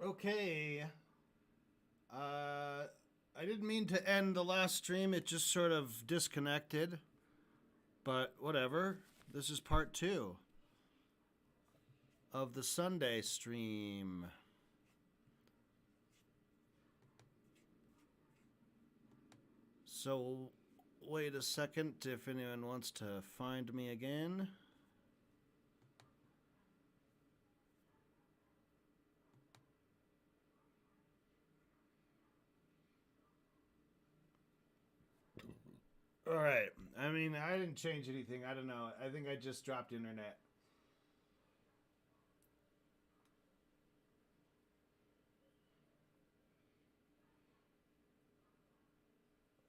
Okay. I didn't mean to end the last stream. It just sort of disconnected. But whatever. This is part 2 of the Sunday stream. So, wait a second if anyone wants to find me again. All right. I mean, I didn't change anything. I don't know. I think I just dropped internet.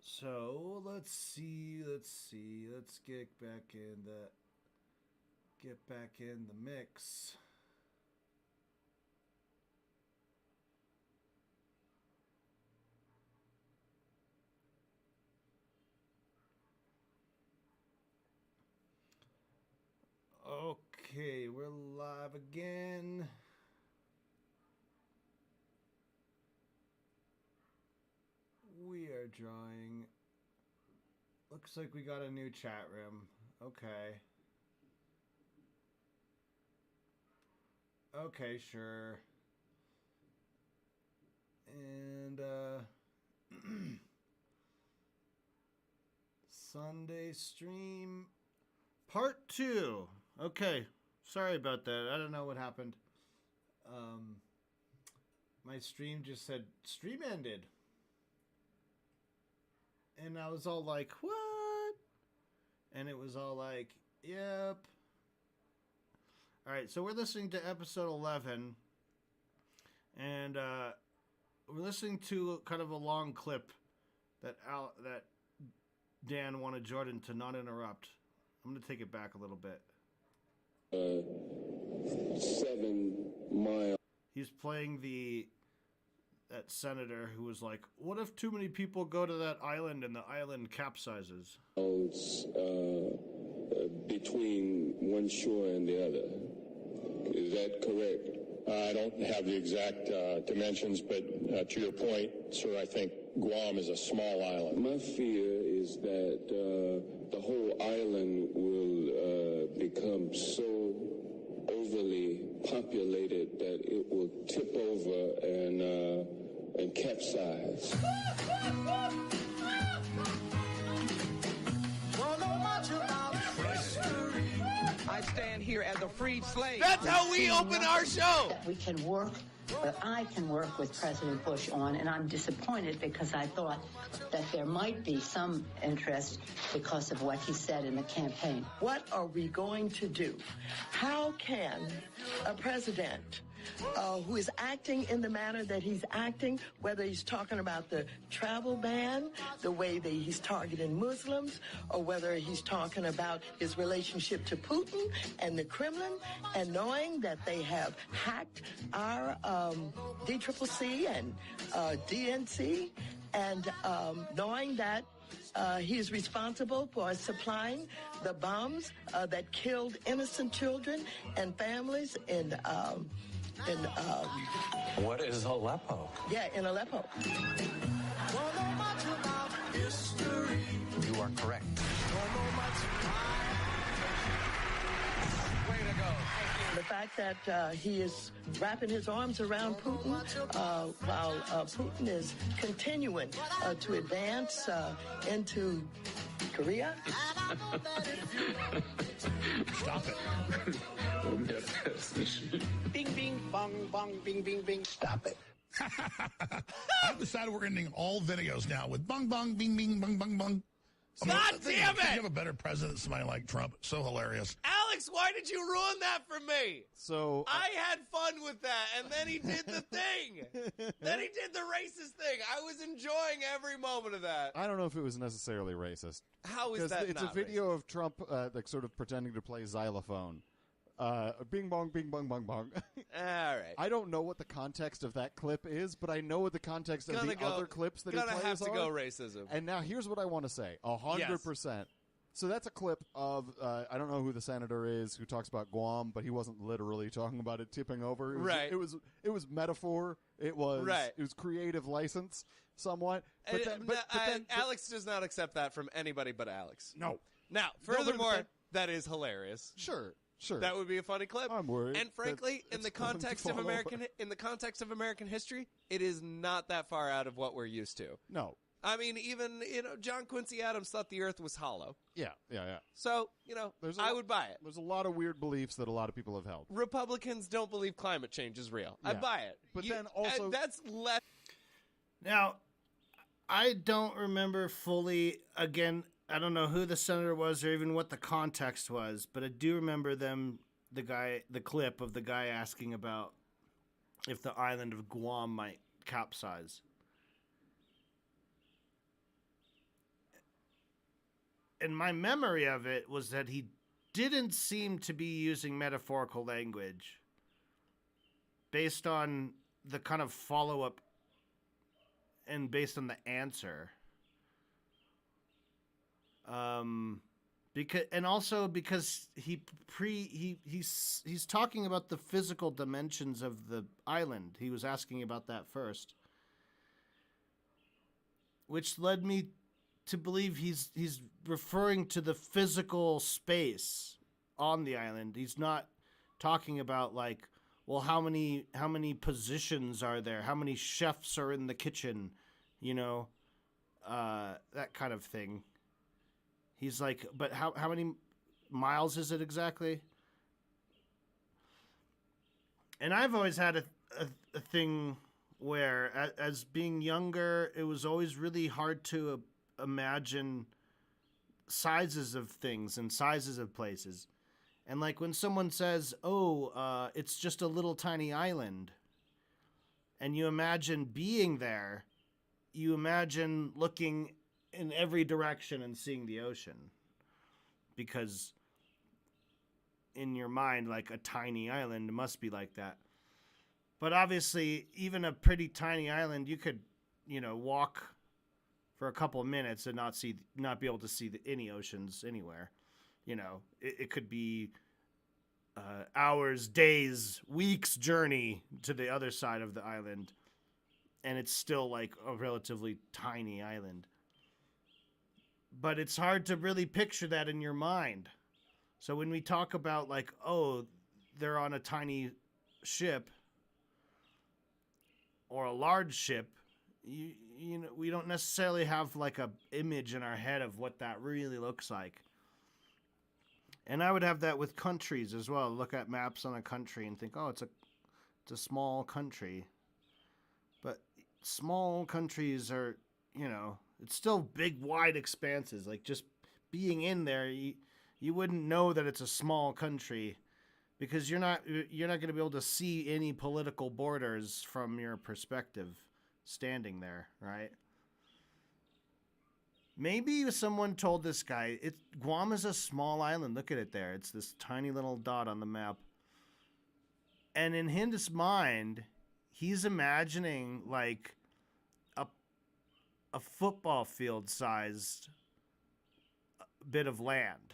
So, let's see. Let's get back in the mix. Okay, we're live again. We are drawing. Looks like we got a new chat room. Okay. Okay, sure. And, Sunday stream part 2. Okay. Sorry about that. I don't know what happened. My stream just said stream ended. And I was all like, what? And it was all like, yep. Alright, so we're listening to episode 11. And we're listening to kind of a long clip that Dan wanted Jordan to not interrupt. I'm going to take it back a little bit. 7 miles. He's playing that senator who was like, what if too many people go to that island and the island capsizes? Between one shore and the other. Is that correct? I don't have the exact dimensions, but to your point, sir, I think Guam is a small island. My fear is that the whole island will become so overly populated that it will tip over and capsize. I stand here as a freed slave. That's how we open our show. That we can work, that I can work with President Bush on, and I'm disappointed because I thought that there might be some interest because of what he said in the campaign. What are we going to do? How can a president who is acting in the manner that he's acting, whether he's talking about the travel ban, the way that he's targeting Muslims, or whether he's talking about his relationship to Putin and the Kremlin, and knowing that they have hacked our DCCC and DNC, and knowing that he is responsible for supplying the bombs that killed innocent children and families in what is Aleppo? Yeah, in Aleppo. You are correct. Way to go. The fact that he is wrapping his arms around Putin while Putin is continuing to advance into Korea. Stop it. Bing, bing, bong, bong, bing, bing, bing. Stop it. I've decided we're ending all videos now with bong, bong, bing, bing, bong, bong, bong. God damn it! You have a better president than somebody like Trump. It's so hilarious. Alex, why did you ruin that for me? So I had fun with that, and then he did the thing. Then he did the racist thing. I was enjoying every moment of that. I don't know if it was necessarily racist. How is that it's not a video racist? of Trump like sort of pretending to play xylophone. Bing bong, bing bong, bong bong. All right. I don't know what the context of that clip is, but I know what the context of the other clips that he plays have to are. go racism. And now here's what I want to say: 100%. So that's a clip of, I don't know who the senator is who talks about Guam, but he wasn't literally talking about it tipping over. Right. It was metaphor. It was Right. It was creative license, somewhat. But then, Alex does not accept that from anybody but Alex. No. Now, but furthermore, that is hilarious. Sure. That would be a funny clip. I'm worried. And frankly, in the context of American history, it is not that far out of what we're used to. No. I mean, even John Quincy Adams thought the Earth was hollow. Yeah. So I would buy it. There's a lot of weird beliefs that a lot of people have held. Republicans don't believe climate change is real. I buy it. But then also that's less. Now, I don't remember fully. Again, I don't know who the senator was or even what the context was, but I do remember the clip of the guy asking about if the island of Guam might capsize. And my memory of it was that he didn't seem to be using metaphorical language based on the kind of follow-up and based on the answer. Because he's talking about the physical dimensions of the island. He was asking about that first, which led me to believe he's referring to the physical space on the island. He's not talking about like, well, how many positions are there? How many chefs are in the kitchen? That kind of thing. He's like, but how many miles is it exactly? And I've always had a thing where, as being younger, it was always really hard to imagine sizes of things and sizes of places. And like when someone says, it's just a little tiny island, and you imagine being there, you imagine looking in every direction and seeing the ocean, because in your mind, like a tiny island must be like that. But obviously, even a pretty tiny island, you could, walk for a couple of minutes and not be able to see any oceans anywhere. It could be hours, days, weeks journey to the other side of the island, and it's still like a relatively tiny island. But it's hard to really picture that in your mind. So when we talk about like, they're on a tiny ship or a large ship, we don't necessarily have like a image in our head of what that really looks like. And I would have that with countries as well. Look at maps on a country and think, it's a small country. But small countries are, it's still big, wide expanses. Like just being in there, you wouldn't know that it's a small country because you're not going to be able to see any political borders from your perspective standing there, right? Maybe someone told this guy, Guam is a small island. Look at it there. It's this tiny little dot on the map. And in his mind, he's imagining like a football field sized bit of land.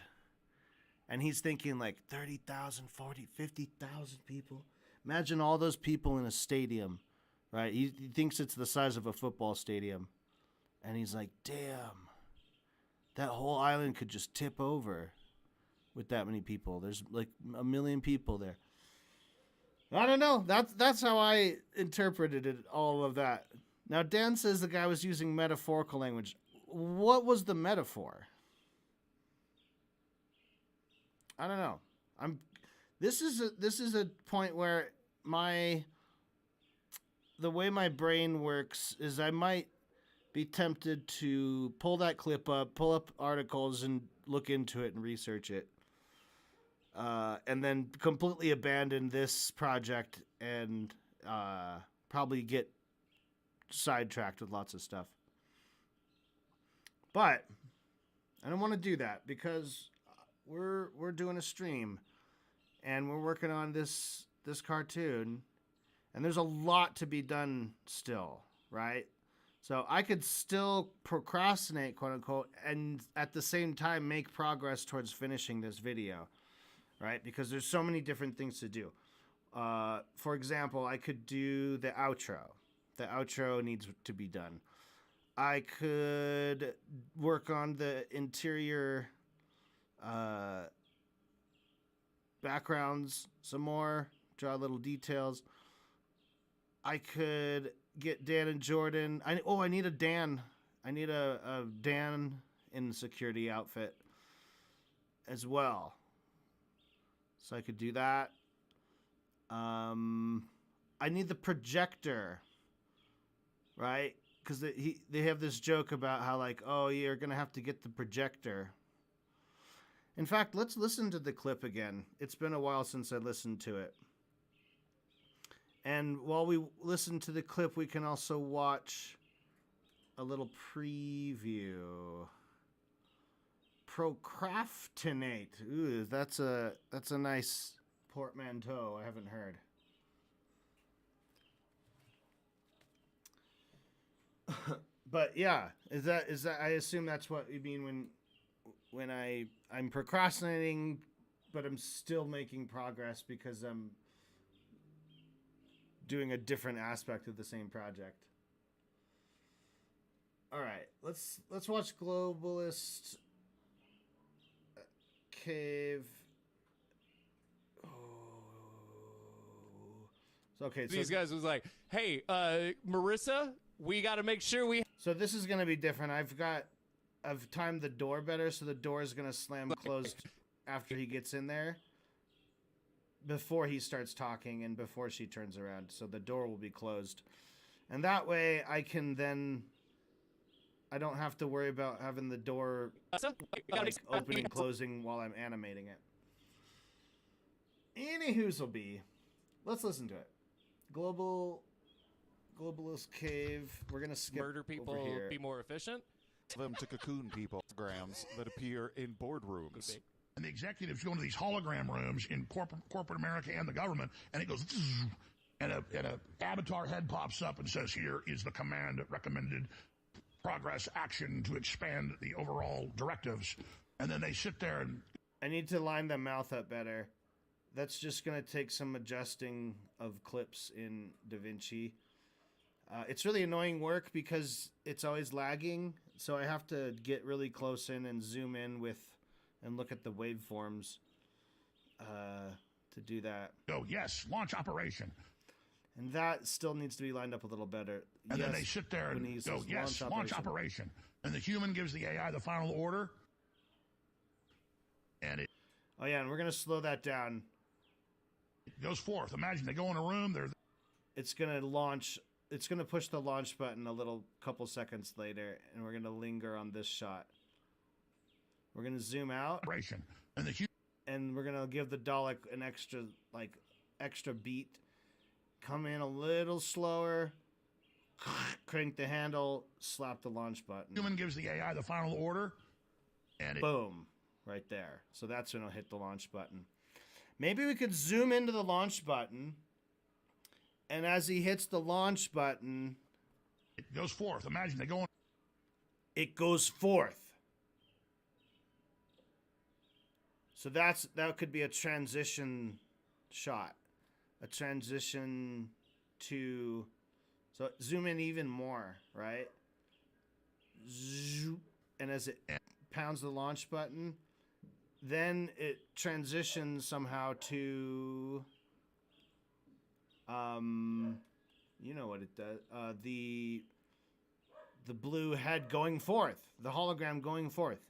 And he's thinking like 30,000, 40, 50,000 people. Imagine all those people in a stadium, right? He thinks it's the size of a football stadium. And he's like, damn, that whole island could just tip over with that many people. There's like 1 million people there. I don't know. That's how I interpreted it, all of that. Now, Dan says the guy was using metaphorical language. What was the metaphor? I don't know. This is a point where the way my brain works is I might be tempted to pull that clip up, pull up articles and look into it and research it. And then completely abandon this project and probably get sidetracked with lots of stuff. But I don't want to do that because we're doing a stream and we're working on this cartoon, and there's a lot to be done still, right? So I could still procrastinate, quote unquote, and at the same time make progress towards finishing this video, right? Because there's so many different things to do. For example, I could do the outro. The outro needs to be done. I could work on the interior backgrounds some more, draw little details. I could get Dan and Jordan. I need a Dan. I need a Dan in the security outfit as well. So I could do that. I need the projector, right? Because they have this joke about how, like, oh, you're going to have to get the projector. In fact, let's listen to the clip again. It's been a while since I listened to it. And while we listen to the clip, we can also watch a little preview. Procrastinate. Ooh, that's a nice portmanteau I haven't heard. But yeah, is that I assume that's what you mean when I'm procrastinating, but I'm still making progress because I'm doing a different aspect of the same project. All right, let's watch Globalist Cave. Oh. Okay, so these guys was like, hey, Marissa, we got to make sure we. So this is gonna be different. I've timed the door better, so the door is gonna slam closed after he gets in there, before he starts talking and before she turns around. So the door will be closed, and that way I don't have to worry about having the door like opening and closing while I'm animating it. Anywho's'll be. Let's listen to it. Globalist Cave. We're gonna skip murder people, over here. be more efficient. Them to cocoon people, grams that appear in boardrooms. And the executives go into these hologram rooms in corporate America and the government, and it goes, and a avatar head pops up and says, "Here is the command recommended progress action to expand the overall directives." And then they sit there and. I need to line the mouth up better. That's just going to take some adjusting of clips in DaVinci. It's really annoying work because it's always lagging, so I have to get really close in and zoom in and look at the waveforms to do that. Oh, yes, launch operation. And that still needs to be lined up a little better. And then they sit there and go, yes, launch operation. And the human gives the AI the final order. And it... Oh, yeah, and we're going to slow that down. It goes forth. Imagine they go in a room, it's going to launch... It's going to push the launch button a couple seconds later, and we're going to linger on this shot. We're going to zoom out. And we're going to give the Dalek an extra beat. Come in a little slower. Crank the handle. Slap the launch button. Human gives the AI the final order. And boom. Right there. So that's when it'll hit the launch button. Maybe we could zoom into the launch button. And as he hits the launch button, it goes forth. Imagine they go in. It goes forth. So that could be a transition shot. A transition to... So zoom in even more, right? And as it pounds the launch button, then it transitions somehow to... you know what it does. The blue head going forth. The hologram going forth.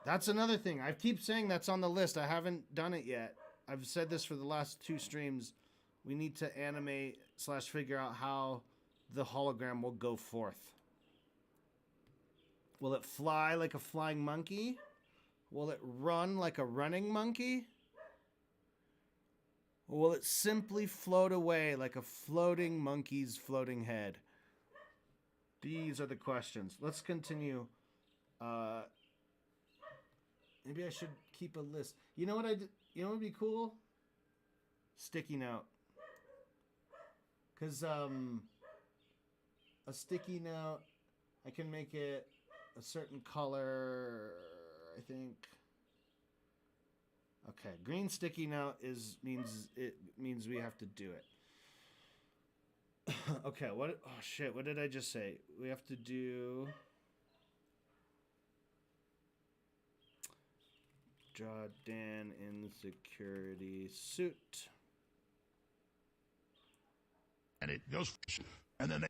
That's another thing. I keep saying that's on the list. I haven't done it yet. I've said this for the last 2 streams. We need to animate / figure out how the hologram will go forth. Will it fly like a flying monkey? Will it run like a running monkey? Or will it simply float away like a floating monkey's floating head? These are the questions. Let's continue. Maybe I should keep a list. You know what you know what would be cool? Sticky note. Because a sticky note. I can make it a certain color, I think. Okay, green sticky note means we have to do it. Okay, what what did I just say? We have to do draw Dan in security suit. And it goes, and then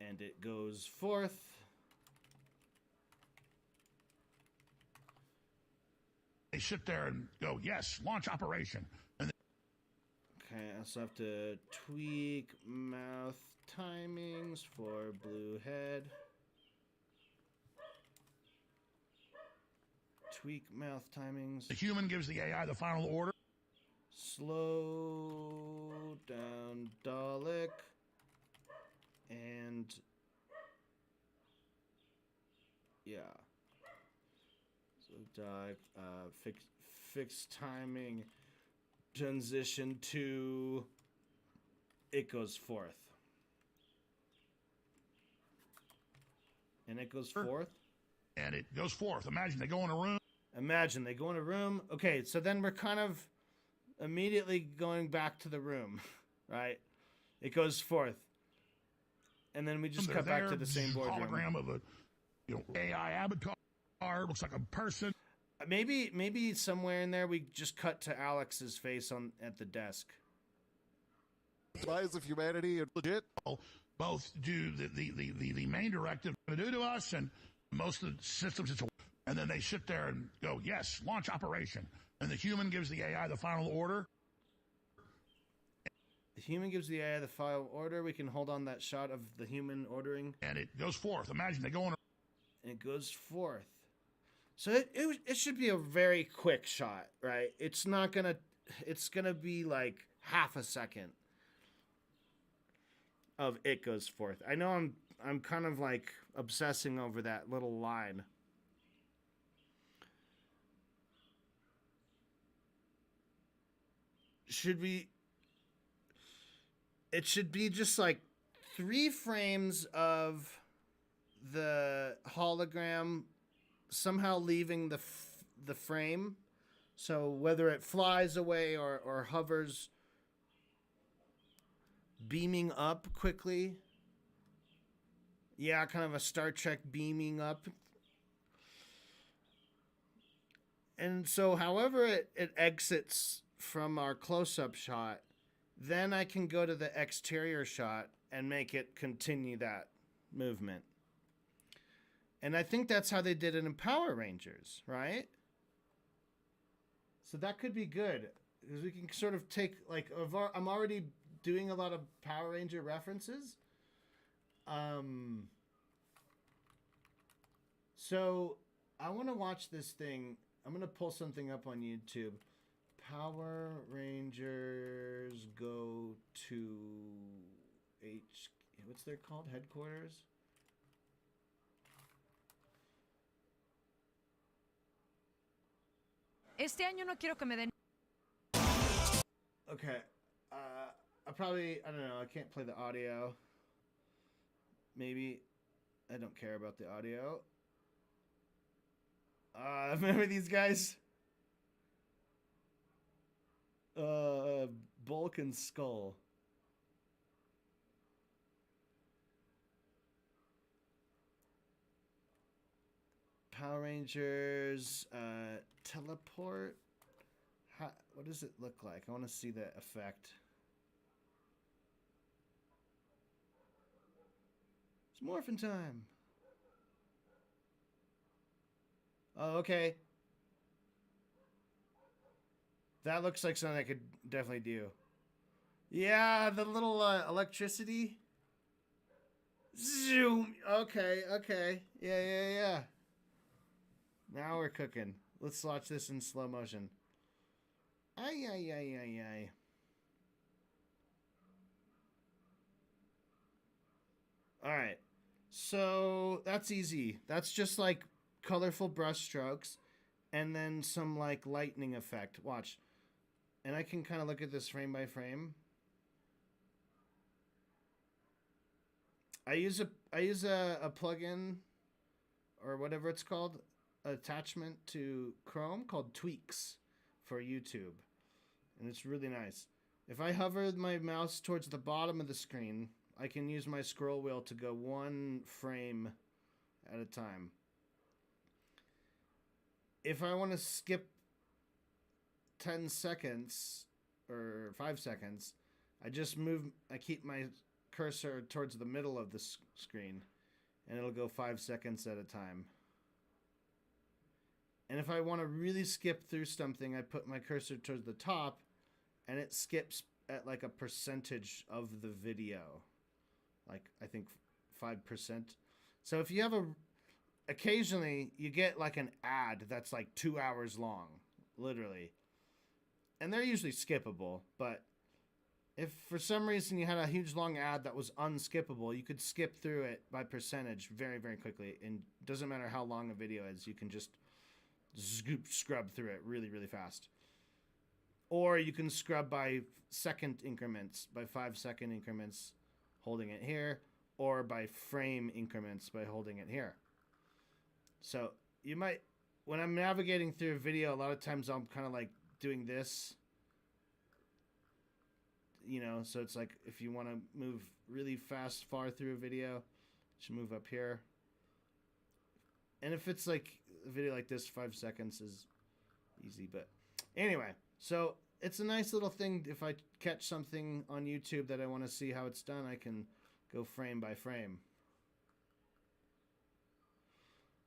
and it goes forth. They sit there and go, yes, launch operation. And okay, I also have to tweak mouth timings for blue head. Tweak mouth timings. The human gives the AI the final order. Slow down Dalek. And yeah. So fixed timing transition to it goes forth. And it goes forth? And it goes forth. Imagine they go in a room. Imagine they go in a room. Okay, so then we're kind of immediately going back to the room, right? It goes forth. And then we just cut back to the same boardroom. Hologram of a AI avatar. Looks like a person. Maybe somewhere in there we just cut to Alex's face at the desk. Rise of humanity and legit. Both do the main directive to do to us, and most of the systems and then they sit there and go, yes, launch operation. And the human gives the AI the final order. The human gives the AI the final order. We can hold on that shot of the human ordering. And it goes forth. Imagine they go in. And it goes forth. So it should be a very quick shot, right? It's gonna be like half a second of it goes forth. I know I'm kind of like obsessing over that little line. It should be just like 3 frames of the hologram somehow leaving the frame. So whether it flies away or hovers, beaming up quickly. Yeah, kind of a Star Trek beaming up. And so however it exits from our close-up shot, then I can go to the exterior shot and make it continue that movement. And I think that's how they did it in Power Rangers, right? So that could be good, because we can sort of take, like, I'm already doing a lot of Power Ranger references. So I want to watch this thing. I'm going to pull something up on YouTube. Power Rangers go to what's they're called? Headquarters? Este año no quiero que me den. Okay. I don't know. I can't play the audio. Maybe I don't care about the audio. Remember these guys? Bulk and Skull. Power Rangers, teleport. What does it look like? I want to see the effect. It's morphin' time. Oh, okay. That looks like something I could definitely do. Yeah, the little electricity. Zoom. Okay. Yeah. Now we're cooking. Let's watch this in slow motion. Ay. Alright. So, that's easy. That's just like colorful brush strokes and then some like lightning effect. Watch. And I can kind of look at this frame by frame. I use a plugin or whatever it's called, attachment to Chrome called Tweaks for YouTube, and it's really nice. If I hover my mouse towards the bottom of the screen, I can use my scroll wheel to go one frame at a time. If I want to skip 10 seconds or 5 seconds, I keep my cursor towards the middle of the screen, and it'll go 5 seconds at a time. And if I want to really skip through something, I put my cursor towards the top, and it skips at like a percentage of the video. Like, I think 5%. So if you have occasionally you get like an ad that's like 2 hours long, literally. And they're usually skippable, but if for some reason you had a huge long ad that was unskippable, you could skip through it by percentage very, very quickly. And it doesn't matter how long a video is, you can just scrub through it really, really fast. Or you can scrub by second increments, by 5-second increments, holding it here, or by frame increments by holding it here. So you might, when I'm navigating through a video, a lot of times I'm kind of like doing this, you know, so it's like if you want to move really fast far through a video, just move up here. And if it's like a video like this, 5 seconds is easy. But anyway, so it's a nice little thing. If I catch something on YouTube that I want to see how it's done, I can go frame by frame.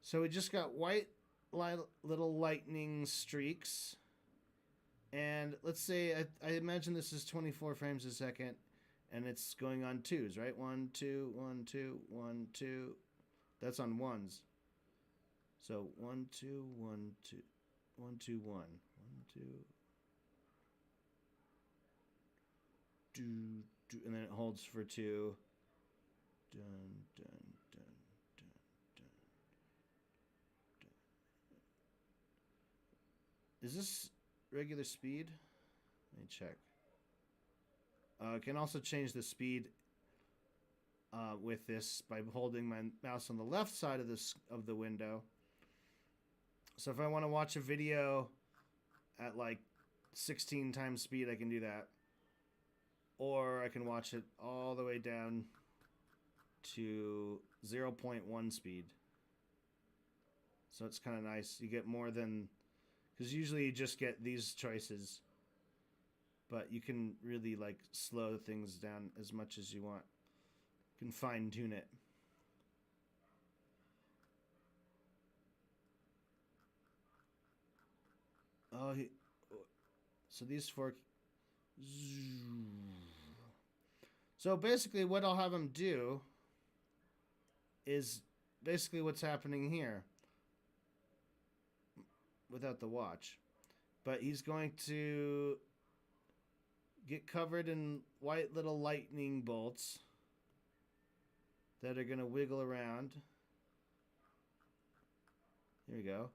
So we just got white little lightning streaks. And let's say, I imagine this is 24 frames a second, and it's going on twos, right? 1, 2, 1, 2, 1, 2. That's on ones. So 1, 2, 1, 2, 1, 2, 1, 1, 2. Do, do, and then it holds for 2. Dun, dun, dun, dun, dun, dun. Is this regular speed? Let me check. I can also change the speed with this by holding my mouse on the left side of the window. So if I want to watch a video at like 16 times speed, I can do that. Or I can watch it all the way down to 0.1 speed. So it's kind of nice. You get more than, because usually you just get these choices, but you can really like slow things down as much as you want. You can fine tune it. Oh, so these 4. So basically what I'll have him do is basically what's happening here without the watch. But he's going to get covered in white little lightning bolts that are going to wiggle around. Here we go.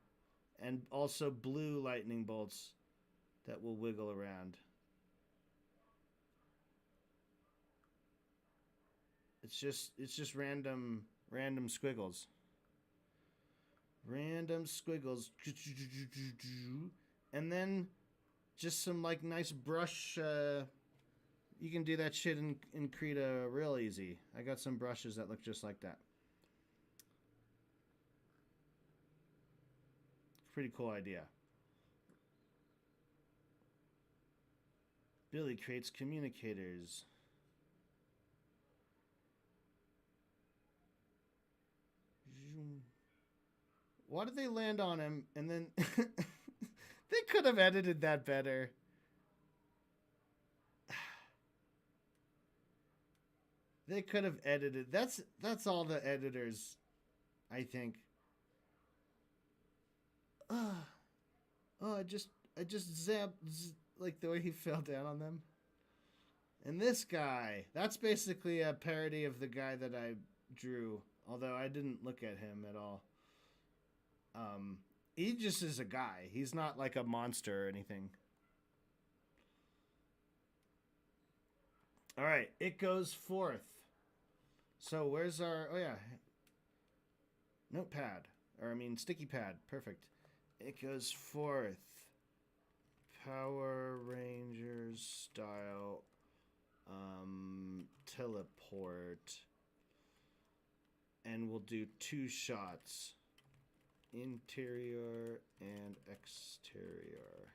And also blue lightning bolts that will wiggle around. It's just random squiggles. Random squiggles. And then just some like nice brush. You can do that shit in Krita real easy. I got some brushes that look just like that. Pretty cool idea. Billy creates communicators. Why did they land on him and then they could have edited that better. They could have edited. That's all the editors, I think. I just zapped like the way he fell down on them. And this guy, that's basically a parody of the guy that I drew, although I didn't look at him at all. He just is a guy. He's not like a monster or anything. All right, it goes forth. So where's our? Oh yeah, notepad, or I mean sticky pad. Perfect. It goes forth. Power Rangers style teleport, and we'll do 2 shots, interior and exterior.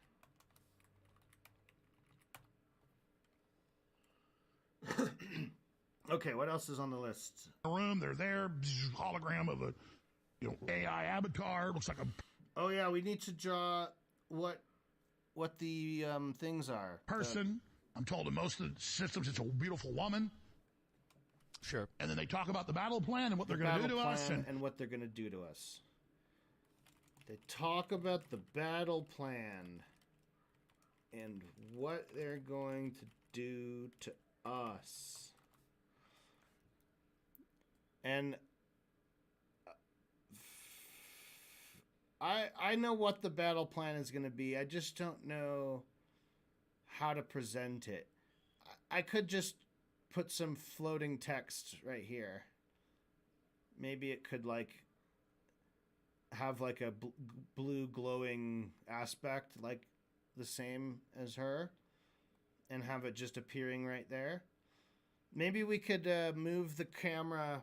Okay, what else is on the list? Room, they're there. Hologram of a, AI avatar. Looks like a. Oh yeah, we need to draw what the things are. Person. I'm told in most of the systems it's a beautiful woman. Sure. And then they talk about the battle plan and what they're going to do to us. And what they're going to do to us. They talk about the battle plan and what they're going to do to us. And I know what the battle plan is going to be. I just don't know how to present it. I could just put some floating text right here. Maybe it could have a blue glowing aspect, like the same as her, and have it just appearing right there. Maybe we could move the camera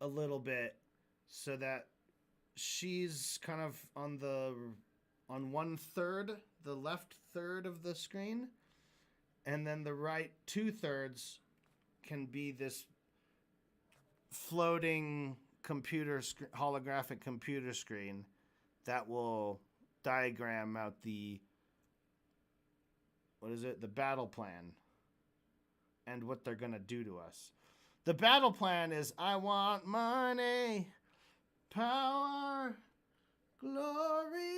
a little bit so that she's kind of on 1/3, the left third of the screen, and then the right 2/3 can be this floating holographic computer screen that will diagram out the battle plan and what they're gonna do to us. The battle plan is: I want money, power, glory.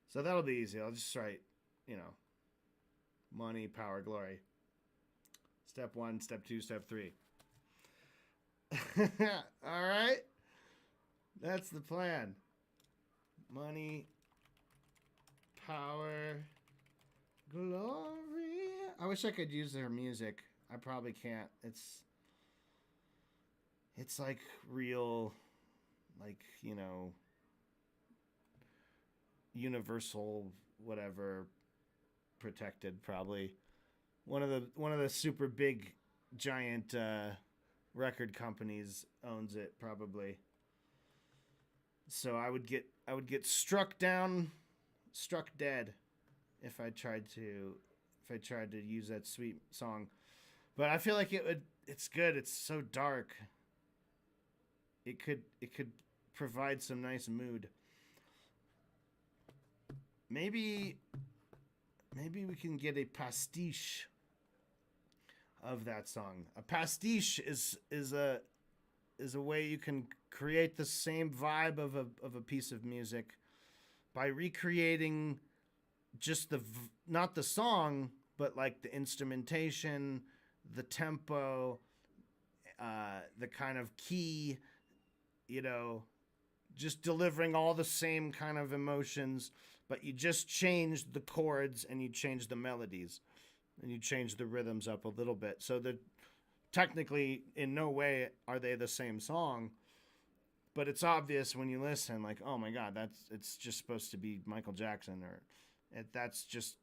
So that'll be easy. I'll just write, money, power, glory. Step 1, step 2, step 3. All right. That's the plan. Money, power, glory. I wish I could use their music. I probably can't. It's like real, universal whatever protected, probably. One of the super big giant record companies owns it, probably. So I would get struck dead if I tried to use that sweet song. But I feel like it's good. It's so dark. It could provide some nice mood. Maybe we can get a pastiche of that song. A pastiche is a way you can create the same vibe of a piece of music by recreating just not the song, but like the instrumentation, the tempo, the kind of key, just delivering all the same kind of emotions, but you just changed the chords and you changed the melodies and you changed the rhythms up a little bit. So that technically in no way are they the same song, but it's obvious when you listen, like, oh my God, it's just supposed to be Michael Jackson, or that's just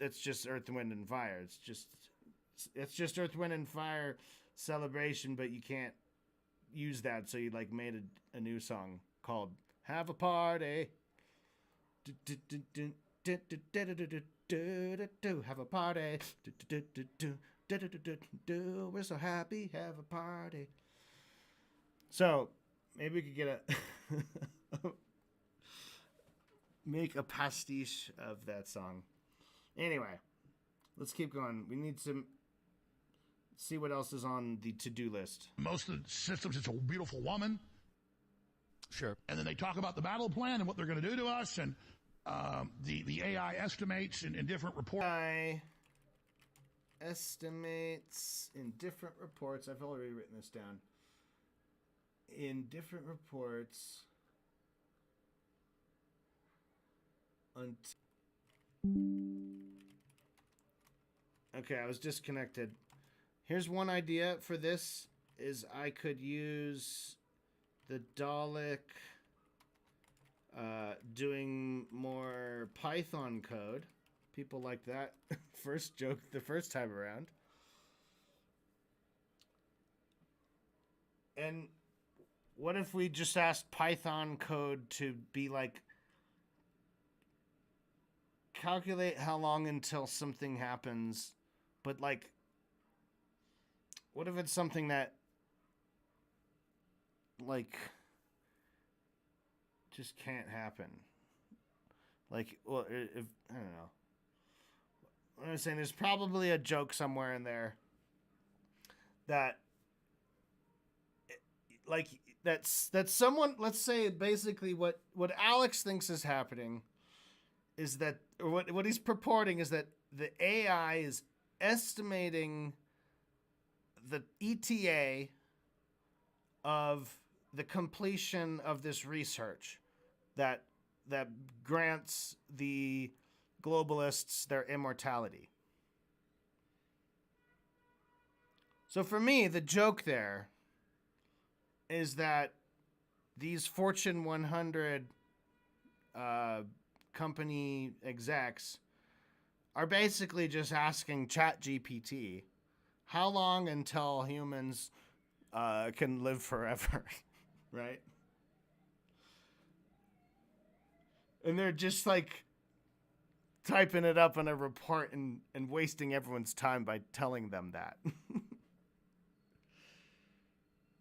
Earth, Wind and Fire. It's just Earth, Wind and Fire celebration, but you can't use that, so you made a new song called Have a Party. Have a party. We're so happy. Have a party. So maybe we could get make a pastiche of that song. Anyway, let's keep going. We need to see what else is on the to-do list. Most of the systems, it's a beautiful woman. Sure. And then they talk about the battle plan and what they're going to do to us, and the AI estimates in different reports. AI estimates in different reports. I've already written this down. In different reports. Okay, I was disconnected. Here's one idea for this is I could use the Dalek doing more Python code. People like that first joke the first time around. And what if we just asked Python code to be like, calculate how long until something happens, but like, what if it's something that, like, just can't happen? Like, well, if, I don't know. I'm saying there's probably a joke somewhere in there that, like, that's someone, let's say basically what Alex thinks is happening is that, or what he's purporting is that the AI is estimating the ETA of the completion of this research that grants the globalists their immortality. So for me, the joke there is that these Fortune 100 company execs are basically just asking ChatGPT, how long until humans can live forever, right? And they're just like typing it up in a report and wasting everyone's time by telling them that.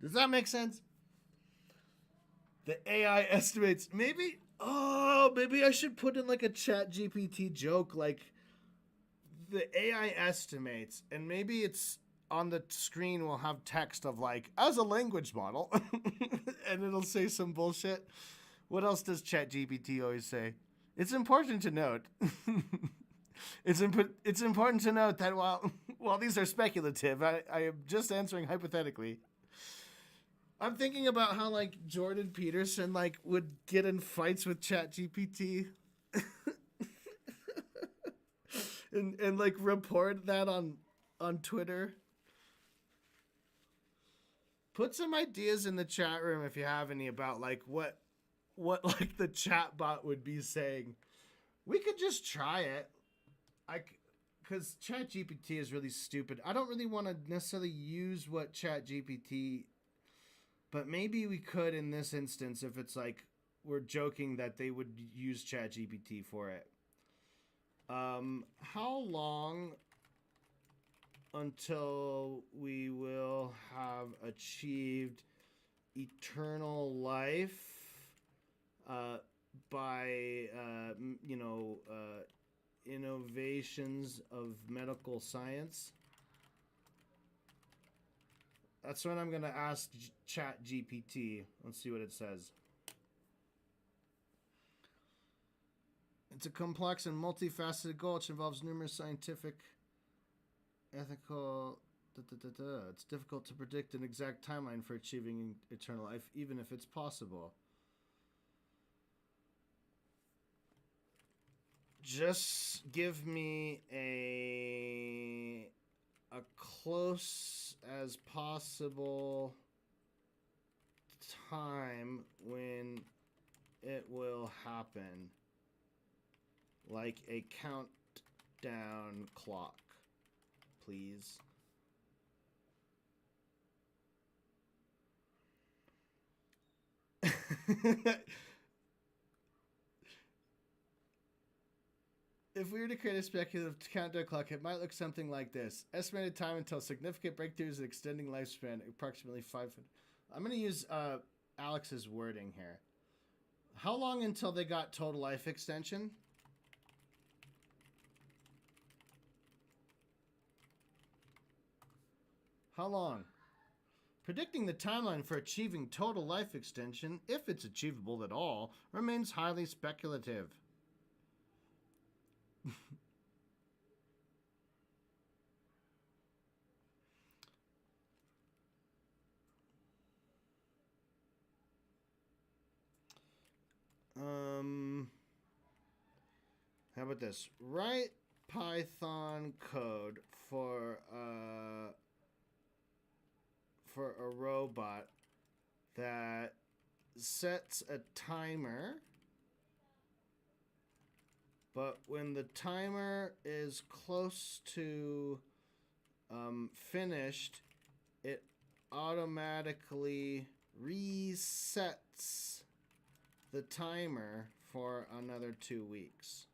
Does that make sense? The AI estimates, maybe I should put in like a ChatGPT joke, like the AI estimates, and maybe it's on the screen will have text of like, as a language model, and it'll say some bullshit. What else does ChatGPT always say? It's important to note. It's important to note that while these are speculative, I am just answering hypothetically. I'm thinking about how like Jordan Peterson like would get in fights with ChatGPT and like report that on Twitter. Put some ideas in the chat room if you have any about like what like the chat bot would be saying. We could just try it. Because ChatGPT is really stupid. I don't really want to necessarily use what ChatGPT, but maybe we could in this instance if it's like we're joking that they would use ChatGPT for it. How long until we will have achieved eternal life by innovations of medical science? That's what I'm going to ask ChatGPT. Let's see what it says. It's a complex and multifaceted goal which involves numerous scientific, ethical... It's difficult to predict an exact timeline for achieving eternal life, even if it's possible. Just give me a close as possible time when it will happen. Like a countdown clock, please. If we were to create a speculative countdown clock, it might look something like this. Estimated time until significant breakthroughs in extending lifespan, approximately 500. I'm going to use Alex's wording here. How long until they got total life extension? How long? Predicting the timeline for achieving total life extension, if it's achievable at all, remains highly speculative. How about this? Right Python code for a robot that sets a timer, but when the timer is close to finished, it automatically resets the timer for another 2 weeks.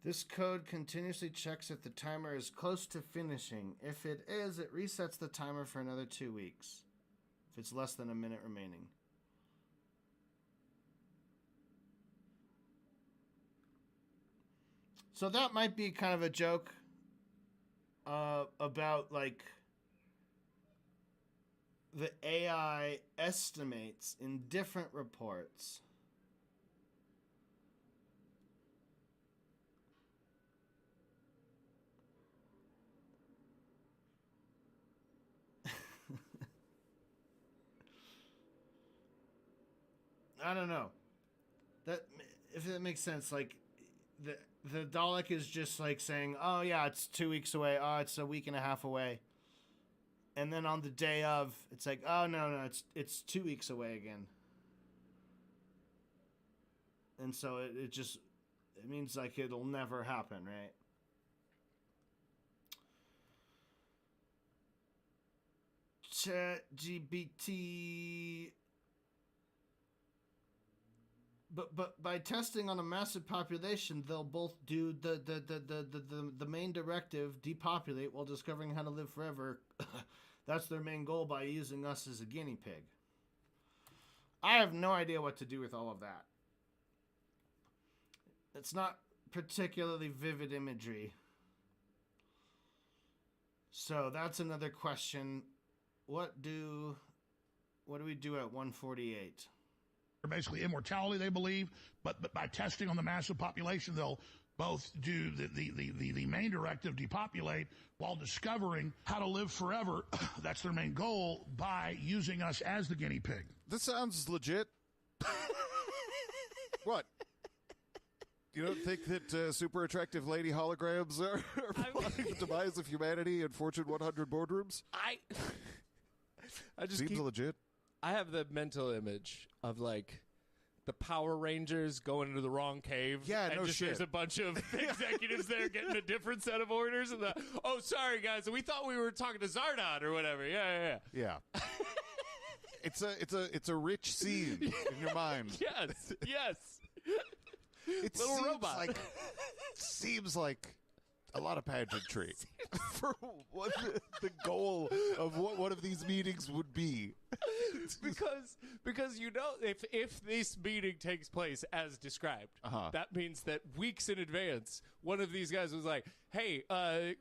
This code continuously checks if the timer is close to finishing. If it is, it resets the timer for another 2 weeks. If it's less than a minute remaining. So that might be kind of a joke about like the AI estimates in different reports. I don't know. That if that makes sense, like the Dalek is just like saying, "Oh yeah, it's 2 weeks away. Oh, it's a week and a half away." And then on the day of, it's like, "Oh no, it's 2 weeks away again." And so it means like it'll never happen, right? ChatGPT. But by testing on a massive population, they'll both do the main directive, depopulate, while discovering how to live forever. That's their main goal by using us as a guinea pig. I have no idea what to do with all of that. It's not particularly vivid imagery. So that's another question. What do we do at 148? Basically immortality, they believe, but by testing on the massive population, they'll both do the main directive, depopulate, while discovering how to live forever. That's their main goal by using us as the guinea pig. This sounds legit. What? You don't think that super attractive lady holograms are plotting the demise of humanity in Fortune 100 boardrooms? I just seems legit. I have the mental image of like the Power Rangers going into the wrong cave. Yeah, and no just shit. There's a bunch of executives there getting a different set of orders, and oh, sorry guys, we thought we were talking to Zardon or whatever. Yeah. It's a rich scene in your mind. Yes. It Little seems robot. seems like a lot of pageantry for what the goal of what one of these meetings would be. because you know, if this meeting takes place as described, that means that weeks in advance, one of these guys was like, "Hey,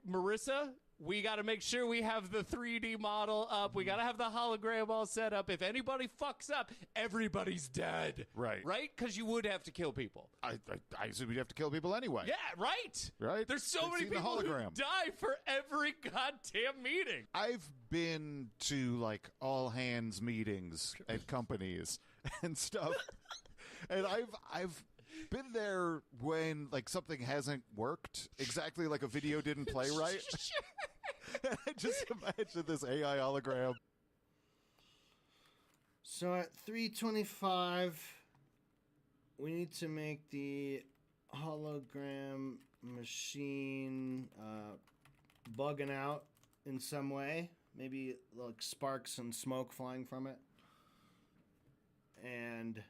Marissa, we got to make sure we have the 3D model up. We got to have the hologram all set up. If anybody fucks up, everybody's dead." Right? Because you would have to kill people. I assume we'd have to kill people anyway. Yeah, right. There's so many people who die for every goddamn meeting. I've been to like all hands meetings at companies and stuff, and I've been there when like something hasn't worked exactly, like a video didn't play right. I just imagine this AI hologram. So at 325, we need to make the hologram machine bugging out in some way. Maybe like sparks and smoke flying from it. And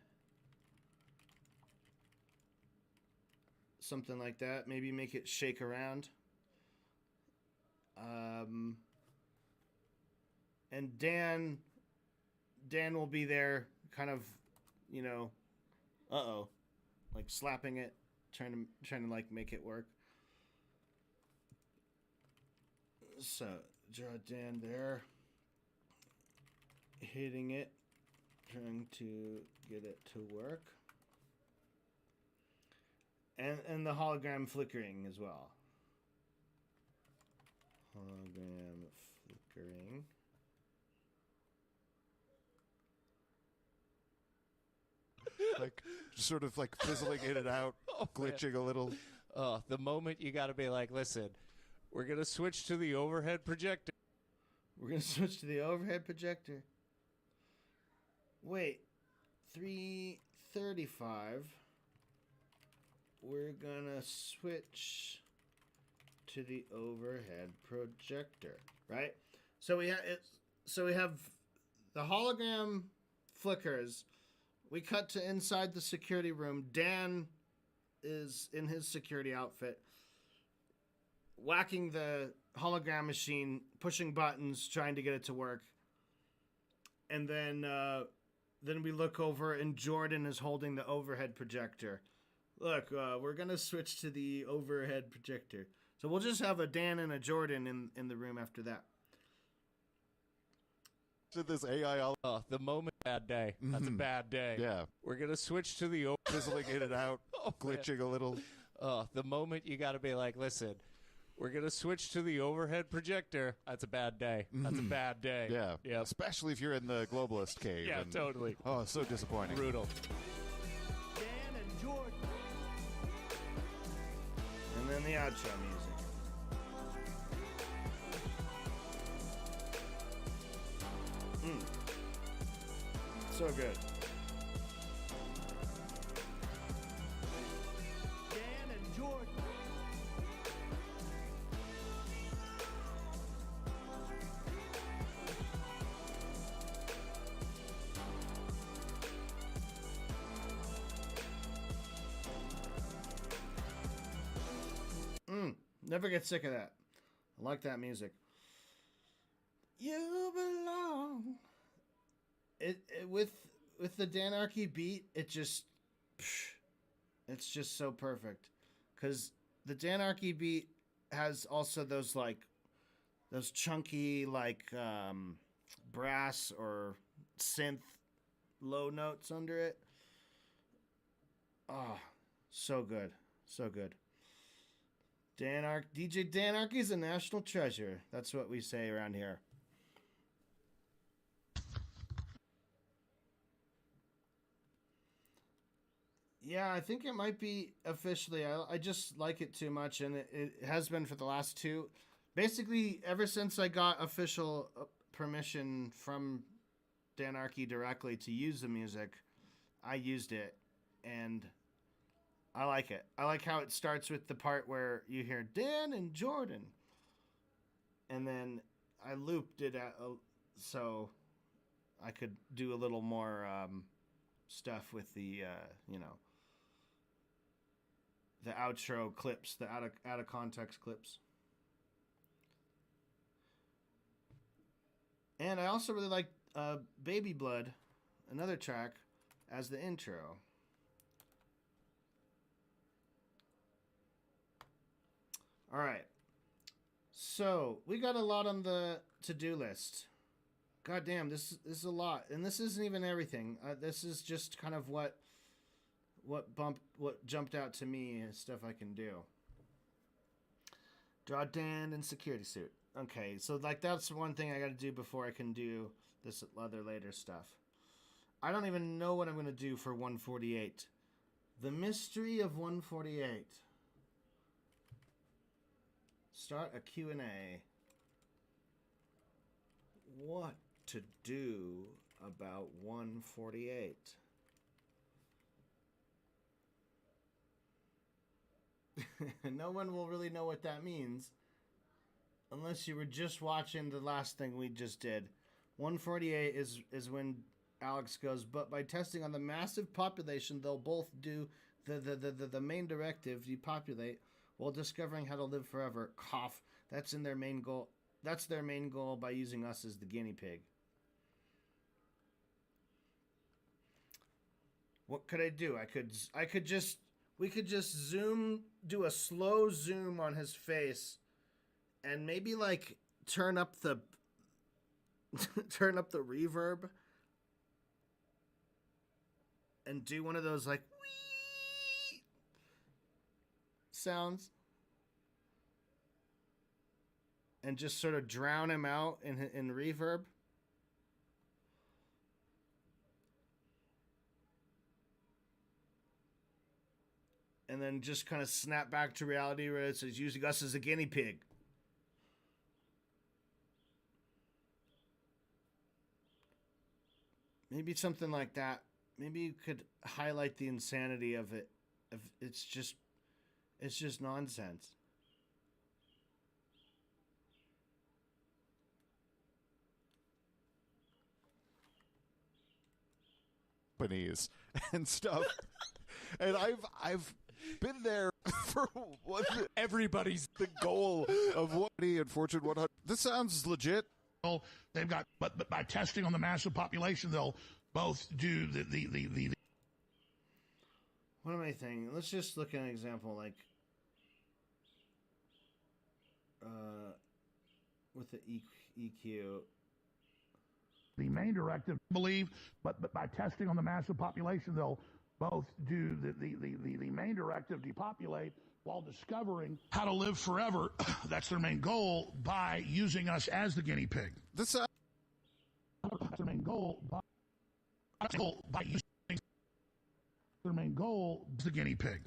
something like that. Maybe make it shake around. And Dan will be there kind of, like slapping it, trying to like make it work. So draw Dan there, hitting it, trying to get it to work. And the hologram flickering as well. Hologram flickering. Like, sort of like fizzling in and out, glitching a little. The moment you got to be like, listen, we're going to switch to the overhead projector. We're going to switch to the overhead projector. Wait, 3:35. We're going to switch to the overhead projector, right? So we have the hologram flickers. We cut to inside the security room. Dan is in his security outfit, whacking the hologram machine, pushing buttons, trying to get it to work. And then we look over, and Jordan is holding the overhead projector. Look, we're going to switch to the overhead projector. So we'll just have a Dan and a Jordan in the room after that. To this AI, the moment, bad day. That's a bad day. Yeah. We're going to switch to the fizzling in and out, glitching a little. The moment you got to be like, listen, we're going to switch to the overhead projector. That's a bad day. That's a bad day. Yeah. Yeah. Especially if you're in the globalist cave. Yeah, totally. Oh, so disappointing. Brutal. Dan and Jordan. And then the outro music. So good. Dan and Jordan. Never get sick of that. I like that music. You belong. It with the Danarchy beat, it's just so perfect. Cause the Danarchy beat has also those chunky brass or synth low notes under it. Oh, so good. So good. DJ Danarchy's a national treasure. That's what we say around here. Yeah, I think it might be officially. I just like it too much, and it has been for the last two. Basically, ever since I got official permission from Danarchy directly to use the music, I used it, and I like it. I like how it starts with the part where you hear Dan and Jordan. And then I looped it so I could do a little more stuff with the, the outro clips, the out of context clips. And I also really like Baby Blood, another track, as the intro. All right. So, we got a lot on the to-do list. God damn, this is a lot. And this isn't even everything. This is just kind of what jumped out to me as stuff I can do. Draw Dan in security suit. Okay, so that's one thing I got to do before I can do this other later stuff. I don't even know what I'm going to do for 148. The mystery of 148. Start a Q&A. What to do about 148? No one will really know what that means unless you were just watching the last thing we just did. 148 is when Alex goes, but by testing on the massive population, they'll both do the main directive, depopulate, while discovering how to live forever. Cough. That's their main goal. That's their main goal by using us as the guinea pig. What could I do? We could just do a slow zoom on his face, and maybe turn up the reverb, and do one of those wee, sounds and just sort of drown him out in reverb. And then just kind of snap back to reality where it says using us as a guinea pig. Maybe something like that. Maybe you could highlight the insanity of it. It's just nonsense. Companies and stuff. And I've been there for what everybody's the goal of what and Fortune 100. This sounds legit. They've got, but by testing on the massive population, they'll both do the. What am I thinking? Let's just look at an example like with the EQ. The main directive, I believe, but by testing on the massive population, they'll both do the main directive, depopulate, while discovering how to live forever. That's their main goal by using us as the guinea pig. That's their main goal by using their main goal is the guinea pig.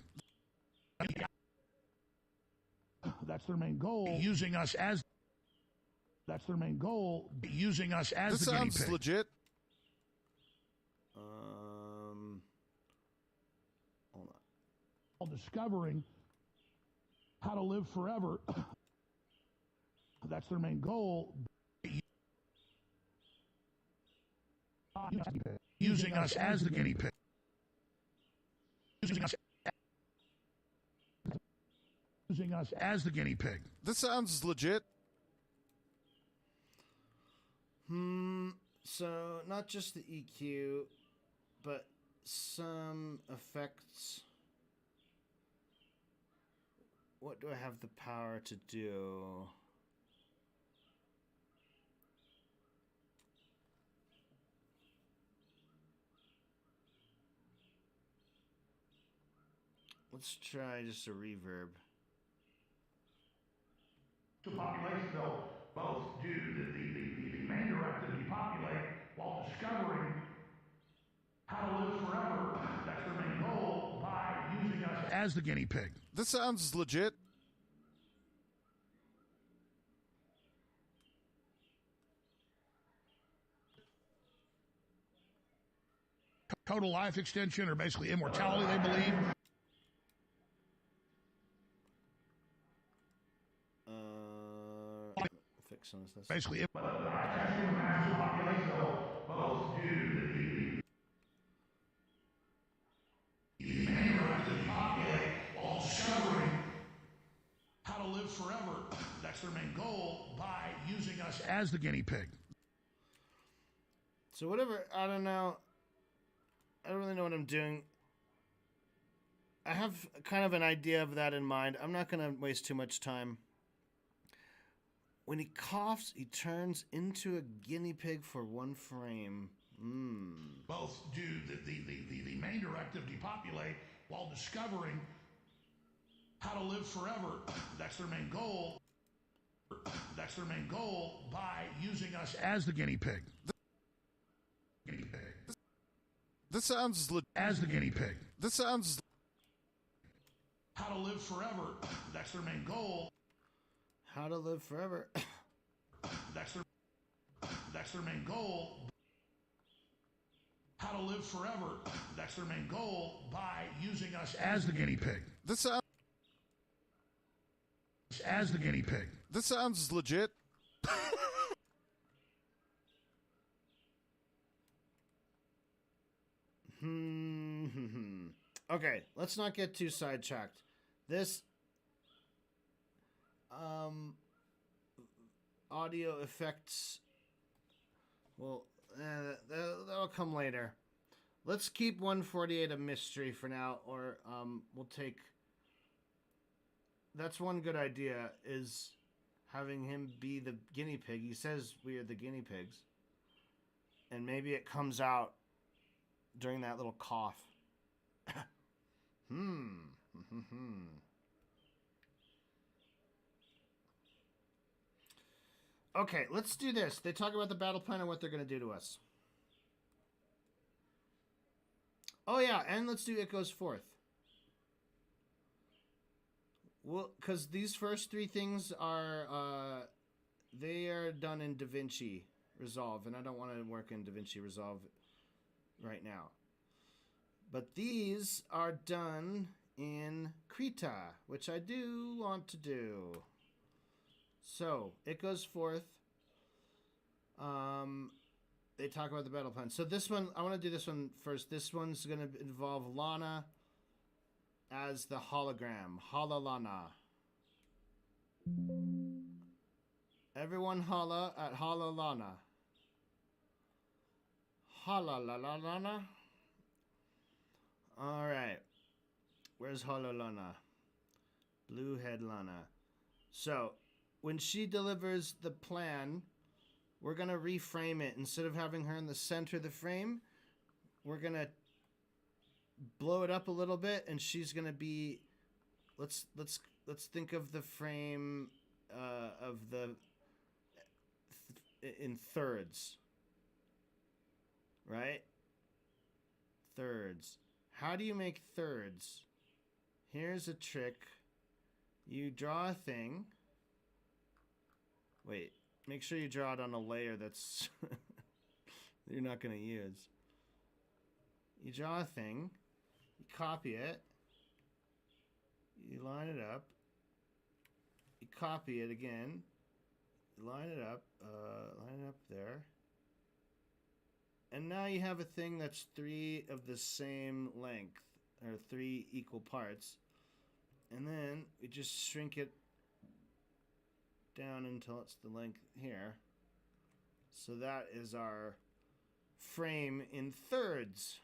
That's their main goal. Using us as. That's their main goal. Using us as the guinea pig. This sounds legit. Hold on. While discovering how to live forever. That's their main goal. Using us as the guinea pig. Using us as the guinea pig. This sounds legit. So not just the EQ, but some effects. What do I have the power to do? Let's try just a reverb. The population, they'll both do the main directive, depopulate, while discovering how to live forever. That's their main goal by using us as the guinea pig. This sounds legit. Total life extension, or basically immortality, they believe. Fix some of this. Basically, population, both do the main directive, populate, while discovering how to live forever. That's their main goal by using us as the guinea pig. So whatever, I don't know. I don't really know what I'm doing. I have kind of an idea of that in mind. I'm not going to waste too much time. When he coughs, he turns into a guinea pig for one frame. Both do the main directive, depopulate, while discovering how to live forever. That's their main goal. That's their main goal by using us as the guinea pig. Guinea pig. This sounds as the guinea pig. This sounds. How to live forever. That's their main goal. How to live forever. That's their main goal. How to live forever. That's their main goal by using us as the guinea pig. This sounds. As the guinea pig. This sounds legit. Okay, let's not get too sidetracked. This audio effects, well, that'll come later. Let's keep 148 a mystery for now, or we'll take. That's one good idea, is having him be the guinea pig. He says we are the guinea pigs, and maybe it comes out during that little cough. Okay, let's do this. They talk about the battle plan and what they're going to do to us. Oh, yeah, and let's do It Goes Forth. Well, because these first three things are, they are done in DaVinci Resolve, and I don't want to work in DaVinci Resolve right now. But these are done in Krita, which I do want to do. So, It Goes Forth. They talk about the battle plan. So this one, I want to do this one first. This one's going to involve Lana as the hologram. Holalana. Everyone holla at Holalana. Halalalana. All right. Where's Holalana? Blue head Lana. So, when she delivers the plan, we're going to reframe it. Instead of having her in the center of the frame, we're going to blow it up a little bit, and she's going to be... Let's think of the frame of the... in thirds. Right? Thirds. How do you make thirds? Here's a trick. You draw a thing. Wait. Make sure you draw it on a layer that's you're not going to use. You draw a thing. You copy it. You line it up. You copy it again. You line it up. Line it up there. And now you have a thing that's three of the same length, or three equal parts. And then we just shrink it down until it's the length here. So that is our frame in thirds,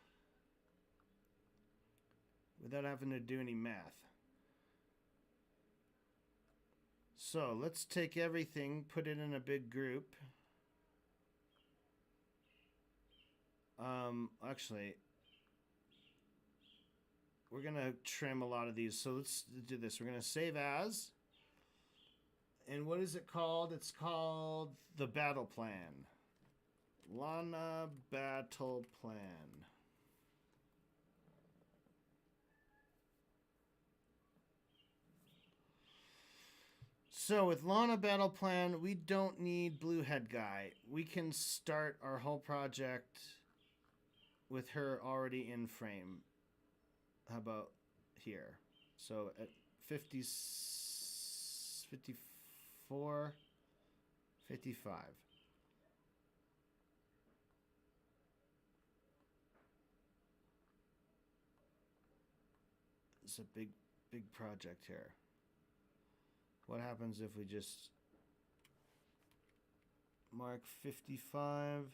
without having to do any math. So let's take everything, put it in a big group. Actually, we're going to trim a lot of these. So let's do this. We're going to save as. And what is it called? It's called the battle plan. Lana battle plan. So with Lana battle plan, we don't need blue head guy. We can start our whole project with her already in frame. How about here? So at 50, 54, 55. It's a big project here. What happens if we just mark 55?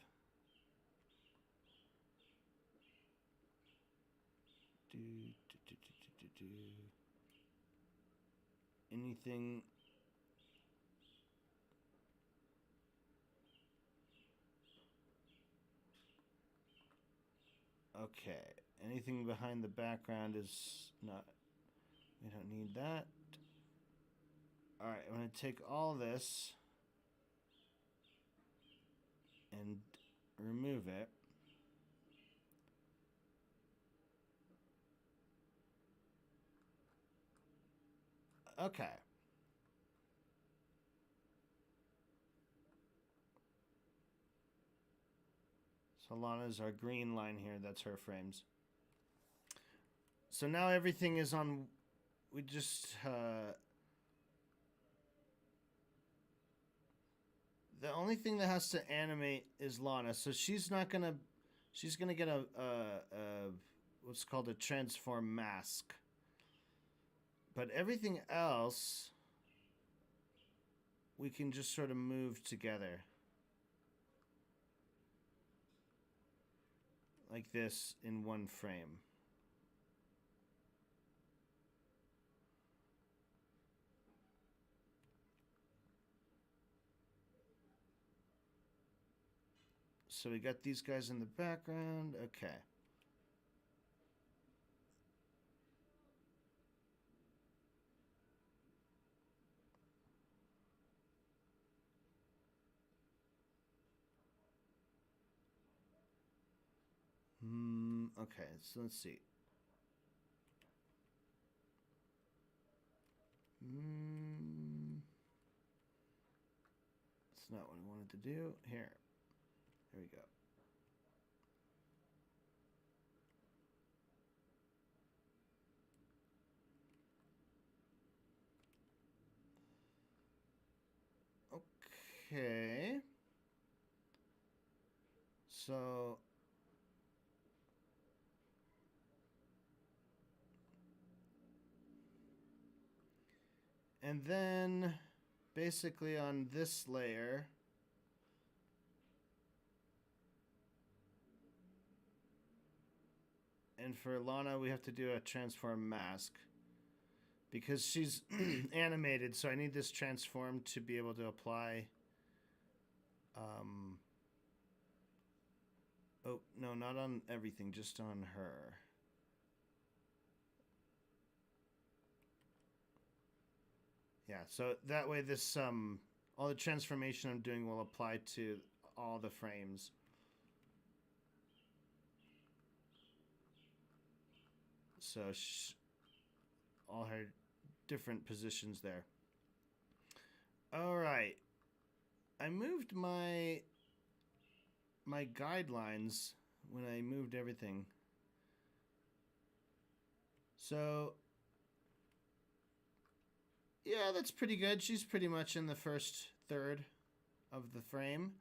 Anything? Okay. Anything behind the background is not... We don't need that. Alright, I'm going to take all this and remove it. Okay. So Lana's our green line here. That's her frames. So now everything is on... We just... the only thing that has to animate is Lana. So she's not going to... She's going to get a what's called a transform mask. But everything else, we can just sort of move together. Like this in one frame. So we got these guys in the background. Okay. Okay, so let's see. It's not what I wanted to do. Here we go. Okay. So and then basically on this layer, and for Lana we have to do a transform mask because she's animated, so I need this transform to be able to apply oh no, not on everything, just on her. Yeah, so that way this all the transformation I'm doing will apply to all the frames. So all her different positions there. All right. I moved my guidelines when I moved everything. So yeah, that's pretty good. She's pretty much in the first third of the frame.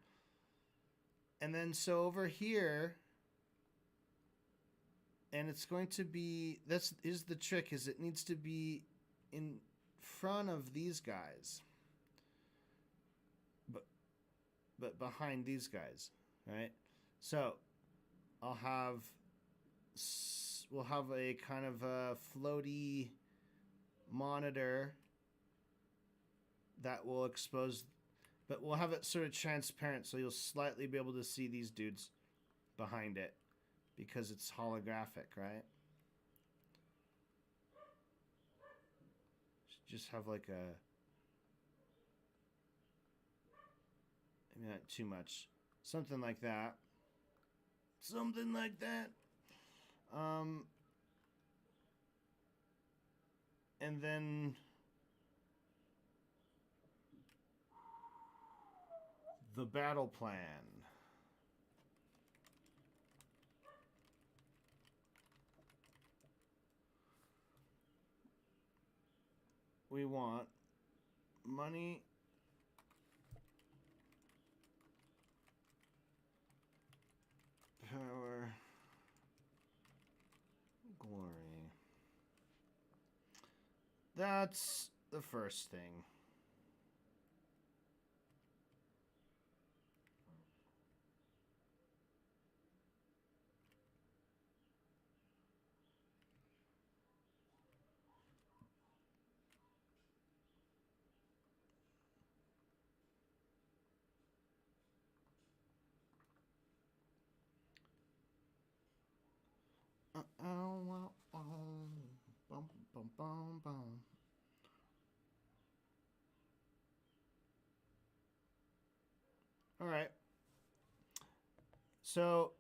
And then so over here, and it's going to be, is the trick, is it needs to be in front of these guys. But behind these guys, right? So we'll have a kind of a floaty monitor that will expose, but we'll have it sort of transparent, so you'll slightly be able to see these dudes behind it because it's holographic, right? Just have like a, maybe not too much, something like that. Something like that. And then the battle plan. We want money, power, glory. That's the first thing. All right. So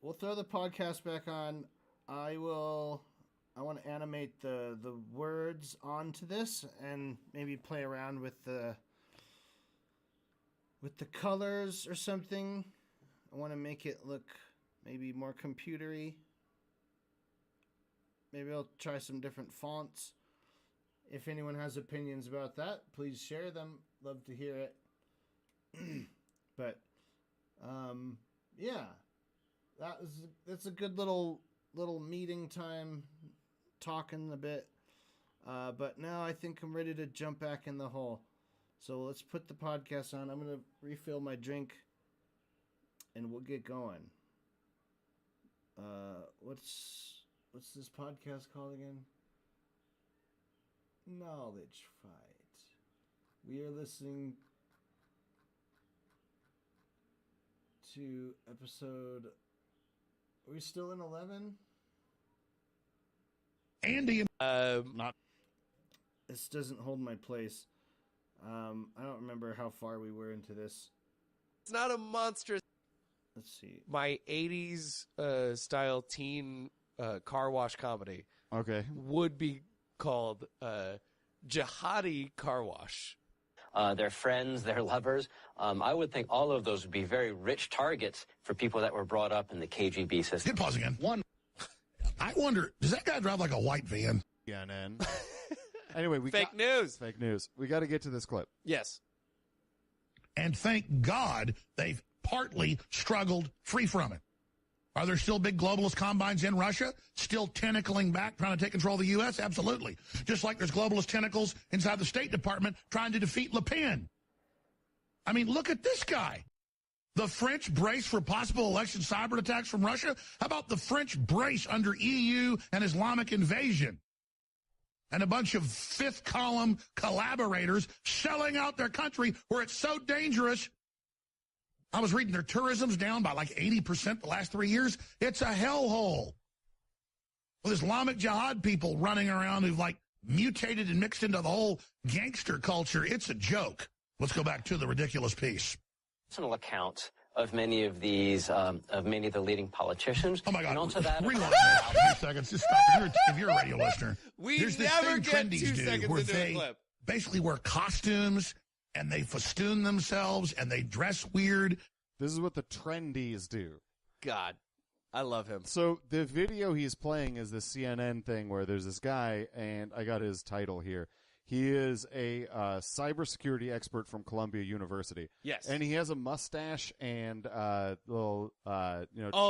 we'll throw the podcast back on. I want to animate the words onto this and maybe play around with the colors or something. I want to make it look maybe more computery. Maybe I'll try some different fonts. If anyone has opinions about that, please share them. Love to hear it. But yeah, that's a good little meeting time, talking a bit. But now I think I'm ready to jump back in the hole. So let's put the podcast on. I'm gonna refill my drink, and we'll get going. What's this podcast called again? Knowledge Fight. We are listening to episode. Are we still in 11? Andy, not. This doesn't hold my place. I don't remember how far we were into this. It's not a monstrous. let's see. My 80s style teen car wash comedy Okay. would be called Jihadi Car Wash. Their friends, their lovers. I would think all of those would be very rich targets for people that were brought up in the KGB system. Hit pause again. I wonder, does that guy drive like a white van? CNN. Anyway, Fake news. Fake news. We got to get to this clip. Yes. And thank God they've partly struggled free from it. Are there still big globalist combines in Russia still tentacling back, trying to take control of the U.S.? Absolutely. Just like there's globalist tentacles inside the State Department trying to defeat Le Pen. I mean, look at this guy. The French brace for possible election cyber attacks from Russia? How about the French brace under EU and Islamic invasion? And a bunch of fifth column collaborators selling out their country where it's so dangerous. I was reading their tourism's down by like 80% the last 3 years. It's a hellhole. With Islamic Jihad people running around who've like mutated and mixed into the whole gangster culture. It's a joke. Let's go back to the ridiculous piece. Personal account of many of these, of many of the leading politicians. Oh my God! And also that Rewind that. 2 seconds. Just stop. If you're a radio listener, There's this never thing get 2 trendies do seconds where into they a clip. basically wear costumes and they festoon themselves and they dress weird. This is what the trendies do. God, I love him. So the video he's playing is the CNN thing where there's this guy, and I got his title here. He is a cybersecurity expert from Columbia University. Yes. And he has a mustache and little, Oh,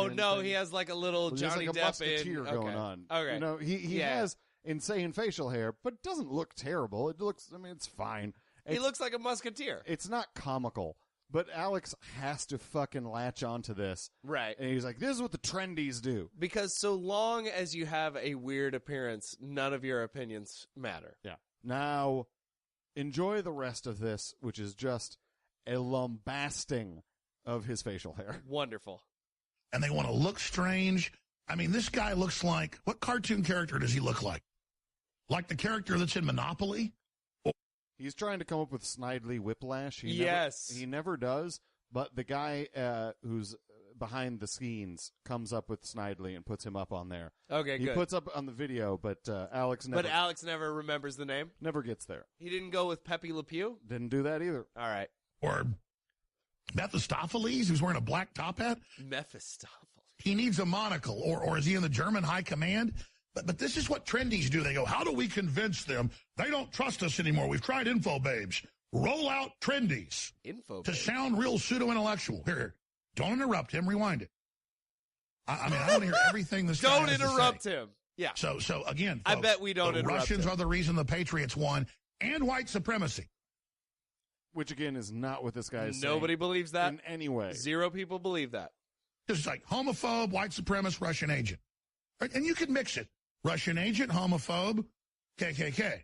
chin no, thing. he has like a little He has Johnny like a Depp musketeer in. going on. Okay. You know, he has insane facial hair, but doesn't look terrible. It looks, I mean, it's fine. He looks like a musketeer. It's not comical. But Alex has to fucking latch onto this. Right. And he's like, this is what the trendies do. Because so long as you have a weird appearance, none of your opinions matter. Yeah. Now, enjoy the rest of this, which is just a lambasting of his facial hair. Wonderful. And they want to look strange. I mean, this guy looks like, what cartoon character does he look like? Like the character that's in Monopoly? He's trying to come up with Snidely Whiplash. Yes. He never does, but the guy who's behind the scenes comes up with Snidely and puts him up on there. Okay, He good. puts up on the video, but Alex never... But Alex never remembers the name? Never gets there. He didn't go with Pepe Le Pew? Didn't do that either. All right. Or Mephistopheles, who's wearing a black top hat? Mephistopheles. He needs a monocle. Or is he in the German high command? But this is what trendies do. They go, how do we convince them? They don't trust us anymore. We've tried info babes. Roll out trendies. Info to babes. sound real pseudo-intellectual. Here. Don't interrupt him. Rewind it. I mean, I want to hear everything this guy Don't has to interrupt say. him. Yeah. So again, I folks, bet we don't the interrupt Russians him. are the reason the Patriots won, and white supremacy. Which, again, is not what this guy is saying. Nobody believes that. In any way. 0 people believe that. Just like homophobe, white supremacist, Russian agent. Right? And you can mix it. Russian agent, homophobe, KKK.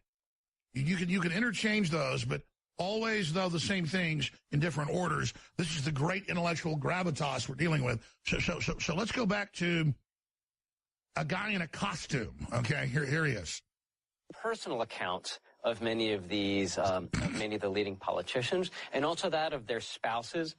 You can interchange those, but always, though, the same things in different orders. This is the great intellectual gravitas we're dealing with. So let's go back to a guy in a costume. Okay, here he is. Personal accounts of many of these, many of the leading politicians, and also that of their spouses,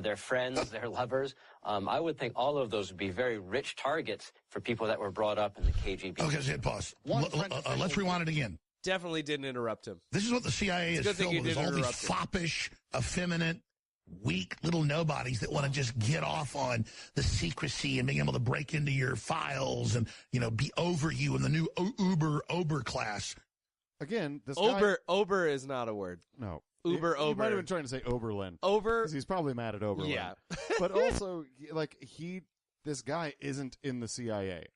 their friends, their lovers. I would think all of those would be very rich targets for people that were brought up in the KGB. Okay, so hit pause. Let's rewind it again. Definitely didn't interrupt him. This is what the CIA is Good thing filled you with, is didn't all these interrupt him. foppish, effeminate, weak little nobodies that want to just get off on the secrecy and being able to break into your files and, be over you in the new Uber class. Again, this Ober is not a word. No. Uber, He might Ober. have been trying to say Oberlin. Over. 'Cause he's probably mad at Oberlin. Yeah. But also, this guy isn't in the CIA.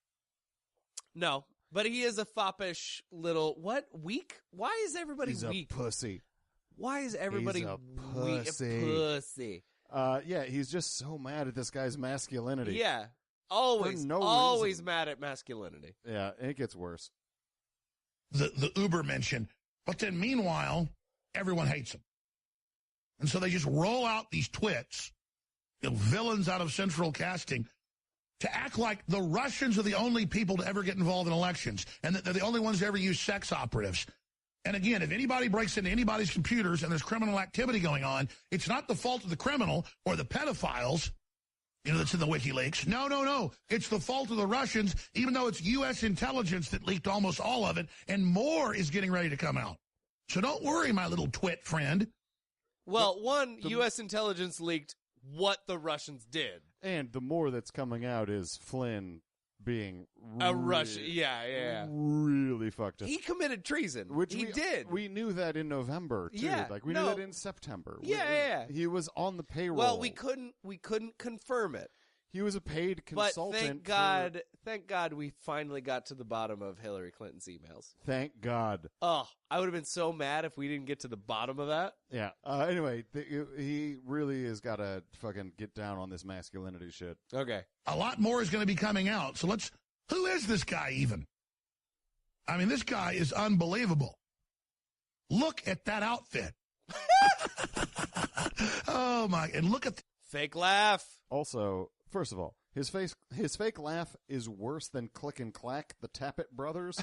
No, but he is a foppish little, weak? Why is everybody He's weak? a pussy. Why is everybody He's a weak? pussy. Pussy. Yeah, he's just so mad at this guy's masculinity. Yeah. Always, For no always reason. mad at masculinity. Yeah, and it gets worse. The Uber mention. But then meanwhile, everyone hates him. And so they just roll out these twits, villains out of central casting, to act like the Russians are the only people to ever get involved in elections and that they're the only ones to ever use sex operatives. And again, if anybody breaks into anybody's computers and there's criminal activity going on, it's not the fault of the criminal or the pedophiles. that's in the WikiLeaks. No. It's the fault of the Russians, even though it's U.S. intelligence that leaked almost all of it, and more is getting ready to come out. So don't worry, my little twit friend. Well, U.S. intelligence leaked what the Russians did. And the more that's coming out is Flynn being a Russian. Yeah. Really fucked up. He committed treason. Which he did. We knew that in November, too. Yeah, we knew that in September. Yeah. He was on the payroll. Well, we couldn't confirm it. He was a paid consultant. But thank God we finally got to the bottom of Hillary Clinton's emails. Thank God. Oh, I would have been so mad if we didn't get to the bottom of that. Yeah. Anyway, he really has got to fucking get down on this masculinity shit. Okay. A lot more is going to be coming out. So who is this guy even? I mean, this guy is unbelievable. Look at that outfit. Oh, my. And look at fake laugh. Also, first of all, his fake laugh is worse than Click and Clack, the Tappet brothers,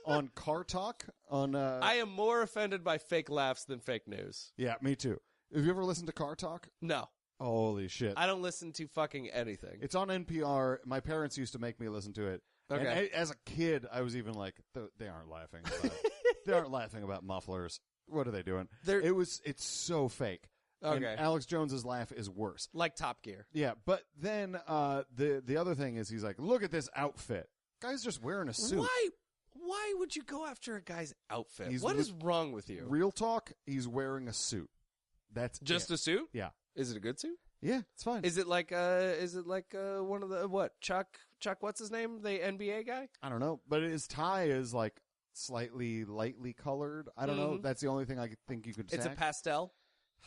on Car Talk. I am more offended by fake laughs than fake news. Yeah, me too. Have you ever listened to Car Talk? No. Holy shit. I don't listen to fucking anything. It's on NPR. My parents used to make me listen to it. Okay. And as a kid, I was even like, they aren't laughing. They aren't laughing about mufflers. What are they doing? It's so fake. Okay. And Alex Jones's laugh is worse. Like Top Gear. Yeah, but then the other thing is he's like, look at this outfit. Guy's just wearing a suit. Why would you go after a guy's outfit? What what is wrong with you? Real talk, he's wearing a suit. That's just a suit? Yeah. Is it a good suit? Yeah, it's fine. Is it like one of the what? Chuck what's his name? The NBA guy? I don't know, but his tie is like slightly lightly colored. I don't know. That's the only thing I think you could say. It's a pastel?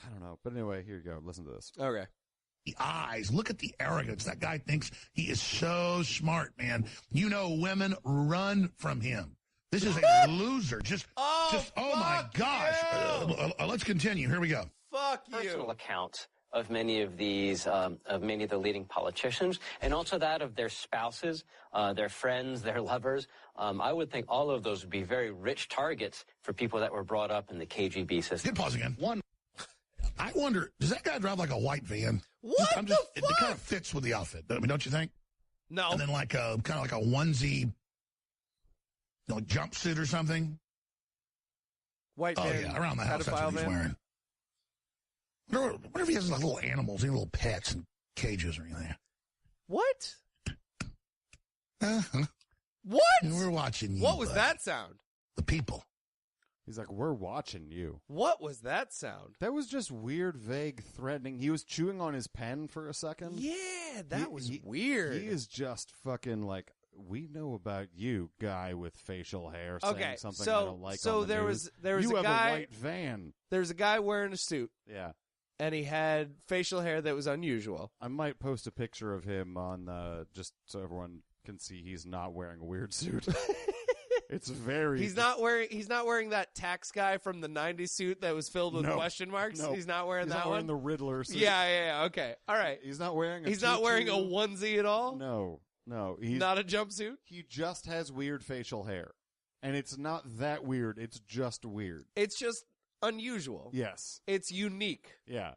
I don't know. But anyway, here you go. Listen to this. Okay. the eyes. Look at the arrogance. That guy thinks he is so smart, man. You know, women run from him. This is a loser. Oh my gosh. Let's continue. Here we go. Fuck you. Personal account of many of these, of many of the leading politicians, and also that of their spouses, their friends, their lovers. I would think all of those would be very rich targets for people that were brought up in the KGB system. Hit pause again. One. I wonder, does that guy drive like a white van? What the fuck? It kind of fits with the outfit. I mean, don't you think? No. And then like kind of like a onesie, jumpsuit or something. White van. Oh, yeah, around the house, that's what he's wearing. What if he has like little animals, little pets and cages or anything? What? Uh-huh. What? We're watching you. What was that sound? The people. He's like, we're watching you. What was that sound? That was just weird, vague, threatening. He was chewing on his pen for a second. Yeah, that was weird. He is just fucking like, we know about you, guy with facial hair, saying something I don't like. So on the news. there was you a have guy. a white van. There's a guy wearing a suit. Yeah. And he had facial hair that was unusual. I might post a picture of him on just so everyone can see he's not wearing a weird suit. It's very. He's not wearing that tax guy from the '90s suit that was filled with question marks. No. He's not wearing he's that not one. Wearing the Riddler suit. Yeah. Okay. All right. He's not wearing. He's not wearing a onesie at all. No. He's not a jumpsuit. He just has weird facial hair, and it's not that weird. It's just weird. It's just unusual. Yes. It's unique. Yeah.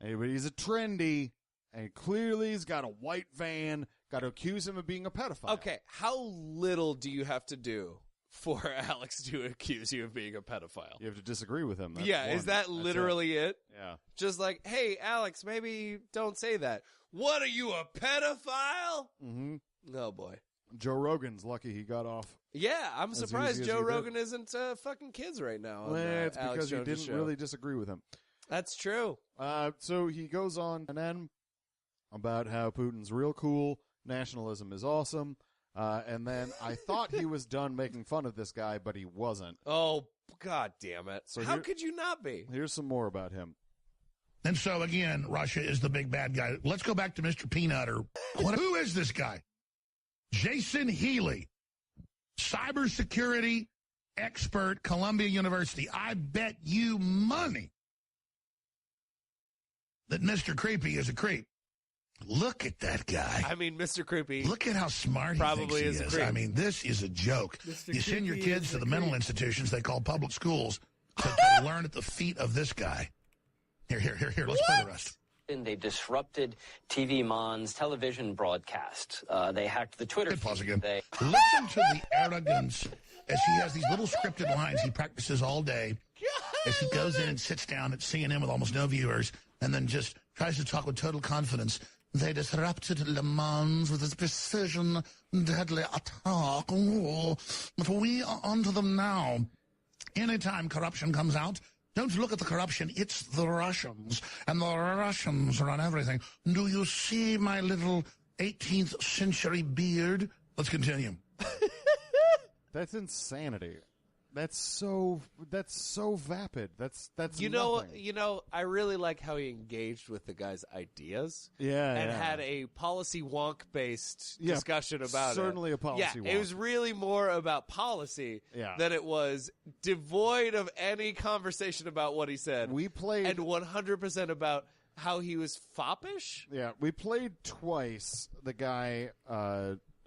But he's a trendy, and clearly he's got a white van. Got to accuse him of being a pedophile. Okay. How little do you have to do for Alex to accuse you of being a pedophile? You have to disagree with him. Is that literally it? Yeah. Just like, hey, Alex, maybe don't say that. What, are you a pedophile? Mm-hmm. Oh, boy. Joe Rogan's lucky he got off. Yeah, I'm surprised Joe Rogan isn't fucking kids right now. Well, it's Alex because you didn't show. really disagree with him. That's true. So he goes on and then about how Putin's real cool, nationalism is awesome, and then I thought he was done making fun of this guy, but he wasn't. Oh, God damn it. So how could you not be? Here's some more about him. And so, again, Russia is the big bad guy. Let's go back to Mr. Peanut. Who is this guy? Jason Healy, cybersecurity expert, Columbia University. I bet you money that Mr. Creepy is a creep. Look at that guy. I mean, Mr. Creepy. Look at how smart probably he thinks he is. A creep. I mean, this is a joke. Mr. You send your Creepy kids is to a the creep. mental institutions they call public schools to learn at the feet of this guy. Here. Let's play the rest. They disrupted TV Mon's television broadcast. They hacked the Twitter Pause feed. again. Listen to the arrogance as he has these little scripted lines he practices all day as he goes in and sits down at CNN with almost no viewers and then just tries to talk with total confidence. They disrupted Le Mans with this precision, deadly attack. Oh, but we are onto them now. Anytime corruption comes out, don't look at the corruption. It's the Russians, and the Russians run everything. Do you see my little 18th century beard? Let's continue. That's insanity. That's so vapid. That's you know, I really like how he engaged with the guy's ideas. And had a policy wonk based discussion about certainly it. A policy wonk. It was really more about policy than it was devoid of any conversation about what he said. We played and 100% about how he was foppish. Yeah, we played twice the guy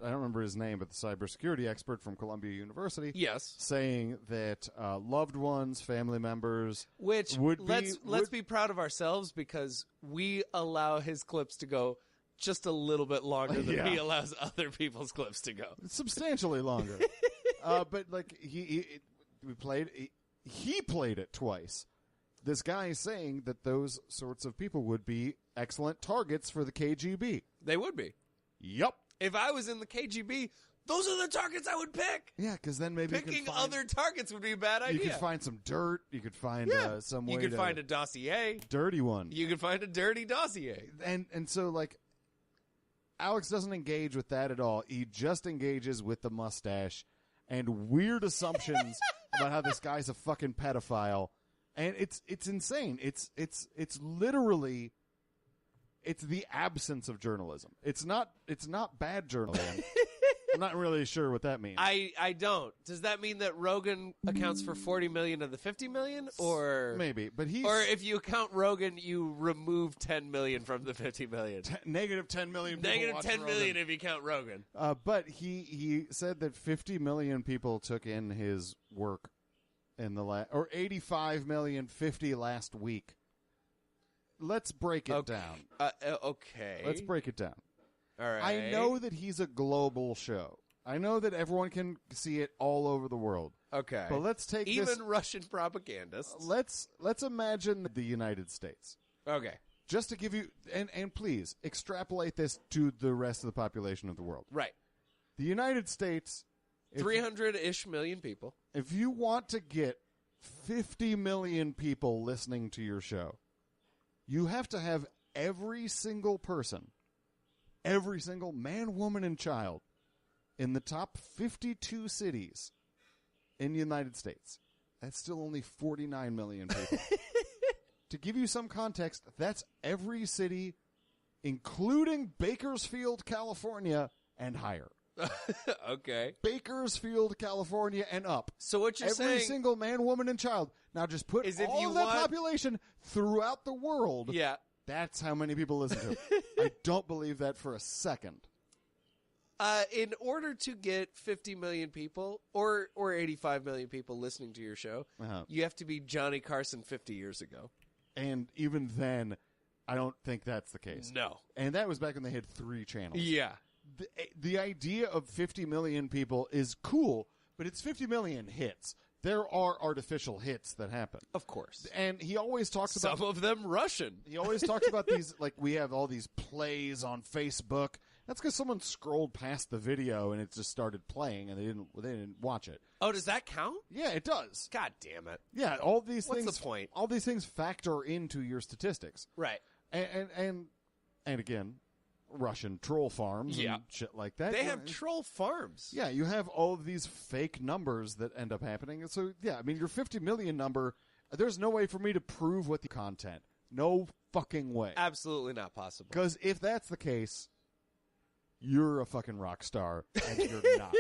I don't remember his name, but the cybersecurity expert from Columbia University. Yes. Saying that loved ones, family members, which would let's be proud of ourselves because we allow his clips to go just a little bit longer than he allows other people's clips to go. Substantially longer. But like he played it twice. This guy is saying that those sorts of people would be excellent targets for the KGB. They would be. Yep. If I was in the KGB, those are the targets I would pick. Yeah, because then maybe picking other targets would be a bad idea. You could find some dirt. You could find some way. You could find a dossier. Dirty one. You could find a dirty dossier. And so like, Alex doesn't engage with that at all. He just engages with the mustache and weird assumptions about how this guy's a fucking pedophile, and it's insane. It's literally. It's the absence of journalism. It's not bad journalism. I'm not really sure what that means. I don't. Does that mean that Rogan accounts for 40 million of the 50 million? Or maybe, but or if you count Rogan, you remove 10 million from the 50 million. Negative 10 million people Negative watch 10 Rogan. million if you count Rogan. But he said that 50 million people took in his work in the or 85 million 50 last week. Let's break it down. Okay. Let's break it down. All right. I know that he's a global show. I know that everyone can see it all over the world. Okay. But let's take even Russian propagandists. Let's imagine the United States. Okay. Just to give you and please extrapolate this to the rest of the population of the world. Right. The United States 300-ish million people. If you want to get 50 million people listening to your show, you have to have every single person, every single man, woman, and child in the top 52 cities in the United States. That's still only 49 million people. To give you some context, that's every city, including Bakersfield, California, and higher. Okay. Bakersfield, California, and up. So what you're saying... Every single man, woman, and child. Now just put all of that population throughout the world. Yeah. That's how many people listen to it. I don't believe that for a second. In order to get 50 million people or 85 million people listening to your show, you have to be Johnny Carson 50 years ago. And even then, I don't think that's the case. No. And that was back when they had 3 channels. Yeah. The idea of 50 million people is cool, but it's 50 million hits. There are artificial hits that happen. Of course. And he always talks about... Some of them Russian. He always talks about these, like, we have all these plays on Facebook. That's because someone scrolled past the video and it just started playing and they didn't watch it. Oh, does that count? Yeah, it does. God damn it. Yeah, all these things... What's the point? All these things factor into your statistics. Right. And again... Russian troll farms and shit like that. They have troll farms. Yeah, you have all of these fake numbers that end up happening. And so, yeah, I mean, your 50 million number, there's no way for me to prove what the content. No fucking way. Absolutely not possible. Because if that's the case, you're a fucking rock star, and you're not.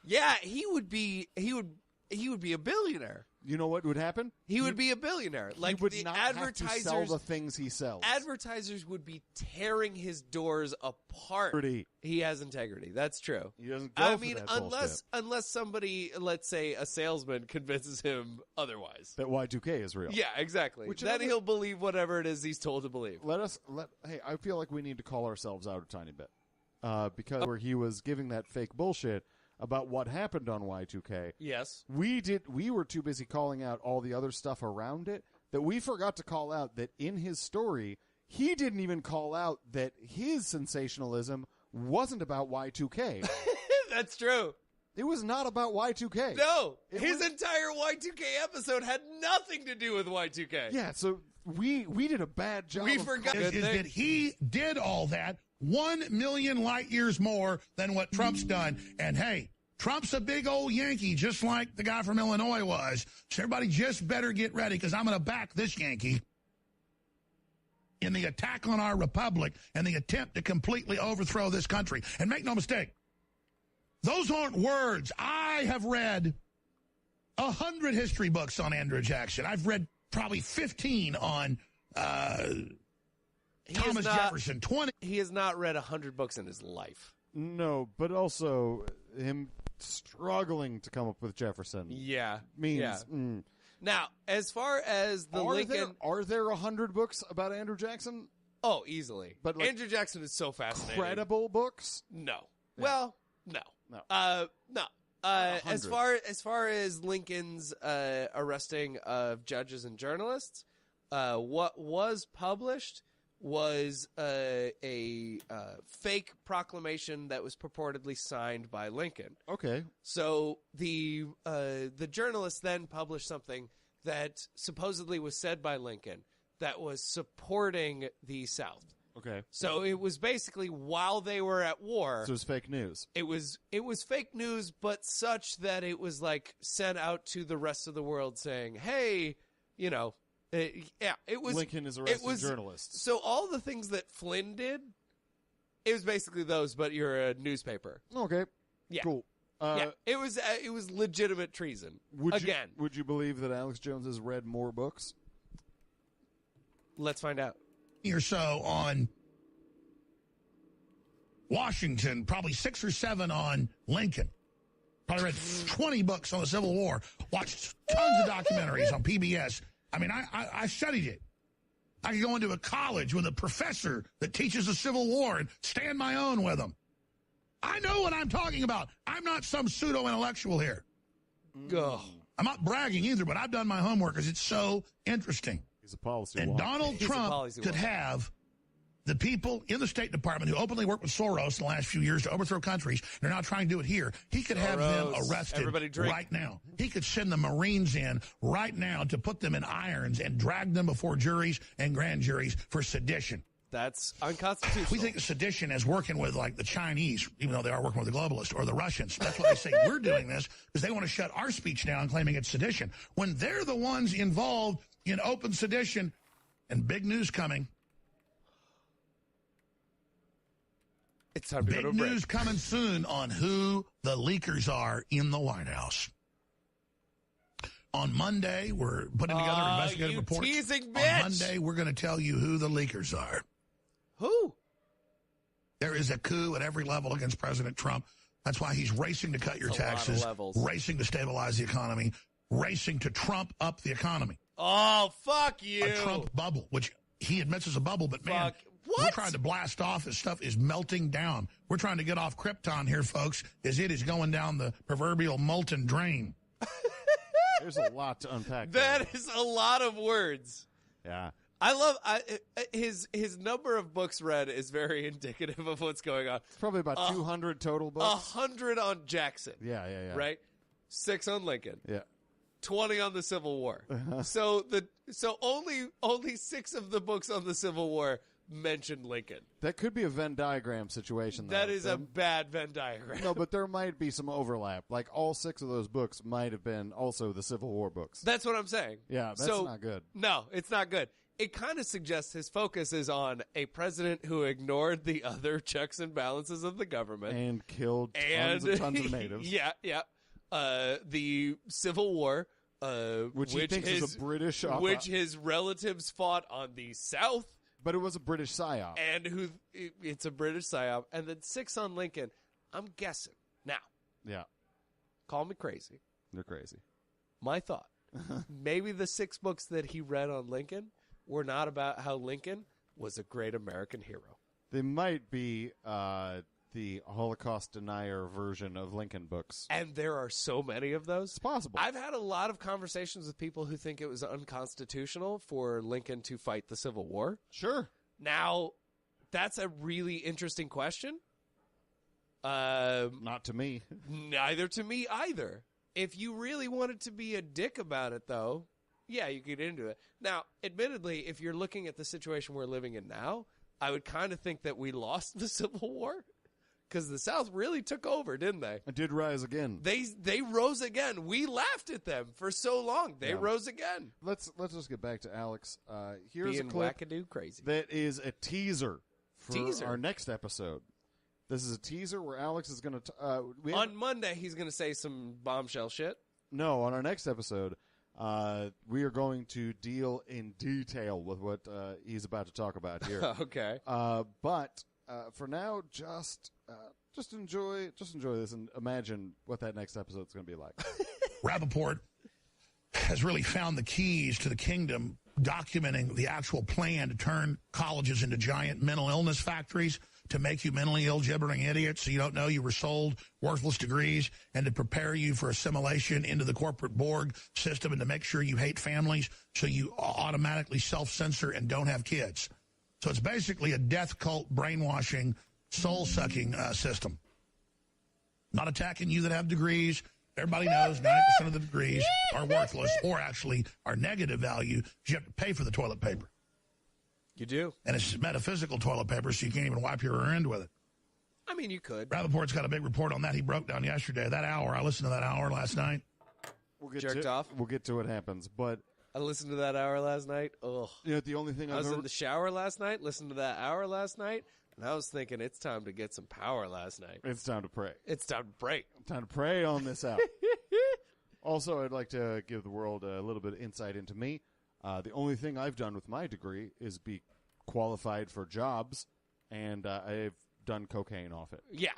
Yeah, he would be a billionaire. you know what would happen? He would be a billionaire. Like he would the not advertisers, have to sell the things he sells. Advertisers would be tearing his doors apart. Integrity. He has integrity. That's true. He doesn't go I for mean, that bullshit. unless somebody, let's say a salesman, convinces him otherwise. That Y2K is real. Yeah, exactly. Then he'll believe whatever it is he's told to believe. Hey, I feel like we need to call ourselves out a tiny bit. Because where he was giving that fake bullshit about what happened on Y2K. Yes. We were too busy calling out all the other stuff around it that we forgot to call out that in his story, he didn't even call out that his sensationalism wasn't about Y2K. That's true. It was not about Y2K. No. His entire Y2K episode had nothing to do with Y2K. Yeah, so we did a bad job. We forgot is that he did all that 1 million light years more than what Trump's done. And hey, Trump's a big old Yankee, just like the guy from Illinois was. So everybody just better get ready, because I'm going to back this Yankee in the attack on our republic and the attempt to completely overthrow this country. And make no mistake, those aren't words. I have read 100 history books on Andrew Jackson. I've read probably 15 on Thomas Jefferson. 20. He has not read 100 books in his life. No, but also him struggling to come up with Jefferson. Yeah. Means. Yeah. Now, as far as the Lincoln... Are there 100 books about Andrew Jackson? Oh, easily. But like, Andrew Jackson is so fascinating. Credible books? No. Yeah. Well, no. No. As far as Lincoln's arresting of judges and journalists, what was published was a fake proclamation that was purportedly signed by Lincoln. Okay. So the journalists then published something that supposedly was said by Lincoln that was supporting the South. Okay. So it was basically while they were at war. So it was fake news. It was fake news, but such that it was like sent out to the rest of the world saying, "Hey, you know." It was Lincoln is arresting journalists. So all the things that Flynn did, it was basically those, but you're a newspaper. Okay, yeah, cool. Yeah, it was legitimate treason. Would you believe that Alex Jones has read more books? Let's find out. Or so on Washington, probably 6 or 7 on Lincoln. Probably read 20 books on the Civil War. Watched tons of documentaries on PBS. I mean, I studied it. I could go into a college with a professor that teaches the Civil War and stand my own with them. I know what I'm talking about. I'm not some pseudo-intellectual here. I'm not bragging either, but I've done my homework because it's so interesting. He's a policy And wonk. Donald Trump could have the people in the State Department who openly worked with Soros in the last few years to overthrow countries, and are now trying to do it here. He could have them arrested right now. He could send the Marines in right now to put them in irons and drag them before juries and grand juries for sedition. That's unconstitutional. We think of sedition as working with, like, the Chinese, even though they are working with the globalists, or the Russians. That's what they say. We're doing this because they want to shut our speech down, claiming it's sedition, when they're the ones involved in open sedition. And big news coming. It's time to go to a break. Big news coming soon on who the leakers are in the White House. On Monday, we're putting together an investigative report. Teasing bitch. On Monday, we're going to tell you who the leakers are. Who? There is a coup at every level against President Trump. That's why he's racing to cut your taxes, racing to stabilize the economy, racing to Trump up the economy. Oh, fuck you. A Trump bubble, which he admits is a bubble, but man, we're trying to blast off. This stuff is melting down. We're trying to get off Krypton here, folks, as it is going down the proverbial molten drain. There's a lot to unpack. That is a lot of words. Yeah. I love his number of books read is very indicative of what's going on. It's probably about 200 total books. 100 on Jackson. Yeah. Right? 6 on Lincoln. Yeah. 20 on the Civil War. So only 6 of the books on the Civil War mentioned Lincoln. That could be a Venn diagram situation. That is a bad Venn diagram. No, but there might be some overlap. Like all 6 of those books might have been also the Civil War books. That's what I'm saying. Yeah, that's not good. No, it's not good. It kind of suggests his focus is on a president who ignored the other checks and balances of the government. And killed tons of natives. Yeah. The Civil War, which he thinks is a British which his relatives fought on the South. But it was a British psyop. And it's a British psyop. And then 6 on Lincoln. I'm guessing. Now. Yeah. Call me crazy. They're crazy. My thought. Maybe the 6 books that he read on Lincoln were not about how Lincoln was a great American hero. They might be the Holocaust denier version of Lincoln books. And there are so many of those. It's possible. I've had a lot of conversations with people who think it was unconstitutional for Lincoln to fight the Civil War. Sure. Now, that's a really interesting question. Not to me. Neither to me either. If you really wanted to be a dick about it, though, yeah, you get into it. Now, admittedly, if you're looking at the situation we're living in now, I would kind of think that we lost the Civil War because the South really took over, didn't they? It did rise again. They rose again. We laughed at them for so long. They rose again. Let's just get back to Alex. Here's Being a clip wackadoo crazy. that is a teaser for our next episode. This is a teaser where Alex is going to... on Monday, he's going to say some bombshell shit. No, on our next episode, we are going to deal in detail with what he's about to talk about here. Okay. But for now, just enjoy this and imagine what that next episode is going to be like. Rappaport has really found the keys to the kingdom, documenting the actual plan to turn colleges into giant mental illness factories, to make you mentally ill, gibbering idiots so you don't know you were sold worthless degrees, and to prepare you for assimilation into the corporate Borg system, and to make sure you hate families so you automatically self-censor and don't have kids. So it's basically a death cult, brainwashing, soul-sucking system. Not attacking you that have degrees. Everybody knows 90% of the degrees are worthless, or actually are negative value because you have to pay for the toilet paper. You do. And it's metaphysical toilet paper, so you can't even wipe your rear end with it. I mean, you could. Rappaport's got a big report on that he broke down yesterday. That hour, I listened to that hour last night. Jerked off? We'll get to what happens, but... I listened to that hour last night. Ugh. You know, the only thing I was in the shower last night, listened to that hour last night, and I was thinking it's time to get some power last night. It's time to pray. It's time to pray. Time to pray on this out. Also, I'd like to give the world a little bit of insight into me. The only thing I've done with my degree is be qualified for jobs, and I've done cocaine off it. Yeah.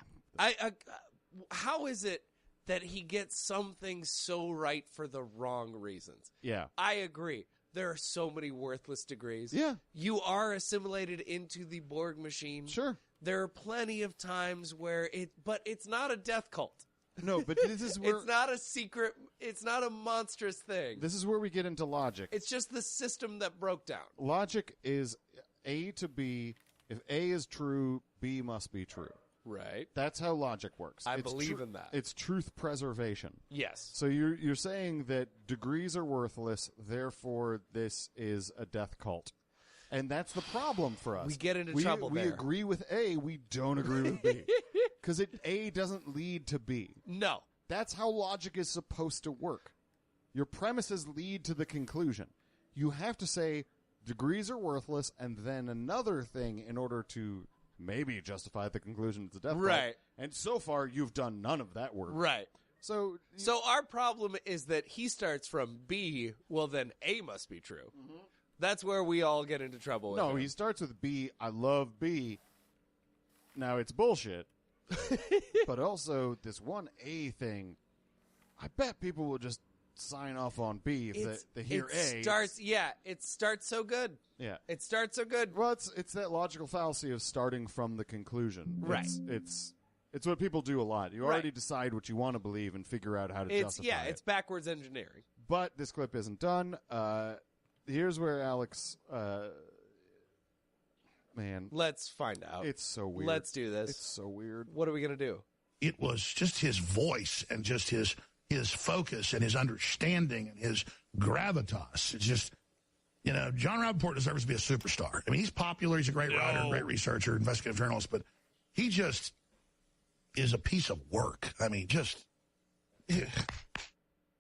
How is it that he gets some things so right for the wrong reasons? Yeah. I agree. There are so many worthless degrees. Yeah. You are assimilated into the Borg machine. Sure. There are plenty of times where but it's not a death cult. No, but this is where... It's not a secret, it's not a monstrous thing. This is where we get into logic. It's just the system that broke down. Logic is A to B. If A is true, B must be true. Right. That's how logic works. I believe in that. It's truth preservation. Yes. So you're saying that degrees are worthless, therefore this is a death cult. And that's the problem for us. We get into trouble there. We agree with A, we don't agree with B. Because A doesn't lead to B. No. That's how logic is supposed to work. Your premises lead to the conclusion. You have to say degrees are worthless, and then another thing in order to maybe justify the conclusion it's a death cult. Right. And so far, you've done none of that work. Right. So our problem is that he starts from B, well, then A must be true. Mm-hmm. That's where we all get into trouble with him. He starts with B. I love B. Now, it's bullshit. But also, this one A thing, I bet people will just sign off on B if they hear A. It starts so good. Yeah. It starts so good. Well, it's that logical fallacy of starting from the conclusion. Right. It's what people do a lot. You already decide what you want to believe and figure out how to justify it. Yeah, it's backwards engineering. But this clip isn't done. Here's where Alex... man. Let's find out. It's so weird. Let's do this. It's so weird. What are we going to do? It was just his voice and just his focus and his understanding and his gravitas. It's just, John Rappaport deserves to be a superstar. I mean, he's popular. He's a great writer, great researcher, investigative journalist, but he just is a piece of work. I mean, just...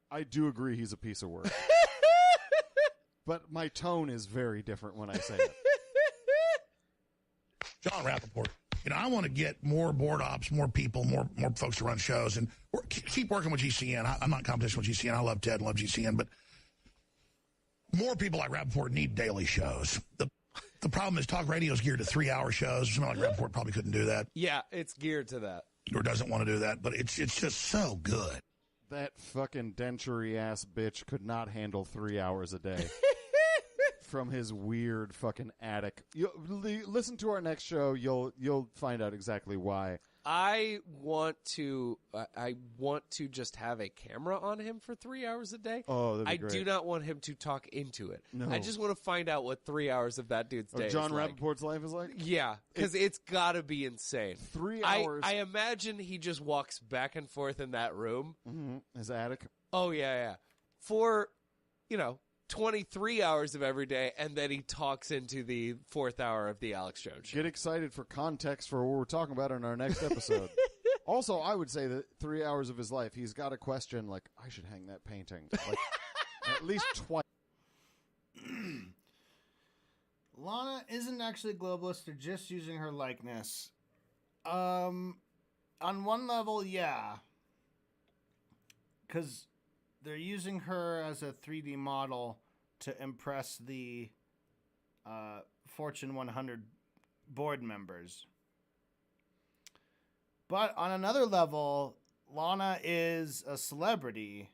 I do agree he's a piece of work. But my tone is very different when I say it. John Rappaport I want to get more board ops, more people, more folks to run shows, and keep working with GCN. I'm not in competition with GCN. I love Ted and love GCN, but more people like Rappaport need daily shows. The problem is talk radio is geared to 3-hour shows. Somebody like Rappaport probably couldn't do that. Yeah, it's geared to that. Or doesn't want to do that, but it's just so good. That fucking denture-ass bitch could not handle 3 hours a day. From his weird fucking attic. Listen to our next show. You'll find out exactly why. I want to just have a camera on him for 3 hours a day. Oh, that'd be great. I do not want him to talk into it. No. I just want to find out what 3 hours of that dude's day John is like. Rappaport's life is like? Yeah, because it's got to be insane. 3 hours. I imagine he just walks back and forth in that room. Mm-hmm. His attic. Oh, yeah. For, 23 hours of every day, and then he talks into the 4th hour of the Alex Jones Show. Get excited for context for what we're talking about in our next episode. Also, I would say that 3 hours of his life, he's got a question like, I should hang that painting. Like, at least twice. Lana isn't actually a globalist. They're just using her likeness. On one level, yeah. Because they're using her as a 3D model to impress the Fortune 100 board members. But on another level, Lana is a celebrity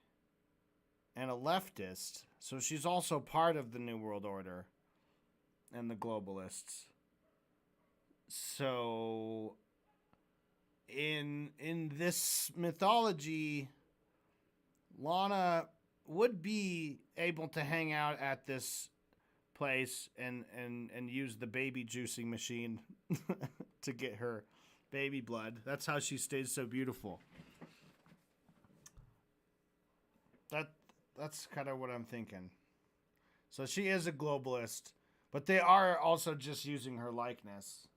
and a leftist, so she's also part of the New World Order and the globalists. So in this mythology, Lana would be able to hang out at this place and use the baby juicing machine to get her baby blood. That's how she stays so beautiful. That's kind of what I'm thinking. So she is a globalist, but they are also just using her likeness.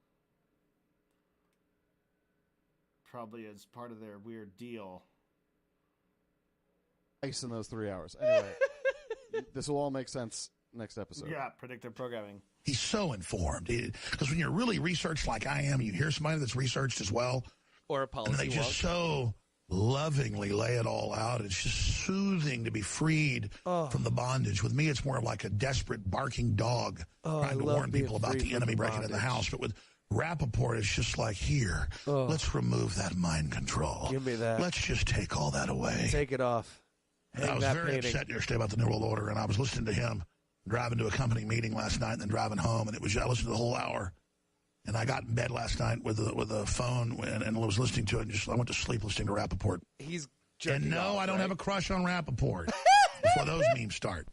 Probably as part of their weird deal. In those 3 hours. Anyway, this will all make sense next episode. Yeah, predictive programming. He's so informed. Because when you're really researched like I am, you hear somebody that's researched as well. Or a policy and they just so lovingly lay it all out. It's just soothing to be freed from the bondage. With me, it's more like a desperate barking dog trying to warn people about the enemy breaking into the house. But with Rappaport, it's just like, here, let's remove that mind control. Give me that. Let's just take all that away. Take it off. And I was very upset yesterday about the New World Order, and I was listening to him driving to a company meeting last night and then driving home, and I listened to the whole hour. And I got in bed last night with a phone and was listening to it, and I went to sleep listening to Rappaport. He's And no, I don't have a crush on Rappaport before those memes start.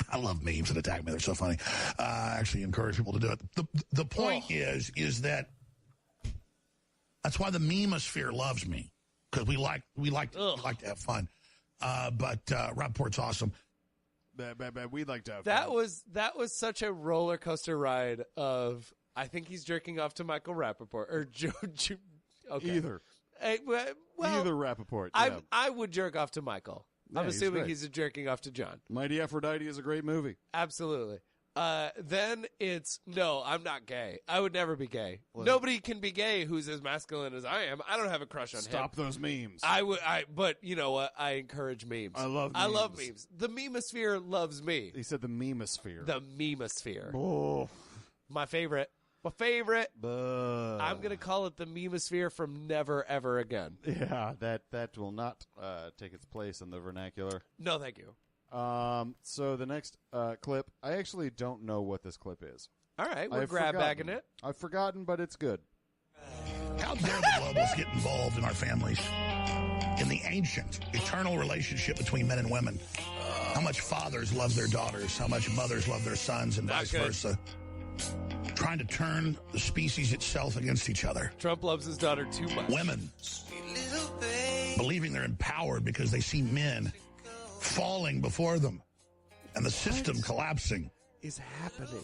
I love memes that attack me. They're so funny. I actually encourage people to do it. The point is that that's why the memosphere loves me, because we like to have fun. But Rappaport's awesome. We'd like to have fun. That was such a roller coaster ride of, I think he's jerking off to Michael Rappaport or okay. Either. Well, either Rappaport. Yeah. I would jerk off to Michael. Yeah, I'm assuming he's jerking off to John. Mighty Aphrodite is a great movie. Absolutely. Then it's, no, I'm not gay. I would never be gay. Well, nobody can be gay who's as masculine as I am. I don't have a crush on him. Stop those memes. But you know what? I encourage memes. I love memes. The memosphere loves me. He said the memosphere. The memosphere. Oh. My favorite. I'm going to call it the memosphere from Never Ever Again. Yeah, that will not take its place in the vernacular. No, thank you. So the next clip, I actually don't know what this clip is. All right, we're grab bagging it. I've forgotten, but it's good. How dare the globals get involved in our families? In the ancient, eternal relationship between men and women. How much fathers love their daughters, how much mothers love their sons, and vice versa. Trying to turn the species itself against each other. Trump loves his daughter too much. Women believing they're empowered because they see men falling before them and the system collapsing. Is happening.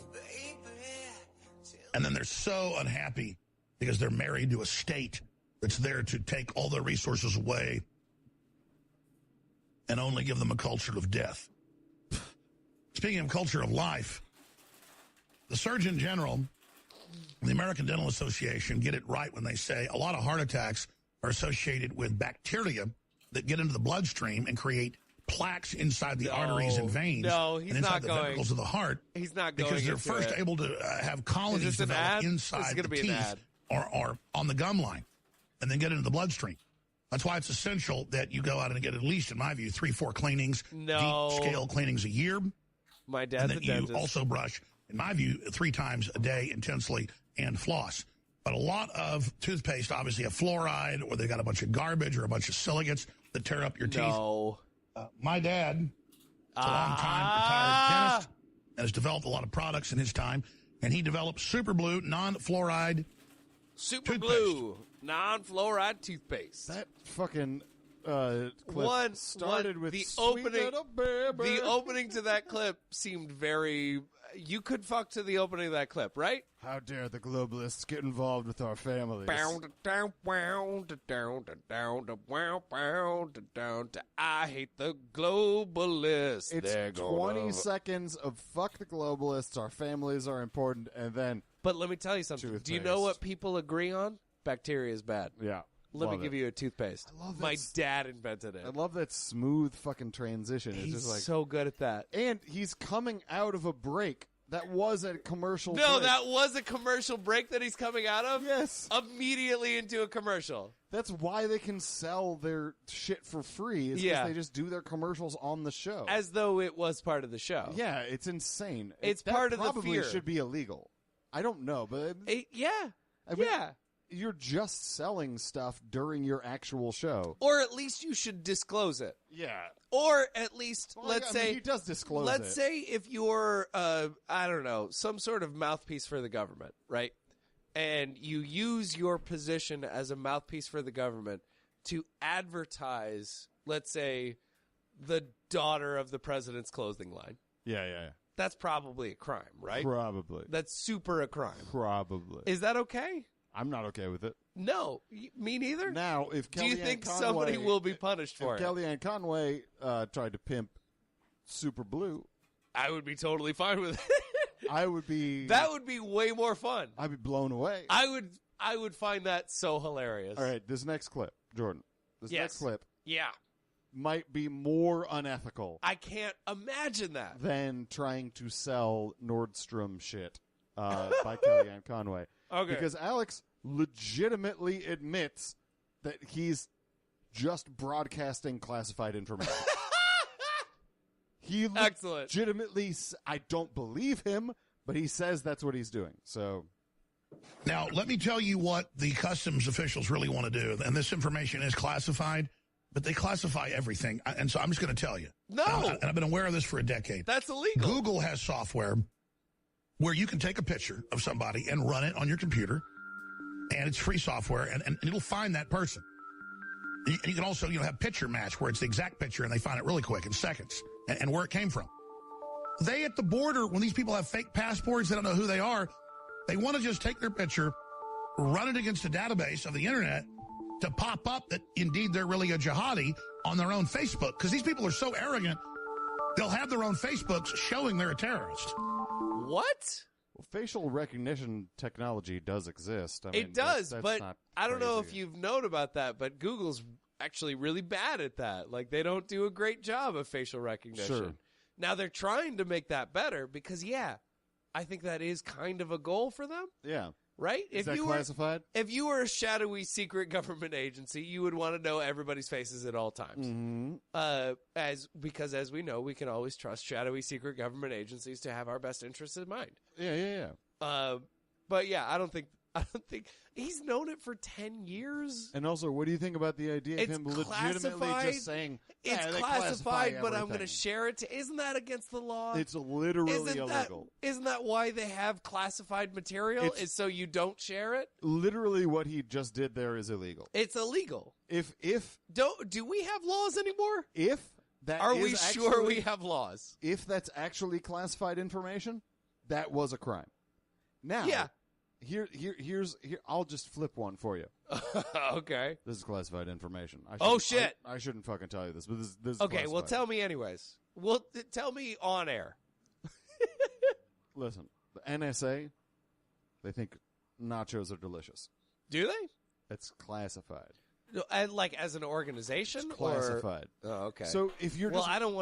And then they're so unhappy because they're married to a state that's there to take all their resources away and only give them a culture of death. Speaking of culture of life, the Surgeon General the American Dental Association get it right when they say a lot of heart attacks are associated with bacteria that get into the bloodstream and create plaques inside the arteries and veins. No, he's and inside not the going. ventricles of the heart. He's not going because they're into first it. able to have colonies Is this an develop ad? inside This is the gonna be an teeth ad. or on the gum line, and then get into the bloodstream. That's why it's essential that you go out and get at least, in my view, 3-4 cleanings, No. deep scale cleanings a year. My dad's And a then you dentist. also brush, in my view, 3 times a day intensely and floss. But a lot of toothpaste obviously have fluoride, or they got a bunch of garbage or a bunch of silicates that tear up your teeth. No. My dad, is a long-time retired dentist, and has developed a lot of products in his time, and he developed Super Blue non-fluoride Super toothpaste. Blue non-fluoride toothpaste. That fucking clip started with the "Sweet opening. Little Baby." The opening to that clip seemed very. You could fuck to the opening of that clip, right? How dare the globalists get involved with our families? I hate the globalists. It's They're 20 gonna- seconds of fuck the globalists, our families are important, and then But let me tell you something. Do you know what people agree on? Bacteria is bad. Yeah. Let me love give it. you a toothpaste. I love My that dad invented it. I love that smooth fucking transition. It's He's just like so good at that. And he's coming out of a break. That was a commercial No, break. that was a commercial break that he's coming out of? Yes. Immediately into a commercial. That's why they can sell their shit for free. Is Yeah. because they just do their commercials on the show. As though it was part of the show. Yeah, it's insane. It's That part of the probably fear. should be illegal. I don't know, but Yeah. I mean, Yeah. you're just selling stuff during your actual show. Or at least you should disclose it. Yeah. Or at least, Well, let's I say... mean, he does disclose Let's it. say if you're, I don't know, some sort of mouthpiece for the government, right? And you use your position as a mouthpiece for the government to advertise, let's say, the daughter of the president's clothing line. Yeah. That's probably a crime, right? Probably. That's super a crime. Probably. Is that okay? I'm not okay with it. No, me neither. Now, if Do you Kellyanne think Conway, somebody will be punished for if it? Kellyanne Conway tried to pimp Super Blue, I would be totally fine with it. I would be. That would be way more fun. I'd be blown away. I would find that so hilarious. All right, this next clip, Jordan. This Yes. next clip Yeah. might be more unethical I can't imagine that. than trying to sell Nordstrom shit by Kellyanne Conway. Okay. Because Alex legitimately admits that he's just broadcasting classified information. He Excellent. legitimately, I don't believe him, but he says that's what he's doing. So Now, let me tell you what the customs officials really want to do. And this information is classified, but they classify everything. And so I'm just going to tell you. No. And I've been aware of this for a decade. That's illegal. Google has software where you can take a picture of somebody and run it on your computer. And it's free software, and it'll find that person. And you can also, have picture match where it's the exact picture, and they find it really quick in seconds, and where it came from. They at the border, when these people have fake passports, they don't know who they are, they want to just take their picture, run it against a database of the internet to pop up that indeed they're really a jihadi on their own Facebook. Because these people are so arrogant, they'll have their own Facebooks showing they're a terrorist. What? well, facial recognition technology does exist. I mean, It does, that's but not I don't know if crazy. you've known about that, but Google's actually really bad at that. Like, they don't do a great job of facial recognition. Sure. Now, they're trying to make that better because, I think that is kind of a goal for them, Yeah. right? Is that classified? If you were a shadowy secret government agency, you would want to know everybody's faces at all times. Mm-hmm. Because as we know, we can always trust shadowy secret government agencies to have our best interests in mind. Yeah. But yeah, I don't think he's known it for 10 years. And also, what do you think about the idea of It's him legitimately classified. just saying, It's "Yeah, they classified, classify but I'm going to everything." share it. Isn't that against the law? It's literally illegal. Isn't that why they have classified material? It's- Is so you don't share it? Literally, what he just did there is illegal. It's illegal. If Do we have laws anymore? that Are is we sure actually- we have laws? If that's actually classified information, that was a crime. Now, Yeah. Here's I'll just flip one for you. Okay. This is classified information. Oh, shit. I shouldn't fucking tell you this, but this is Okay, well, classified. tell me anyways. Well, tell me on air. Listen, the NSA, they think nachos are delicious. Do they? It's classified. No, and like as an organization, It's classified. Or? Oh, okay. So if you're well, just, I don't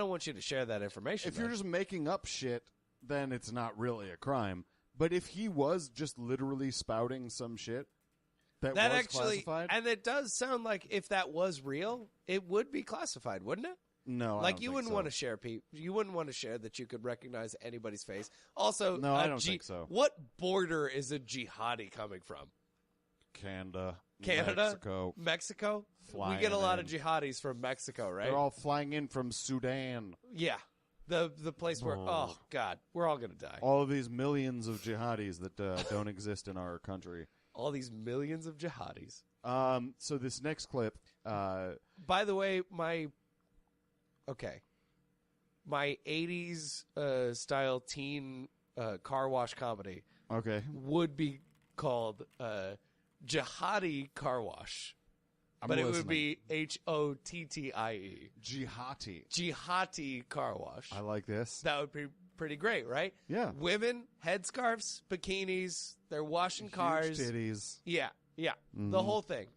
want you to share that information. If you're just making up shit, then it's not really a crime. But if he was just literally spouting some shit that was actually, classified, and it does sound like if that was real, it would be classified, wouldn't it? No, like you wouldn't want to share You wouldn't want to share that you could recognize anybody's face. Also, no, I don't think so. What border is a jihadi coming from? Canada, Mexico. Flying We get a lot in. of jihadis from Mexico, right? They're all flying in from Sudan. Yeah, the place where oh god, we're all gonna die. All of these millions of jihadis that don't exist in our country. All these millions of jihadis. So this next clip. By the way, my 80s style teen car wash comedy. Okay. Would be called Jihadi Car Wash. But it would be HOTTIE. Jihati Car Wash. I like this. That would be pretty great, right? Yeah. Women, headscarves, bikinis, they're washing cars. Huge titties. Yeah. Mhm. The whole thing.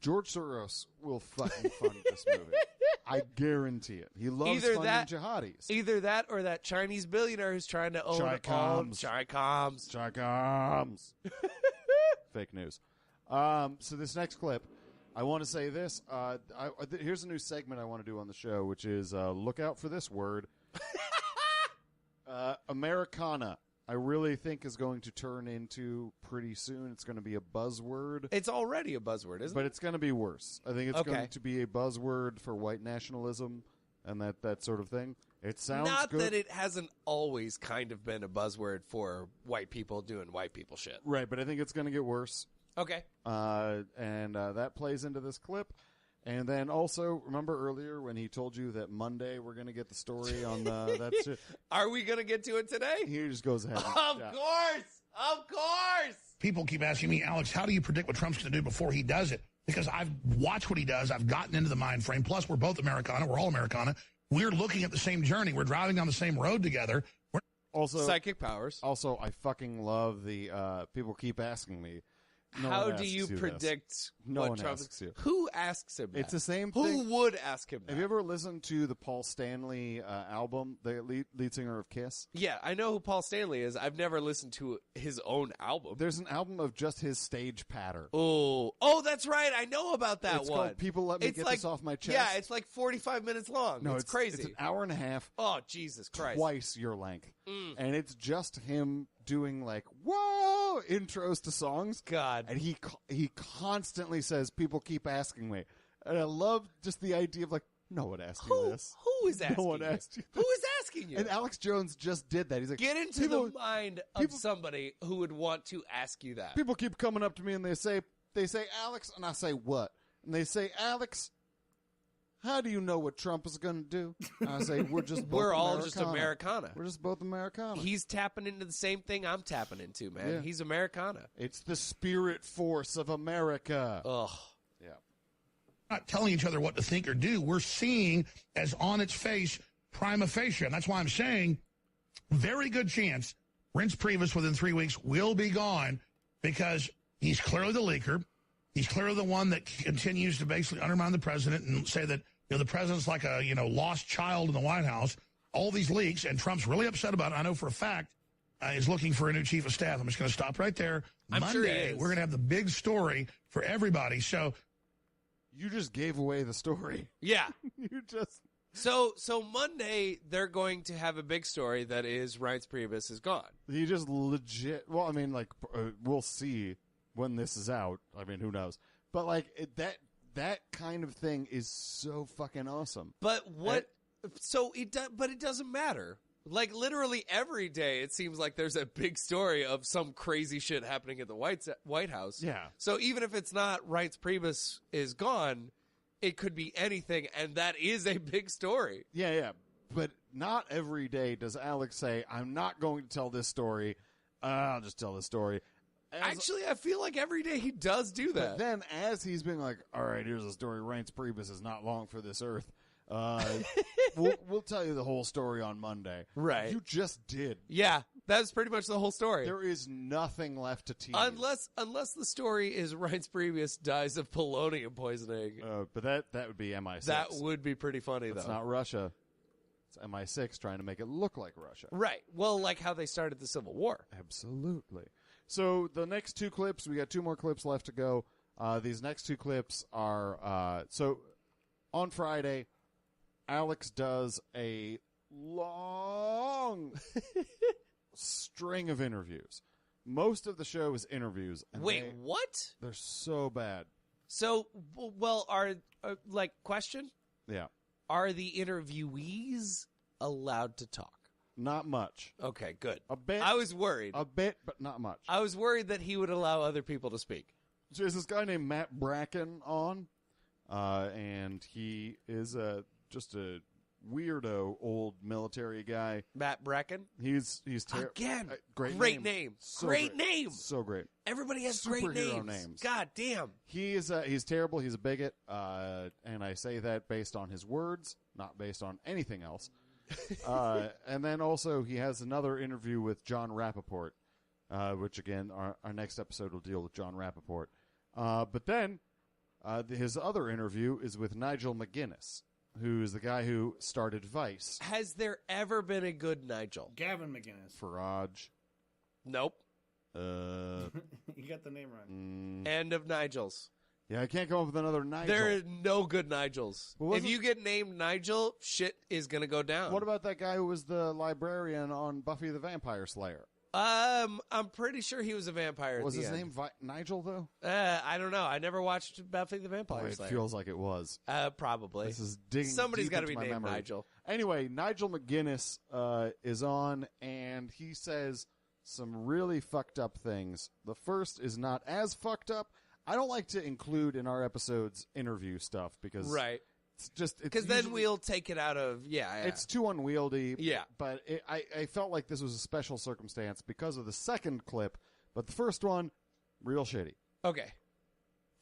George Soros will fucking fund this movie. I guarantee it. He loves funding jihadis. Either that or that Chinese billionaire who's trying to own Chi-coms. Fake news. So this next clip, I want to say this. Here's a new segment I want to do on the show, which is look out for this word. Americana. I really think is going to turn into pretty soon. It's going to be a buzzword. It's already a buzzword, isn't it? But it's going to be worse. I think it's going to be a buzzword for white nationalism and that sort of thing. It sounds Not good. that it hasn't always kind of been a buzzword for white people doing white people shit. Right, but I think it's going to get worse. Okay. And that plays into this clip. And then also, remember earlier when he told you that Monday we're going to get the story on that shit? Are we going to get to it today? He just goes ahead. Of course. People keep asking me, Alex, how do you predict what Trump's going to do before he does it? Because I've watched what he does. I've gotten into the mind frame. Plus, we're both Americana. We're all Americana. We're looking at the same journey. We're driving down the same road together. Also, psychic powers. Also, I fucking love the people keep asking me. No How one do asks you this. predict No what one Trump asks you. Who asks him that? It's the same Who thing. would ask him that? Have you ever listened to the Paul Stanley album, the lead singer of Kiss? Yeah, I know who Paul Stanley is. I've never listened to his own album. There's an album of just his stage patter. Oh, that's right. I know about that It's one. called People Let Me Get This Off My Chest. Yeah, it's like 45 minutes long. No, it's crazy. It's an hour and a half. Oh, Jesus Christ. Twice your length. And it's just him doing like, whoa, intros to songs. God. And he constantly says, people keep asking me. And I love just the idea of like, no one asked you this. Who is asking No one you? asked you Who is asking you? And Alex Jones just did that. He's like, Get into the mind of somebody who would want to ask you that. People keep coming up to me and they say, Alex, and I say, what? And they say, Alex, how do you know what Trump is going to do? And I say, we're all just Americana. We're just both Americana. He's tapping into the same thing I'm tapping into, man. Yeah. He's Americana. It's the spirit force of America. Ugh. Yeah. Not telling each other what to think or do. We're seeing as on its face prima facie. And that's why I'm saying very good chance Reince Priebus within 3 weeks will be gone because he's clearly the leaker. He's clearly the one that continues to basically undermine the president and say that the president's like a lost child in the White House. All these leaks, and Trump's really upset about it. I know for a fact is looking for a new chief of staff. I'm just going to stop right there. I'm Monday, sure he is. we're going to have the big story for everybody. So you just gave away the story. Yeah. You just... So Monday, they're going to have a big story that is Reince Priebus is gone. He just legit... Well, I mean, like, we'll see when this is out. I mean, who knows? But, like, that kind of thing is so fucking awesome. But what... But it doesn't matter. Like, literally every day, it seems like there's a big story of some crazy shit happening at the White House. Yeah. So even if it's not Reince Priebus is gone, it could be anything, and that is a big story. Yeah. But not every day does Alex say, I'm not going to tell this story. I'll just tell this story. Actually, I feel like every day he does do that. But then as he's being like, all right, here's a story. Reince Priebus is not long for this earth. We'll tell you the whole story on Monday. Right. You just did. Yeah. That's pretty much the whole story. There is nothing left to tease. Unless the story is Reince Priebus dies of polonium poisoning. But that would be MI6. That would be pretty funny, It's though. not Russia. It's MI6 trying to make it look like Russia. Right. Well, like how they started the Civil War. Absolutely. So the next two clips, we got two more clips left to go. These next two clips are so on Friday, Alex does a long string of interviews. Most of the show is interviews. And Wait, what? They're so bad. So, well, question? Yeah. Are the interviewees allowed to talk? Not much. Okay, good. A bit. I was worried. A bit, but not much. I was worried that he would allow other people to speak. So there's this guy named Matt Bracken on, and he is just a weirdo old military guy. Matt Bracken? He's Again, great name. So great name. So great. Everybody has Superhero great names. God damn. He's terrible. He's a bigot, and I say that based on his words, not based on anything else. And then also he has another interview with John Rappaport, which again, our next episode will deal with John Rappaport. But then his other interview is with Nigel McGuinness, who's the guy who started Vice. Has there ever been a good Nigel? Gavin McGinnis. Farage. Nope. You got the name right. End of Nigels. Yeah, I can't come up with another Nigel. There are no good Nigels. Well, if you get named Nigel, shit is going to go down. What about that guy who was the librarian on Buffy the Vampire Slayer? I'm pretty sure he was a vampire. Was at the his end. name Nigel, though? I don't know. I never watched Buffy the Vampire It Slayer. feels like it was. Probably. This is digging Somebody's got to be named memory. Nigel. Anyway, Nigel McGuinness is on, and he says some really fucked up things. The first is not as fucked up. I don't like to include in our episodes interview stuff because Right. it's just Because then we'll take it out of, yeah. It's too unwieldy. Yeah. But I felt like this was a special circumstance because of the second clip. But the first one, real shitty. Okay.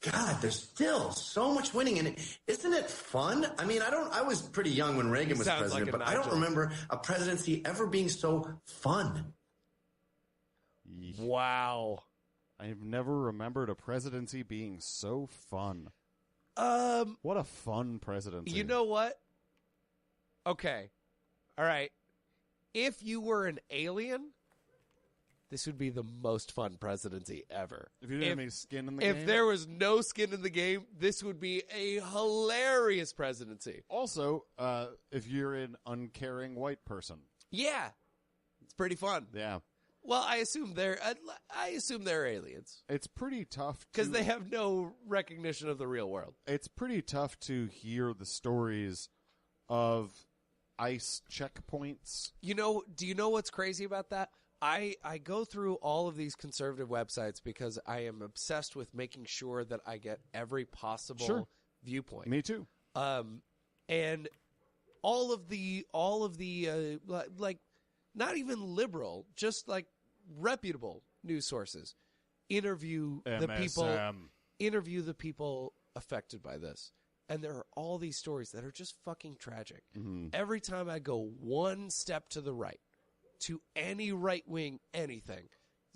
God, there's still so much winning, and isn't it fun? I mean, I was pretty young when Reagan was Sounds president, like a but I don't Nigel. remember a presidency ever being so fun. Wow. I've never remembered a presidency being so fun. What a fun presidency. You know what? Okay. All right. If you were an alien, this would be the most fun presidency ever. If you didn't have any skin in the game. If there was no skin in the game, this would be a hilarious presidency. Also, if you're an uncaring white person. Yeah. It's pretty fun. Yeah. Well, I assume they're aliens It's pretty tough because they have no recognition of the real world. It's pretty tough to hear the stories of ICE checkpoints. Do you know what's crazy about that? I go through all of these conservative websites because I am obsessed with making sure that I get every possible viewpoint. Me too. And all of the like not even liberal, just like reputable news sources interview the people affected by this. And there are all these stories that are just fucking tragic. Mm-hmm. Every time I go one step to the right, to any right wing anything,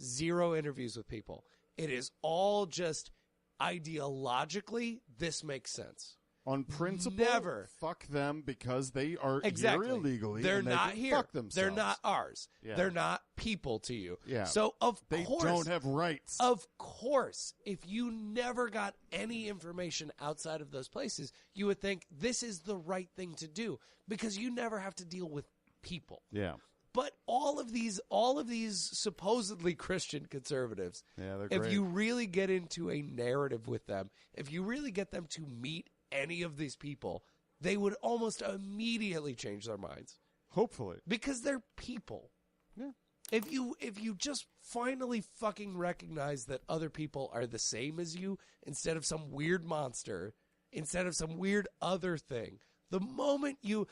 zero interviews with people. It is all just ideologically, this makes sense. On principle, Never. fuck them because they are Exactly. here illegally. They're and they not can here. Fuck themselves. They're not ours. Yeah. They're not people to you. Yeah. So They course, don't have rights. Of course, if you never got any information outside of those places, you would think this is the right thing to do because you never have to deal with people. Yeah. But all of these supposedly Christian conservatives, Yeah, they're if great. you really get into a narrative with them, if you really get them to meet any of these people, they would almost immediately change their minds. Hopefully. Because they're people. Yeah. If you just finally fucking recognize that other people are the same as you instead of some weird monster, instead of some weird other thing, the moment you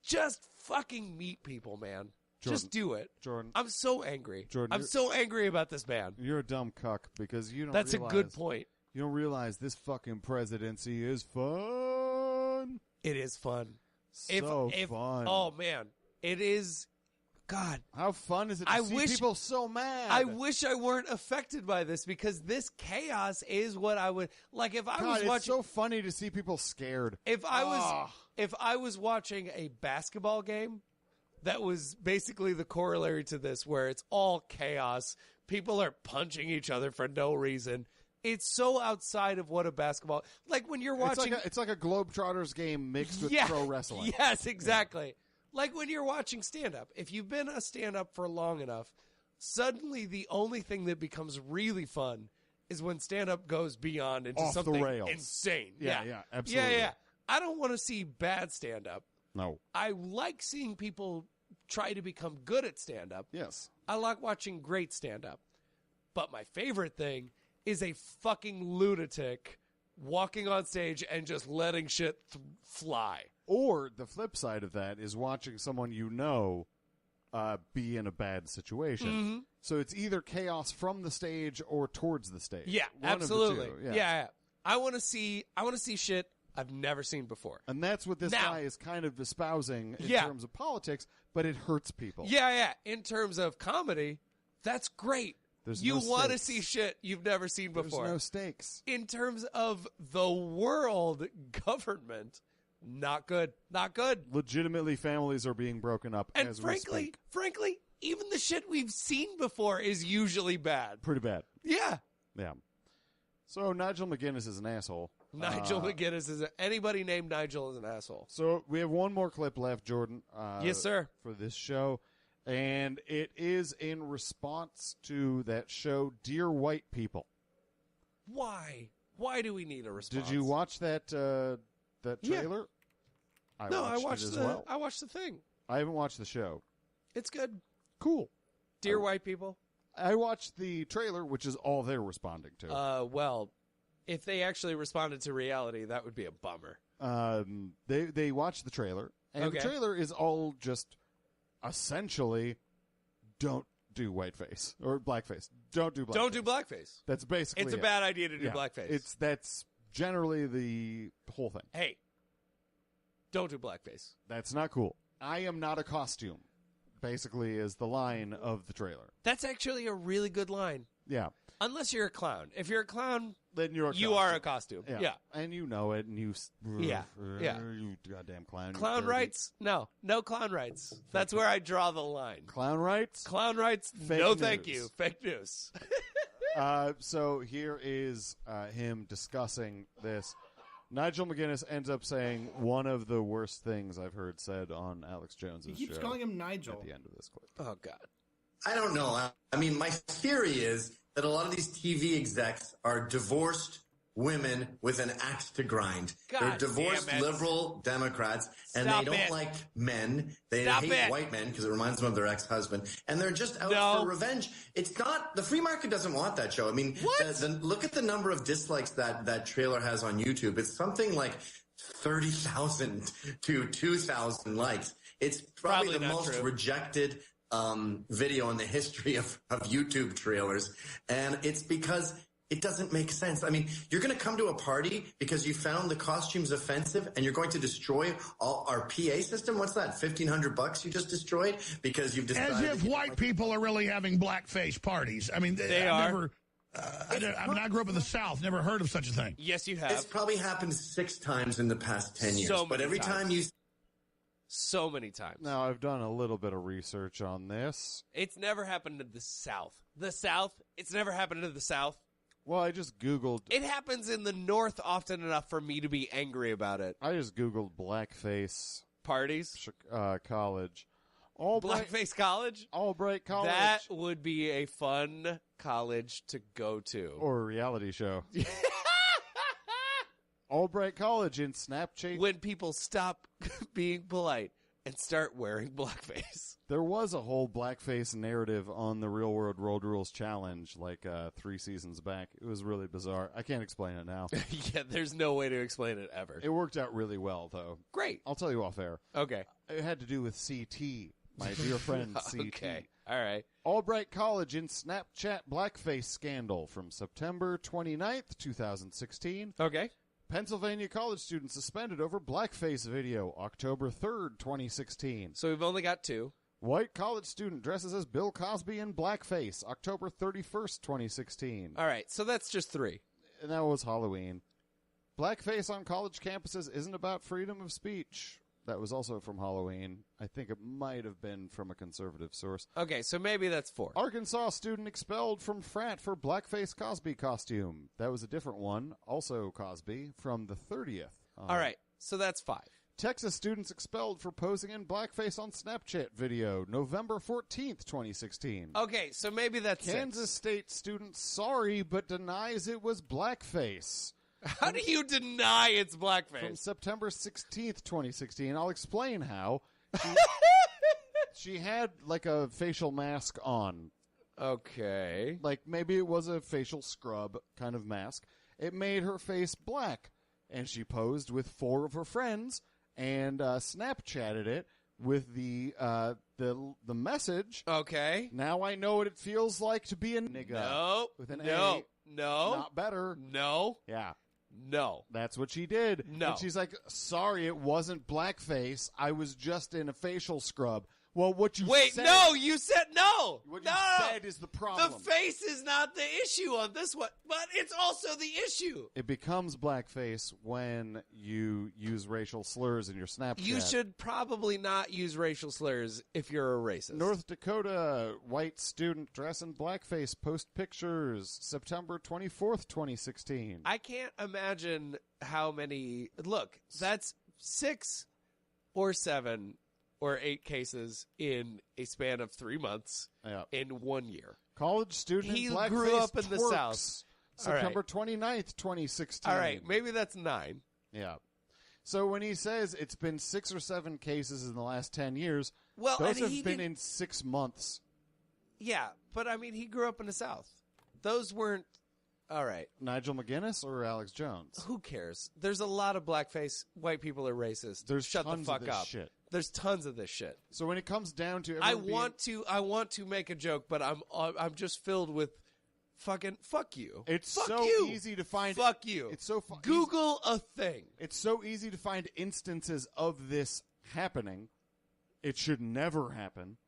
just fucking meet people, man. Jordan, just do it. Jordan. I'm so angry. Jordan, I'm so angry about this man. You're a dumb cuck because you don't That's realize, a good point. You don't realize this fucking presidency is fun. It is fun. So fun. Oh, man. It is God. How fun is it to see people so mad? I wish I weren't affected by this because this chaos is what I would like if I was watching. It's so funny to see people scared. If I was watching a basketball game, that was basically the corollary to this, where it's all chaos. People are punching each other for no reason. It's so outside of what a basketball like when you're watching. It's like a Globetrotters game mixed with pro wrestling. Yes, exactly. Yeah. Like when you're watching stand-up. If you've been a stand-up for long enough, suddenly the only thing that becomes really fun is when stand-up goes beyond into off something the rails. Insane. Yeah, absolutely. Yeah. I don't want to see bad stand-up. No. I like seeing people try to become good at stand-up. Yes. I like watching great stand-up. But my favorite thing is a fucking lunatic walking on stage and just letting shit fly. Or the flip side of that is watching someone be in a bad situation. Mm-hmm. So it's either chaos from the stage or towards the stage. Yeah, One absolutely. Of the two. Yeah. I want to see shit I've never seen before. And that's what this guy is kind of espousing in terms of politics, but it hurts people. Yeah. In terms of comedy, that's great. You want to see shit you've never seen before. There's no stakes. In terms of the world government, not good. Not good. Legitimately, families are being broken up and as we speak. Frankly, even the shit we've seen before is usually bad. Pretty bad. Yeah. Yeah. So Nigel McGuinness is an asshole. Nigel McGuinness is anybody named Nigel is an asshole. So we have one more clip left, Jordan. Yes, sir. For this show. And it is in response to that show, Dear White People. Why? Why do we need a response? Did you watch that trailer? Yeah. I watched it as well. I watched the thing. I haven't watched the show. It's good. Cool. Dear White People. I watched the trailer, which is all they're responding to. Well, if they actually responded to reality, that would be a bummer. They watched the trailer, and the trailer is all just essentially don't do whiteface or blackface. Don't do blackface. Don't do blackface. That's basically it's a bad idea to do blackface. That's generally the whole thing. Hey, don't do blackface. That's not cool. I am not a costume, basically, is the line of the trailer. That's actually a really good line. Yeah. Unless you're a clown. If you're a clown, then you are a costume. Yeah. And you know it, and you... Yeah. You goddamn clown. Clown rights? No clown rights. That's where I draw the line. Clown rights? Clown rights? Fake no news. Thank you. Fake news. So here is him discussing this. Nigel McGuinness ends up saying one of the worst things I've heard said on Alex Jones' show. He keeps calling him Nigel. At the end of this clip. Oh, God. I don't know. I mean, my theory is that a lot of these TV execs are divorced women with an axe to grind. They're divorced liberal Democrats, and they don't like men. They hate white men because it reminds them of their ex-husband, and they're just out for revenge. It's not the free market doesn't want that show. I mean, look at the number of dislikes that trailer has on YouTube. It's something like 30,000 to 2,000 likes. It's probably the most rejected video in the history of YouTube trailers, and it's because it doesn't make sense. I mean, you're going to come to a party because you found the costumes offensive and you're going to destroy all our PA system? What's that, $1,500 you just destroyed? Because you've decided... As if white people are really having blackface parties. I mean, they are. I grew up in the South, never heard of such a thing. Yes, you have. It's probably happened 6 times in the past 10 years. But every time you... So many times. Now, I've done a little bit of research on this. It's never happened to the South. The South, it's never happened to the South. Well, I just Googled... It happens in the North often enough for me to be angry about it. I just Googled blackface... Parties? College. Blackface college? Albright College. That would be a fun college to go to. Or a reality show. Albright College in Snapchat. When people stop being polite and start wearing blackface. There was a whole blackface narrative on the Real World Road Rules Challenge 3 seasons back. It was really bizarre. I can't explain it now. Yeah, there's no way to explain it ever. It worked out really well, though. Great. I'll tell you off air. Okay. It had to do with CT, my dear friend CT. Okay. All right. Albright College in Snapchat blackface scandal from September 29th, 2016. Okay. Pennsylvania college student suspended over blackface video, October 3rd, 2016. So we've only got 2. White college student dresses as Bill Cosby in blackface, October 31st, 2016. All right, so that's just 3. And that was Halloween. Blackface on college campuses isn't about freedom of speech. That was also from Halloween. I think it might have been from a conservative source. Okay, so maybe that's 4. Arkansas student expelled from frat for blackface Cosby costume. That was a different one, also Cosby, from the 30th. All right, so that's 5. Texas students expelled for posing in blackface on Snapchat video, November 14th, 2016. Okay, so maybe that's Kansas 6. State student sorry but denies it was blackface. How do you deny it's blackface? From September 16th, 2016. I'll explain how. She had like a facial mask on. Okay. Like maybe it was a facial scrub kind of mask. It made her face black. And she posed with 4 of her friends and Snapchatted it with the message. Okay. Now I know what it feels like to be a nigga. No. With an no. A. No. Not better. No. Yeah. No. That's what she did. No. And she's like, sorry, it wasn't blackface. I was just in a facial scrub. Well, what you Wait, said... no, you said no. What no. you said is the problem. The face is not the issue on this one, but it's also the issue. It becomes blackface when you use racial slurs in your Snapchat. You should probably not use racial slurs if you're a racist. North Dakota, white student dress in blackface, post pictures, September 24th, 2016. I can't imagine how many... Look, that's 6 or 7... or 8 cases in a span of 3 months in 1 year. College student He in blackface grew up in the twerks, South. September 29th, 2016. All right, maybe that's 9. Yeah. So when he says it's been 6 or 7 cases in the last 10 years, well, those have been in 6 months. Yeah, but I mean, he grew up in the South. Those weren't... All right. Nigel McGuinness or Alex Jones? Who cares? There's a lot of blackface. White people are racist. There's Shut tons the fuck of this up. shit. There's tons of this shit. So when it comes down to I want to make a joke, but I'm just filled with fucking fuck you. It's fuck so you. easy to find. Fuck you. It's so Google a thing. It's so easy to find instances of this happening. It should never happen.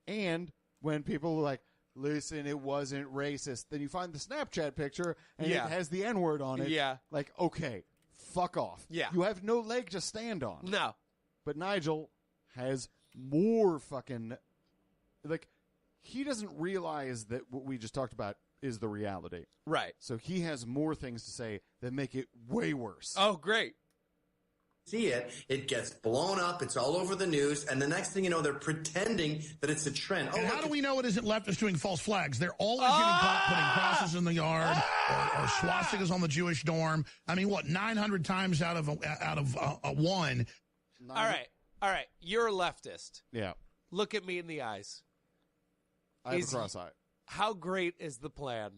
And when people are like, listen, it wasn't racist, then you find the Snapchat picture and it has the N-word on it. Yeah. Like, okay, fuck off. Yeah. You have no leg to stand on. No. But Nigel has more fucking... Like, he doesn't realize that what we just talked about is the reality. Right. So he has more things to say that make it way worse. Oh, great. See it, it gets blown up, it's all over the news, and the next thing you know, they're pretending that it's a trend. And how do we know it isn't leftists doing false flags? They're always getting caught putting crosses in the yard or swastikas on the Jewish dorm. I mean, what, 900 times out of a one? All right. You're a leftist. Yeah. Look at me in the eyes. I have a cross-eye. How great is the plan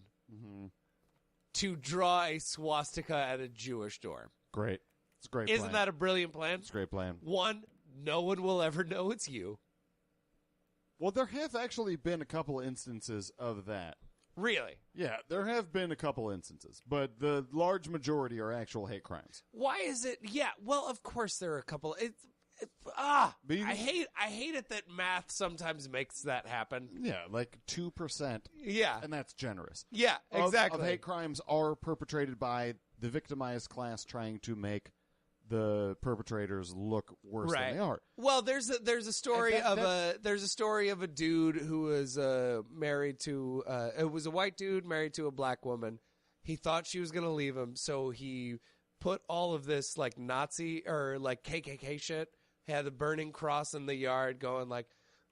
to draw a swastika at a Jewish dorm? Great. It's a great Isn't plan. that a brilliant plan? It's a great plan. 1, no one will ever know it's you. Well, there have actually been a couple instances of that. Really? Yeah, there have been a couple instances, but the large majority are actual hate crimes. Why is it? Yeah, well, of course there are a couple. I hate it that math sometimes makes that happen. Yeah, like 2%. Yeah. And that's generous. Yeah, exactly. Of hate crimes are perpetrated by the victimized class trying to make the perpetrators look worse than they are. Well, there's a story of a dude who was married to it was a white dude married to a black woman. He thought she was going to leave him, so he put all of this like Nazi or like KKK shit. Had the burning cross in the yard, going like,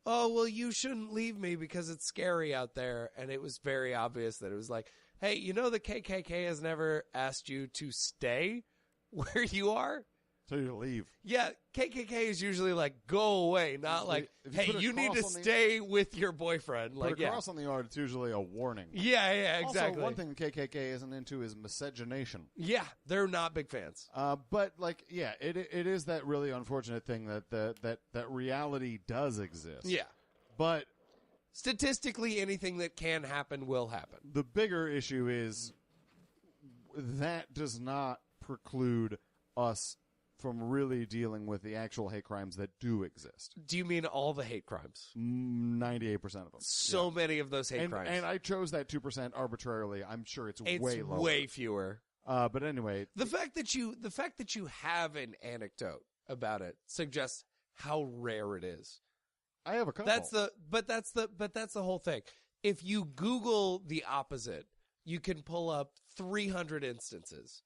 "Oh, well, you shouldn't leave me because it's scary out there." And it was very obvious that it was like, "Hey, you know the KKK has never asked you to stay where you are? So you leave." Yeah, KKK is usually like, "Go away," not like, "Hey, you need to stay with your boyfriend." Like, put a cross on the yard, it's usually a warning. Yeah, exactly. Also, one thing the KKK isn't into is miscegenation. Yeah, they're not big fans. But like, yeah, it is that really unfortunate thing that reality does exist. Yeah, but statistically, anything that can happen will happen. The bigger issue is that does not preclude us from really dealing with the actual hate crimes that do exist. Do you mean all the hate crimes? 98% of them. So many of those hate crimes. And I chose that 2% arbitrarily. I'm sure it's way lower. Way fewer. But anyway, the fact that you have an anecdote about it suggests how rare it is. I have a couple. That's the whole thing. If you Google the opposite, you can pull up 300 instances.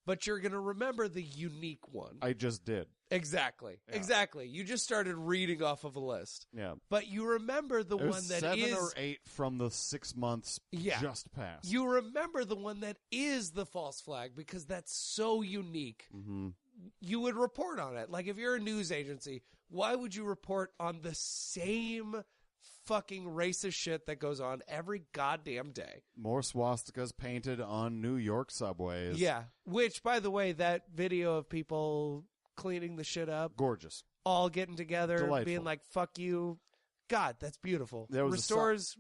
But you're going to remember the unique one. I just did. Exactly. Yeah. Exactly. You just started reading off of a list. Yeah. But you remember the one that 7 is... or 8 from the 6 months just passed. You remember the one that is the false flag because that's so unique. Mm-hmm. You would report on it. Like, if you're a news agency, why would you report on the same fucking racist shit that goes on every goddamn day? More swastikas painted on New York subways. Yeah. Which, by the way, that video of people cleaning the shit up. Gorgeous. All getting together, Delightful. being like, fuck you. God, that's beautiful. There was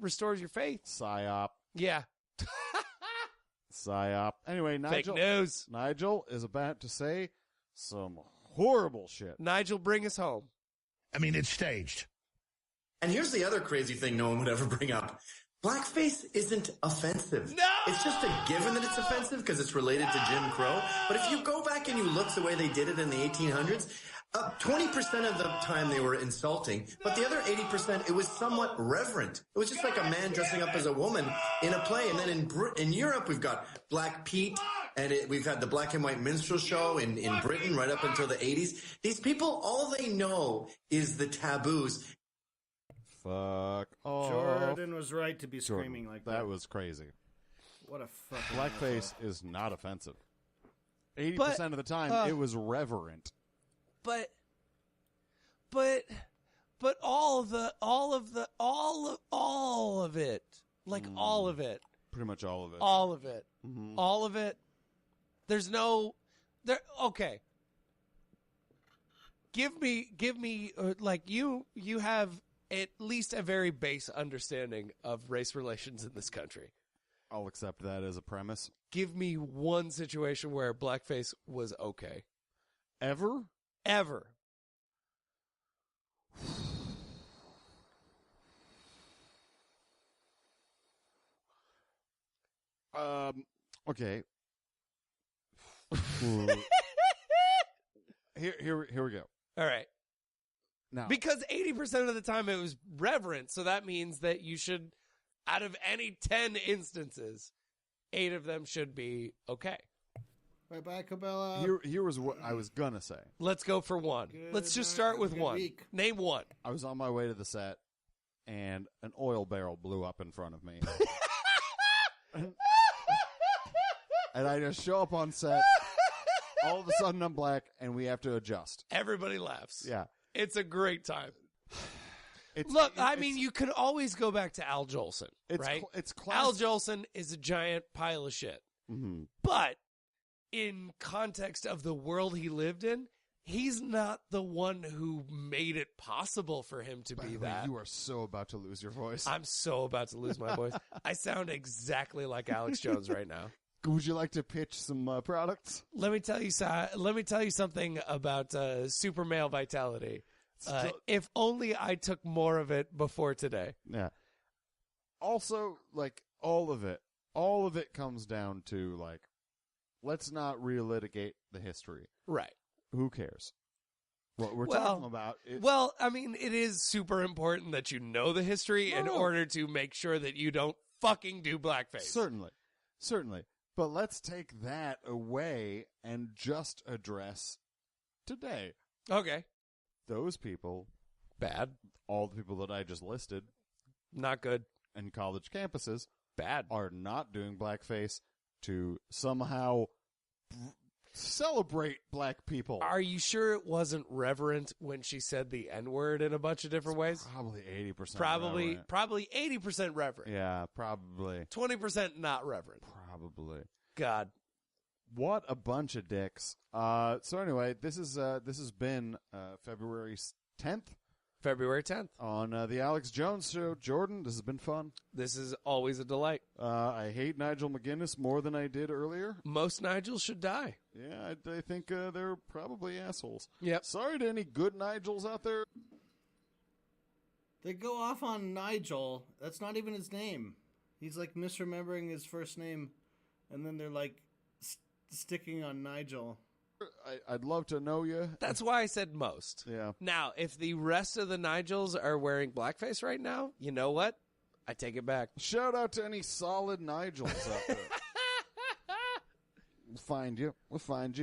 restores your faith. PSYOP. Yeah. PSYOP. Anyway, Fake news. Nigel is about to say some horrible shit. Nigel, bring us home. I mean, it's staged. And here's the other crazy thing no one would ever bring up. Blackface isn't offensive. No! It's just a given that it's offensive because it's related to Jim Crow. But if you go back and you look the way they did it in the 1800s, 20% of the time they were insulting, but the other 80%, it was somewhat reverent. It was just like a man dressing up as a woman in a play. And then in Europe, we've got Black Pete, and we've had the black and white minstrel show in Britain right up until the 80s. These people, all they know is the taboos. Fuck off. Jordan was right to be screaming like that. That was crazy. What a fucking Blackface is not offensive. 80% of the time, it was reverent. But all of it, all of it, like all of it, pretty much all of it, all of it, mm-hmm. all of it. There's no there. Okay, give me like you have at least a very base understanding of race relations in this country. I'll accept that as a premise. Give me one situation where blackface was okay. Ever? Ever. Okay. Here we go. All right. Now, because 80% of the time it was reverent, so that means that you should, out of any 10 instances, 8 of them should be okay. Bye-bye, Cabela. Here was what I was gonna say. Let's go for one. Let's just start with one. Week. Name one. I was on my way to the set, and an oil barrel blew up in front of me. And I just show up on set. All of a sudden, I'm black, and we have to adjust. Everybody laughs. Yeah. It's a great time. I mean, you could always go back to Al Jolson, right? It's Al Jolson is a giant pile of shit. Mm-hmm. But in context of the world he lived in, he's not the one who made it possible for him to be that. You are so about to lose your voice. I'm so about to lose my voice. I sound exactly like Alex Jones right now. Would you like to pitch some products? Let me tell you something about super male vitality. If only I took more of it before today. Yeah. Also, like, all of it comes down to, like, let's not relitigate the history. Right. Who cares? What we're talking about is... Well, I mean, it is super important that you know the history in order to make sure that you don't fucking do blackface. Certainly. But let's take that away and just address today. Okay. Those people. Bad. All the people that I just listed. Not good. And college campuses. Bad. Are not doing blackface to somehow celebrate black people. Are you sure it wasn't reverent when she said the N-word in a bunch of different ways? Probably 80% Probably 80% reverent. Yeah, probably. 20% not reverent. Probably. God. What a bunch of dicks. So anyway, this has been February 10th. February 10th. On the Alex Jones Show. Jordan, this has been fun. This is always a delight. I hate Nigel McGuinness more than I did earlier. Most Nigels should die. Yeah, I think they're probably assholes. Yep. Sorry to any good Nigels out there. They go off on Nigel. That's not even his name. He's like misremembering his first name, and then they're like sticking on Nigel. I'd love to know you. That's why I said most. Yeah. Now, if the rest of the Nigels are wearing blackface right now, you know what? I take it back. Shout out to any solid Nigels out there. We'll find you.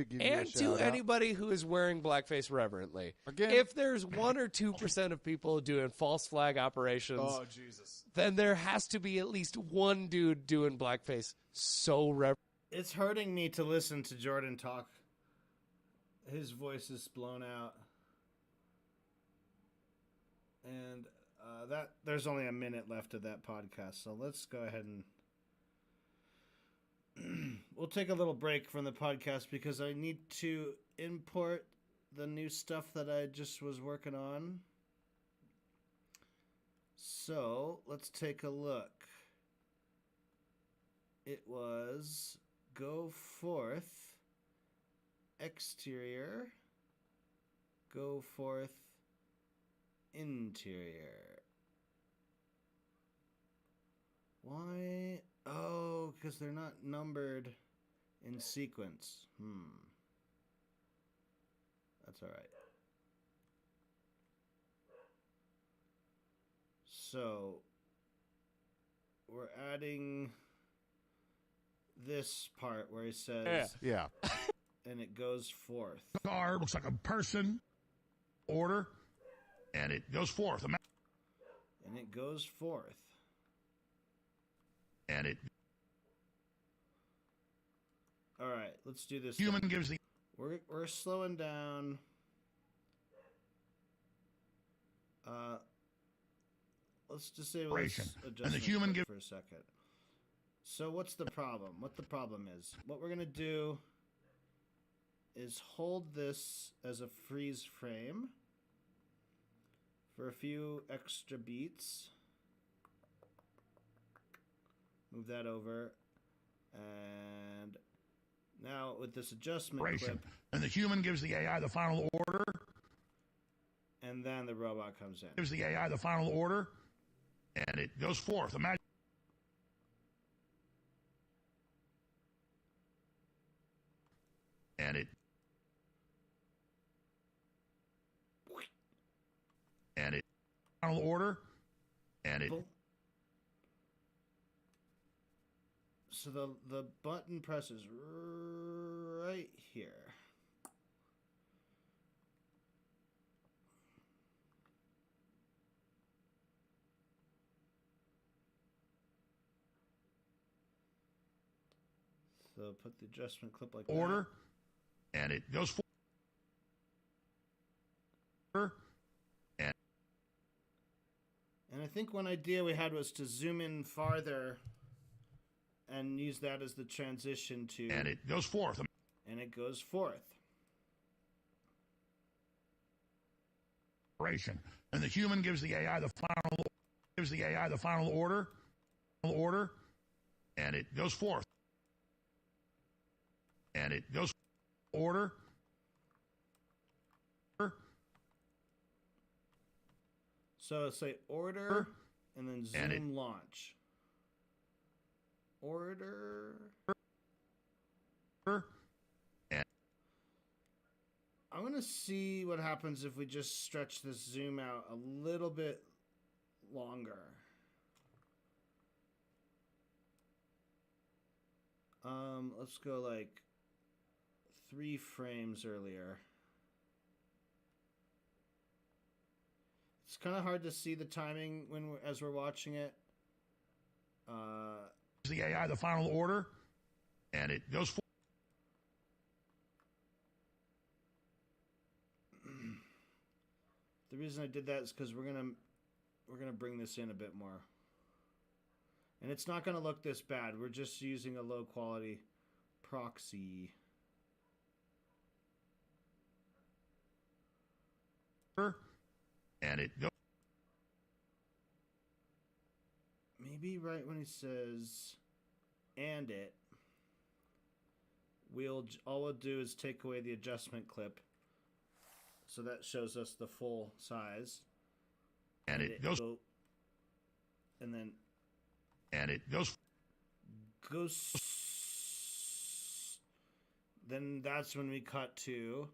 Give you a And shout to out. anybody who is wearing blackface reverently. Again, if there's 1 or 2% of people doing false flag operations, oh Jesus, then there has to be at least one dude doing blackface so reverent. It's hurting me to listen to Jordan talk. His voice is blown out. And that there's only a minute left of that podcast, so let's go ahead and we'll take a little break from the podcast because I need to import the new stuff that I just was working on. So, let's take a look. It was Go Forth, Exterior, Go Forth, Interior. Why? Oh, because they're not numbered in sequence. That's all right. So, we're adding this part where he says, yeah. And it goes forth. Car looks like a person. Order. And it goes forth. And it goes forth. And it. All right, let's do this. Human gives the. We're slowing down. Let's just say let's adjust and the human for a second. So what's the problem? What the problem is? What we're gonna do is hold this as a freeze frame for a few extra beats. Move that over, and now with this adjustment clip, and the human gives the AI the final order, and then the robot comes in. Gives the AI the final order, and it goes forth. Imagine. And it final order, and it. So the button presses right here. So put the adjustment clip like order, and it goes forward. And I think one idea we had was to zoom in farther and use that as the transition to... And it goes forth. And it goes forth. And the human gives the AI the final order, and it goes forth. And it goes order. So say order and then zoom launch. Order. And I'm going to see what happens if we just stretch this zoom out a little bit longer. Let's go like 3 frames earlier. It's kind of hard to see the timing as we're watching it. The AI the final order, and it goes forth. The reason I did that is because we're gonna bring this in a bit more, and it's not gonna look this bad. We're just using a low quality proxy. And And it goes. Maybe right when he says, and it, all we'll do is take away the adjustment clip. So that shows us the full size. And it goes. And then. And it goes. Then that's when we cut to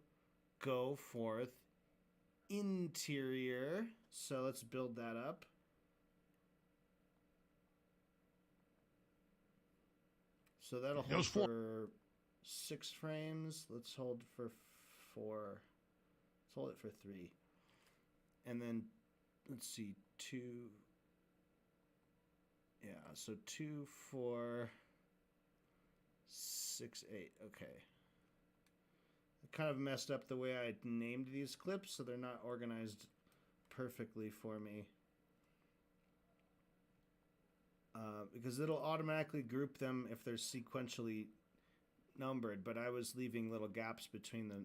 go forth interior. So let's build that up. So that'll hold for 6 frames. Let's hold for 4. Let's hold it for 3. And then let's see, 2. Yeah, so 2, 4, 6, 8. Okay. I kind of messed up the way I named these clips, so they're not organized perfectly for me. Because it'll automatically group them if they're sequentially numbered, but I was leaving little gaps between the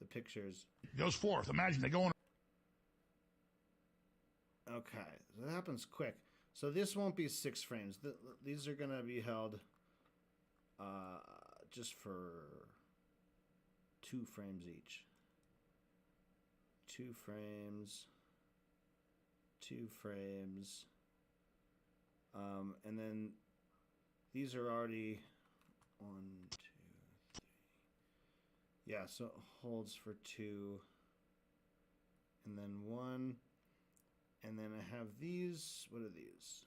pictures. It goes forth. Imagine they go on. Okay, so that happens quick. So this won't be 6 frames. These are going to be held just for 2 frames each. 2 frames. 2 frames. And then these are already 1, 2, 3. Yeah, so it holds for 2. And then 1. And then I have these. What are these?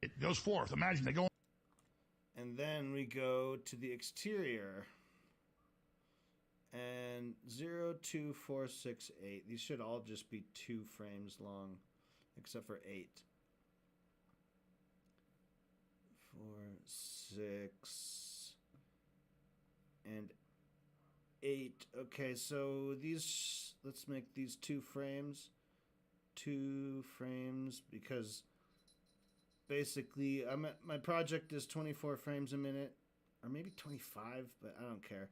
It goes forth. Imagine they go. And then we go to the exterior. And 0, 2, 4, 6, 8. These should all just be 2 frames long, except for 8. 4, 6, and 8. Okay, so these, let's make these 2 frames. 2 frames, because basically my project is 24 frames a minute, or maybe 25, but I don't care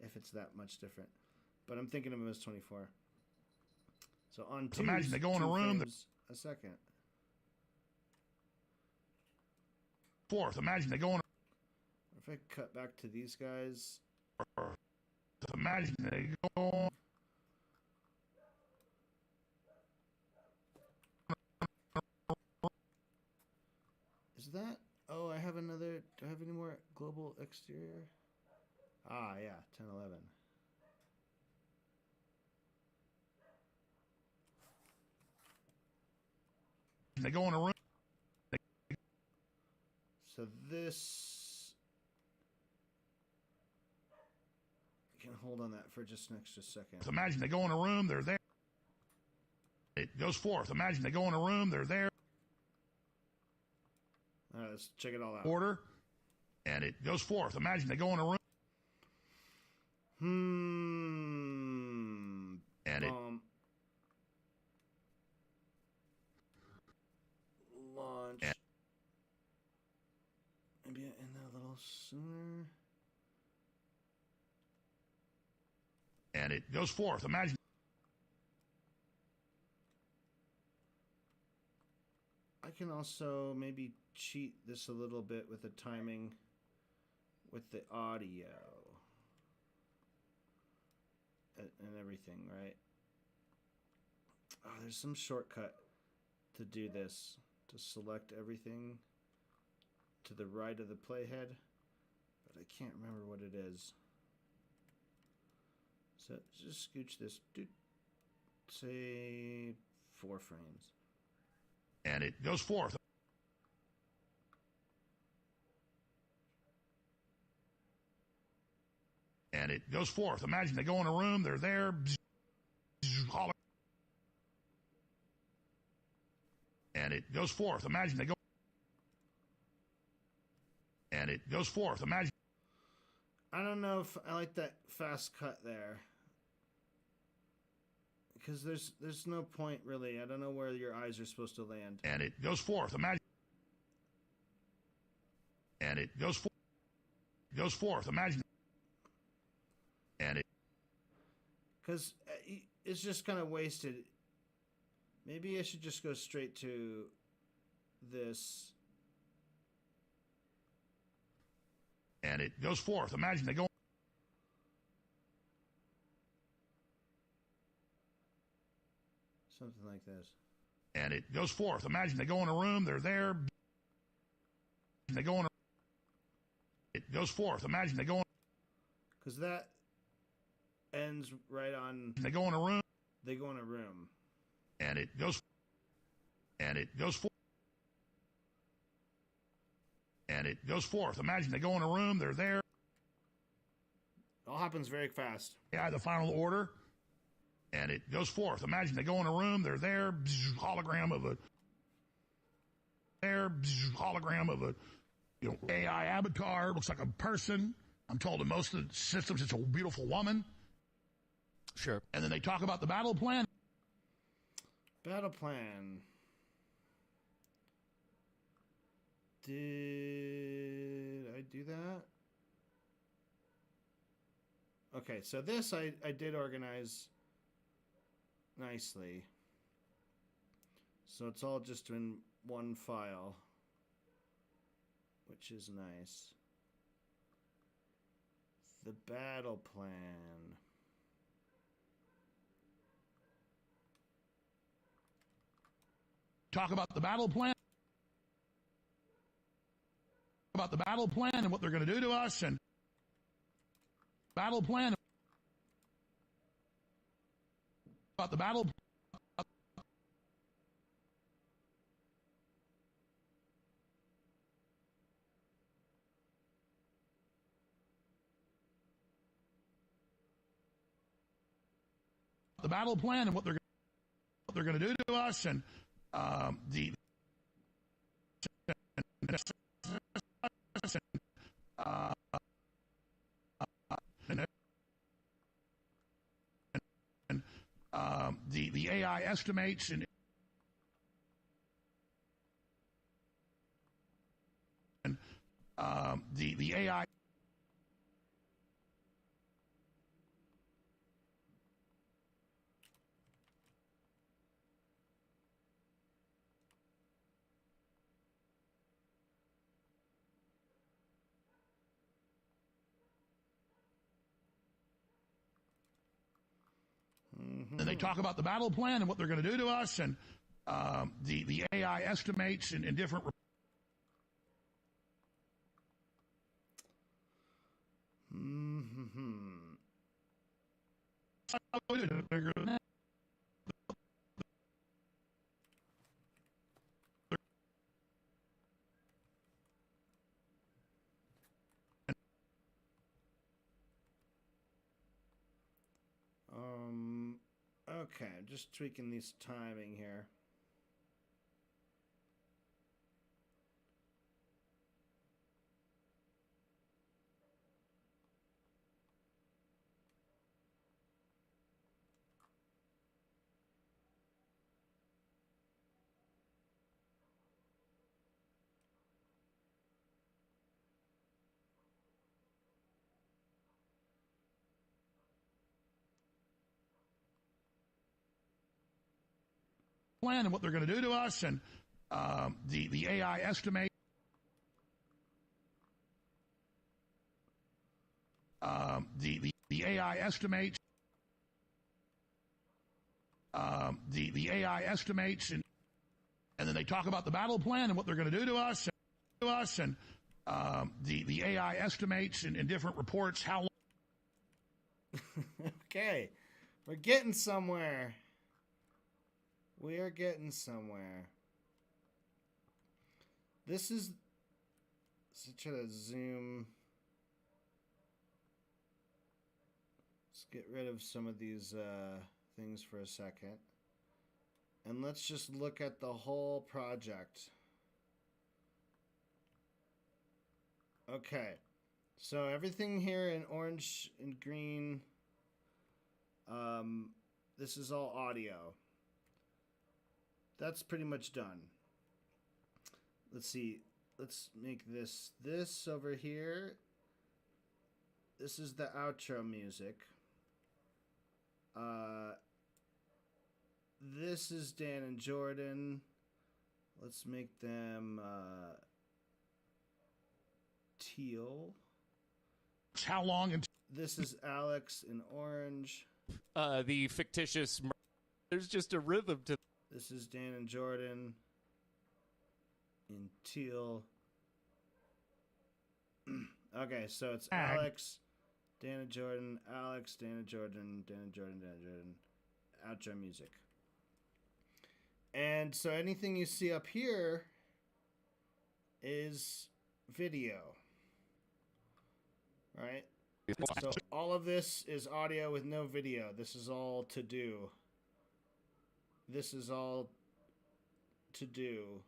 if it's that much different. But I'm thinking of them as 24. So on 2, imagine they go in a room. A second. Forth. Imagine they go in. If I cut back to these guys. Imagine they go. Is that? Oh, I have another. Do I have any more global exterior? Ah, yeah, 10, 11. They go in a room. So this. I can hold on that for just an extra second. Imagine they go in a room. They're there. It goes forth. Imagine they go in a room. They're there. All right, let's check it all out. Order. And it goes forth. Imagine they go in a room. And it. Launch. And maybe in there a little sooner. And it goes forth. Imagine. I can also maybe cheat this a little bit with the timing with the audio and everything, right? Oh, there's some shortcut to do this, to select everything to the right of the playhead, but I can't remember what it is. So just scooch this, say 4 frames. And it goes forth. And it goes forth. Imagine they go in a room. They're there. And it goes forth. Imagine they go. And it goes forth. Imagine. I don't know if I like that fast cut there. Because there's no point, really. I don't know where your eyes are supposed to land. And it goes forth. Imagine. And it goes forth. goes forth. Imagine. And it. Because it's just kind of wasted. Maybe I should just go straight to this. And it goes forth. Imagine they go. Something like this. And it goes forth. Imagine they go in a room. They're there. They go in a. It goes forth. Imagine they go in. Because that ends right on. They go in a room. They go in a room. And it goes. And it goes forth. And it goes forth. Imagine they go in a room. They're there. It all happens very fast. Yeah, the final order. And it goes forth. Imagine they go in a room. They're there. Hologram of a. There. Hologram of a. AI avatar. Looks like a person. I'm told in most of the systems it's a beautiful woman. Sure. And then they talk about the battle plan. Battle plan. Did I do that? Okay, so this I did organize nicely. So it's all just in one file, which is nice. The battle plan. Talk about the battle plan. About the battle plan and what they're going to do to us, and battle plan about the battle. The battle plan and what they're going to do to us, and the the AI estimates and the AI. And they talk about the battle plan and what they're going to do to us, and the AI estimates in different. Okay, just tweaking this timing here. Plan and what they're going to do to us, and the AI estimate. The AI estimates. The AI estimates, and then they talk about the battle plan and what they're going to do to us, and the AI estimates in different reports how. Okay, we're getting somewhere. We are getting somewhere. This is. So try to zoom. Let's get rid of some of these things for a second. And let's just look at the whole project. Okay. So everything here in orange and green. This is all audio. That's pretty much done. Let's see. Let's make this over here. This is the outro music. This is Dan and Jordan. Let's make them teal. How long? This is Alex in orange. The fictitious. There's just a rhythm to. This is Dan and Jordan in teal. Okay, so it's Alex, Dan and Jordan, Alex, Dan and Jordan, Dan and Jordan, Dan and Jordan. Outro music. And so anything you see up here is video. Right? So all of this is audio with no video. This is all to do. This is all to do.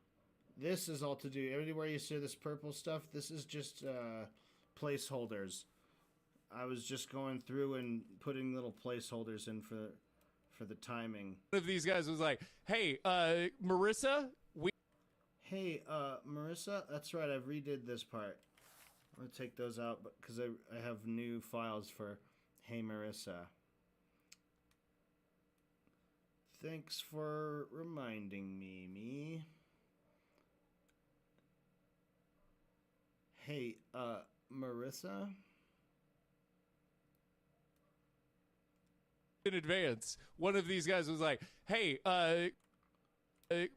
This is all to do. Everywhere you see this purple stuff, this is just placeholders. I was just going through and putting little placeholders in for the timing. One of these guys was like, "Hey, Marissa, Hey, Marissa, that's right. I've redid this part. I'm gonna take those out because I have new files for Hey Marissa. Thanks for reminding me. Hey, Marissa? in advance." One of these guys was like, "Hey,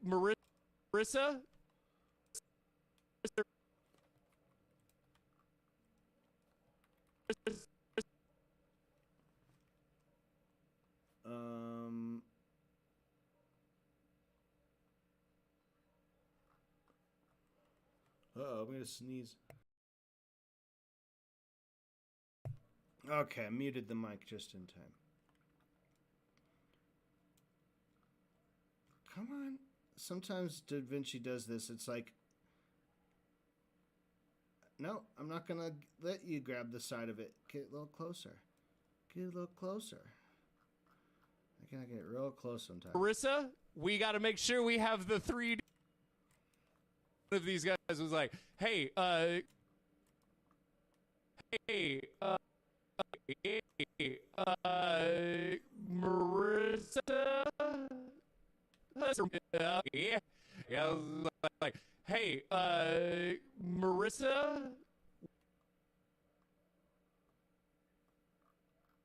Marissa." Uh-oh, I'm gonna sneeze. Okay, I muted the mic just in time. Come on. Sometimes DaVinci does this. It's like, no, I'm not gonna let you grab the side of it. Get a little closer. Get a little closer. I gotta get real close sometimes. Marissa, we got to make sure we have the 3D. One of these guys was like, "Hey, Marissa." Yeah, I was like, "Hey, Marissa."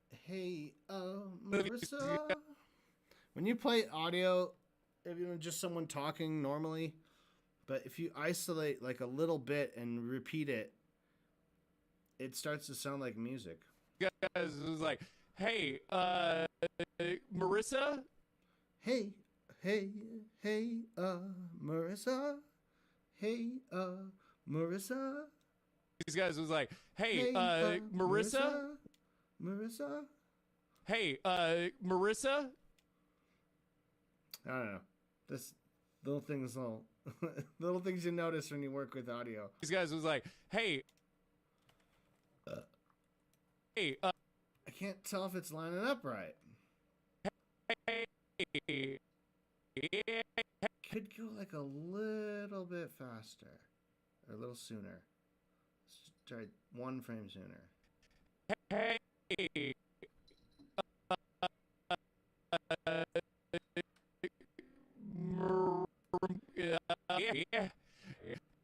Hey, Marissa. When you play audio, if you know just someone talking normally, but if you isolate like a little bit and repeat it, it starts to sound like music. Guys was like, "Hey, Marissa." Hey, Marissa. Hey, Marissa. These guys was like, "Hey, Marissa. Marissa. Hey, Marissa." I don't know. This little things little things you notice when you work with audio. These guys was like, "Hey, hey." I can't tell if it's lining up right. Hey. Could go like a little bit faster, or a little sooner. Let's try 1 frame sooner. Hey.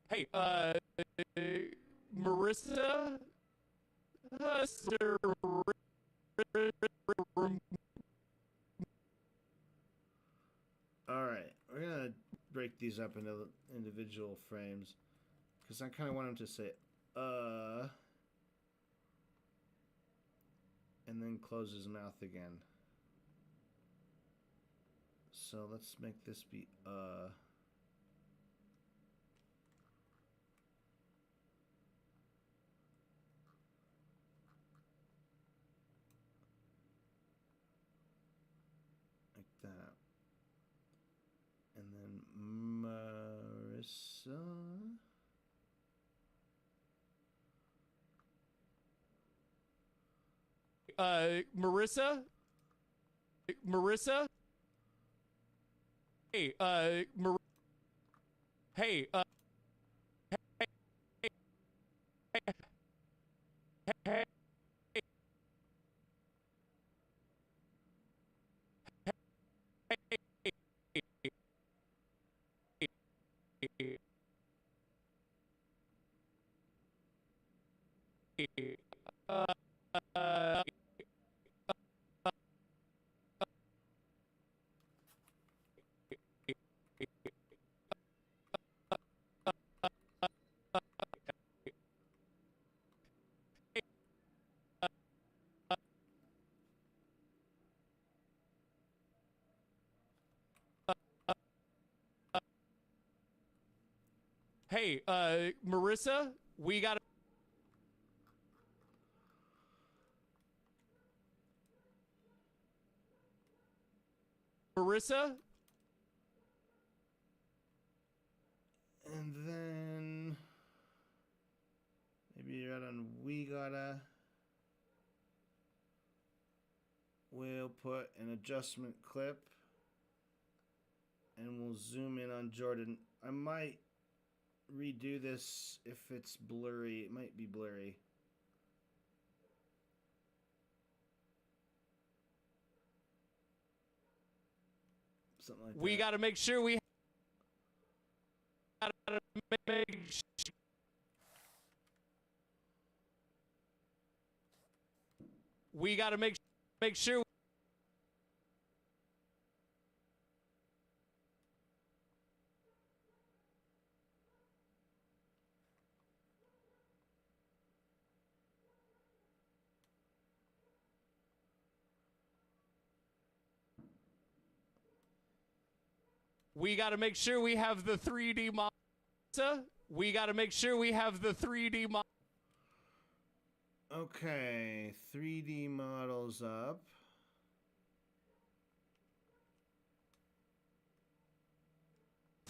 Hey, Marissa. All right, we're gonna break these up into individual frames because I kind of want him to say and then close his mouth again. So let's make this be like that. And then Marissa. Marissa. Hey, hey, Hey, Marissa, we got to. Marissa? And then maybe you're out on we gotta. We'll put an adjustment clip and we'll zoom in on Jordan. I might redo this if it's blurry. It might be blurry. Something like that. We got to make sure we we got to make sure we got to make sure we have the 3D model. We got to make sure we have the 3D model. Okay, 3D models up.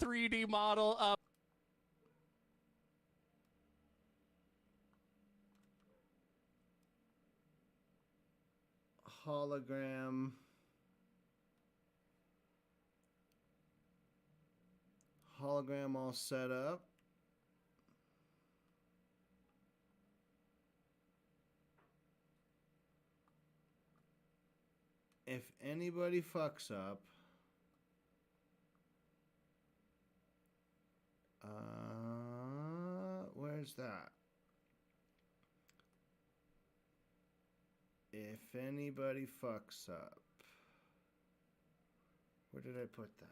$3D model up. Hologram. Hologram all set up. If anybody fucks up, where's that? If anybody fucks up, where did I put that?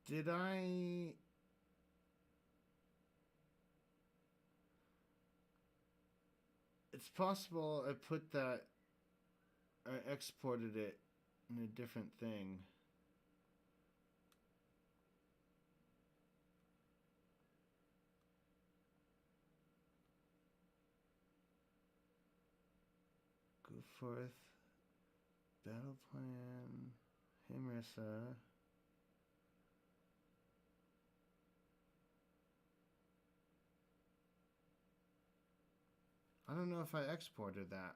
Did I? It's possible I put that, I exported it in a different thing. Go forth. Battle plan. Hey, Marissa. I don't know if I exported that.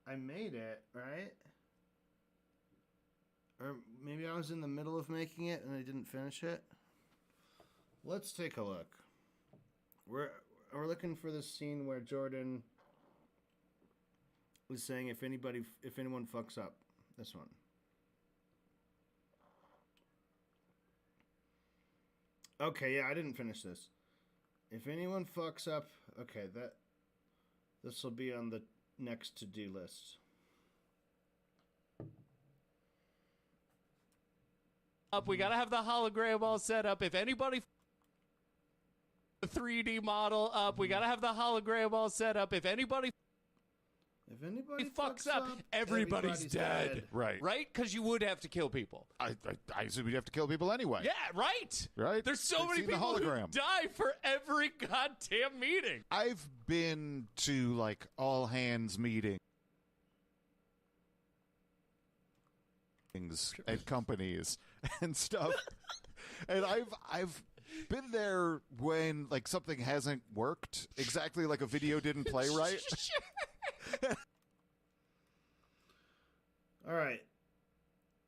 I made it, right? Or maybe I was in the middle of making it and I didn't finish it. Let's take a look. We're looking for the scene where Jordan was saying if anyone fucks up. This one. Okay, yeah, I didn't finish this. If anyone fucks up, okay, this will be on the next to-do list. We got to have the hologram all set up. If anybody the 3D model up, we got to have the hologram all set up. If anybody fucks up, everybody's dead. Right. Right? Because you would have to kill people. I assume you'd have to kill people anyway. Yeah, right. Right? There's so I've many seen the people who hologram. die for every goddamn meeting. I've been to like all hands meetings at companies and stuff. And I've been there when like something hasn't worked exactly, like a video didn't play right. All right.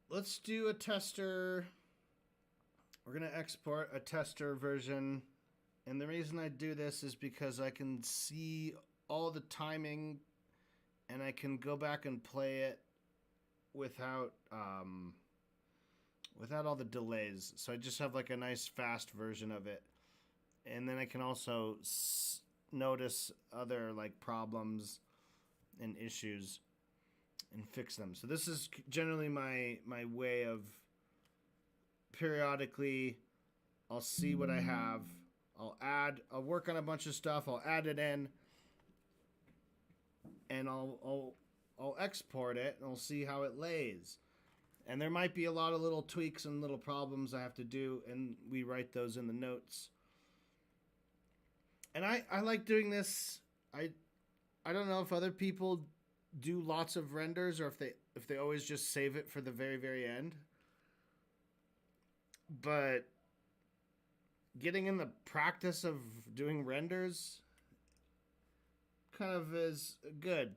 Let's do a tester. We're going to export a tester version. And the reason I do this is because I can see all the timing and I can go back and play it without without all the delays. So I just have like a nice fast version of it. And then I can also notice other like problems and issues and fix them. So this is generally my way of periodically I'll see what I have. I'll work on a bunch of stuff. I'll add it in and I'll export it and I'll see how it lays. And there might be a lot of little tweaks and little problems I have to do, and we write those in the notes. And I like doing this. I don't know if other people do lots of renders or if they always just save it for the very, very end. But getting in the practice of doing renders kind of is good.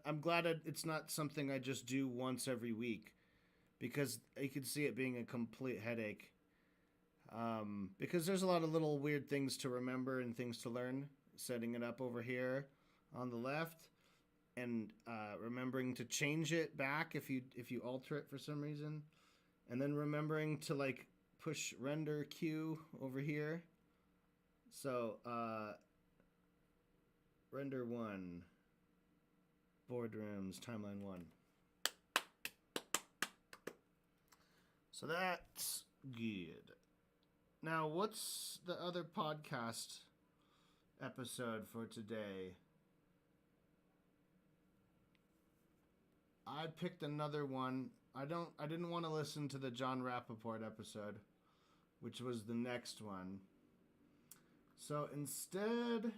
I'm glad it's not something I just do once every week, because you can see it being a complete headache. Because there's a lot of little weird things to remember and things to learn, setting it up over here on the left, and remembering to change it back if you alter it for some reason, and then remembering to like push render Q over here. So render 1, boardrooms, timeline 1. So that's good. Now, what's the other podcast episode for today? I picked another one. I didn't want to listen to the John Rappaport episode, which was the next one. So instead,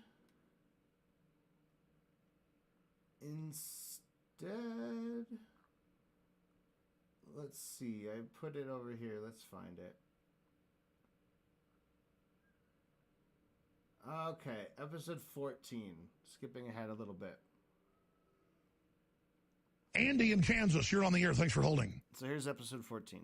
let's see. I put it over here. Let's find it. Okay, episode 14. Skipping ahead a little bit. Andy in Kansas, you're on the air. Thanks for holding. So here's episode 14.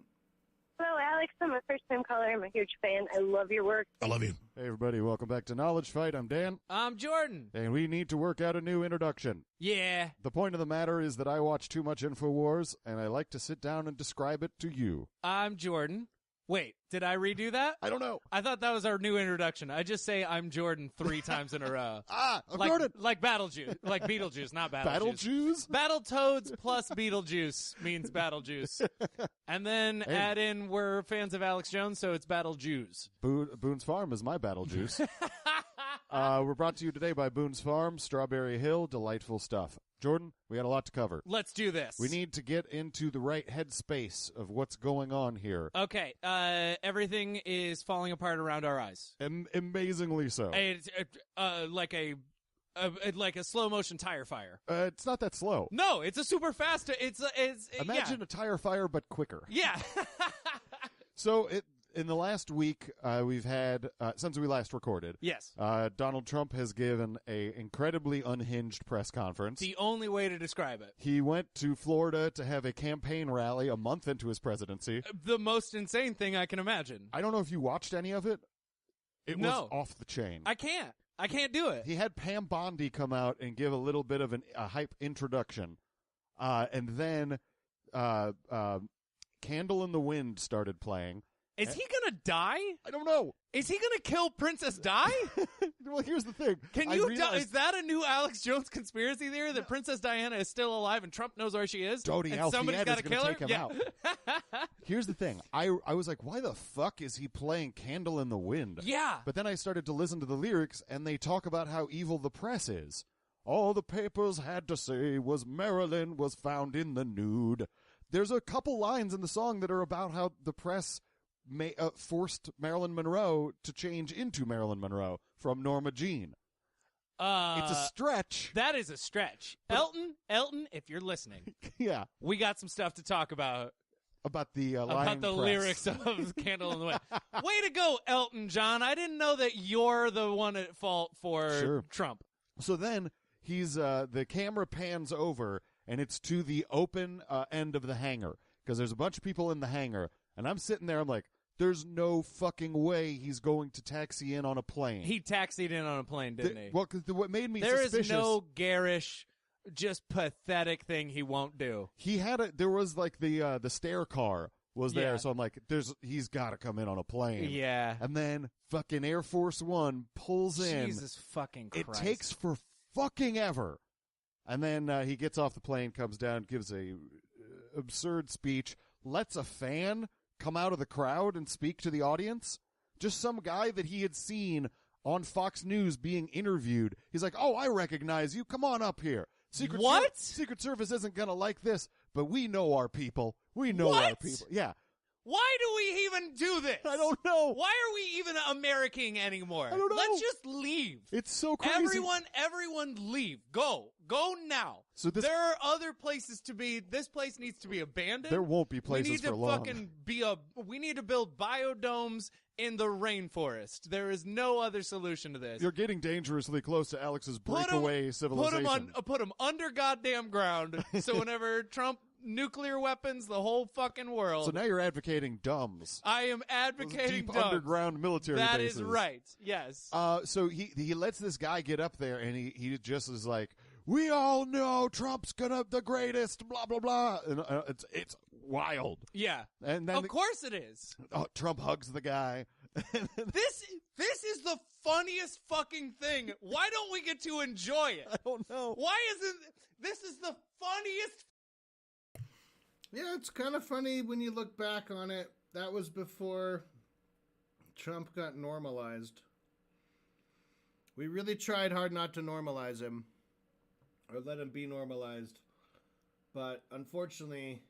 Hello, Alex. I'm a first-time caller. I'm a huge fan. I love your work. I love you. Hey, everybody. Welcome back to Knowledge Fight. I'm Dan. I'm Jordan. And we need to work out a new introduction. Yeah. The point of the matter is that I watch too much InfoWars, and I like to sit down and describe it to you. I'm Jordan. Wait, did I redo that? I don't know. I thought that was our new introduction. I just say I'm Jordan 3 times in a row. I'm Jordan. Like Beetlejuice. Like Beetlejuice, not Battlejuice. Battletoads plus Beetlejuice means Battlejuice. And then add in we're fans of Alex Jones, so it's Battlejuice. Boone's Farm is my Battlejuice. We're brought to you today by Boone's Farm, Strawberry Hill, delightful stuff. Jordan, we got a lot to cover. Let's do this. We need to get into the right headspace of what's going on here. Okay, everything is falling apart around our eyes. Amazingly so. It's like a slow motion tire fire. It's not that slow. No, it's a super fast. Imagine a tire fire, but quicker. Yeah. So in the last week, we've had, since we last recorded, yes, Donald Trump has given a incredibly unhinged press conference. The only way to describe it. He went to Florida to have a campaign rally a month into his presidency. The most insane thing I can imagine. I don't know if you watched any of it. It was off the chain. I can't do it. He had Pam Bondi come out and give a little bit of a hype introduction. And then Candle in the Wind started playing. Is he gonna die? I don't know. Is he gonna kill Princess Di? Well, here's the thing. Is that a new Alex Jones conspiracy theory that Princess Diana is still alive and Trump knows where she is? Dodie and somebody's got to kill her? Take him out. Here's the thing. I was like, why the fuck is he playing Candle in the Wind? Yeah. But then I started to listen to the lyrics, and they talk about how evil the press is. All the papers had to say was Marilyn was found in the nude. There's a couple lines in the song that are about how the press forced Marilyn Monroe to change into Marilyn Monroe from Norma Jean. It's a stretch. That is a stretch. Elton, if you're listening, yeah, we got some stuff to talk about the lyrics of "Candle in the Wind." Way to go, Elton John! I didn't know that you're the one at fault for Trump. So then he's the camera pans over, and it's to the open end of the hangar because there's a bunch of people in the hangar. And I'm sitting there, I'm like, there's no fucking way he's going to taxi in on a plane. He taxied in on a plane, didn't he? Well, because what made me suspicious... suspicious... There is no garish, just pathetic thing he won't do. There was like the stair car was there. So I'm like, he's got to come in on a plane. Yeah. And then fucking Air Force One pulls in. Jesus fucking Christ. It takes for fucking ever. And then he gets off the plane, comes down, gives a absurd speech, lets a fan come out of the crowd and speak to the audience. Just some guy that he had seen on Fox News being interviewed. He's like, "Oh, I recognize you. Come on up here." Secret Service isn't going to like this, but we know our people. We know our people. Yeah. Why do we even do this? I don't know. Why are we even American anymore? I don't know. Let's just leave. It's so crazy. Everyone leave. Go now. So there are other places to be. This place needs to be abandoned. There won't be places for long. We need to build biodomes in the rainforest. There is no other solution to this. You're getting dangerously close to Alex's breakaway civilization. Put them under goddamn ground. So whenever Trump nuclear weapons, the whole fucking world. So now you're advocating dumbs. I am advocating deep dumbs. Underground military That bases. is right. Yes. So he lets this guy get up there, and he just is like, "We all know Trump's the greatest, blah blah blah," and it's wild. Yeah. And then of course it is. Trump hugs the guy. This is the funniest fucking thing. Why don't we get to enjoy it? I don't know. Why isn't this is the funniest? Yeah, it's kind of funny when you look back on it. That was before Trump got normalized. We really tried hard not to normalize him or let him be normalized. But unfortunately,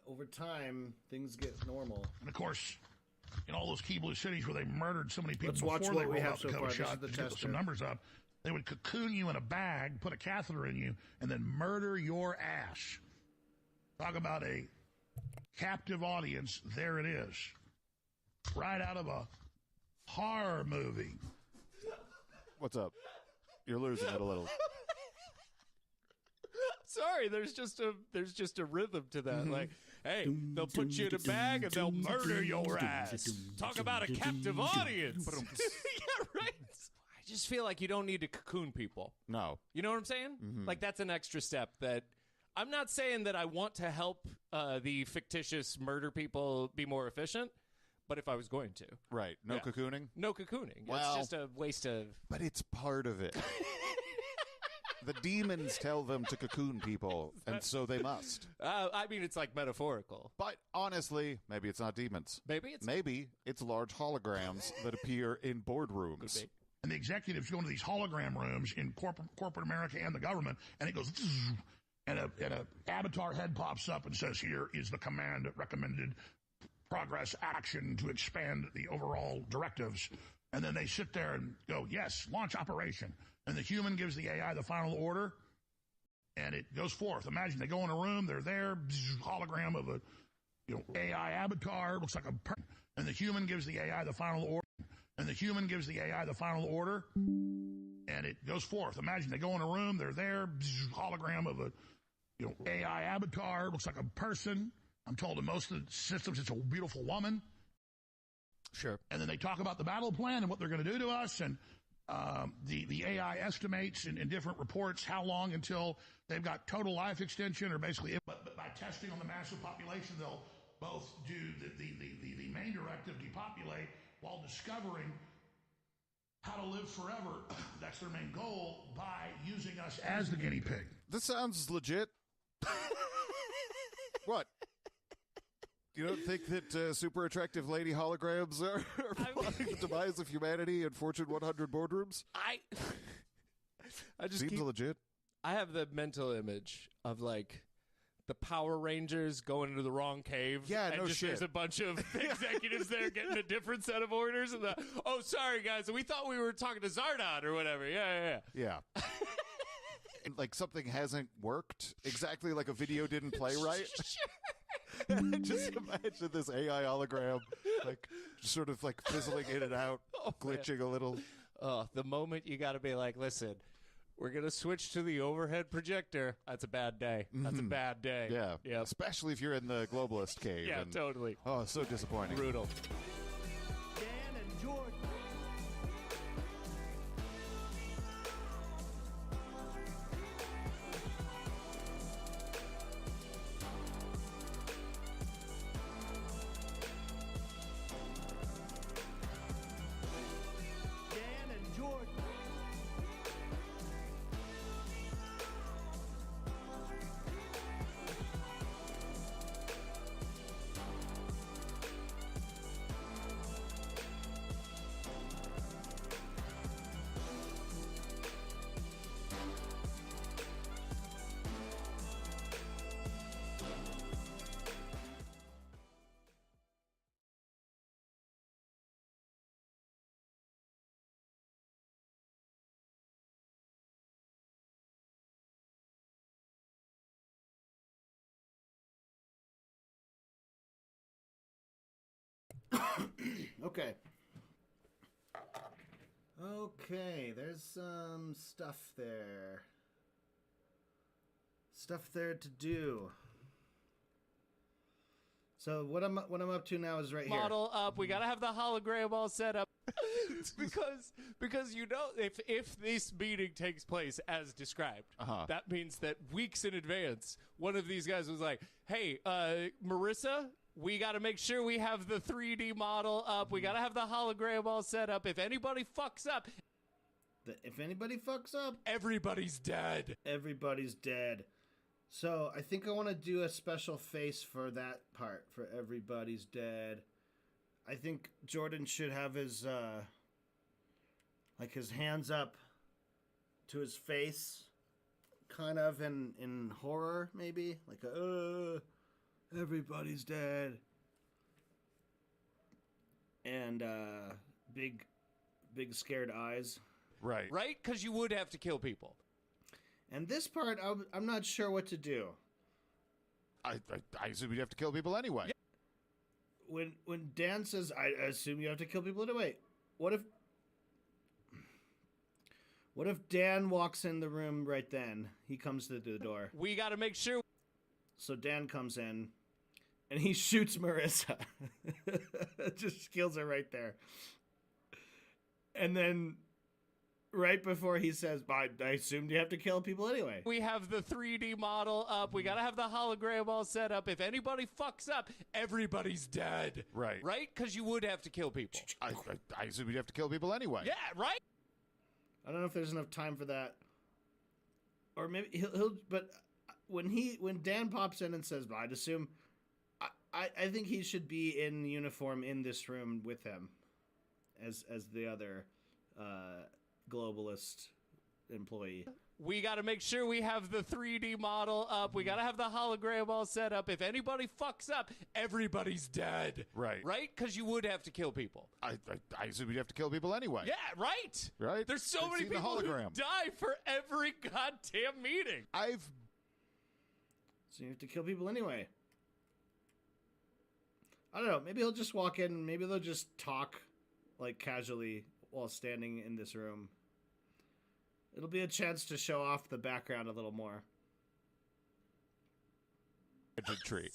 over time, things get normal. And of course, in all those key blue cities where they murdered so many people Let's before watch they what we rolled have out the so far. COVID This is shot the to get tester. some numbers up, they would cocoon you in a bag, put a catheter in you, and then murder your ass. Talk about a captive audience. There it is. Right out of a horror movie. What's up? You're losing it a little. Sorry, there's just a rhythm to that. Like, hey, they'll put you in a bag and they'll murder your ass. Talk about a captive audience. Yeah, right. I just feel like you don't need to cocoon people. No. You know what I'm saying? Like, that's an extra step that I'm not saying that I want to help the fictitious murder people be more efficient, but if I was going to. Right. No cocooning? No cocooning. Well, it's just a waste of... But it's part of it. The demons tell them to cocoon people, and so they must. I mean, it's like metaphorical. But honestly, maybe it's not demons. Maybe it's large holograms that appear in boardrooms. And the executives go into these hologram rooms in corporate America and the government, and it goes... And a avatar head pops up and says, "Here is the command recommended progress action to expand the overall directives." And then they sit there and go, "Yes, launch operation." And the human gives the AI the final order, and it goes forth. Imagine they go in a room, they're there, hologram of a AI avatar, looks like a person. And the human gives the AI the final order. And the human gives the AI the final order, and it goes forth. Imagine they go in a room, they're there, hologram of a AI avatar, looks like a person. I'm told in most of the systems it's a beautiful woman. Sure. And then they talk about the battle plan and what they're going to do to us, and the AI estimates in different reports how long until they've got total life extension, or basically, but by testing on the massive population, they'll both do the main directive, depopulate, while discovering how to live forever. That's their main goal, by using us as the guinea pig. This sounds legit. What? You don't think that super attractive lady holograms are plotting the demise of humanity in Fortune 100 boardrooms? I just seems legit. I have the mental image of like the Power Rangers going into the wrong cave. Yeah, and no just shit. There's a bunch of executives there getting a different set of orders, and oh, sorry guys, we thought we were talking to Zardon or whatever. Yeah. Like something hasn't worked exactly, like a video didn't play right. And I just imagine this AI hologram, like sort of like fizzling in and out, glitching a little. Oh, the moment you got to be like, listen, we're going to switch to the overhead projector. That's a bad day. That's a bad day. Yeah. Yep. Especially if you're in the globalist cave. Yeah, and, totally. Oh, so disappointing. Brutal. Dan and Jordan. Okay. Okay, there's some stuff there. Stuff there to do. So what I'm up to now is right here. Model up. We gotta have the hologram all set up because you know if this meeting takes place as described, that means that weeks in advance, one of these guys was like, "Hey, Marissa, we got to make sure we have the 3D model up. We got to have the hologram all set up. If anybody fucks up, everybody's dead. Everybody's dead." So I think I want to do a special face for that part, for everybody's dead. I think Jordan should have his his hands up to his face, kind of in horror, maybe like everybody's dead, and big scared eyes. Right, because you would have to kill people. And this part, I'm not sure what to do. I assume you'd have to kill people anyway. When Dan says, "I assume you have to kill people anyway," what if Dan walks in the room right then? He comes to the door. We got to make sure. So Dan comes in, and he shoots Marissa. Just kills her right there. And then right before he says, I assumed you have to kill people anyway. We have the 3D model up. We got to have the hologram all set up. If anybody fucks up, everybody's dead. Right. Right? Because you would have to kill people. I assume you'd have to kill people anyway. Yeah, right? I don't know if there's enough time for that. Or maybe he'll but when Dan pops in and says, I'd assume, I think he should be in uniform in this room with him as the other globalist employee. We got to make sure we have the 3D model up. We got to have the hologram all set up. If anybody fucks up, everybody's dead. Right. Right? Because you would have to kill people. I assume you'd have to kill people anyway. Yeah, right. Right? There's so many people who die for every goddamn meeting. So you have to kill people anyway. I don't know. Maybe he'll just walk in. Maybe they'll just talk like casually while standing in this room. It'll be a chance to show off the background a little more. Tree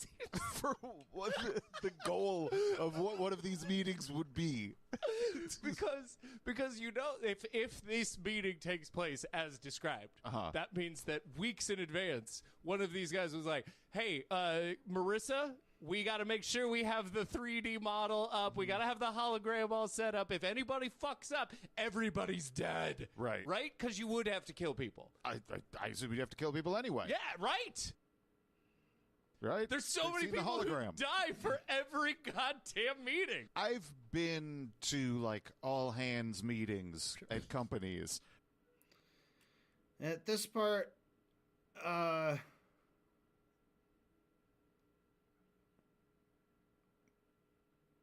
for what the goal of what one of these meetings would be. because you know if this meeting takes place as described, that means that weeks in advance, one of these guys was like, "Hey, Marissa, we got to make sure we have the 3D model up. We got to have the hologram all set up. If anybody fucks up, everybody's dead." Right. Right? Because you would have to kill people. I assume you'd have to kill people anyway. Yeah, right. Right? There's so many people who die for every goddamn meeting. I've been to like all hands meetings at companies. At this part,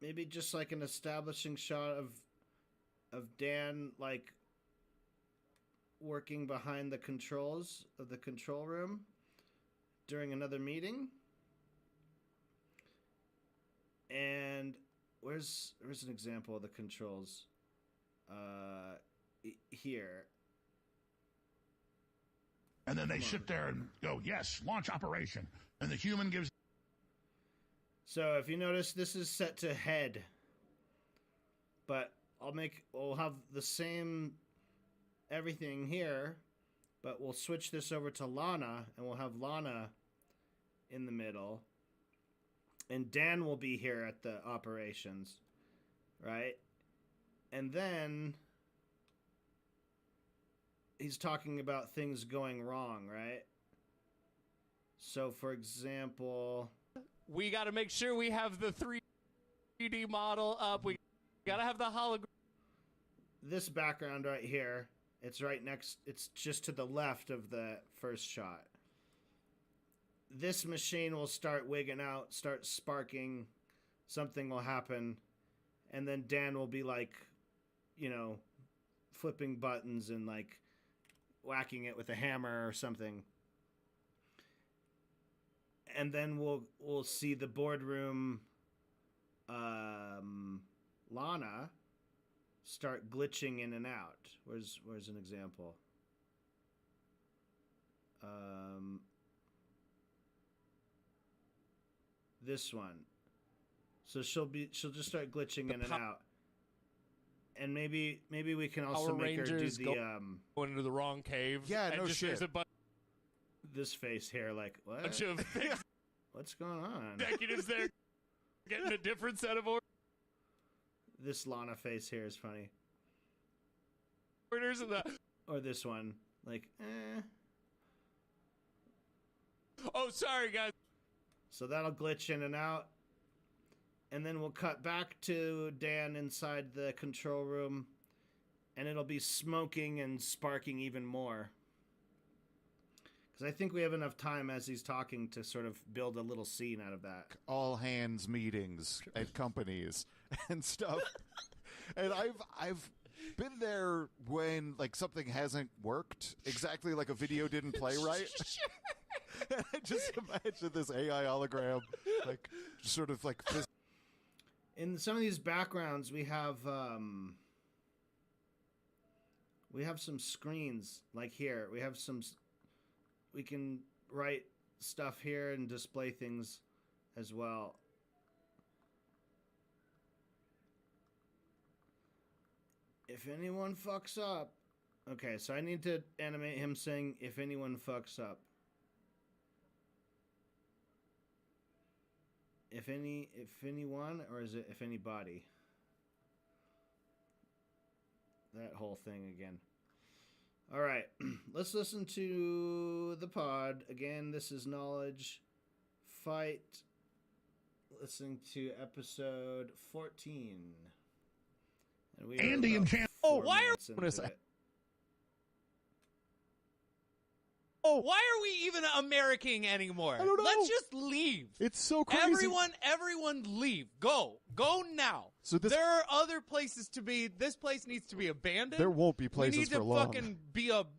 maybe just like an establishing shot of Dan like working behind the controls of the control room during another meeting. And where's an example of the controls? Here. And then they sit there and go, "Yes, launch operation." And the human gives. So if you notice, this is set to head. But we'll have the same everything here, but we'll switch this over to Lana, and we'll have Lana in the middle. And Dan will be here at the operations, right? And then he's talking about things going wrong, right? So, for example, we got to make sure we have the 3D model up. We got to have the hologram. This background right here, it's right next, it's just to the left of the first shot. This machine will start wigging out, start sparking, something will happen, and then Dan will be like, flipping buttons and like whacking it with a hammer or something. And then we'll see the boardroom Lana start glitching in and out. Where's an example? This one. So she'll just start glitching in and out. And maybe we can also make her do the going into the wrong cave. Yeah, no shit. This face here, like what? Bunch of what's going on? Executives there getting a different set of orders. This Lana face here is funny. Orders of the or this one, like Oh, sorry guys. So that'll glitch in and out. And then we'll cut back to Dan inside the control room, and it'll be smoking and sparking even more. Because I think we have enough time as he's talking to sort of build a little scene out of that. All hands meetings at companies and stuff. And I've been there when like something hasn't worked exactly, like a video didn't play right. And I just imagine this AI hologram, like sort of like. In some of these backgrounds, we have some screens, like here. We can write stuff here and display things as well. If anyone fucks up. Okay, so I need to animate him saying, if anyone fucks up. If anyone, or is it if anybody? That whole thing again. All right, let's listen to the pod. Again, this is Knowledge Fight. Listening to episode 14. And we Andy and Chan. Oh, why are we... Oh, why are we even Americaning anymore? I don't know. Let's just leave. It's so crazy. Everyone leave. Go now. So there are other places to be. This place needs to be abandoned. There won't be places for long.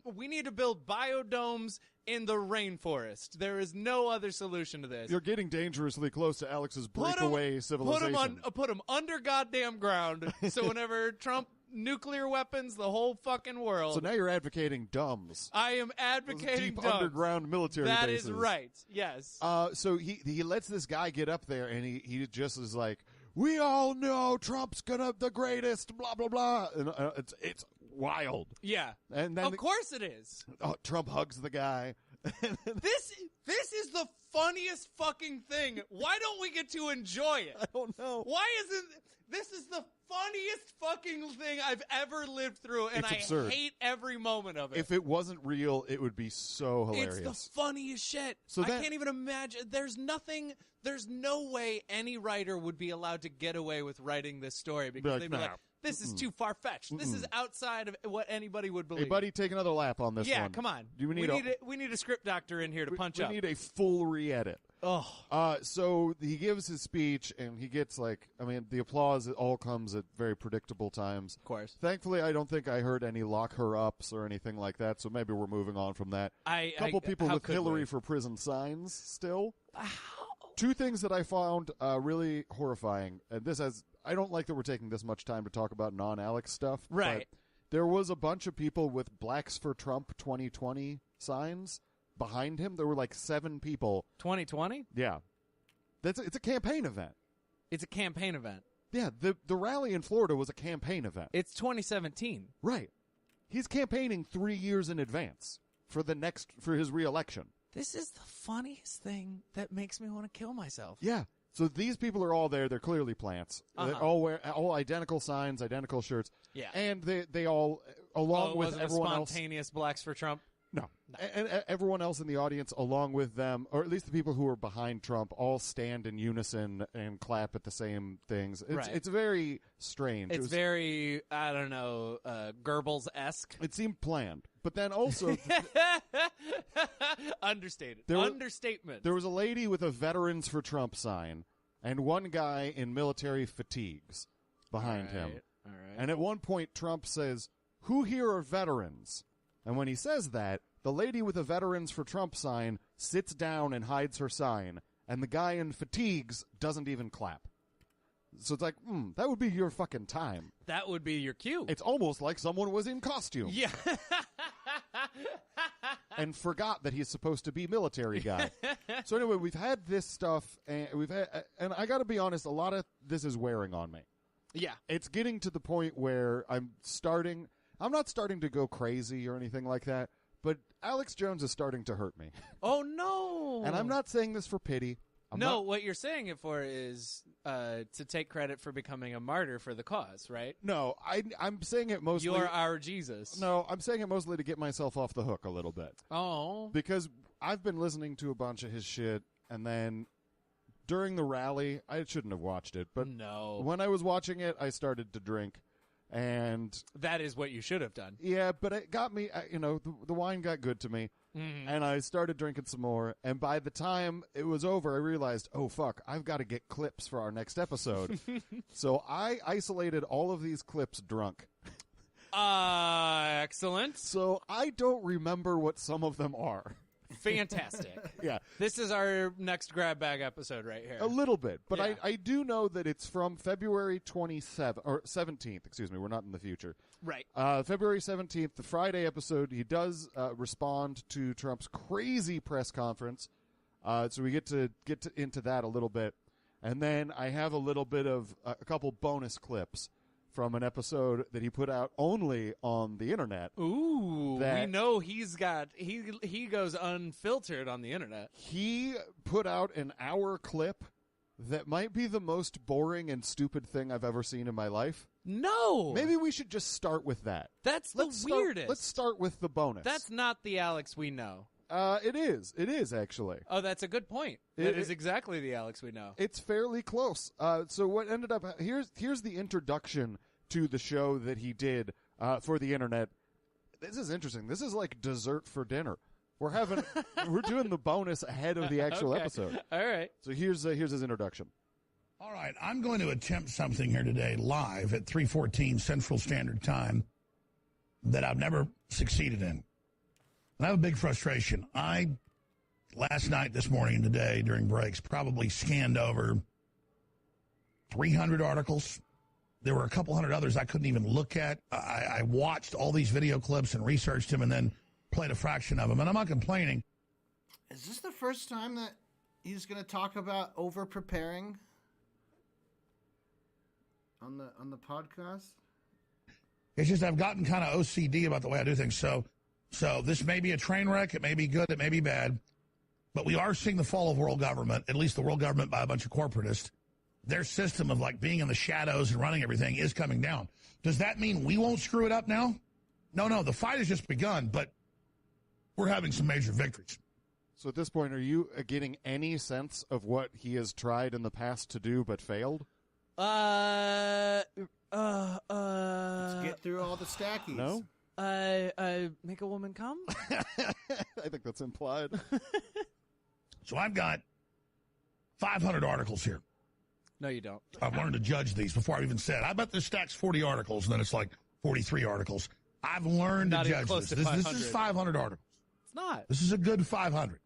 We need to build biodomes in the rainforest. There is no other solution to this. You're getting dangerously close to Alex's breakaway civilization. Put them under goddamn ground. So whenever Trump nuclear weapons, the whole fucking world. So now you're advocating dumbs. I am advocating deep dumbs. underground military That bases. is right. Yes. So he lets this guy get up there, and he just is like, we all know Trump's the greatest, blah blah blah, and it's wild. Yeah. And then of course it is. Trump hugs the guy. This is the funniest fucking thing. Why don't we get to enjoy it? I don't know. Why isn't this is the funniest fucking thing I've ever lived through, and It's absurd. I hate every moment of it. If it wasn't real, it would be so hilarious. It's the funniest shit. So I can't even imagine. There's no way any writer would be allowed to get away with writing this story because they'd be like, this is too far-fetched. This is outside of what anybody would believe. Hey, buddy, take another lap on this one. Yeah, come on. We need a script doctor in here to punch up. We need a full re-edit. Oh. So he gives his speech, and he gets the applause all comes at very predictable times. Of course. Thankfully, I don't think I heard any lock her ups or anything like that, so maybe we're moving on from that. A couple people with Hillary for prison signs still. Two things that I found really horrifying, and I don't like that we're taking this much time to talk about non-Alex stuff. Right. But there was a bunch of people with Blacks for Trump 2020 signs behind him. There were like 7 people. 2020? Yeah. It's a campaign event. It's a campaign event. Yeah, the rally in Florida was a campaign event. It's 2017. Right. He's campaigning 3 years in advance for his re-election. This is the funniest thing that makes me want to kill myself. Yeah. So these people are all there. They're clearly plants. They all wear all identical signs, identical shirts. Yeah. And they all, along with everyone else. Spontaneous Blacks for Trump? No. And everyone else in the audience, along with them, or at least the people who are behind Trump, all stand in unison and clap at the same things. It's very strange. It's very, I don't know, Goebbels-esque. It seemed planned. But then also... Understated. Understatement. There was a lady with a Veterans for Trump sign and one guy in military fatigues behind him. All right. And at one point, Trump says, "Who here are veterans?" And when he says that, the lady with a Veterans for Trump sign sits down and hides her sign, and the guy in fatigues doesn't even clap. So it's like, that would be your fucking time. That would be your cue. It's almost like someone was in costume. Yeah. And forgot that he's supposed to be military guy. So anyway, we've had this stuff, and and I got to be honest, a lot of this is wearing on me. Yeah. It's getting to the point where I'm not starting to go crazy or anything like that, but Alex Jones is starting to hurt me. Oh, no. And I'm not saying this for pity. What you're saying it for is to take credit for becoming a martyr for the cause, right? No, I'm saying it mostly... You're our Jesus. No, I'm saying it mostly to get myself off the hook a little bit. Oh. Because I've been listening to a bunch of his shit, and then during the rally, I shouldn't have watched it, but when I was watching it, I started to drink, and... That is what you should have done. Yeah, but it got me, the wine got good to me. And I started drinking some more, and by the time it was over, I realized, oh, fuck, I've got to get clips for our next episode. So I isolated all of these clips drunk. Excellent. So I don't remember what some of them are. Fantastic. Yeah. This is our next grab bag episode right here. A little bit, but Yeah. I do know that it's from February 17th, excuse me, we're not in the future. Right. February 17th, the Friday episode, he does respond to Trump's crazy press conference. So we get into that a little bit. And then I have a little bit of a couple bonus clips from an episode that he put out only on the internet. Ooh, we know he goes unfiltered on the internet. He put out an hour clip that might be the most boring and stupid thing I've ever seen in my life. No! Maybe we should just start with that. That's the weirdest. Let's start with the bonus. That's not the Alex we know. It is. It is, actually. Oh, that's a good point. That is exactly the Alex we know. It's fairly close. So what ended up... Here's the introduction to the show that he did for the internet. This is interesting. This is like dessert for dinner. We're doing the bonus ahead of the actual episode. All right. So here's his introduction. All right, I'm going to attempt something here today live at 3:14 Central Standard Time that I've never succeeded in. And I have a big frustration. Last night, this morning, and today, during breaks, probably scanned over 300 articles. There were a couple hundred others I couldn't even look at. I watched all these video clips and researched them and then played a fraction of them. And I'm not complaining. Is this the first time that he's going to talk about over-preparing on the podcast? It's just I've gotten kind of OCD about the way I do things. So this may be a train wreck. It may be good. It may be bad. But we are seeing the fall of world government, at least the world government by a bunch of corporatists. Their system of like being in the shadows and running everything is coming down. Does that mean we won't screw it up now? No. The fight has just begun, but we're having some major victories. So at this point, are you getting any sense of what he has tried in the past to do but failed? Let's get through all the stackies. No? Make a woman come? I think that's implied. So I've got 500 articles here. No, you don't. I've learned to judge these before I even said. I bet this stack's 40 articles, and then it's like 43 articles. I've learned Not to even judge close this. to This is 500 articles. It's not. This is a good 500.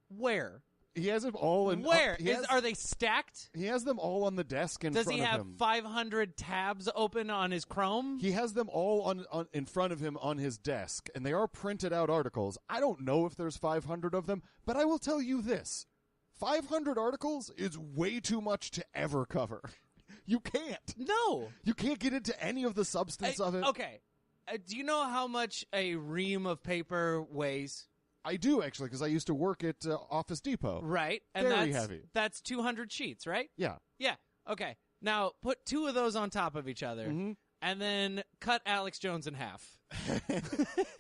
Where? He has them all in... Where? Are they stacked? He has them all on the desk in front of him. Does he have 500 tabs open on his Chrome? He has them all on in front of him on his desk, and they are printed out articles. I don't know if there's 500 of them, but I will tell you this. 500 articles is way too much to ever cover. You can't. No. You can't get into any of the substance of it. Okay. Do you know how much a ream of paper weighs? I do, actually, because I used to work at Office Depot. Right. And Very heavy. That's 200 sheets, right? Yeah. Yeah. Okay. Now, put two of those on top of each other, and then cut Alex Jones in half.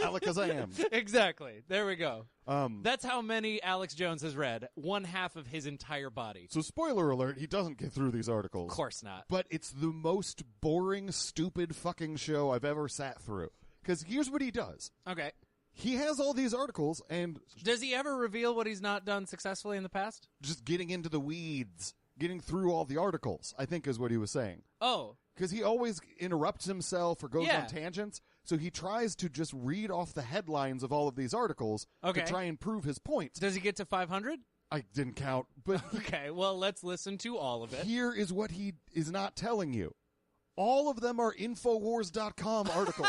Alec as I am. Exactly. There we go. That's how many Alex Jones has read. One half of his entire body. So spoiler alert, he doesn't get through these articles. Of course not. But it's the most boring, stupid fucking show I've ever sat through. Because here's what he does. Okay. He has all these articles and... Does he ever reveal what he's not done successfully in the past? Just getting into the weeds. Getting through all the articles, I think is what he was saying. Oh. Because he always interrupts himself or goes Yeah. on tangents. So he tries to just read off the headlines of all of these articles to try and prove his point. Does he get to 500? I didn't count, but Okay, well, let's listen to all of it. here is what he is not telling you. All of them are Infowars.com articles.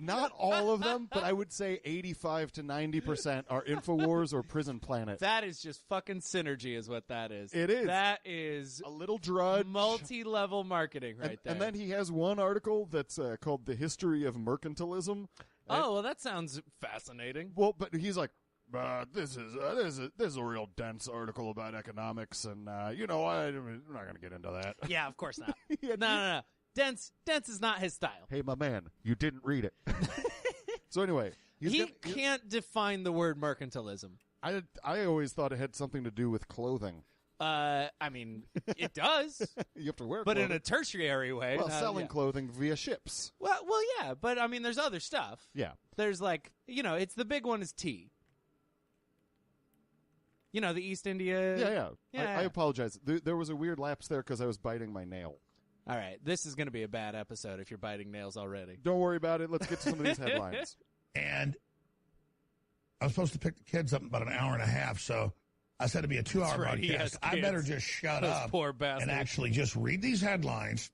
Not all of them, but I would say 85 to 90% are Infowars or Prison Planet. That is just fucking synergy is what that is. It is. That is a little drudge. Multi-level marketing right there. And then he has one article that's called The History of Mercantilism. Oh, well, that sounds fascinating. Well, but he's like, this is a real dense article about economics, and I'm not going to get into that. Yeah, of course not. No. Dense is not his style. Hey, my man, you didn't read it. So anyway, he can't define the word mercantilism. I always thought it had something to do with clothing. I mean, it does. You have to wear but clothing. in a tertiary way. Well, selling clothing via ships. Well, yeah, but I mean, there's other stuff. Yeah. There's it's the big one is tea. The East India. Yeah. I apologize. There was a weird lapse there because I was biting my nail. All right, this is going to be a bad episode if you're biting nails already. Don't worry about it. Let's get to some of these headlines. And I was supposed to pick the kids up in about an hour and a half, so I said it'd be a 2-hour broadcast. I better just shut up poor bastards. And actually just read these headlines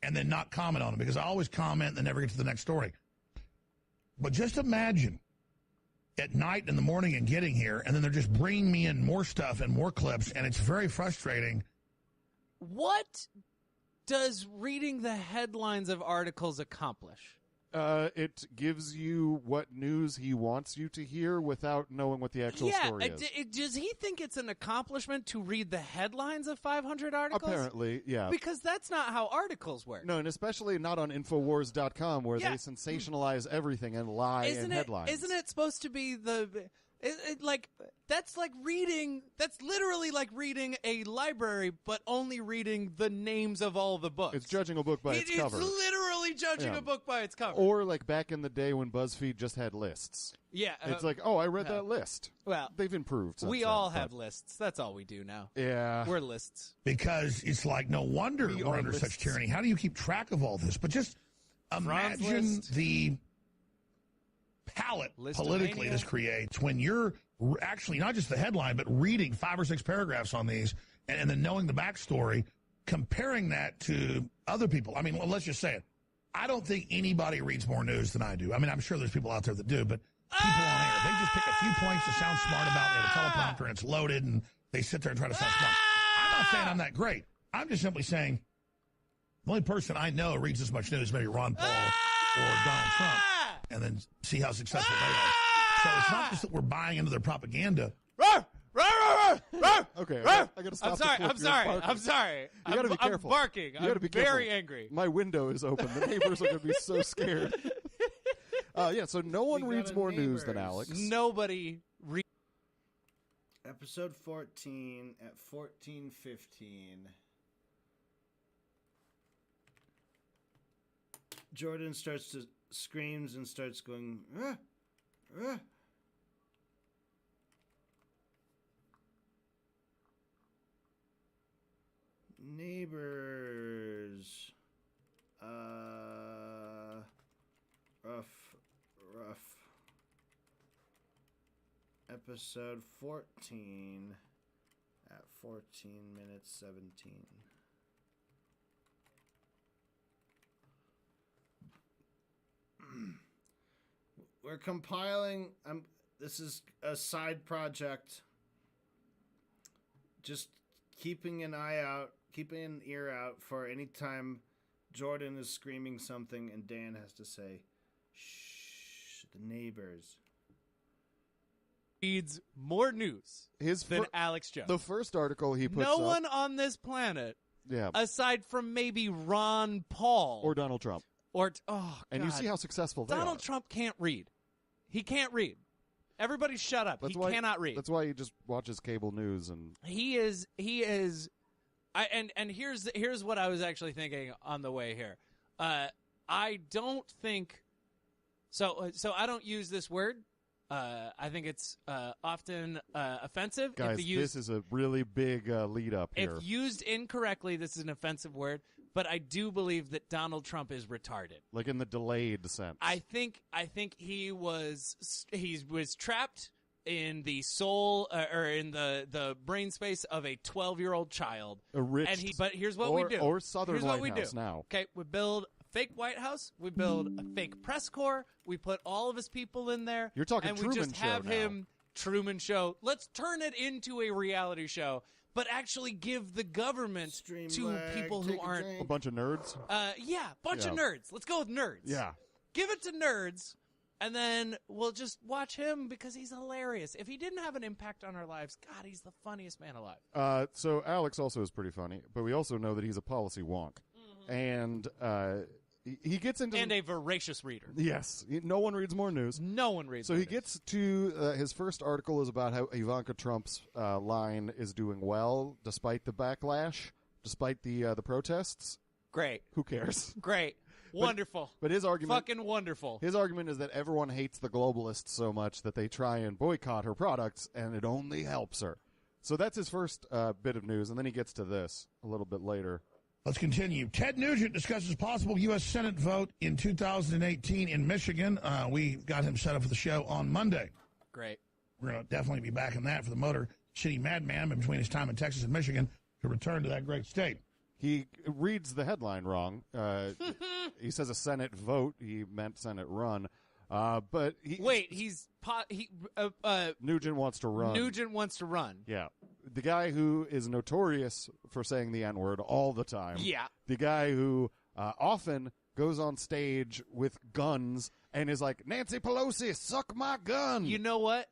and then not comment on them, because I always comment and then never get to the next story. But just imagine at night and in the morning and getting here, and then they're just bringing me in more stuff and more clips, and it's very frustrating. What does reading the headlines of articles accomplish? It gives you what news he wants you to hear without knowing what the actual story is. Does he think it's an accomplishment to read the headlines of 500 articles? Apparently, yeah. Because that's not how articles work. No, and especially not on Infowars.com where they sensationalize everything and lie in headlines. Isn't it supposed to be that's literally like reading a library, but only reading the names of all the books. It's judging a book by its cover. It's literally judging a book by its cover. Or like back in the day when BuzzFeed just had lists. Yeah. It's like, oh, I read that list. Well, they've improved. We all have lists. That's all we do now. Yeah. We're lists. Because it's like, no wonder we're under such tyranny. How do you keep track of all this? But just imagine the palette politically this creates when you're actually not just the headline, but reading 5 or 6 paragraphs on these and then knowing the backstory, comparing that to other people. I mean, well, let's just say it. I don't think anybody reads more news than I do. I mean, I'm sure there's people out there that do, but people on air, they just pick a few points to sound smart about. They have a teleprompter and it's loaded, and they sit there and try to sound smart. I'm not saying I'm that great. I'm just simply saying the only person I know who reads this much news is maybe Ron Paul or Donald Trump, and then see how successful they are. So it's not just that we're buying into their propaganda. Okay, I gotta stop. I'm sorry. You gotta be careful. I'm barking. You gotta be careful. Very angry. My window is open. The neighbors are gonna be so scared. So no one reads more news than Alex. Nobody reads. Episode 14 at 14:15. Jordan starts to screams and starts going, ah, ah. Neighbors. Rough. Episode 14 at 14 minutes 17. We're compiling. This is a side project. Just keeping an eye out, keeping an ear out for any time Jordan is screaming something and Dan has to say, "Shh, the neighbors." Reads more news than Alex Jones. The first article he puts No up, one on this planet, yeah, aside from maybe Ron Paul or Donald Trump, and you see how successful they Donald are. Trump can't read. He can't read. Everybody shut up. He cannot read. That's why he just watches cable news and he is and here's what I was actually thinking on the way here. I don't think so I don't use this word. I think it's often offensive. Guys, this is a really big lead up here. If used incorrectly, this is an offensive word. but I do believe that Donald Trump is retarded. Like in the delayed sense. I think he was trapped in the soul or in the brain space of a 12-year-old child. But here's what we do. Or Southern here's what we White House do. now. Okay, we build a fake White House. We build a fake press corps. We put all of his people in there. You're talking and Truman we just Show have now. him Truman Show. Let's turn it into a reality show, but actually give the government to people who aren't a bunch of nerds. Bunch of nerds. Let's go with nerds. Yeah. Give it to nerds, and then we'll just watch him because he's hilarious. If he didn't have an impact on our lives, God, he's the funniest man alive. So Alex also is pretty funny, but we also know that he's a policy wonk. And he gets into... And a voracious reader. Yes. No one reads more news. No one reads more news. So he gets to... his first article is about how Ivanka Trump's line is doing well, despite the backlash, despite the protests. Great. Who cares? Great. Wonderful. But his argument... Fucking wonderful. His argument is that everyone hates the globalists so much that they try and boycott her products, and it only helps her. So that's his first bit of news, and then he gets to this a little bit later. Let's continue. Ted Nugent discusses possible U.S. Senate vote in 2018 in Michigan. We got him set up for the show on Monday. Great. We're going to definitely be back in that for the Motor City Madman between his time in Texas and Michigan to return to that great state. He reads the headline wrong. He says a Senate vote. He meant Senate run. But Nugent wants to run. Nugent wants to run. Yeah. The guy who is notorious for saying the N-word all the time. Yeah. The guy who often goes on stage with guns and is like, Nancy Pelosi, suck my gun. You know what?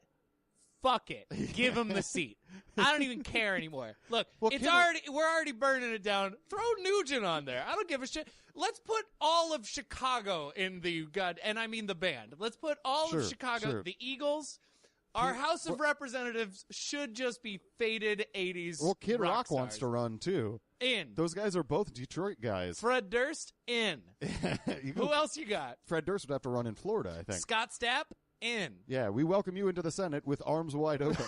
Fuck it. Give him the seat. I don't even care anymore. Look, we're already burning it down. Throw Nugent on there. I don't give a shit. Let's put all of Chicago in the and I mean the band. Let's put all of Chicago, the Eagles. Our House of Representatives should just be faded 80s. Well, Kid Rock stars. wants to run too. In. Those guys are both Detroit guys. Fred Durst in. Who else you got? Fred Durst would have to run in Florida, I think. Scott Stapp in. Yeah, we welcome you into the Senate with arms wide open.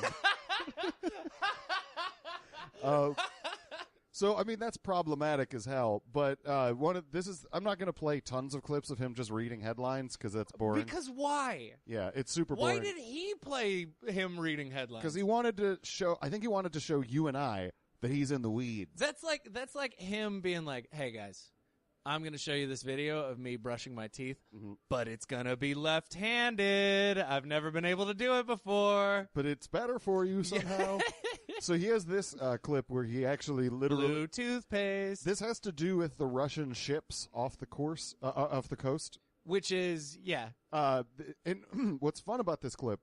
So, I mean, that's problematic as hell. But I'm not going to play tons of clips of him just reading headlines because that's boring. Because why? Yeah, it's super boring. Why did he play him reading headlines? Because he wanted to show. I think he wanted to show you and I that he's in the weeds. That's like him being like, "Hey guys, I'm going to show you this video of me brushing my teeth, but it's going to be left-handed. I've never been able to do it before. But it's better for you somehow." So he has this clip where he actually literally... Blue toothpaste. This has to do with the Russian ships off the coast. Which is, yeah. And what's fun about this clip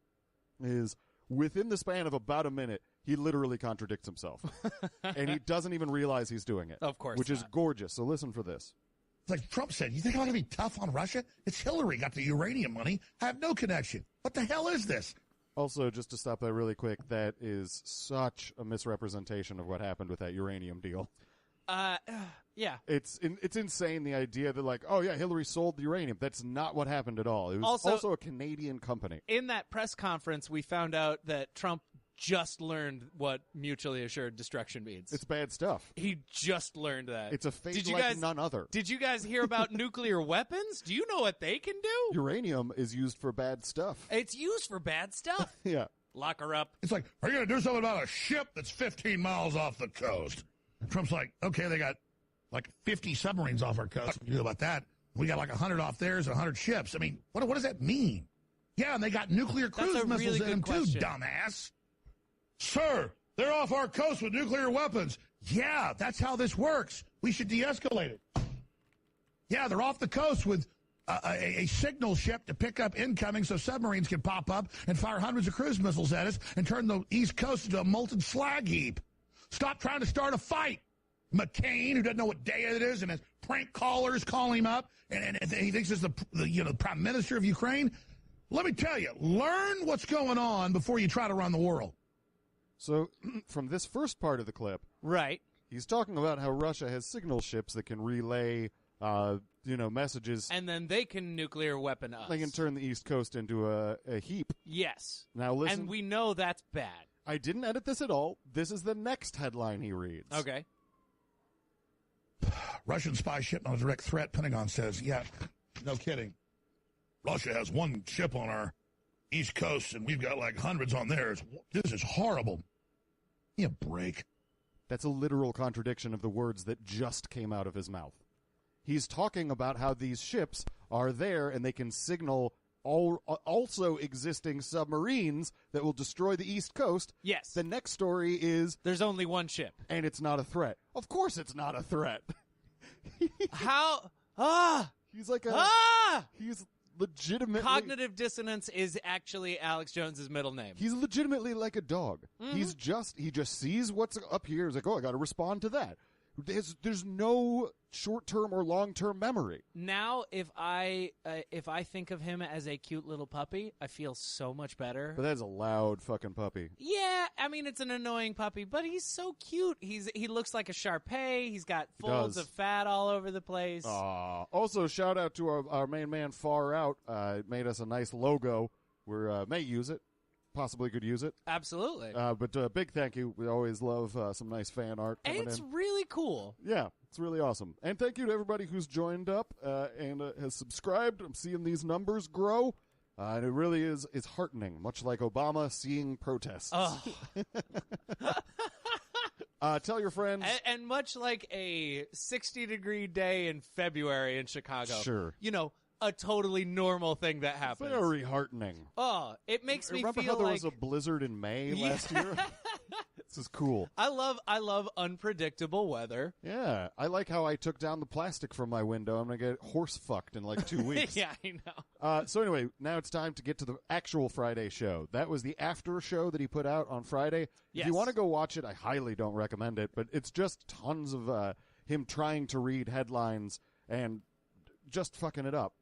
is within the span of about a minute, he literally contradicts himself. And he doesn't even realize he's doing it. Of course Which is gorgeous. So listen for this. It's like Trump said, you think I'm going to be tough on Russia? It's Hillary got the uranium money. I have no connection. What the hell is this? Also, just to stop that really quick, that is such a misrepresentation of what happened with that uranium deal. Yeah. It's insane, the idea that, like, oh, yeah, Hillary sold the uranium. That's not what happened at all. It was also a Canadian company. In that press conference, we found out that Trump just learned what mutually assured destruction means. It's bad stuff. He just learned that. It's a fate like none other. Did you guys hear about nuclear weapons? Do you know what they can do? Uranium is used for bad stuff. It's used for bad stuff. Yeah. Lock her up. It's like, are you going to do something about a ship that's 15 miles off the coast? And Trump's like, okay, they got like 50 submarines off our coast. What do you do about that? We got like 100 off theirs and 100 ships. I mean, what does that mean? Yeah, and they got nuclear cruise missiles in them too, dumbass. Sir, they're off our coast with nuclear weapons. Yeah, that's how this works. We should de-escalate it. Yeah, they're off the coast with a signal ship to pick up incoming so submarines can pop up and fire hundreds of cruise missiles at us and turn the East Coast into a molten slag heap. Stop trying to start a fight. McCain, who doesn't know what day it is, and has prank callers call him up, and he thinks it's the Prime Minister of Ukraine. Let me tell you, learn what's going on before you try to run the world. So, from this first part of the clip, right, he's talking about how Russia has signal ships that can relay, messages, and then they can nuclear weapon us. They can turn the East Coast into a heap. Yes. Now listen, and we know that's bad. I didn't edit this at all. This is the next headline he reads. Okay. Russian spy ship not a direct threat, Pentagon says. Yeah, no kidding. Russia has one ship on our East Coast, and we've got like hundreds on theirs. This is horrible. Give me a break. That's a literal contradiction of the words that just came out of his mouth. He's talking about how these ships are there and they can signal also existing submarines that will destroy the East Coast. Yes. The next story is... There's only one ship. And it's not a threat. Of course it's not a threat. How? He's like he's legitimately... Cognitive dissonance is actually Alex Jones's middle name. He's legitimately like a dog. Mm-hmm. He just sees what's up here. He's like, oh, I got to respond to that. There's no short-term or long-term memory. Now, if I think of him as a cute little puppy, I feel so much better. But that's a loud fucking puppy. Yeah, I mean, it's an annoying puppy, but he's so cute. He looks like a Shar-Pei. He's got folds of fat all over the place. Also, shout out to our main man, Far Out. Made us a nice logo. We may use it. Possibly could use it. Absolutely. But big thank you. We always love some nice fan art coming in. It's really cool. Yeah, it's really awesome. And thank you to everybody who's joined up and has subscribed. I'm seeing these numbers grow. And it really is heartening, much like Obama seeing protests. Oh. Tell your friends. And much like a 60-degree day in February in Chicago. Sure. You know, a totally normal thing that happens. Very heartening. Oh, it makes me Remember feel how there like... was a blizzard in May last year? This is cool. I love unpredictable weather. Yeah. I like how I took down the plastic from my window. I'm going to get horse fucked in like 2 weeks. Yeah, I know. So anyway, now it's time to get to the actual Friday show. That was the after show that he put out on Friday. Yes. If you want to go watch it, I highly don't recommend it, but it's just tons of him trying to read headlines and just fucking it up.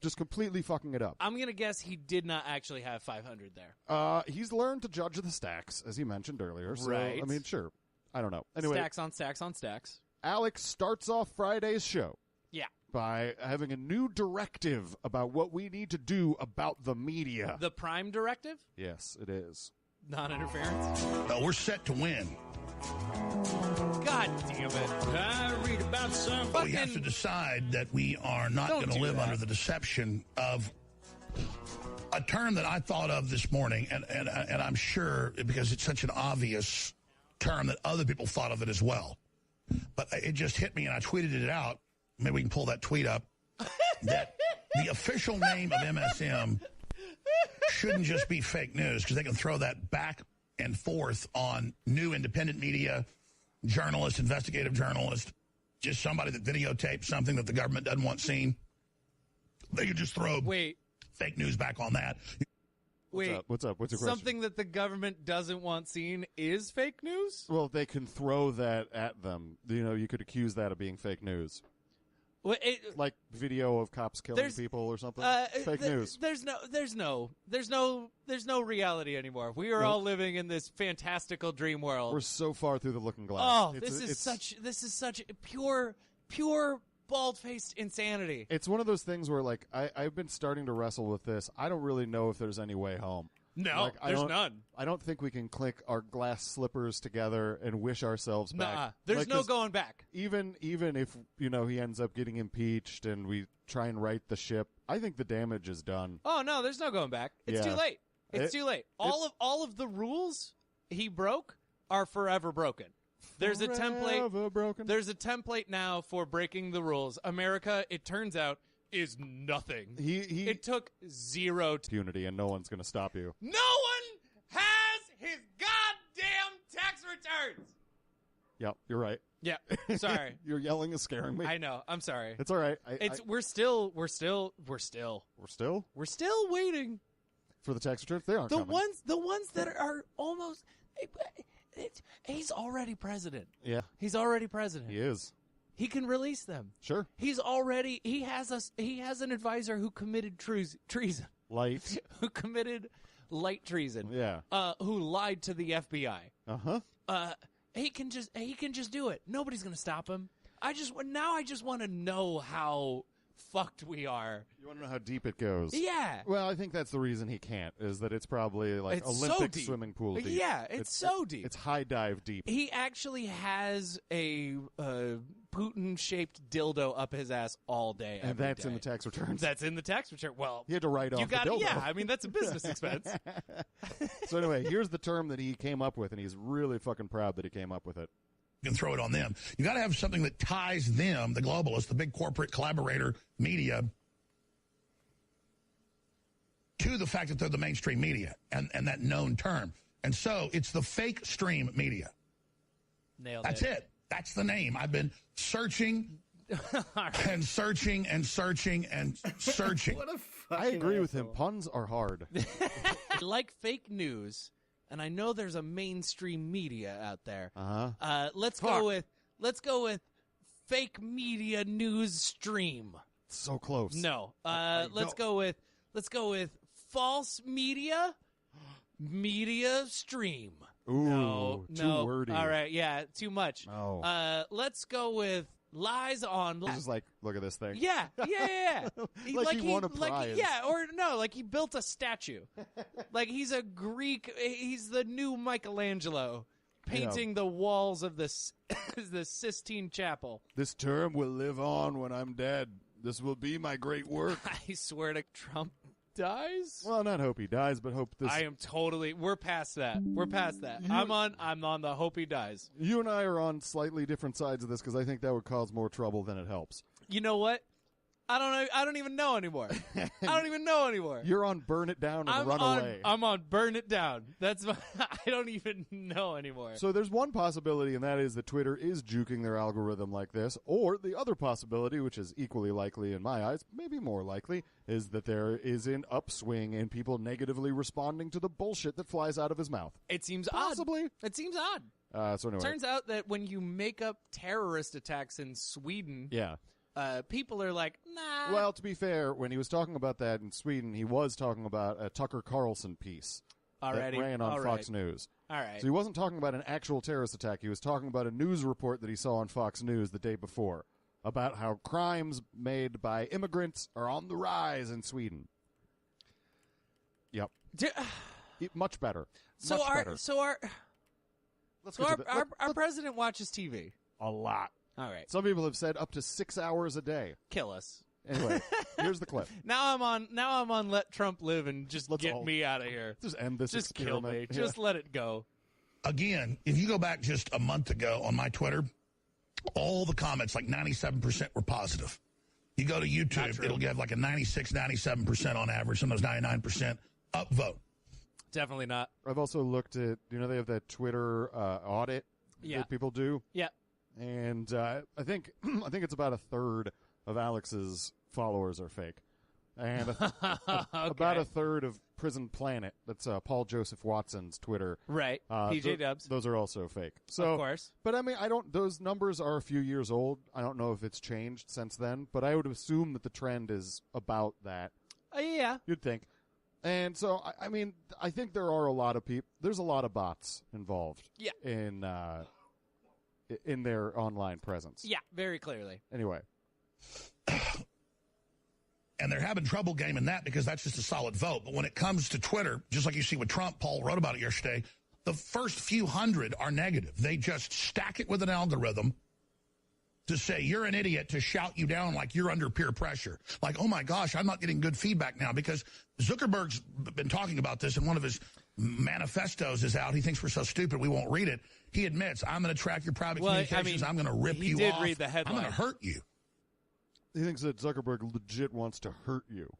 Just completely fucking it up. I'm going to guess he did not actually have 500 there. He's learned to judge the stacks, as he mentioned earlier. So, right. I mean, sure. I don't know. Anyway, stacks on stacks on stacks. Alex starts off Friday's show. Yeah. By having a new directive about what we need to do about the media. The Prime Directive? Yes, it is. Non-interference? We're set to win. God damn it. I read about some But we have to decide that we are not going to live under the deception of a term that I thought of this morning, and I'm sure because it's such an obvious term that other people thought of it as well. But it just hit me, and I tweeted it out. Maybe we can pull that tweet up. That the official name of MSM shouldn't just be fake news, because they can throw that back and forth on new independent media, journalists, investigative journalists, just somebody that videotaped something that the government doesn't want seen. They could just throw fake news back on that. What's up? What's your question? Something that the government doesn't want seen is fake news? Well, they can throw that at them. You know, you could accuse that of being fake news. Well, like video of cops killing people or something. Fake news. There's no reality anymore. We are all living in this fantastical dream world. We're so far through the looking glass. Oh, this is such pure bald-faced insanity. It's one of those things where, like, I've been starting to wrestle with this. I don't really know if there's any way home. No, there's none. I don't think we can click our glass slippers together and wish ourselves back. There's no going back. Even if, you know, he ends up getting impeached and we try and right the ship, I think the damage is done. Oh, no, there's no going back. It's too late. It's too late. All of the rules he broke are forever broken. There's a template. Broken. There's a template now for breaking the rules. America, it turns out, is nothing. It took zero unity, and no one's going to stop you. No one has his goddamn tax returns. Yep, you're right. Yeah, sorry. You're yelling is scaring me. I know. I'm sorry. It's all right. We're still waiting for the tax returns. They aren't the coming. ones that are almost. He's already president. Yeah, he's already president. He is. He can release them. Sure. He has an advisor who committed treason. Light. Who committed light treason. Yeah. Who lied to the FBI. Uh-huh. He can just do it. Nobody's going to stop him. I just want to know how fucked we are. You want to know how deep it goes? Yeah. Well, I think that's the reason he can't, is that it's probably like it's Olympic so swimming pool deep. Yeah, it's so deep. It's high dive deep. He actually has a Putin-shaped dildo up his ass all day. And every that's day. in the tax returns. That's in the tax return. Well, he had to write off you got the dildo. Yeah, I mean that's a business expense. So anyway, here's the term that he came up with, and he's really fucking proud that he came up with it. You can throw it on them. You got to have something that ties them, the globalists, the big corporate collaborator media, to the fact that they're the mainstream media and that known term. And so it's the fake stream media. Nailed That's it. That's the name. I've been searching and searching and searching and searching. What a I agree with him. Puns are hard. Like fake news, and I know there's a mainstream media out there. Let's go with fake media news stream. So close. No. Let's go with false media stream. Ooh, no. too wordy. All right, yeah, too much. Oh. Let's go with lies on. This is like, look at this thing. Yeah. Like he won a prize. Like he built a statue. Like he's a Greek. He's the new Michelangelo, painting the walls of the Sistine Chapel. This term will live on when I'm dead. This will be my great work. I swear to Trump dies. Well, not hope he dies, but hope this. I am totally. We're past that. I'm on the hope he dies. You and I are on slightly different sides of this because I think that would cause more trouble than it helps. You know what? I don't know. I don't even know anymore. You're on burn it down and run away. I'm on burn it down. That's I don't even know anymore. So there's one possibility, and that is that Twitter is juking their algorithm like this. Or the other possibility, which is equally likely in my eyes, maybe more likely, is that there is an upswing in people negatively responding to the bullshit that flies out of his mouth. It seems Possibly. odd. It seems odd. So anyway. Turns out that when you make up terrorist attacks in Sweden, yeah. People are like, nah. Well, to be fair, when he was talking about that in Sweden, he was talking about a Tucker Carlson piece that ran on Fox News. All right. So he wasn't talking about an actual terrorist attack. He was talking about a news report that he saw on Fox News the day before about how crimes made by immigrants are on the rise in Sweden. Yep. Much better. Our president watches TV a lot. All right. Some people have said up to 6 hours a day. Kill us. Anyway, here's the clip. Now I'm on let Trump live and just get me out of here. Just end this Just experiment. kill me. Yeah. Just let it go. Again, if you go back just a month ago on my Twitter, all the comments, like 97% were positive. You go to YouTube, it'll give like a 96, 97% on average, sometimes 99% upvote. Definitely not. I've also looked at, they have that Twitter audit that people do. Yeah. And I think it's about a third of Alex's followers are fake, and about a third of Prison Planet. That's Paul Joseph Watson's Twitter. Right. PJ Dubs. Those are also fake. So, of course. But I mean, those numbers are a few years old. I don't know if it's changed since then, but I would assume that the trend is about that. Yeah. You'd think. And so, I mean, I think there are a lot of people. There's a lot of bots involved. Yeah. In their online presence. Yeah, very clearly. Anyway. And they're having trouble gaming that because that's just a solid vote. But when it comes to Twitter, just like you see with Trump, Paul wrote about it yesterday, the first few hundred are negative. They just stack it with an algorithm to say you're an idiot, to shout you down like you're under peer pressure. Like, oh my gosh, I'm not getting good feedback now because Zuckerberg's been talking about this in one of his manifestos is out. He thinks we're so stupid we won't read it. He admits, I'm going to track your private communications. I'm going to rip you off. He did read the headline. I'm going to hurt you. He thinks that Zuckerberg legit wants to hurt you.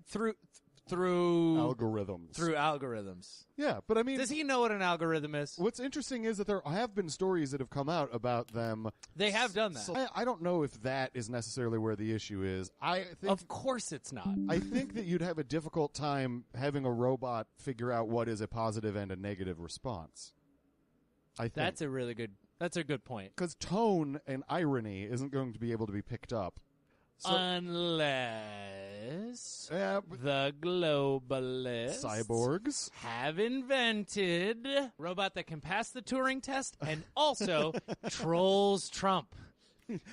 Through algorithms. Through algorithms. Yeah, but I mean, does he know what an algorithm is? What's interesting is that there have been stories that have come out about them. They have done that. So I don't know if that is necessarily where the issue is. I think, of course it's not. I think that you'd have a difficult time having a robot figure out what is a positive and a negative response. I think that's a good point. Because tone and irony isn't going to be able to be picked up. So, unless the globalists cyborgs have invented a robot that can pass the Turing test and also trolls Trump.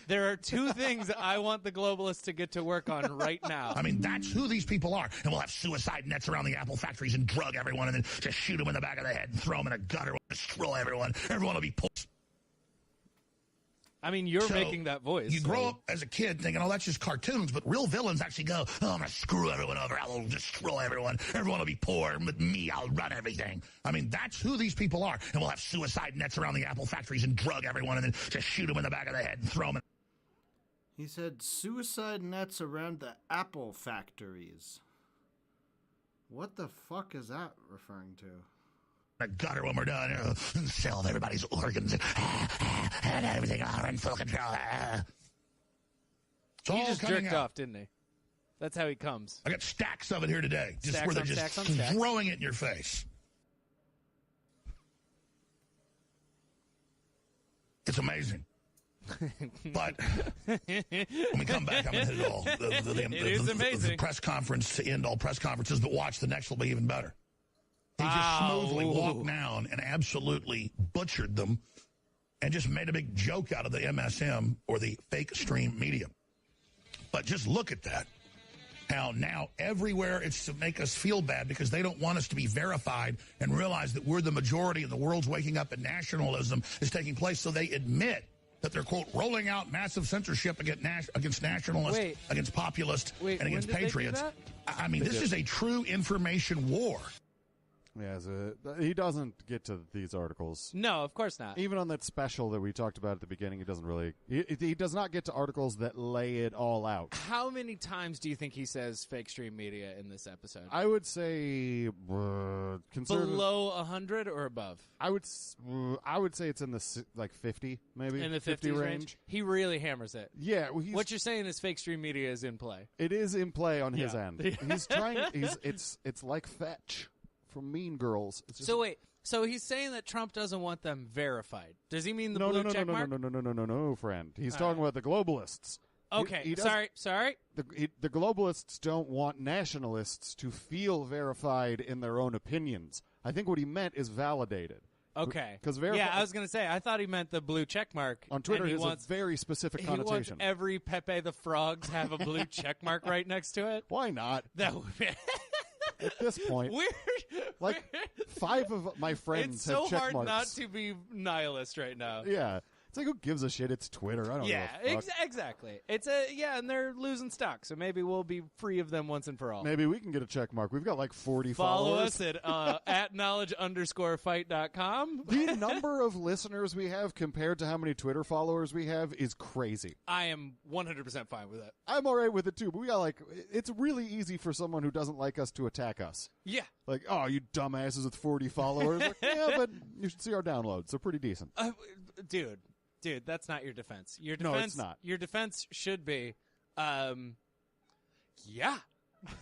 There are two things that I want the globalists to get to work on right now. I mean, that's who these people are. And we'll have suicide nets around the Apple factories and drug everyone and then just shoot them in the back of the head and throw them in a gutter and destroy everyone. Everyone will be pulled. I mean, you're making that voice. You grow up as a kid thinking, oh, that's just cartoons, but real villains actually go, oh, I'm going to screw everyone over. I will destroy everyone. Everyone will be poor, and with me, I'll run everything. I mean, that's who these people are. And we'll have suicide nets around the Apple factories and drug everyone and then just shoot them in the back of the head and throw them in. He said suicide nets around the Apple factories. What the fuck is that referring to? A gutter when we're done, and sell everybody's organs and everything are in full control. It's He all just coming jerked out. off, didn't he? That's how he comes. I got stacks of it here today, just Stacks where they're on just stacks on stacks. throwing it in your face. It's amazing. But when we come back, I'm going to hit it all. It is amazing. The press conference to end all press conferences, but watch, the next will be even better. He just smoothly walked down and absolutely butchered them and just made a big joke out of the MSM, or the fake stream media. But just look at that. How now everywhere it's to make us feel bad because they don't want us to be verified and realize that we're the majority and the world's waking up and nationalism is taking place. So they admit that they're, quote, rolling out massive censorship against nationalists, against populists, and against patriots. I mean, this is a true information war. Yeah, he doesn't get to these articles. No, of course not. Even on that special that we talked about at the beginning, he doesn't really. He does not get to articles that lay it all out. How many times do you think he says fake stream media in this episode? I would say below 100 or above. I would say it's in the 50, maybe in the 50 range. He really hammers it. Yeah, what you're saying is fake stream media is in play. It is in play on his end. He's trying. It's like Fetch from Mean Girls. So wait, so he's saying that Trump doesn't want them verified. Does he mean the blue check mark? No, friend. He's talking about the globalists. Okay, sorry. The globalists don't want nationalists to feel verified in their own opinions. I think what he meant is validated. Okay. Because I was going to say, I thought he meant the blue check mark. On Twitter, it has a very specific connotation. He wants every Pepe the Frogs have a blue check mark right next to it. Why not? That would be... At this point, like 5 of my friends it's have so check hard marks. not to be nihilist right now. Yeah. It's like, who gives a shit? It's Twitter. I don't know. Exactly. It's and they're losing stock, so maybe we'll be free of them once and for all. Maybe we can get a check mark. We've got like 40 Follow followers. us at knowledge_fight.com. The number of listeners we have compared to how many Twitter followers we have is crazy. I am 100% fine with it. I'm all right with it too, but we got it's really easy for someone who doesn't like us to attack us. Yeah. Like, oh, you dumbasses with 40 followers. Like, yeah, but you should see our downloads. They're pretty decent. Dude, that's not your defense. Your No, defense, it's not. Your defense should be, yeah,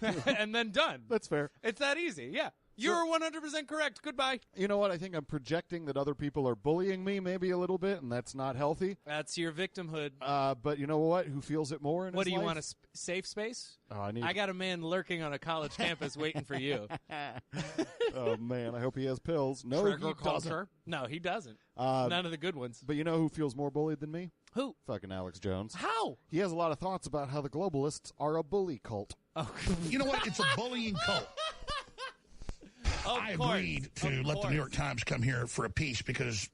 and then done. That's fair. It's that easy. Yeah, you're 100% correct. Goodbye. You know what? I think I'm projecting that other people are bullying me maybe a little bit, and that's not healthy. That's your victimhood. But you know what? Who feels it more in What his do you life? want, a safe space? Oh, I got a man lurking on a college campus waiting for you. Oh, man. I hope he has pills. No, Trigger he culture. doesn't. No, he doesn't. None of the good ones. But you know who feels more bullied than me? Who? Fucking Alex Jones. How? He has a lot of thoughts about how the globalists are a bully cult. Oh. You know what? It's a bullying cult. I agreed to let the New York Times come here for a piece because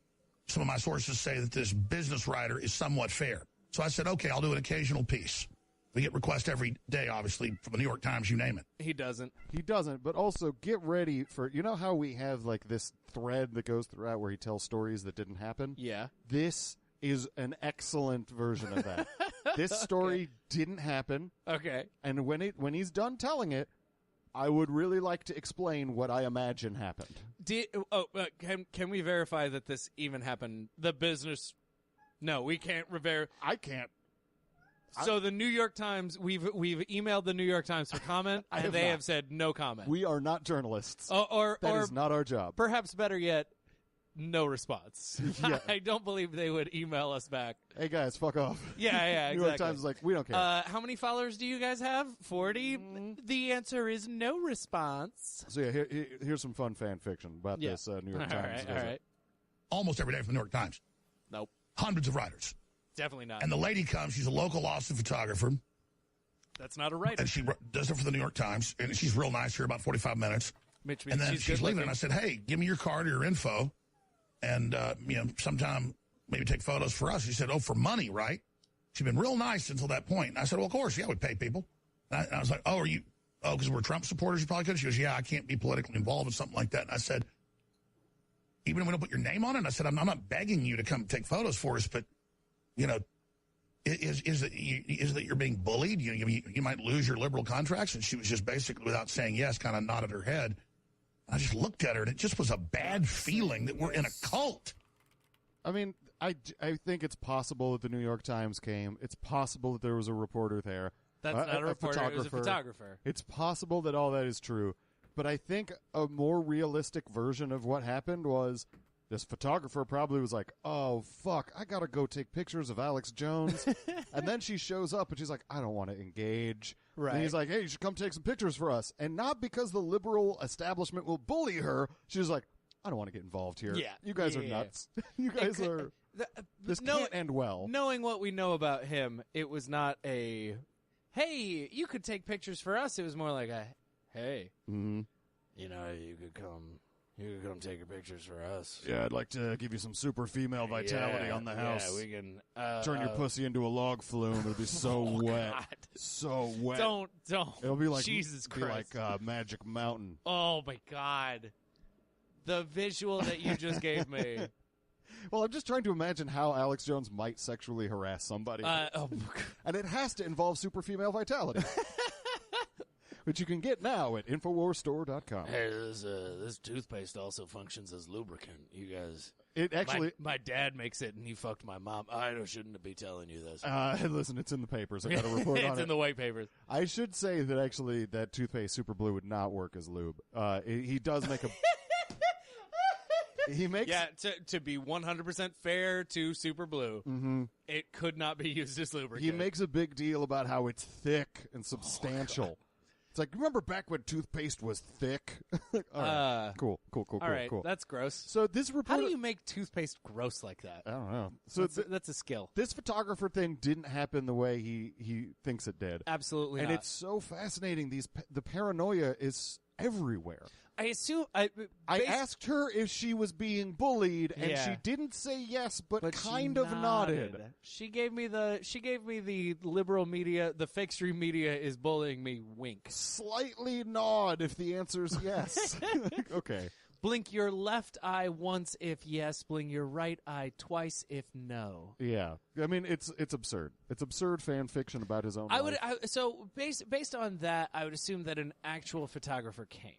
some of my sources say that this business writer is somewhat fair. So I said, okay, I'll do an occasional piece. We get requests every day, obviously, from the New York Times, you name it. He doesn't. He doesn't, but also get ready for, you know how we have like this thread that goes throughout where he tells stories that didn't happen? Yeah. This is an excellent version of that. This story didn't happen. Okay. And when he's done telling it, I would really like to explain what I imagine happened. Can we verify that this even happened? The business? No, we can't I can't. So the New York Times, we've emailed the New York Times for comment, and they have said no comment. We are not journalists. That is not our job. Perhaps better yet, no response. Yeah. I don't believe they would email us back. Hey guys, fuck off. Yeah, exactly. New York Times is like, we don't care. How many followers do you guys have? 40? The answer is no response. So yeah, here's some fun fan fiction about this New York Times visit. All right. Almost every day from the New York Times. Nope. Hundreds of writers. Definitely not. And the lady comes. She's a local Austin photographer. That's not a writer. And she does it for the New York Times. And she's real nice here, about 45 minutes. Which and means then she's leaving. And I said, hey, give me your card or your info. And, sometime maybe take photos for us. She said, oh, for money, right? She'd been real nice until that point. And I said, well, of course, yeah, we pay people. And I was like, oh, because we're Trump supporters, you probably could. She goes, yeah, I can't be politically involved in something like that. And I said, even if we don't put your name on it? And I said, I'm not begging you to come take photos for us, but, is that you're being bullied? You might lose your liberal contracts. And she was just basically, without saying yes, kind of nodded her head. I just looked at her, and it just was a bad feeling that we're in a cult. I mean, I think it's possible that the New York Times came. It's possible that there was a reporter there. That's not a reporter, it was a photographer. It's possible that all that is true. But I think a more realistic version of what happened was this photographer probably was like, oh, fuck, I got to go take pictures of Alex Jones. And then she shows up, and she's like, I don't want to engage. Right. And he's like, hey, you should come take some pictures for us. And not because the liberal establishment will bully her. She was like, I don't want to get involved here. Yeah. You guys are nuts. You guys are... This can't end well. Knowing what we know about him, it was not a, hey, you could take pictures for us. It was more like a, hey, mm-hmm. you could come take your pictures for us. Yeah, I'd like to give you some super female vitality on the house. Yeah, we can turn your pussy into a log flume. It'll be so wet. God. So wet. Don't. It'll be like Jesus Christ. Be like Magic Mountain. Oh my God. The visual that you just gave me. Well, I'm just trying to imagine how Alex Jones might sexually harass somebody. And it has to involve super female vitality. Which you can get now at InfoWarsStore.com. Hey, this toothpaste also functions as lubricant. You guys... It actually... My dad makes it, and he fucked my mom. I shouldn't be telling you this. Listen, it's in the papers. I got a report on it. It's in the white papers. I should say that actually that toothpaste, Super Blue, would not work as lube. He does make a... He makes to be 100% fair to Super Blue, mm-hmm. it could not be used as lubricant. He makes a big deal about how it's thick and substantial. It's like, remember back when toothpaste was thick? All right. Cool. All right, that's gross. So this report, how do you make toothpaste gross like that? I don't know. So that's a skill. This photographer thing didn't happen the way he thinks it did. Absolutely and not. It's so fascinating. The paranoia is everywhere. I assume I asked her if she was being bullied, and Yeah. she didn't say yes, but kind she of nodded. She gave me the liberal media, the fake stream media is bullying me wink. Slightly nod if the answer's yes. Okay. Blink your left eye once if yes, blink your right eye twice if no. Yeah. I mean, it's absurd. It's absurd fan fiction about his own life. So based on that, I would assume that an actual photographer came.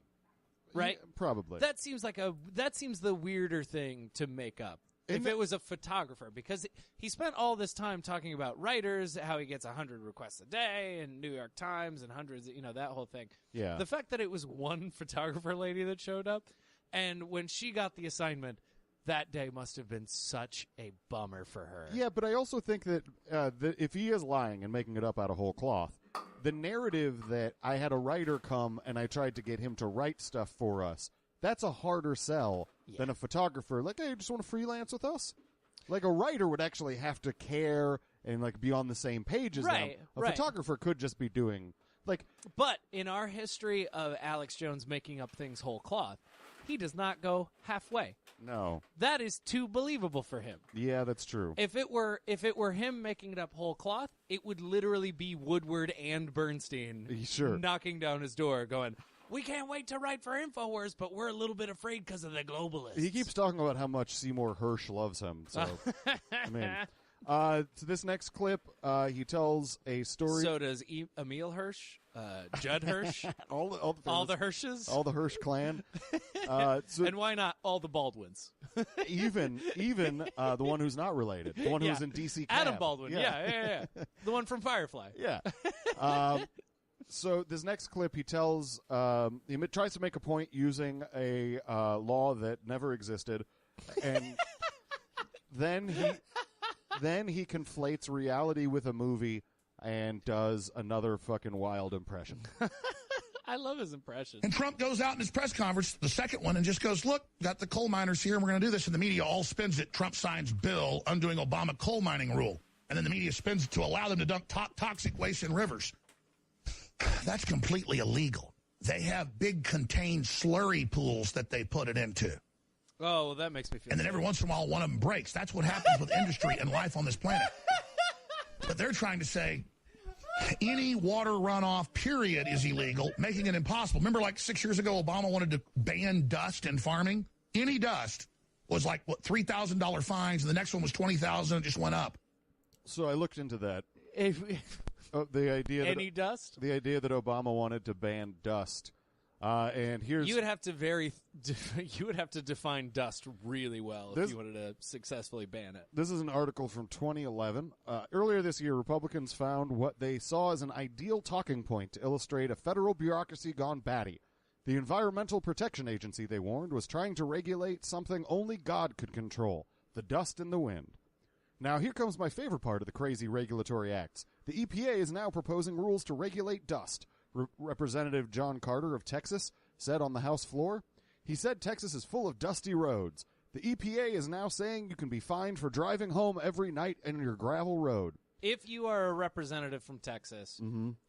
Right? Yeah, probably. That seems the weirder thing to make up. If it was a photographer, because he spent all this time talking about writers, how he gets 100 requests a day, and New York Times, and hundreds, that whole thing. Yeah. The fact that it was one photographer lady that showed up, and when she got the assignment, that day must have been such a bummer for her. Yeah, but I also think that if he is lying and making it up out of whole cloth, the narrative that I had a writer come and I tried to get him to write stuff for us, that's a harder sell than a photographer. Like, hey, you just want to freelance with us? Like, a writer would actually have to care and, like, be on the same page as them. A photographer could just be doing, like... But in our history of Alex Jones making up things whole cloth, he does not go halfway. No. That is too believable for him. Yeah, that's true. If it were him making it up whole cloth, it would literally be Woodward and Bernstein knocking down his door going, we can't wait to write for InfoWars, but we're a little bit afraid because of the globalists. He keeps talking about how much Seymour Hersh loves him. So, I mean... So this next clip, he tells a story. So does Emil Hirsch, Judd Hirsch, all the Hirsches, all the Hirsch clan, and why not all the Baldwins? even the one who's not related, the one who's in DC. Adam Baldwin, yeah, the one from Firefly, yeah. So this next clip, he tells he tries to make a point using a law that never existed, and then he conflates reality with a movie and does another fucking wild impression. I love his impression. And Trump goes out in his press conference, the second one, and just goes, look, got the coal miners here, and we're going to do this. And the media all spins it. Trump signs bill undoing Obama coal mining rule. And then the media spins it to allow them to dump toxic waste in rivers. That's completely illegal. They have big contained slurry pools that they put it into. Oh, well, that makes me feel And then every once in a while, one of them breaks. That's what happens with industry and life on this planet. But they're trying to say any water runoff, period, is illegal, making it impossible. Remember, like 6 years ago, Obama wanted to ban dust in farming? Any dust was like, what, $3,000 fines, and the next one was $20,000, and it just went up. So I looked into that. The idea that Obama wanted to ban dust. And here's you would have to define dust really well if you wanted to successfully ban it. This is an article from 2011. Earlier this year, Republicans found what they saw as an ideal talking point to illustrate a federal bureaucracy gone batty. The Environmental Protection Agency, they warned, was trying to regulate something only God could control: the dust in the wind. Now, here comes my favorite part of the crazy regulatory acts. The EPA is now proposing rules to regulate dust. Representative John Carter of Texas said on the House floor. He said Texas is full of dusty roads. The EPA is now saying you can be fined for driving home every night in your gravel road. If you are a representative from Texas,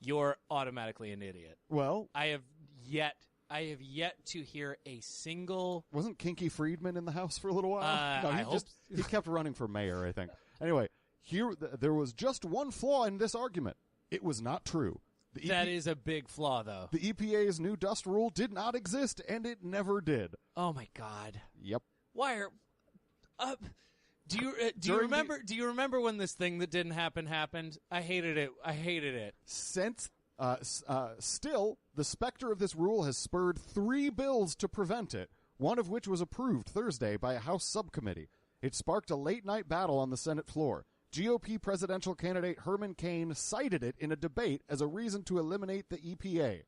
you're automatically an idiot. Well, I have yet to hear a single... Wasn't Kinky Friedman in the House for a little while? He kept running for mayor, I think. Anyway, there was just one flaw in this argument. It was not true. That is a big flaw, though. The EPA's new dust rule did not exist, and it never did. Oh my God! Yep. Why are? Do you remember? Do you remember when this thing that didn't happen happened? I hated it. Still, the specter of this rule has spurred 3 bills to prevent it. One of which was approved Thursday by a House subcommittee. It sparked a late-night battle on the Senate floor. GOP presidential candidate Herman Cain cited it in a debate as a reason to eliminate the EPA.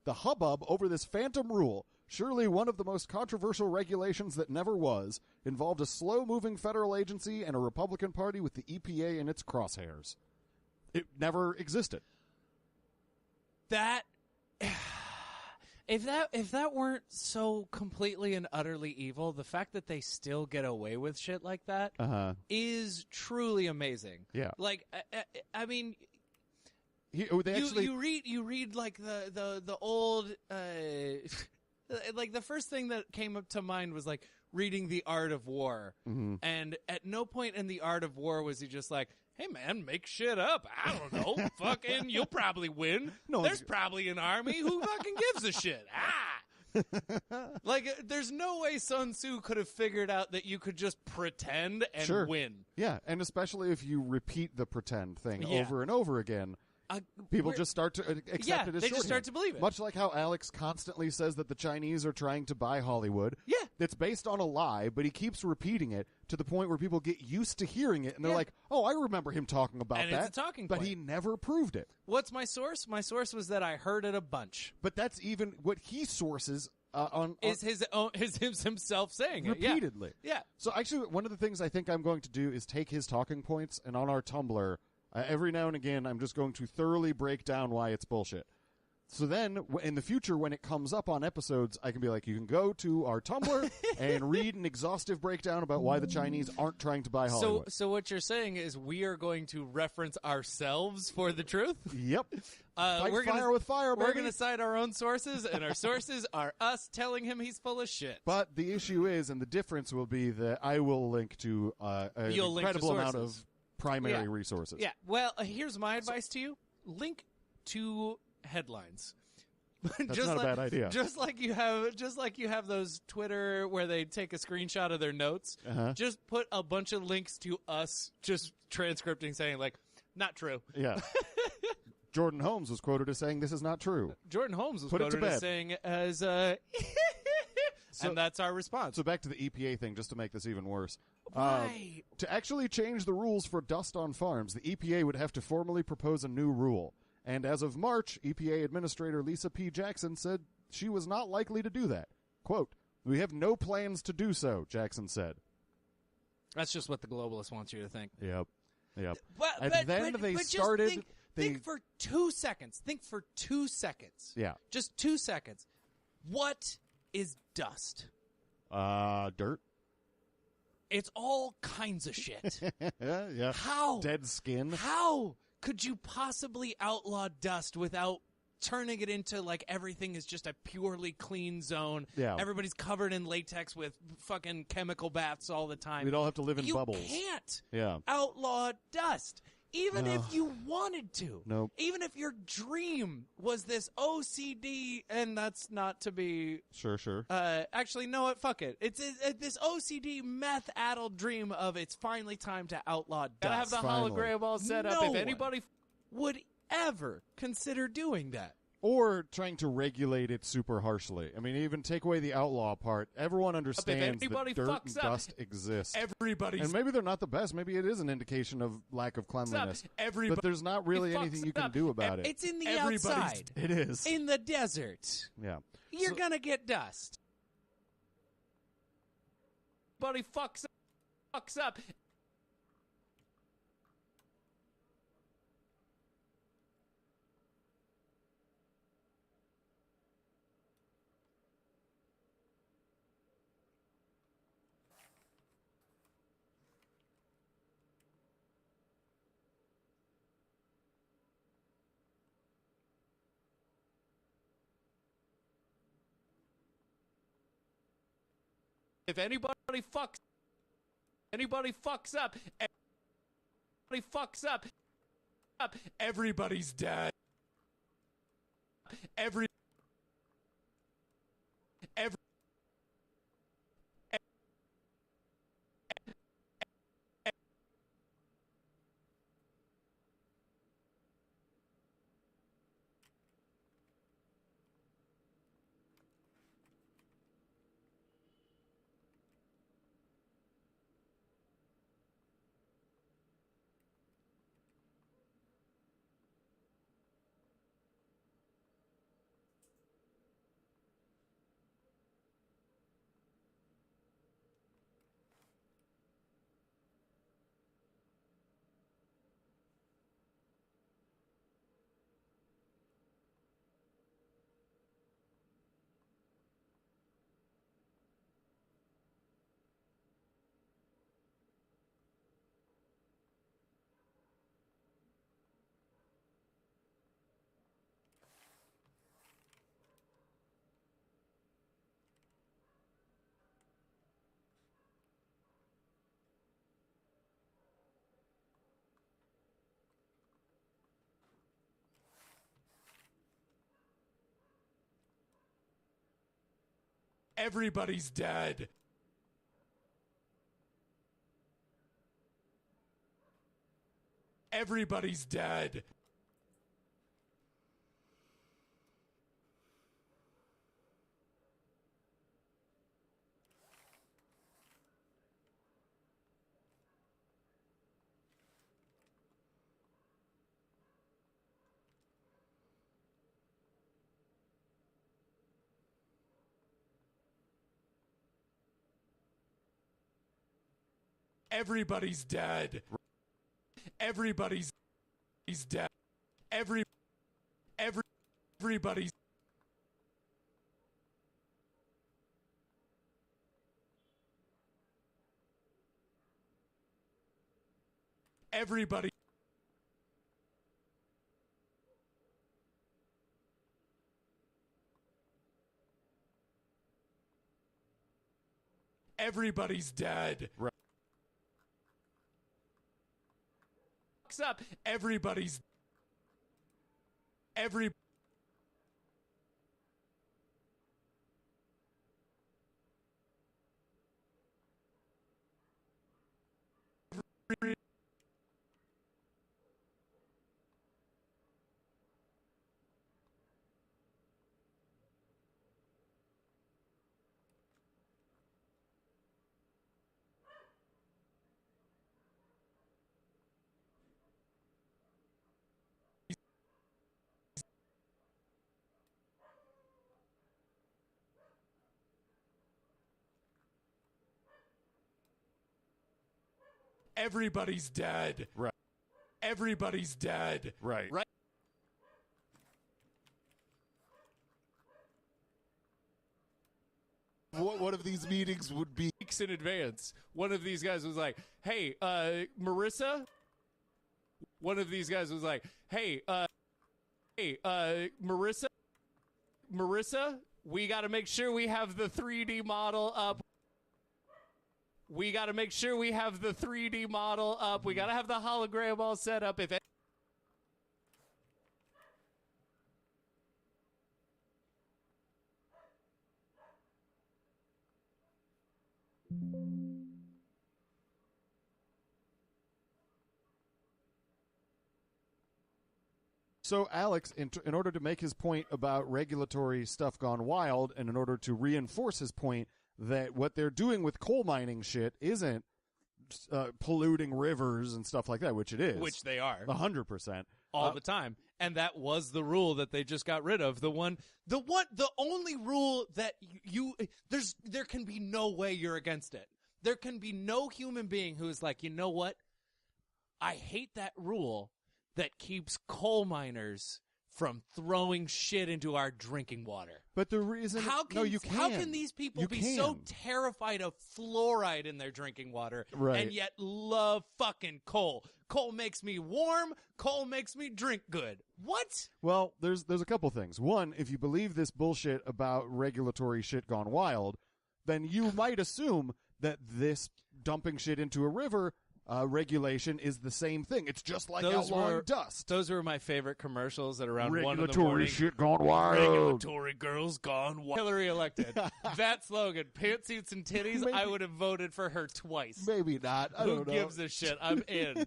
The hubbub over this phantom rule, surely one of the most controversial regulations that never was, involved a slow-moving federal agency and a Republican Party with the EPA in its crosshairs. It never existed. If that weren't so completely and utterly evil, the fact that they still get away with shit like that is truly amazing. Yeah. Like, I mean, you read like the old like the first thing that came up to mind was like reading The Art of War, and at no point in The Art of War was he just like, hey, man, make shit up. I don't know. Fucking, you'll probably win. No, there's probably an army. Who fucking gives a shit? Like, there's no way Sun Tzu could have figured out that you could just pretend and win. Yeah, and especially if you repeat the pretend thing over and over again, people just start to accept it as they just start to believe it. Much like how Alex constantly says that the Chinese are trying to buy Hollywood. Yeah. It's based on a lie, but he keeps repeating it to the point where people get used to hearing it, and they're like, oh, I remember him talking about and that. It's a talking but point. he never proved it. What's my source? My source was that I heard it a bunch. But that's even what he sources is himself saying repeatedly. It. Yeah. So actually, one of the things I think I'm going to do is take his talking points, and on our Tumblr, every now and again, I'm just going to thoroughly break down why it's bullshit. So then, in the future, when it comes up on episodes, I can be like, you can go to our Tumblr and read an exhaustive breakdown about why the Chinese aren't trying to buy Hollywood. So what you're saying is we are going to reference ourselves for the truth? Yep. We're fire with fire, baby. We're going to cite our own sources, and our sources are us telling him he's full of shit. But the issue is, and the difference will be that I will link to an incredible amount of primary resources. Yeah. Well, here's my advice to you. Link to headlines. That's not a bad idea. Just like you have those Twitter where they take a screenshot of their notes. Just put a bunch of links to us just transcripting saying like, not true. Yeah. Jordan Holmes was quoted as saying this is not true. Jordan Holmes was quoted as saying as and that's our response. So back to the EPA thing, just to make this even worse. Why? To actually change the rules for dust on farms, the EPA would have to formally propose a new rule. And as of March, EPA Administrator Lisa P. Jackson said she was not likely to do that. Quote, we have no plans to do so, Jackson said. That's just what the globalists want you to think. Yep. But they started... Think for 2 seconds. Yeah. Just 2 seconds. What is dust? Dirt. It's all kinds of shit. Yeah. How? Dead skin. How could you possibly outlaw dust without turning it into like everything is just a purely clean zone. Yeah. Everybody's covered in latex with fucking chemical baths all the time. We'd all have to live in bubbles. You can't Yeah. outlaw dust. Even No. if you wanted to. Nope. Even if your dream was this OCD, and that's not to be... Sure. Actually, no, fuck it. It's this OCD meth-addled dream of it's finally time to outlaw dust. Gotta have the hologram all set up. If anybody would ever consider doing that. Or trying to regulate it super harshly. I mean, even take away the outlaw part. Everyone understands that dirt and dust exist. And maybe they're not the best. Maybe it is an indication of lack of cleanliness. But there's not really anything you can do about it. It's in the outside. It is. In the desert. Yeah. You're gonna get dust. Buddy fucks up. If anybody fucks up, everybody's dead. Every Everybody's dead. Everybody's dead. Everybody's dead. Everybody's dead. Everybody's everybody everybody's dead. Right. Up. Everybody's every everybody's dead. Right. Everybody's dead. Right. Right. What of these meetings would be weeks in advance? One of these guys was like, "Hey, Marissa." One of these guys was like, "Hey, Hey, Marissa, we got to make sure we have the 3D model up. We got to make sure we have the 3D model up. We got to have the hologram all set up. If So, Alex, in order to make his point about regulatory stuff gone wild, and in order to reinforce his point that what they're doing with coal mining shit isn't polluting rivers and stuff like that, which it is. Which they are. 100%. All the time. And that was the rule that they just got rid of. The only rule that there can be no way you're against it. There can be no human being who is like, you know what? I hate that rule that keeps coal miners from throwing shit into our drinking water. But the reason... How can these people be so terrified of fluoride in their drinking water and yet love fucking coal? Coal makes me warm. Coal makes me drink good. What? Well, there's a couple things. One, if you believe this bullshit about regulatory shit gone wild, then you might assume that this dumping shit into a river... regulation is the same thing. It's just like outlawing dust. Those were my favorite commercials at around 1 in the morning. Regulatory shit gone wild. Regulatory girls gone wild. Hillary elected. That slogan, pantsuits and titties, maybe, I would have voted for her twice. Maybe not. I don't know. Who gives a shit? I'm in.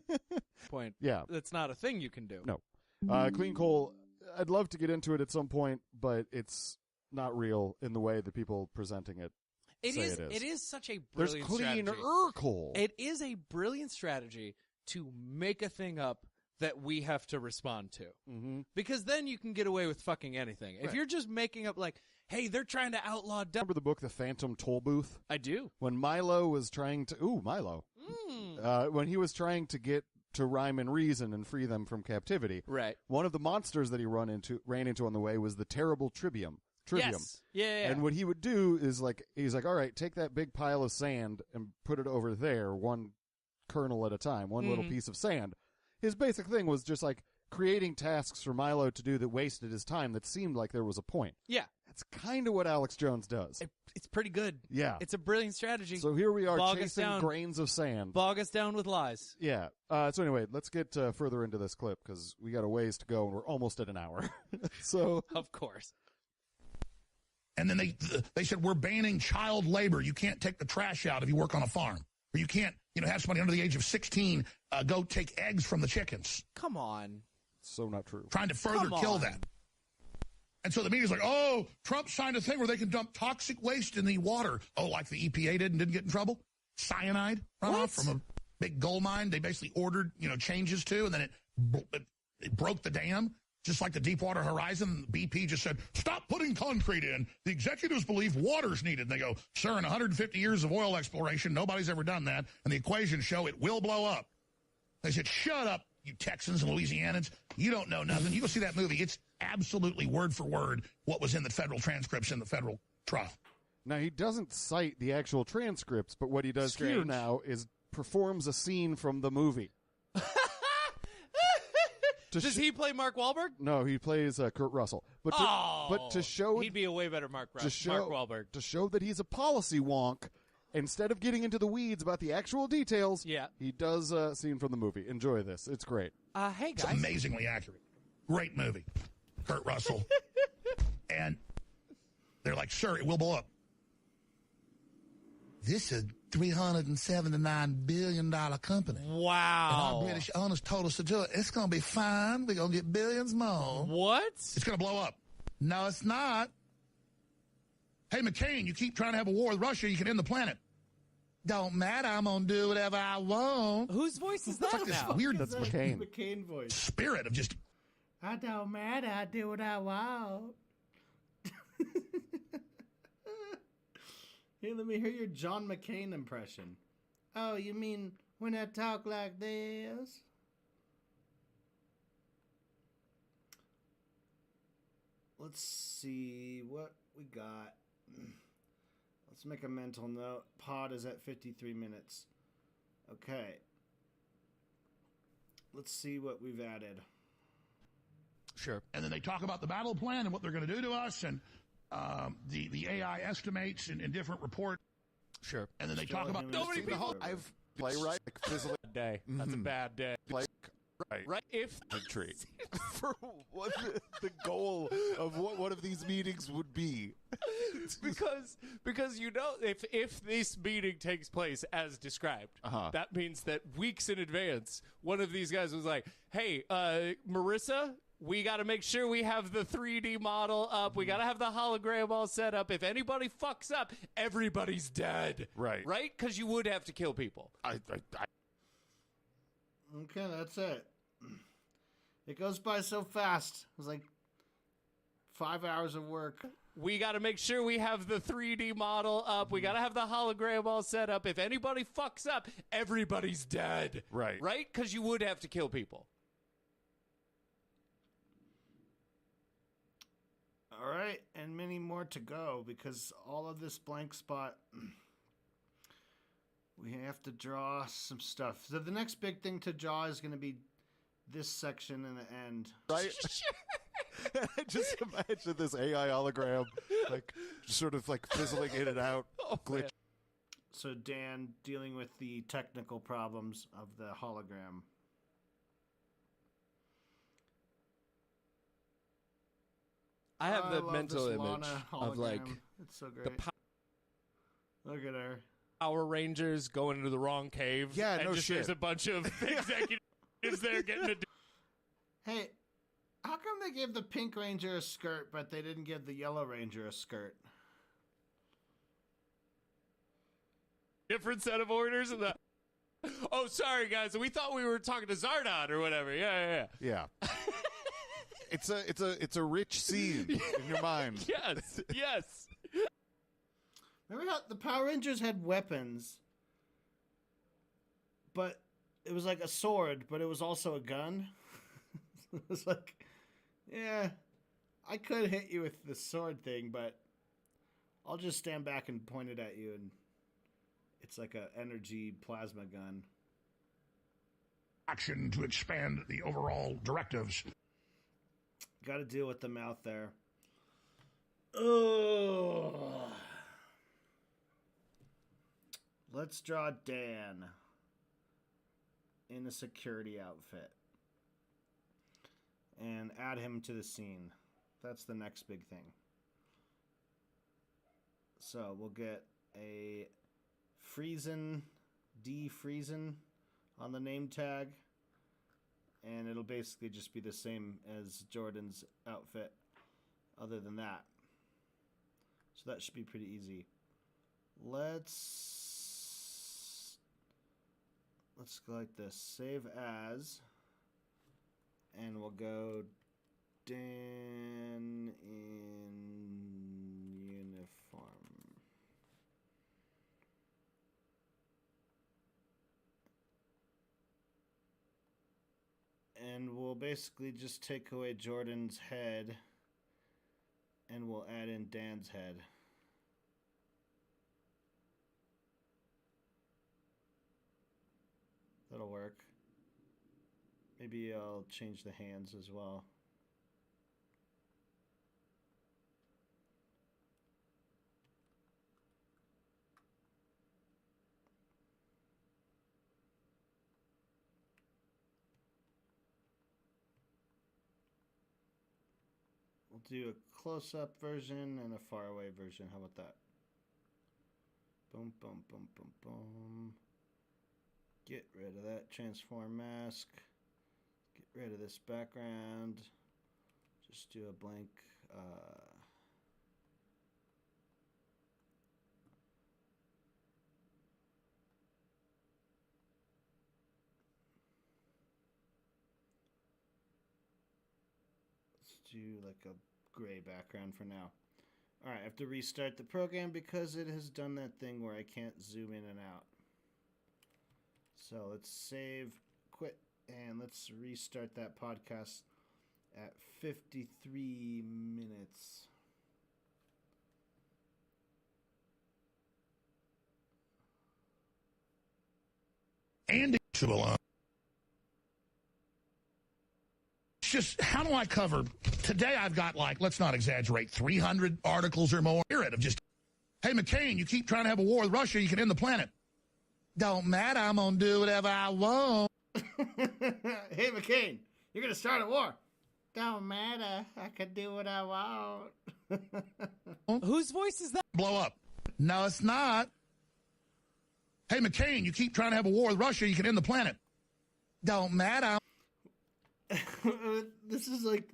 Point. Yeah. That's not a thing you can do. No. Clean coal, I'd love to get into it at some point, but it's not real in the way that people presenting it. It is such a brilliant strategy. There's cleaner coal. It is a brilliant strategy to make a thing up that we have to respond to. Mm-hmm. Because then you can get away with fucking anything. Right. If you're just making up like, hey, they're trying to outlaw... Remember the book, The Phantom Toll Booth? I do. When Milo was trying to... Ooh, Milo. When he was trying to get to Rhyme and Reason and free them from captivity. Right. One of the monsters that he ran into on the way was the terrible Trivium. Yes. Yeah. And what he would do is he's like, all right, take that big pile of sand and put it over there, one kernel at a time, one little piece of sand. His basic thing was just like creating tasks for Milo to do that wasted his time that seemed like there was a point. Yeah. That's kind of what Alex Jones does. It's pretty good. Yeah. It's a brilliant strategy. So here we are chasing grains of sand. Bog us down with lies. Yeah. So anyway, let's get further into this clip because we got a ways to go and we're almost at an hour. So of course. And then they said, we're banning child labor. You can't take the trash out if you work on a farm. Or you can't, have somebody under the age of 16 go take eggs from the chickens. Come on. So not true. Trying to further kill that. And so the media's like, oh, Trump signed a thing where they can dump toxic waste in the water. Oh, like the EPA didn't get in trouble? Cyanide runoff from a big gold mine they basically ordered, changes to, and then it broke the dam. Just like the Deepwater Horizon, BP just said, stop putting concrete in. The executives believe water's needed. And they go, sir, in 150 years of oil exploration, nobody's ever done that. And the equations show it will blow up. They said, shut up, you Texans and Louisianans. You don't know nothing. You go see that movie. It's absolutely word for word what was in the federal transcripts in the federal trial. Now, he doesn't cite the actual transcripts, but what he does here now is performs a scene from the movie. Does he play Mark Wahlberg? No, he plays Kurt Russell. But to show he'd be a way better Mark Wahlberg. To show that he's a policy wonk, instead of getting into the weeds about the actual details, he does a scene from the movie. Enjoy this. It's great. Hey, guys. It's amazingly accurate. Great movie. Kurt Russell. And they're like, sir, it will blow up. This is a $379 billion company. Wow. And our British owners told us to do it. It's going to be fine. We're going to get billions more. What? It's going to blow up. No, it's not. Hey, McCain, you keep trying to have a war with Russia, you can end the planet. Don't matter. I'm going to do whatever I want. Whose voice is that like this now? weird That's McCain. McCain voice. Spirit of just... I don't matter. I do what I want. Hey, let me hear your John McCain impression. Oh, you mean when I talk like this? Let's see what we got. Let's make a mental note. Pod is at 53 minutes. Okay. Let's see what we've added. Sure. And then they talk about the battle plan and what they're going to do to us, and the AI estimates in different reports. Sure. And then they talk about nobody. I've playwright like fizzling Day. That's a bad day. like Right. If the tree for what the goal of what one of these meetings would be. because you know if this meeting takes place as described, that means that weeks in advance one of these guys was like, hey, Marissa, we got to make sure we have the 3D model up. We got to have the hologram all set up. If anybody fucks up, everybody's dead. Right. Right? Because you would have to kill people. Okay, that's it. It goes by so fast. It was like 5 hours of work. We got to make sure we have the 3D model up. We got to have the hologram all set up. If anybody fucks up, everybody's dead. Right. Right? Because you would have to kill people. All right, and many more to go because all of this blank spot, we have to draw some stuff. So the next big thing to draw is going to be this section in the end. Right? I just imagine this AI hologram, like, sort of like fizzling in and out. Glitch. So Dan dealing with the technical problems of the hologram. I have the love mental this image Lana of like hologram. It's so great. Look at her. Power Rangers going into the wrong cave. Yeah, and no just shit. There's a bunch of executives there getting to do. Hey, how come they gave the Pink Ranger a skirt, but they didn't give the Yellow Ranger a skirt? Different set of orders in the. Oh, sorry guys, we thought we were talking to Zardon or whatever. Yeah. Yeah. It's a rich scene in your mind. Yes. Remember how the Power Rangers had weapons, but it was like a sword, but it was also a gun? It was like, yeah, I could hit you with the sword thing, but I'll just stand back and point it at you, and it's like a energy plasma gun. Action to expand the overall directives. Got to deal with the mouth there. Oh. Let's draw Dan in a security outfit and add him to the scene. That's the next big thing. So we'll get a Friesen on the name tag, and it'll basically just be the same as Jordan's outfit other than that. So that should be pretty easy. Let's go like this. Save as, and we'll go Dan in uniform. And we'll basically just take away Jordan's head, and we'll add in Dan's head. That'll work. Maybe I'll change the hands as well. We'll do a close-up version and a far-away version. How about that? Boom, boom, boom, boom, boom. Get rid of that transform mask. Get rid of this background. Just do a blank. Let's do like a gray background for now. Alright, I have to restart the program because it has done that thing where I can't zoom in and out. So let's save, quit, and let's restart that podcast at 53 minutes. And to alone. just, how do I cover? Today I've got, like, let's not exaggerate, 300 articles or more. Of just, hey, McCain, you keep trying to have a war with Russia, you can end the planet. Don't matter, I'm going to do whatever I want. Hey, McCain, you're going to start a war. Don't matter, I can do what I want. Whose voice is that? Blow up. No, it's not. Hey, McCain, you keep trying to have a war with Russia, you can end the planet. Don't matter. This is like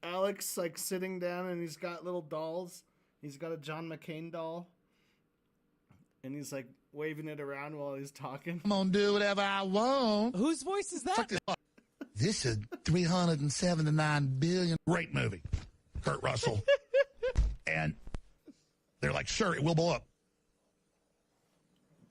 Alex, like, sitting down, and he's got little dolls. He's got a John McCain doll, and he's, like, waving it around while he's talking. I'm going to do whatever I want. Whose voice is that? This is $379 billion. Great movie. Kurt Russell. And they're like, sure, it will blow up.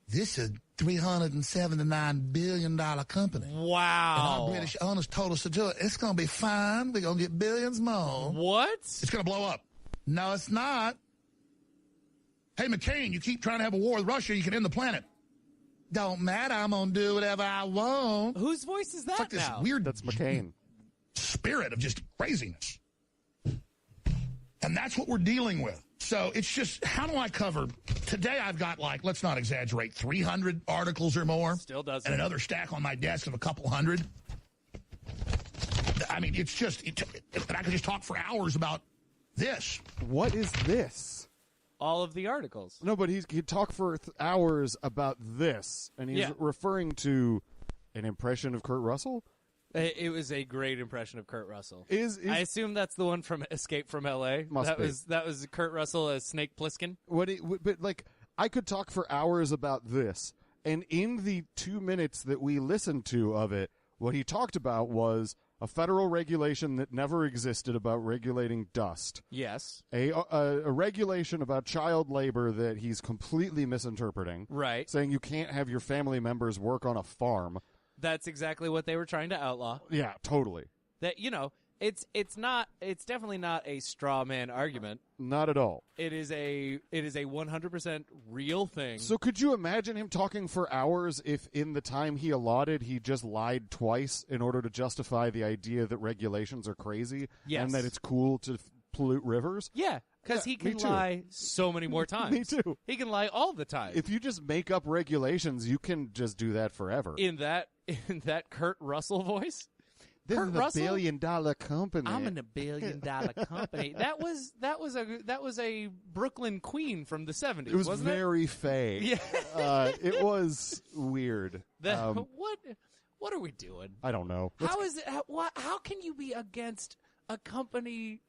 This is $379 billion company. Wow. And our British owners told us to do it. It's going to be fine. We're going to get billions more. What? It's going to blow up. No, it's not. Hey, McCain, you keep trying to have a war with Russia, you can end the planet. Don't matter, I'm going to do whatever I want. Whose voice is that It's like this now? weird That's McCain. Spirit of just craziness. And that's what we're dealing with. So it's just, how do I cover? Today I've got, like, let's not exaggerate, 300 articles or more. Still doesn't. And another stack on my desk of a couple hundred. I mean, it's just, I could just talk for hours about this. What is this? All of the articles. No, but he'd talk for hours about this, and he's referring to an impression of Kurt Russell? It was a great impression of Kurt Russell. I assume that's the one from Escape from L.A. Must be. That was Kurt Russell as Snake Plissken. But, like, I could talk for hours about this, and in the 2 minutes that we listened to of it, what he talked about was a federal regulation that never existed about regulating dust. Yes. A regulation about child labor that he's completely misinterpreting. Right. Saying you can't have your family members work on a farm. That's exactly what they were trying to outlaw. Yeah, totally. That, you know, it's definitely not a straw man argument. Not at all. It is a 100% real thing. So could you imagine him talking for hours if in the time he allotted he just lied twice in order to justify the idea that regulations are crazy and that it's cool to pollute rivers? Yeah, because he can lie so many more times. Me too. He can lie all the time. If you just make up regulations, you can just do that forever. In that Kurt Russell voice? This Kurt is a Russell? $1 billion company. I'm in $1 billion company. That was a Brooklyn queen from the 70s. It was wasn't very fake. Yeah. It was weird. What are we doing? I don't know. How is it? How can you be against a company?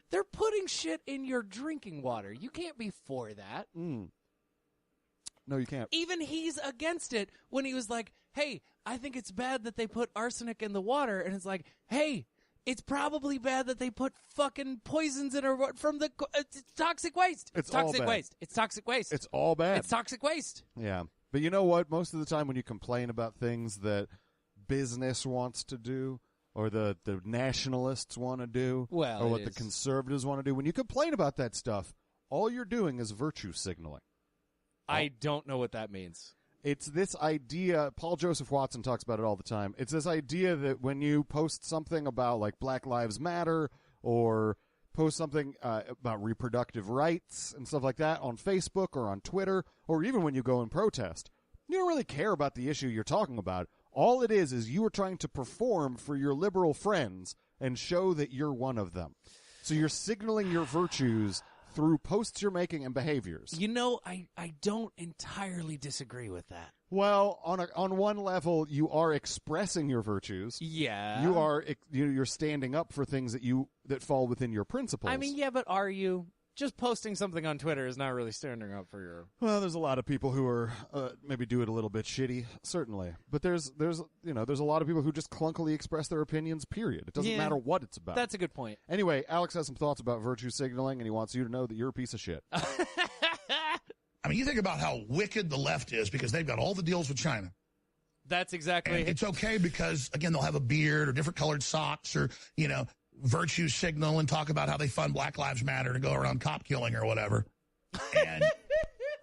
They're putting shit in your drinking water. You can't be for that. No, you can't. Even he's against it when he was like, hey, I think it's bad that they put arsenic in the water. And it's like, hey, it's probably bad that they put fucking poisons in our water from the it's toxic waste. It's toxic all bad. waste. It's toxic waste. It's all bad. It's toxic waste. Yeah. But you know what? Most of the time when you complain about things that business wants to do or the nationalists want to do or what the conservatives want to do, when you complain about that stuff, all you're doing is virtue signaling. I don't know what that means. It's this idea, Paul Joseph Watson talks about it all the time. It's this idea that when you post something about, like, Black Lives Matter or post something about reproductive rights and stuff like that on Facebook or on Twitter, or even when you go and protest, you don't really care about the issue you're talking about. All it is you are trying to perform for your liberal friends and show that you're one of them. So you're signaling your virtues through posts you're making and behaviors. You know, I don't entirely disagree with that. Well, on one level, you are expressing your virtues. Yeah, you're standing up for things that fall within your principles. I mean, yeah, but are you? Just posting something on Twitter is not really standing up for your... Well, there's a lot of people who are maybe do it a little bit shitty, certainly. But there's a lot of people who just clunkily express their opinions, period. It doesn't matter what it's about. That's a good point. Anyway, Alex has some thoughts about virtue signaling, and he wants you to know that you're a piece of shit. I mean, you think about how wicked the left is because they've got all the deals with China. That's exactly... And it's okay because, again, they'll have a beard or different colored socks or, virtue signal and talk about how they fund Black Lives Matter to go around cop killing or whatever. And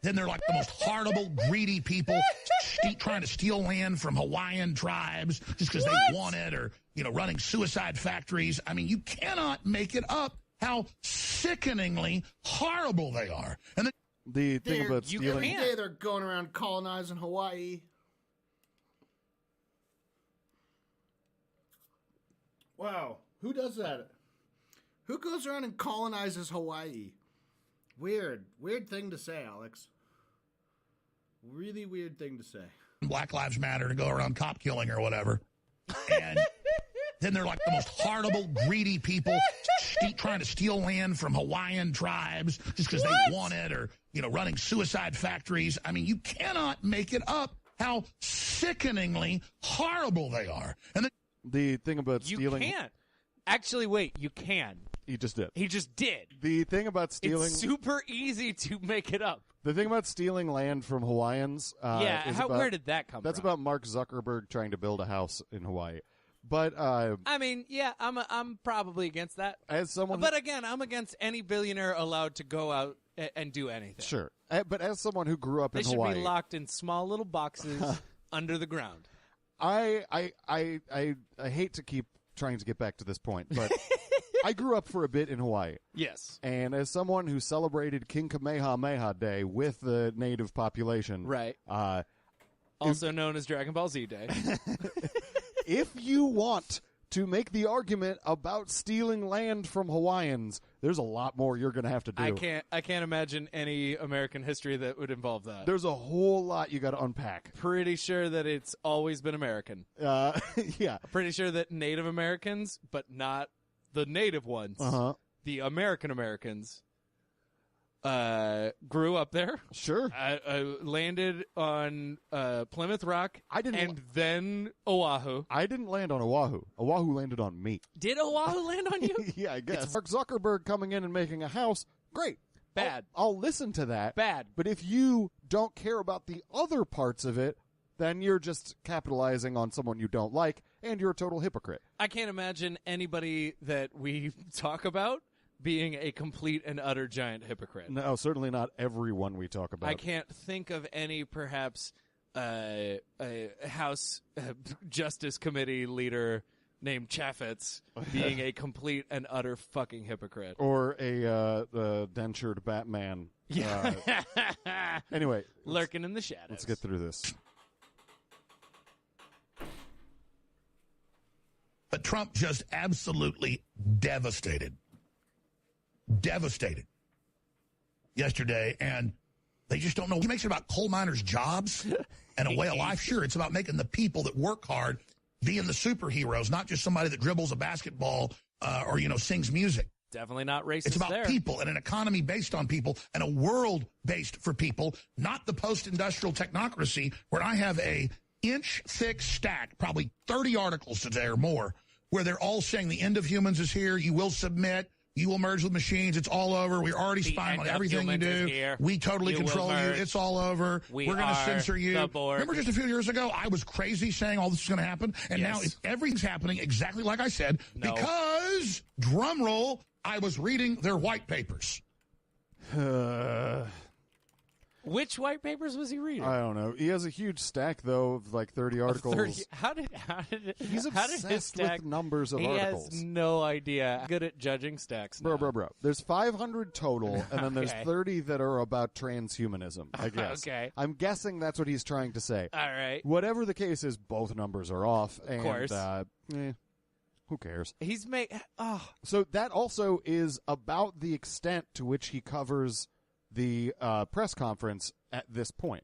then they're like the most horrible, greedy people trying to steal land from Hawaiian tribes just because they want it, or, running suicide factories. I mean, you cannot make it up how sickeningly horrible they are. And the thing about stealing... Every day they're going around colonizing Hawaii. Wow. Who does that? Who goes around and colonizes Hawaii? Weird thing to say, Alex. Really weird thing to say. Black Lives Matter to go around cop killing or whatever. And then they're like the most horrible, greedy people trying to steal land from Hawaiian tribes just because they want it, or, running suicide factories. I mean, you cannot make it up how sickeningly horrible they are. And the thing about stealing... You can't. Actually, wait, you can. He just did. He just did. The thing about stealing... It's super easy to make it up. The thing about stealing land from Hawaiians... where did that come from? That's about Mark Zuckerberg trying to build a house in Hawaii. But... I mean, yeah, I'm probably against that. As someone... But again, I'm against any billionaire allowed to go out and do anything. Sure. But as someone who grew up in Hawaii... Hawaii... They should be locked in small little boxes under the ground. I hate to keep trying to get back to this point, but... I grew up for a bit in Hawaii. Yes. And as someone who celebrated King Kamehameha Day with the native population. Right. Also known as Dragon Ball Z Day. If you want to make the argument about stealing land from Hawaiians, there's a lot more you're going to have to do. I can't imagine any American history that would involve that. There's a whole lot you got to unpack. Pretty sure that it's always been American. Yeah. Pretty sure that Native Americans, but not the native ones, the American Americans, grew up there. Sure. Landed on Plymouth Rock and then Oahu. I didn't land on Oahu. Oahu landed on me. Did Oahu land on you? Yeah, I guess. Mark Zuckerberg coming in and making a house, great. Bad. I'll listen to that. Bad. But if you don't care about the other parts of it, then you're just capitalizing on someone you don't like, and you're a total hypocrite. I can't imagine anybody that we talk about being a complete and utter giant hypocrite. No, certainly not everyone we talk about. I can't think of any, perhaps, a House Justice Committee leader named Chaffetz being a complete and utter fucking hypocrite. Or a dentured Batman. Yeah. Anyway. Lurking in the shadows. Let's get through this. But Trump just absolutely devastated yesterday, and they just don't know. He makes it about coal miners' jobs and a way of life. Sure, it's about making the people that work hard being the superheroes, not just somebody that dribbles a basketball or, sings music. Definitely not racist. It's about there. people and an economy based on people and a world based for people, not the post-industrial technocracy where I have a inch-thick stack, probably 30 articles today or more, where they're all saying the end of humans is here, you will submit, you will merge with machines, it's all over, we're already spying on everything you do, we totally control you, it's all over, we're going to censor you. Remember just a few years ago, I was crazy saying all this is going to happen, and now everything's happening exactly like I said, because, drum roll, I was reading their white papers. Which white papers was he reading? I don't know. He has a huge stack, though, of like 30 articles. How did He's obsessed his stack, with numbers of articles. He has no idea. I'm good at judging stacks now. Bro. There's 500 total, and then there's 30 that are about transhumanism, I guess. Okay. I'm guessing that's what he's trying to say. All right. Whatever the case is, both numbers are off. Of course. Who cares? He's So that also is about the extent to which he covers the press conference at this point.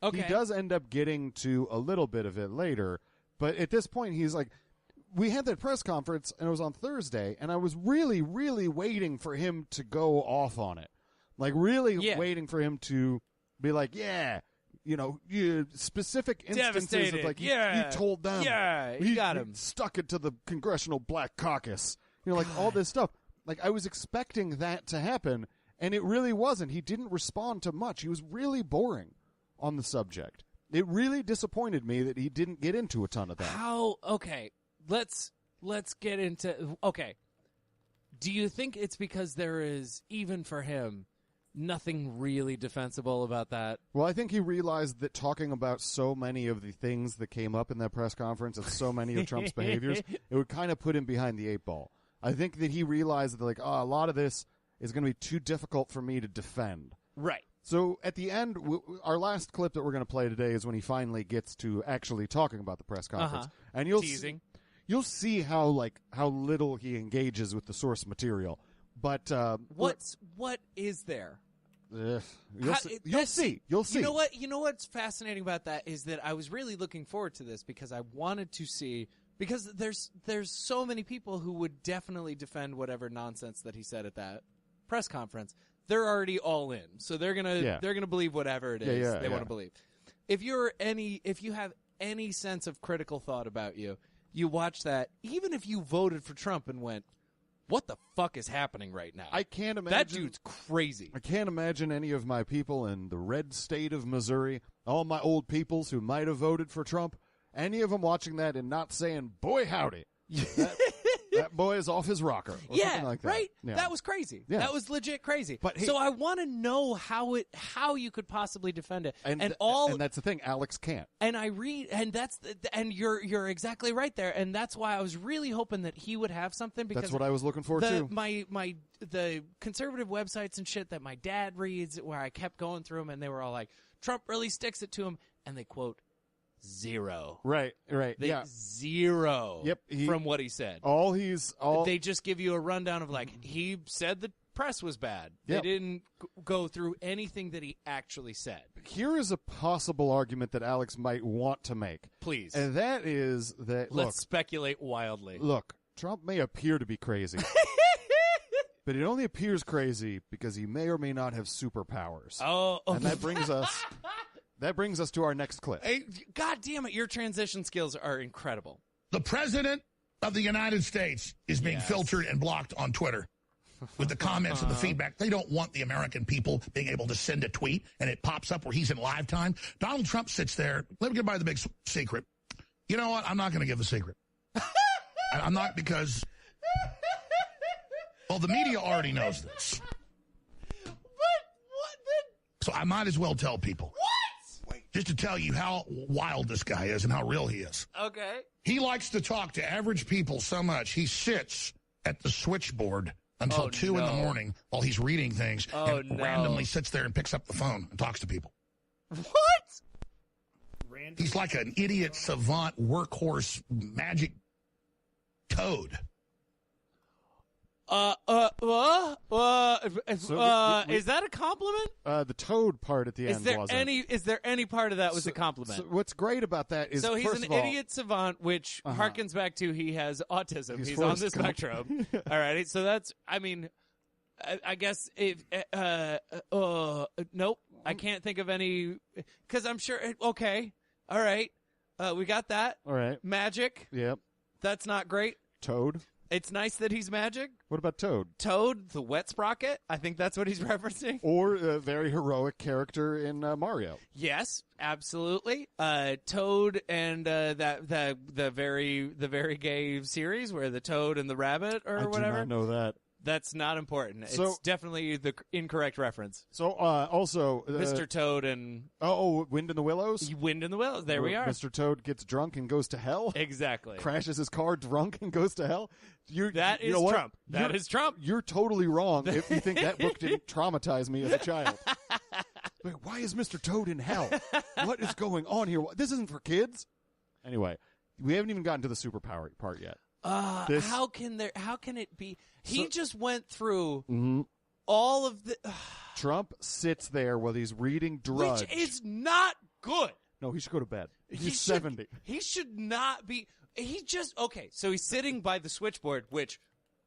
Okay. He does end up getting to a little bit of it later, but at this point he's like, we had that press conference and it was on Thursday, and I was really, really waiting for him to go off on it. Like really waiting for him to be like, specific instances of like, you told them. Yeah, you got him. He stuck it to the Congressional Black Caucus. Like all this stuff. Like I was expecting that to happen. And it really wasn't. He didn't respond to much. He was really boring on the subject. It really disappointed me that he didn't get into a ton of that. Okay, let's get into. Okay, do you think it's because there is, even for him, nothing really defensible about that. Well, I think he realized that talking about so many of the things that came up in that press conference and so many of Trump's behaviors, it would kind of put him behind the 8 ball. I think that he realized that, like, a lot of this is going to be too difficult for me to defend. Right. So at the end, our last clip that we're going to play today is when he finally gets to actually talking about the press conference. And you'll see how little he engages with the source material. But what is there? You'll see. You know what's fascinating about that is that I was really looking forward to this because I wanted to see, because there's so many people who would definitely defend whatever nonsense that he said at that press conference. They're already all in, so they're gonna believe whatever it is they want to believe. If you have any sense of critical thought about you watch that. Even if you voted for Trump and went, what the fuck is happening right now? I can't imagine. That dude's crazy. I can't imagine any of my people in the red state of Missouri, all my old peoples who might have voted for Trump, any of them watching that and not saying, boy, howdy. That boy is off his rocker. Or something like that. Right? Yeah. That was crazy. Yeah. That was legit crazy. But so I want to know how you could possibly defend it. And that's the thing, Alex can't. And I read, and you're exactly right there, and that's why I was really hoping that he would have something, because that's what I was looking for too. The conservative websites and shit that my dad reads, where I kept going through them, and they were all like, Trump really sticks it to him, and they quote zero. Right. Zero. Yep. From what he said. They just give you a rundown of, like, he said the press was bad. Yep. They didn't go through anything that he actually said. Here is a possible argument that Alex might want to make. Please. And that is that, let's speculate wildly. Look, Trump may appear to be crazy. But it only appears crazy because he may or may not have superpowers. Oh. And that brings us... That brings us to our next clip. Hey, God damn it, your transition skills are incredible. The President of the United States is being filtered and blocked on Twitter with the comments and the feedback. They don't want the American people being able to send a tweet and it pops up where he's in live time. Donald Trump sits there. Let me get by the big secret. You know what? I'm not going to give the secret. I'm not, because, well, the media already knows this. So I might as well tell people. Just to tell you how wild this guy is and how real he is. Okay. He likes to talk to average people so much, he sits at the switchboard until 2 in the morning while he's reading things and randomly sits there and picks up the phone and talks to people. What? He's like an idiot savant workhorse magic toad. Is that a compliment? The toad part at the end wasn't. Is there any part of that was a compliment? So what's great about that is, so he's first an of all, idiot savant, which harkens back to he has autism. He's on the Forrest Gump. spectrum. All right, so that's. I mean, I guess if nope, I can't think of any, because I'm sure. Okay, all right, we got that. All right, magic. Yep, that's not great. Toad. It's nice that he's magic. What about Toad? Toad, the wet sprocket. I think that's what he's referencing. Or a very heroic character in Mario. Yes, absolutely. Toad and the very gay series where the Toad and the rabbit or whatever. I do not know that. That's not important. So, it's definitely the incorrect reference. So, also... Mr. Toad and... Wind in the Willows? Wind in the Willows. There we are. Mr. Toad gets drunk and goes to hell? Exactly. Crashes his car drunk and goes to hell? That is Trump. That is Trump. You're totally wrong if you think that book didn't traumatize me as a child. Wait, why is Mr. Toad in hell? What is going on here? This isn't for kids? Anyway, we haven't even gotten to the superpower part yet. How can it be? He just went through Mm-hmm. all of the... Trump sits there while he's reading Drudge. Which is not good. No, he should go to bed. He's 70. He should not be... Okay, so he's sitting by the switchboard, which...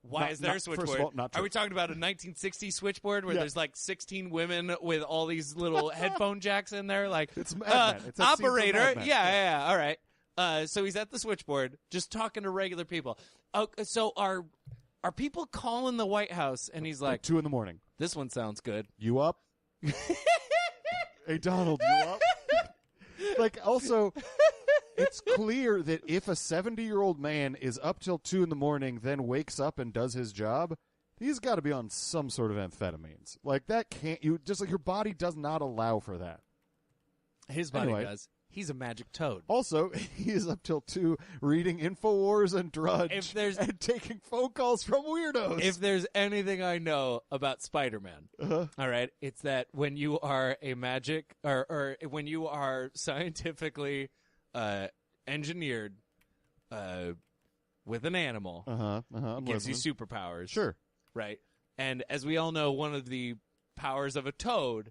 Why is there a switchboard? First of all, not true. Are we talking about a 1960s switchboard where there's like 16 women with all these little headphone jacks in there? Like, it's Mad Men. It's that scene from operator. Mad Men. Yeah, all right. So he's at the switchboard, just talking to regular people. So are people calling the White House? And he's like, 2 in the morning. This one sounds good. You up? Hey, Donald, you up? Like, also, it's clear that if a 70-year-old man is up till 2 in the morning, then wakes up and does his job, He's got to be on some sort of amphetamines. Like, that can't... your body does not allow for that. His body does. He's a magic toad. Also, he is up till 2 reading InfoWars and Drudge and taking phone calls from weirdos. If there's anything I know about Spider-Man, all right, it's that when you are a magic or when you are scientifically engineered with an animal, it gives you superpowers. Sure. Right? And as we all know, one of the powers of a toad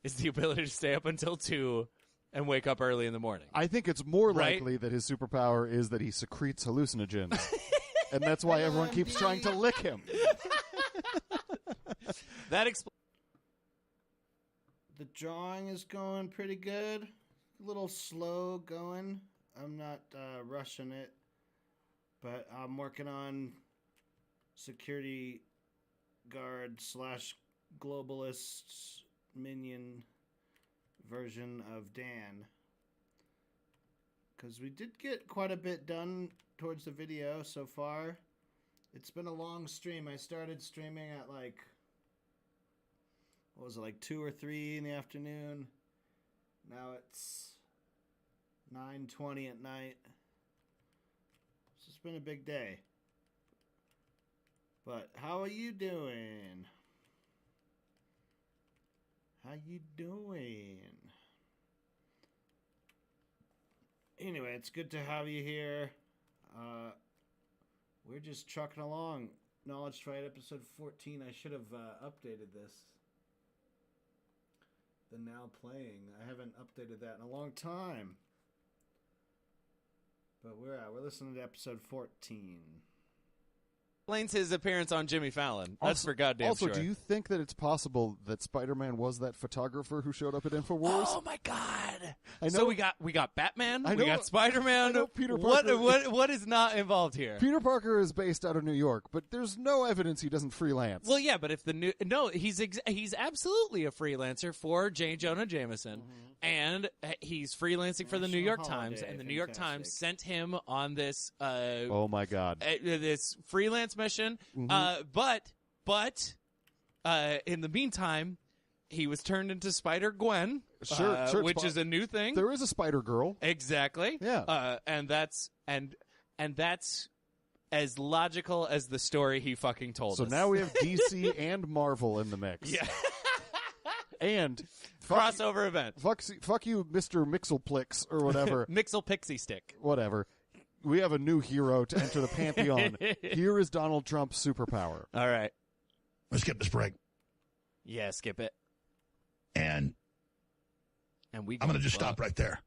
is the ability to stay up until 2 and wake up early in the morning. I think it's more likely that his superpower is that he secretes hallucinogens. And that's why everyone keeps trying to lick him. That explains. The drawing is going pretty good. A little slow going. I'm not rushing it. But I'm working on security guard / globalist minion version of Dan, because we did get quite a bit done towards the video so far. It's been a long stream. I started streaming at like 2 or 3 in the afternoon. Now it's 9:20 at night. So it's been a big day. But how are you doing? How you doing? Anyway, it's good to have you here. We're just trucking along. Knowledge Fight episode 14. I should have updated this. The now playing. I haven't updated that in a long time. But we're listening to episode 14. Explains his appearance on Jimmy Fallon. That's for goddamn sure. Also, do you think that it's possible that Spider-Man was that photographer who showed up at InfoWars? Oh my God! I know. So we got Batman. I know, we got Spider-Man. I know Peter Parker. What is not involved here? Peter Parker is based out of New York, but there's no evidence he doesn't freelance. Well, yeah, but if he's absolutely a freelancer for J. Jonah Jameson, and he's freelancing for the New York Times, and the New York Times sent him on this. Oh my God! This freelance mission, but in the meantime, he was turned into Spider-Gwen, which is a new thing. There is a Spider-Girl, exactly. Yeah, and that's as logical as the story he fucking told us. So now we have DC and Marvel in the mix. Yeah, and crossover event. Fuck you, Mr. Mixelplix or whatever. Mixel Pixie Stick. Whatever. We have a new hero to enter the pantheon. Here is Donald Trump's superpower. All right. Let's skip this break. Yeah, skip it. And I'm going to just stop right there.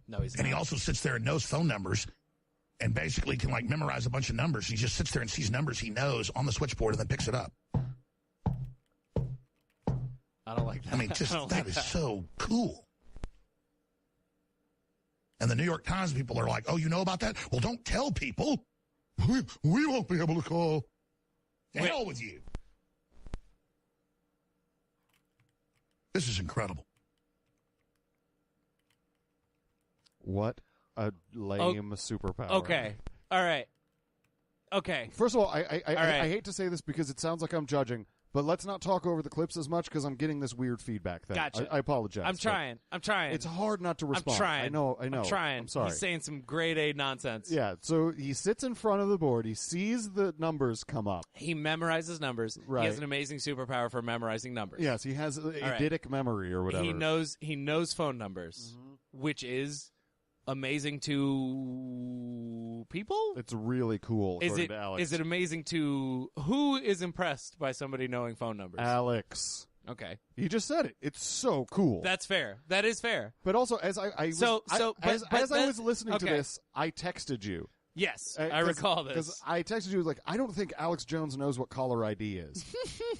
No, he's not. And he also sits there and knows phone numbers and basically can, like, memorize a bunch of numbers. He just sits there and sees numbers he knows on the switchboard and then picks it up. I don't like that. I mean, that is so cool. And the New York Times people are like, oh, you know about that? Well, don't tell people. We won't be able to call. To hell with you. This is incredible. What a lame superpower. Okay. All right. Okay. First of all, I hate to say this because it sounds like I'm judging, but let's not talk over the clips as much because I'm getting this weird feedback thing. Gotcha. I apologize. I'm trying. It's hard not to respond. I'm trying. I know. I'm trying. I'm sorry. He's saying some grade A nonsense. Yeah, so he sits in front of the board. He sees the numbers come up. He memorizes numbers. Right. He has an amazing superpower for memorizing numbers. Yes, he has eidetic memory or whatever. He knows phone numbers, which is amazing to people? It's really cool, according to Alex. Is it amazing to... Who is impressed by somebody knowing phone numbers? Alex. Okay. You just said it. It's so cool. That's fair. That is fair. But also, as I was listening to this, I texted you. Yes, I recall this. Because I texted you, like, I don't think Alex Jones knows what caller ID is.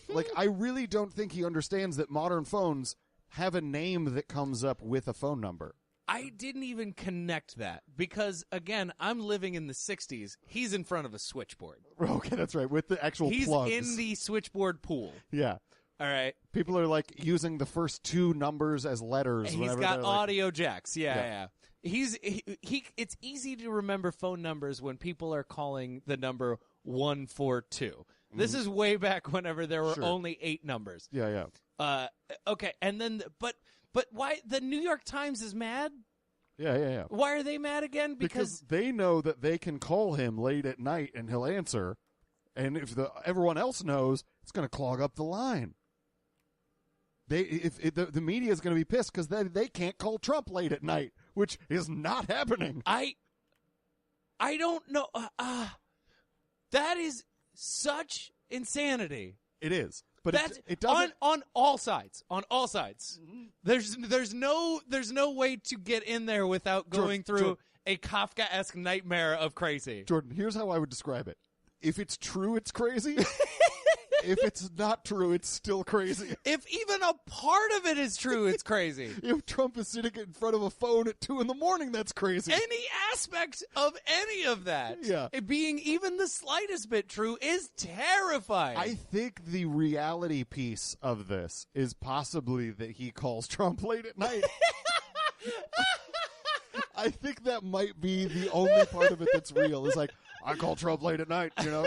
Like, I really don't think he understands that modern phones have a name that comes up with a phone number. I didn't even connect that because, again, I'm living in the 60s. He's in front of a switchboard. Okay, that's right, with the actual plugs. He's in the switchboard pool. Yeah. All right. People are, like, using the first 2 numbers as letters. He's got audio jacks. Yeah. It's easy to remember phone numbers when people are calling the number 142. This is way back whenever there were Sure. only 8 numbers. Yeah. Okay, and then but why the New York Times is mad? Yeah. Why are they mad again? Because they know that they can call him late at night and he'll answer, and if everyone else knows, it's going to clog up the line. The media is going to be pissed because they can't call Trump late at night, which is not happening. I don't know. That is such insanity. It is, but that's it doesn't on all sides. On all sides, there's no way to get in there without going through a Kafka-esque nightmare of crazy. Jordan, here's how I would describe it: if it's true, it's crazy. If it's not true, it's still crazy. If even a part of it is true, it's crazy. If Trump is sitting in front of a phone at 2 a.m, that's crazy. Any aspect of any of that, it being even the slightest bit true, is terrifying. I think the reality piece of this is possibly that he calls Trump late at night. I think that might be the only part of it that's real. It's like, I call Trump late at night, you know.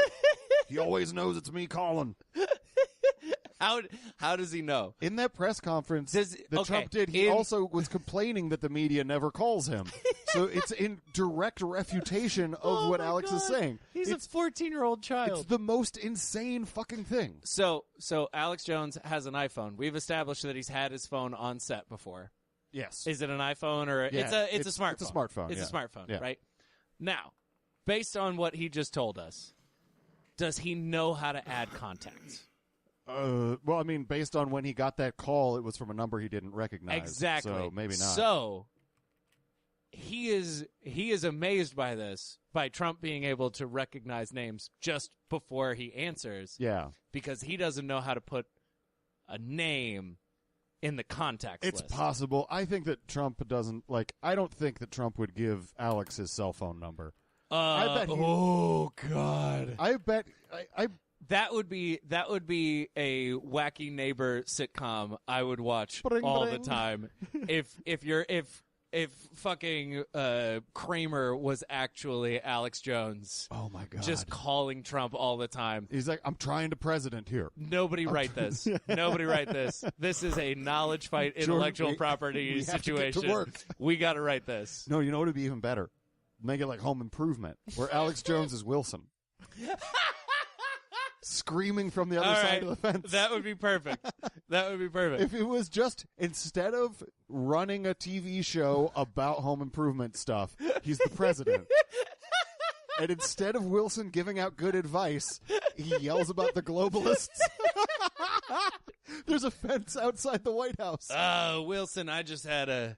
He always knows it's me calling. How does he know? In that press conference Trump did, he also was complaining that the media never calls him. So it's in direct refutation of what Alex is saying. He's a 14-year-old child. It's the most insane fucking thing. So Alex Jones has an iPhone. We've established that he's had his phone on set before. Yes. Is it an iPhone or it's a smartphone? It's a smartphone. It's a smartphone, right? Now, based on what he just told us, does he know how to add contacts? Well, I mean, based on when he got that call, it was from a number he didn't recognize. Exactly. So maybe not. So he is amazed by this, by Trump being able to recognize names just before he answers. Yeah. Because he doesn't know how to put a name in the contacts it's list. Possible. I think that Trump doesn't, I don't think that Trump would give Alex his cell phone number. I bet oh God! I bet that would be a wacky neighbor sitcom I would watch all the time. If fucking Kramer was actually Alex Jones. Oh my God! Just calling Trump all the time. He's like, I'm trying to president here. Nobody write this. Nobody write this. This is a knowledge fight, intellectual property situation. To work. We got to write this. No, you know what would be even better? Make it like Home Improvement, where Alex Jones is Wilson. Screaming from the other side of the fence. That would be perfect. That would be perfect. If it was just, instead of running a TV show about home improvement stuff, he's the president. And instead of Wilson giving out good advice, he yells about the globalists. There's a fence outside the White House. Wilson, I just had a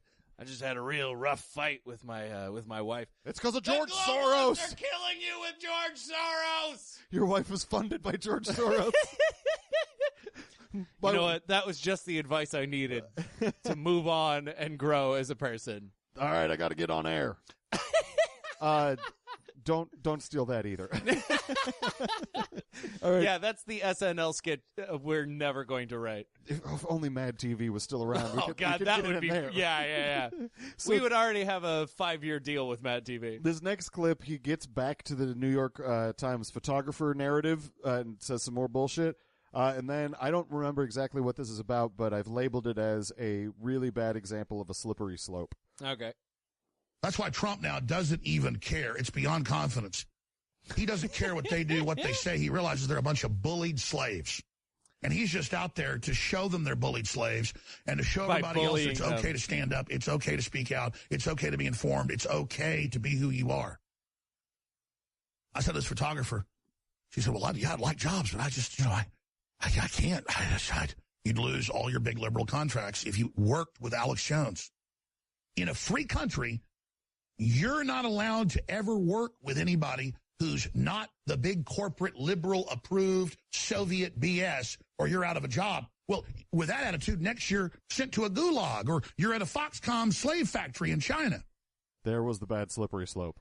real rough fight with my wife. It's because of George Soros. They're killing you with George Soros. Your wife was funded by George Soros. You know what? That was just the advice I needed to move on and grow as a person. All right, I got to get on air. Don't steal that either. All right. Yeah, that's the SNL skit we're never going to write. If only Mad TV was still around. That would be. Yeah. So, we would already have a 5-year deal with Mad TV. This next clip, he gets back to the New York Times photographer narrative and says some more bullshit. And then I don't remember exactly what this is about, but I've labeled it as a really bad example of a slippery slope. Okay. That's why Trump now doesn't even care. It's beyond confidence. He doesn't care what they do, what they say. He realizes they're a bunch of bullied slaves. And he's just out there to show them they're bullied slaves and to show everybody else it's okay to stand up. It's okay to speak out. It's okay to be informed. It's okay to be who you are. I said to this photographer, she said, well, I'd like jobs, but I just, I can't. You'd lose all your big liberal contracts if you worked with Alex Jones. In a free country, you're not allowed to ever work with anybody who's not the big corporate liberal approved Soviet BS, or you're out of a job. Well, with that attitude, next year sent to a gulag, or you're at a Foxconn slave factory in China. There was the bad slippery slope.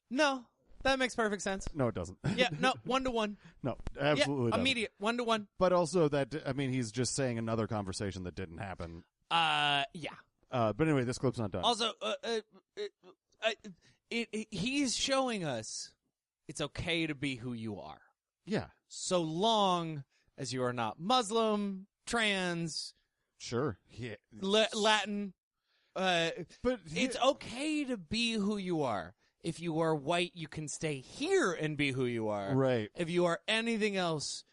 No, that makes perfect sense. No, it doesn't. Yeah, no, 1-to-1. No, absolutely doesn't. Immediate, 1-to-1. But also he's just saying another conversation that didn't happen. Yeah. But anyway, this clip's not done. Also, he's showing us it's okay to be who you are. Yeah. So long as you are not Muslim, trans, sure, yeah, Latin. But it's okay to be who you are. If you are white, you can stay here and be who you are. Right. If you are anything else,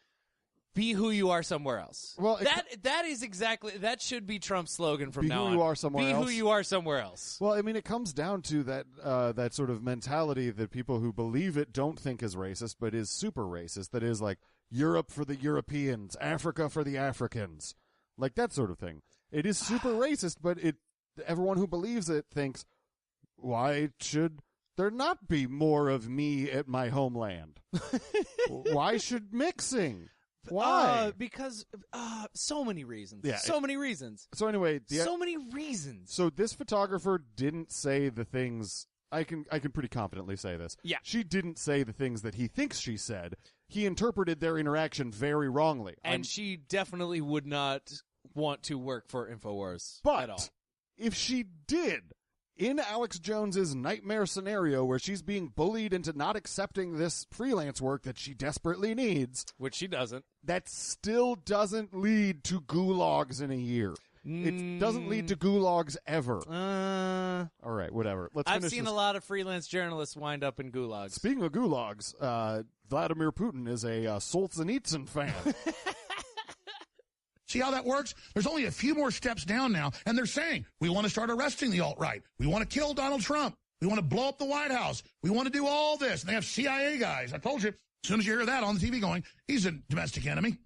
be who you are somewhere else. Well, that is exactly, that should be Trump's slogan from be now who on. You are somewhere be else. who you are somewhere else. Well, I mean, it comes down to that sort of mentality that people who believe it don't think is racist, but is super racist. That is like Europe for the Europeans, Africa for the Africans, like that sort of thing. It is super racist, but everyone who believes it thinks, why should there not be more of me at my homeland? Why should mixing? Why? Because so many reasons. Yeah, so many reasons. So anyway, so many reasons. So this photographer didn't say the things. I can pretty confidently say this. Yeah. She didn't say the things that he thinks she said. He interpreted their interaction very wrongly. And she definitely would not want to work for InfoWars but at all. If she did, in Alex Jones's nightmare scenario where she's being bullied into not accepting this freelance work that she desperately needs, which she doesn't, that still doesn't lead to gulags in a year. It doesn't lead to gulags ever. All right, whatever. I've seen a lot of freelance journalists wind up in gulags. Speaking of gulags, Vladimir Putin is a Solzhenitsyn fan. See how that works? There's only a few more steps down now, and they're saying, we want to start arresting the alt-right. We want to kill Donald Trump. We want to blow up the White House. We want to do all this. And they have CIA guys. I told you, as soon as you hear that on the TV going, he's a domestic enemy.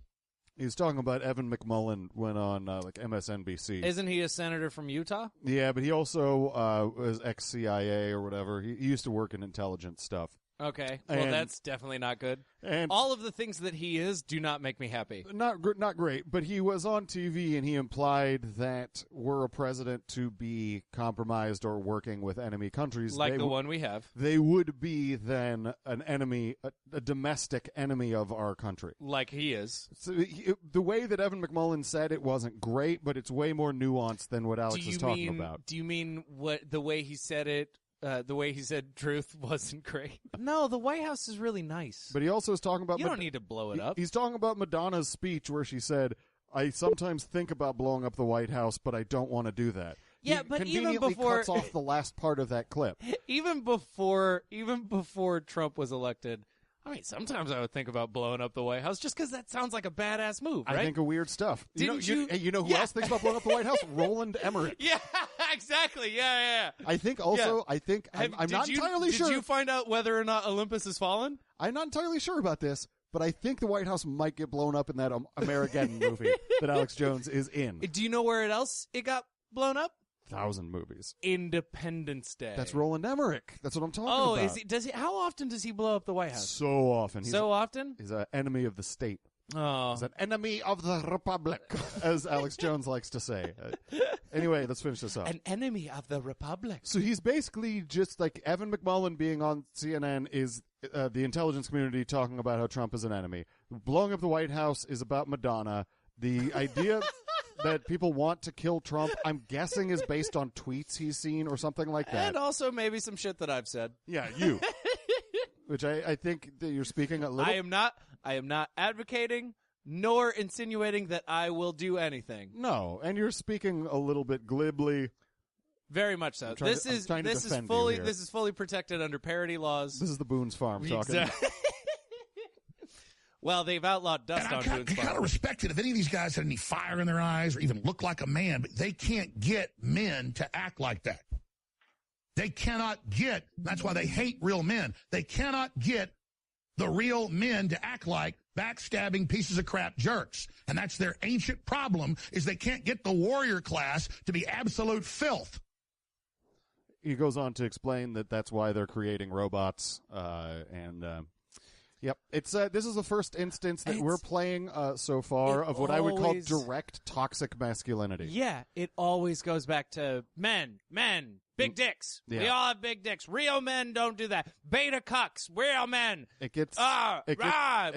He was talking about Evan McMullin went on like MSNBC. Isn't he a senator from Utah? Yeah, but he also was ex-CIA or whatever. He used to work in intelligence stuff. Okay. Well, that's definitely not good. And all of the things that he is do not make me happy. Not great, but he was on TV and he implied that were a president to be compromised or working with enemy countries, like the one we have, they would be then an enemy, a domestic enemy of our country. Like he is. So the way that Evan McMullin said it wasn't great, but it's way more nuanced than what Alex was talking about. Do you mean the way he said it? The way he said truth wasn't great. No, the White House is really nice. But he also was talking about... You don't need to blow it up. He's talking about Madonna's speech where she said, I sometimes think about blowing up the White House, but I don't want to do that. Yeah, he but even conveniently before... cuts off the last part of that clip. Even before Trump was elected... I mean, sometimes I would think about blowing up the White House just because that sounds like a badass move, right? I think of weird stuff. You know who Yeah. else thinks about blowing up the White House? Roland Emmerich. Yeah, exactly. Yeah. I think also, Yeah. I'm not entirely sure. Did you find out whether or not Olympus has fallen? I'm not entirely sure about this, but I think the White House might get blown up in that American movie that Alex Jones is in. Do you know where else it got blown up? 1,000 movies. Independence Day. That's Roland Emmerich. That's what I'm talking about. Oh, does he? How often does he blow up the White House? So often. Often? He's an enemy of the state. Oh. He's an enemy of the Republic, as Alex Jones likes to say. Anyway, let's finish this up. An enemy of the Republic. So he's basically just like Evan McMullin being on CNN is the intelligence community talking about how Trump is an enemy. Blowing up the White House is about Madonna. The idea that people want to kill Trump, I'm guessing, is based on tweets he's seen or something like that. And also maybe some shit that I've said. Yeah, you. Which I think that you're speaking a little... I am not advocating nor insinuating that I will do anything. No, and you're speaking a little bit glibly. Very much so. This is fully protected under parody laws. This is the Boone's Farm talking. Exactly. Well, they've outlawed dust on Boone's Farm. I kind of respect it if any of these guys had any fire in their eyes or even look like a man, but they can't get men to act like that. They cannot get, that's why they hate real men. They cannot get the real men to act like backstabbing pieces of crap jerks. And that's their ancient problem, is they can't get the warrior class to be absolute filth. He goes on to explain that that's why they're creating robots, Yep, it's this is the first instance that we're playing so far of what I would call direct toxic masculinity. Yeah, it always goes back to men, big dicks. Yeah. We all have big dicks. Real men don't do that. Beta cucks, real men. It gets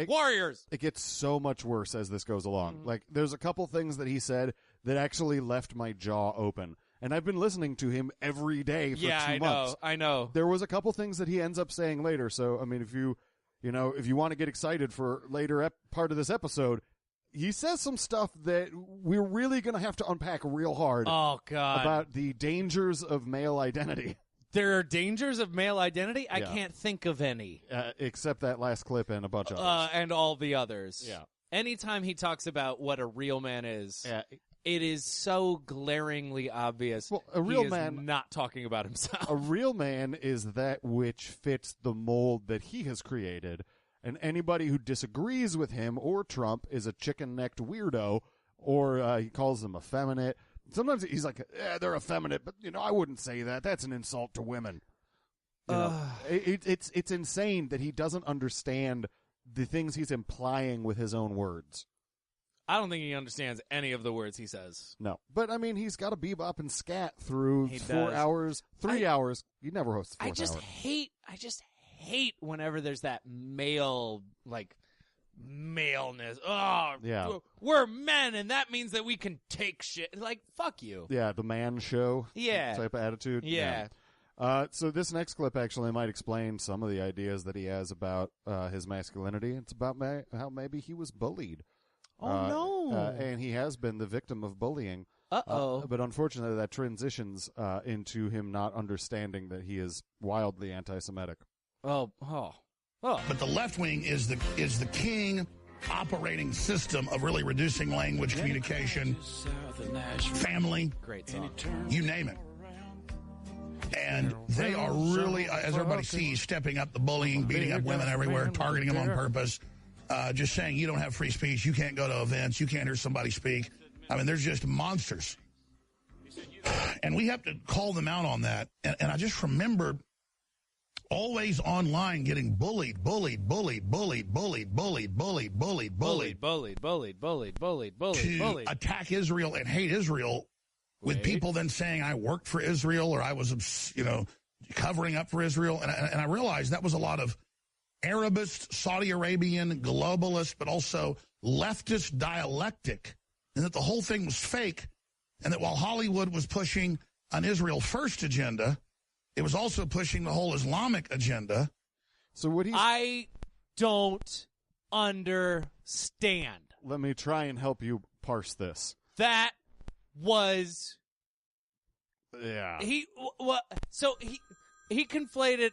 warriors. It gets so much worse as this goes along. Like, there's a couple things that he said that actually left my jaw open. And I've been listening to him every day for 2 months. I know. There was a couple things that he ends up saying later. So, I mean, if you you know, if you want to get excited for later part of this episode, he says some stuff that we're really going to have to unpack real hard. Oh, God. About the dangers of male identity. There are dangers of male identity? I Yeah. can't think of any. Except that last clip and a bunch of others. And all the others. Yeah. Anytime he talks about what a real man is, it is so glaringly obvious. Well, a real he is man not talking about himself. A real man is that which fits the mold that he has created, and anybody who disagrees with him or Trump is a chicken-necked weirdo, or he calls them effeminate. Sometimes he's like, they're effeminate, but, you know, I wouldn't say that. That's an insult to women. You know, it's insane that he doesn't understand the things he's implying with his own words. I don't think he understands any of the words he says. No. But, I mean, he's got to bebop and scat through He 4 does. hours, 3 hours. He never hosts 4 I just hate whenever there's that male, like, maleness. Oh, Yeah. we're men, and that means that we can take shit. Like, fuck you. Yeah, the man show Yeah. type of attitude. Yeah. So this next clip actually might explain some of the ideas that he has about his masculinity. It's about how maybe he was bullied. Oh, no. And he has been the victim of bullying. Uh-oh. But unfortunately, that transitions into him not understanding that he is wildly anti-Semitic. Oh. But the left wing is the king operating system of really reducing language, communication, family, great song, you name it. And they are really, as everybody sees, stepping up the bullying, beating up women everywhere, targeting them on purpose, just saying you don't have free speech, you can't go to events, you can't hear somebody speak. I mean, they're just monsters. And we have to call them out on that. And I just remember always online getting bullied to attack Israel and hate Israel, with people then saying I worked for Israel or I was, you know, covering up for Israel. And I realized that was a lot of Arabist, Saudi Arabian, globalist, but also leftist dialectic, and that the whole thing was fake, and that while Hollywood was pushing an Israel first agenda, it was also pushing the whole Islamic agenda. So what I don't understand. Let me try and help you parse this. That was he conflated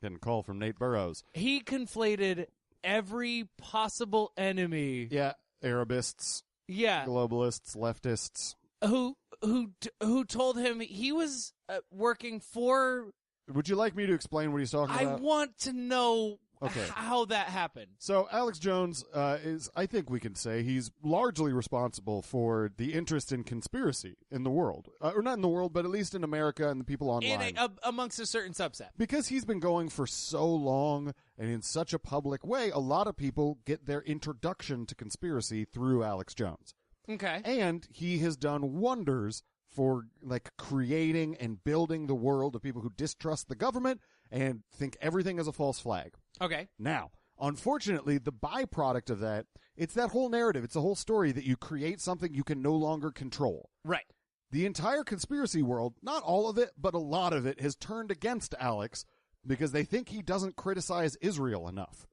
getting a call from Nate Burrows. He conflated every possible enemy. Yeah, Arabists. Yeah. Globalists, leftists. Who told him he was working for. Would you like me to explain what he's talking about? I want to know Okay. how that happened. So Alex Jones is, I think we can say, he's largely responsible for the interest in conspiracy in the world. Or not in the world, but at least in America and the people online. Amongst a certain subset. Because he's been going for so long and in such a public way, a lot of people get their introduction to conspiracy through Alex Jones. Okay. And he has done wonders for like creating and building the world of people who distrust the government and think everything is a false flag. Okay. Now, unfortunately, the byproduct of that, it's that whole narrative. It's the whole story that you create something you can no longer control. Right. The entire conspiracy world, not all of it, but a lot of it, has turned against Alex because they think he doesn't criticize Israel enough.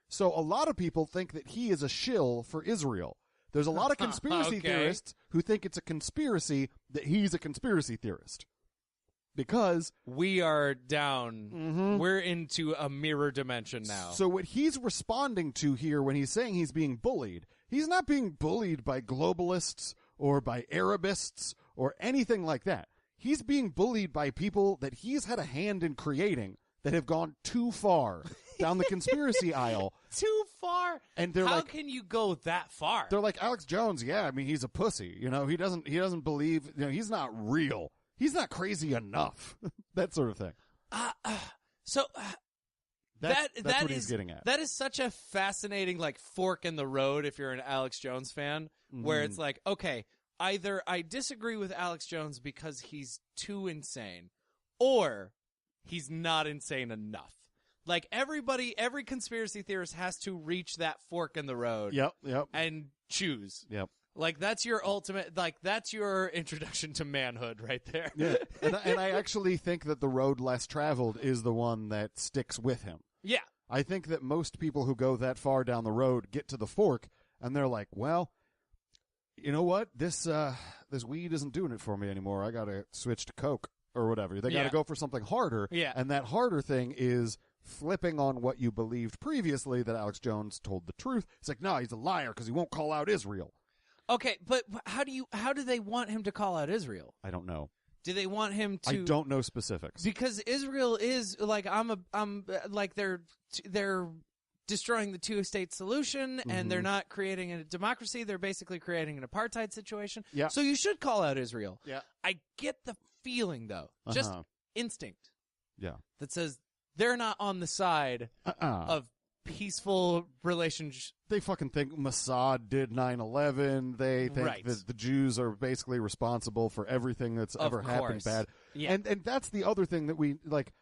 So a lot of people think that he is a shill for Israel. There's a lot of conspiracy theorists who think it's a conspiracy that he's a conspiracy theorist. Because we are down. We're into a mirror dimension now. So what he's responding to here when he's saying he's being bullied, he's not being bullied by globalists or by Arabists or anything like that. He's being bullied by people that he's had a hand in creating that have gone too far down the conspiracy aisle. Too far? And they're How can you go that far? They're like, Alex Jones, yeah, I mean, he's a pussy. You know, he doesn't believe, you know, he's not real. He's not crazy enough. That sort of thing. That's what he's getting at. That is such a fascinating, like, fork in the road if you're an Alex Jones fan, where it's like, okay, either I disagree with Alex Jones because he's too insane, or he's not insane enough. Like, every conspiracy theorist has to reach that fork in the road. Yep. And choose. Yep. Like, that's your ultimate, like, that's your introduction to manhood right there. Yeah. And I actually think that the road less traveled is the one that sticks with him. Yeah. I think that most people who go that far down the road get to the fork, and they're like, well, you know what? This weed isn't doing it for me anymore. I got to switch to Coke or whatever. They got to go for something harder, and that harder thing is flipping on what you believed previously that Alex Jones told the truth. It's like, no, he's a liar because he won't call out Israel. Okay, but how do they want him to call out Israel? I don't know. Do they want him to? I don't know specifics. Because Israel is like I'm like they're destroying the two-state solution, and they're not creating a democracy. They're basically creating an apartheid situation. Yeah. So you should call out Israel. Yeah. I get the feeling though, just instinct. Yeah. That says they're not on the side of peaceful relations. They fucking think Mossad did 9/11. They think that the Jews are basically responsible for everything that's ever happened bad. Yeah. And that's the other thing that we like.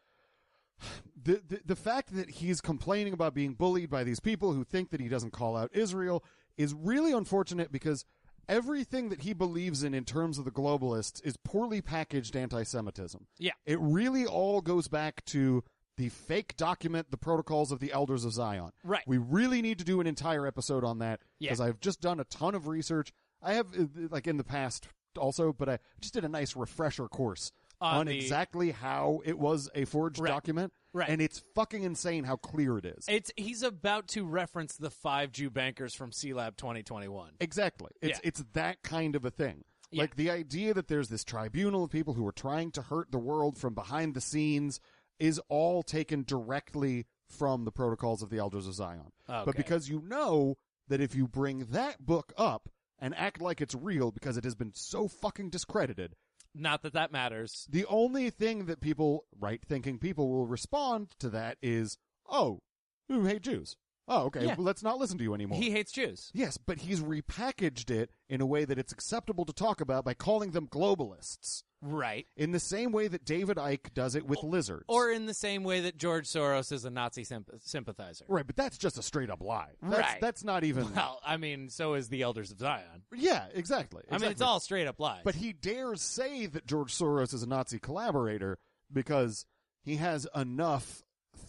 The fact that he's complaining about being bullied by these people who think that he doesn't call out Israel is really unfortunate, because everything that he believes in terms of the globalists is poorly packaged anti-Semitism. Yeah. It really all goes back to the fake document, the Protocols of the Elders of Zion. Right. We really need to do an entire episode on that, because I've just done a ton of research. I have, like in the past also, but I just did a nice refresher course on exactly how it was a forged document. Right. And it's fucking insane how clear it is. He's about to reference the 5 Jew bankers from C-Lab 2021. Exactly. It's that kind of a thing. Yeah. Like the idea that there's this tribunal of people who are trying to hurt the world from behind the scenes is all taken directly from the Protocols of the Elders of Zion. Okay. But because you know that if you bring that book up and act like it's real because it has been so fucking discredited, not that that matters. The only thing that people, right-thinking people, will respond to that is, oh, you hate Jews. Oh, okay, well, let's not listen to you anymore. He hates Jews. Yes, but he's repackaged it in a way that it's acceptable to talk about by calling them globalists. Right. In the same way that David Icke does it with lizards. Or in the same way that George Soros is a Nazi sympathizer. Right, but that's just a straight-up lie. That's not even... Well, I mean, so is the Elders of Zion. Yeah, exactly. I mean, it's all straight-up lies. But he dares say that George Soros is a Nazi collaborator because he has enough